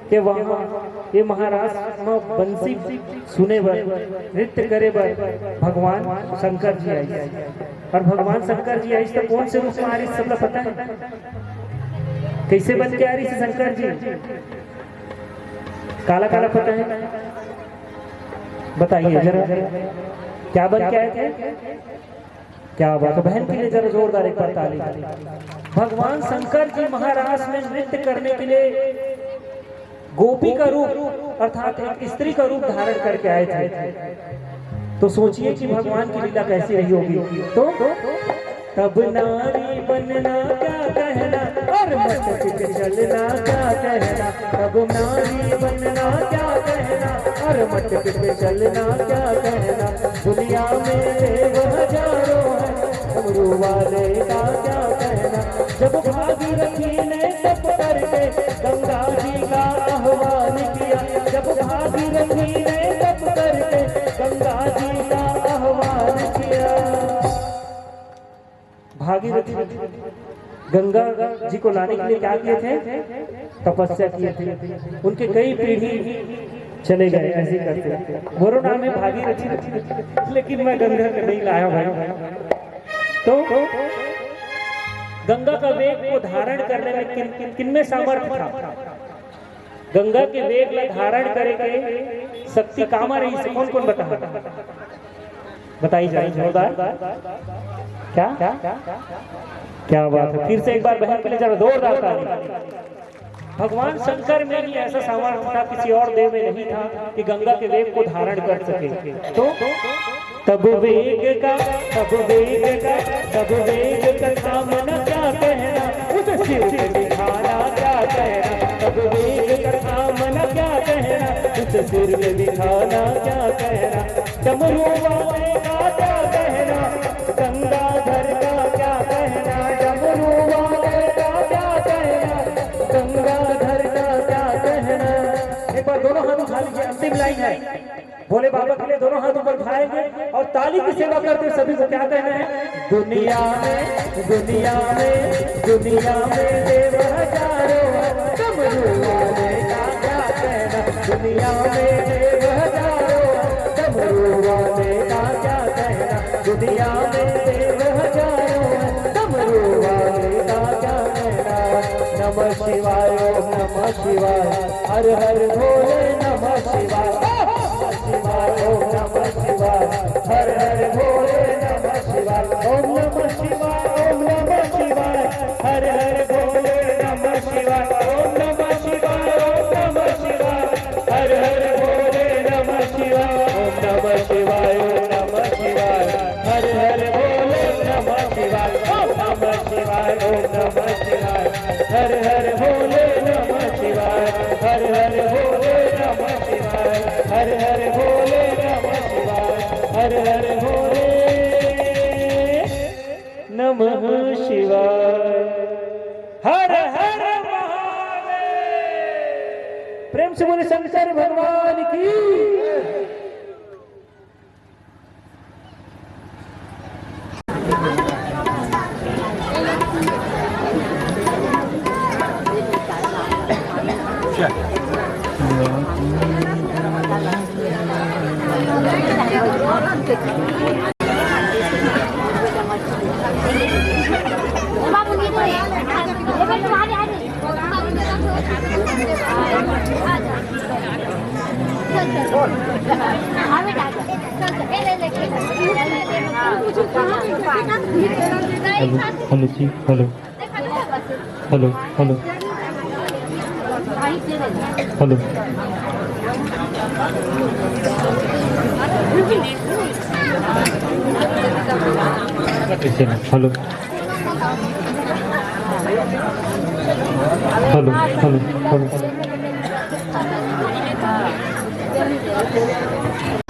कि वहाँ ये महाराज बंसी सुने बर, नृत्य करे बर भगवान शंकर जी आई। और भगवान शंकर जी आई तो कौन से रूप में आ रही, सब लोग पता है? कैसे बन के आ रही थी शंकर जी? काला काला पता है? बताइए जरा, क्या बन के आए थे? क्या बात है, बहन के लिए जरा जोरदार एक बार ताली। भगवान शंकर जी महाराज में नृत्य करने के लिए गोपी का रूप अर्थात एक स्त्री का रूप धारण करके आए थे। तो सोचिए कि भगवान की लीला कैसी रही होगी। तो तब नारी बनना क्या कहना, और मटक के चलना क्या कहना। तब नारी बनना क्या कहना, और मटक के चलना क्या कहना। दुनिया में देव हजारों हैं, डमरू वाले का क्या कहना। जब भागीरथी ने तप करके गंगा जी का आह्वान किया, जब भागीरथी ने तप करके गंगा जी का आह्वान किया। भागीरथी गंगा जी को लाने के लिए क्या किए थे, तपस्या किए थे। उनके कई पीढ़ी चले गए ऐसे करते। मोरो नाम है भागीरथी, लेकिन मैं गंगा को नहीं लाया भाई। तो गंगा का वेग को धारण करने में किन में सामर्थ्य था। गंगा के वेग को धारण करेंगे शक्ति काम आ रही। कौन कौन बताई जाए जोरदार। क्या क्या क्या बात है। फिर से एक बार बहन के लिए जरा जोरदार ताली। भगवान शंकर में ही ऐसा सामर्थ्य था, किसी और देव में नहीं था कि गंगा के वेग को धारण कर सके। तो तब वेग का थामना क्या कहना, उस सिर पे दिखाना क्या कहना। तब वेग का थामना क्या कहना, उस सिर पे दिखाना क्या कहना। डमरू वाले का क्या कहना, गंगाधर का क्या कहना। डमरू वाले का क्या कहना, गंगाधर का क्या कहना। एक बार दोनों हाथ उठा लीजिए, अंतिम लाइन है। भोले बाबा के लिए दोनों हाथ ऊपर उठाएंगे और ताली की सेवा करते सभी को क्या कहना है। दुनिया में देव हजारों, डमरू वाले का क्या कहना। दुनिया में देव हजारों, डमरू वाले का क्या कहना। दुनिया में देव हजारों, डमरू वाले का क्या कहना। नमः शिवाय ओम नमः शिवाय, हर हर भोले नमः शिवाय। ओम नमः शिवाय, हर हर भोले नमः शिवाय। ओम नमः शिवाय, ओम नमः शिवाय, हर हर भोले नमः शिवाय। ओम नमः शिवाय, ओम नमः शिवाय, हर हर भोले नमः शिवाय। ओम नमः शिवाय, ओम नमः शिवाय, हर हर भोले नमः शिवाय। ओम नमः शिवाय, ओम नमः शिवाय, हर हर भोले नमः शिवाय। हर हर भोले नमः शिवाय, हर हर भोले नमः शिवाय। हर हर भोले नमः शिवाय। हर हर महादेव। प्रेम से बोले शंकर भगवान की। हेलो जी, hello hello hello hello. Hello hello hello hello.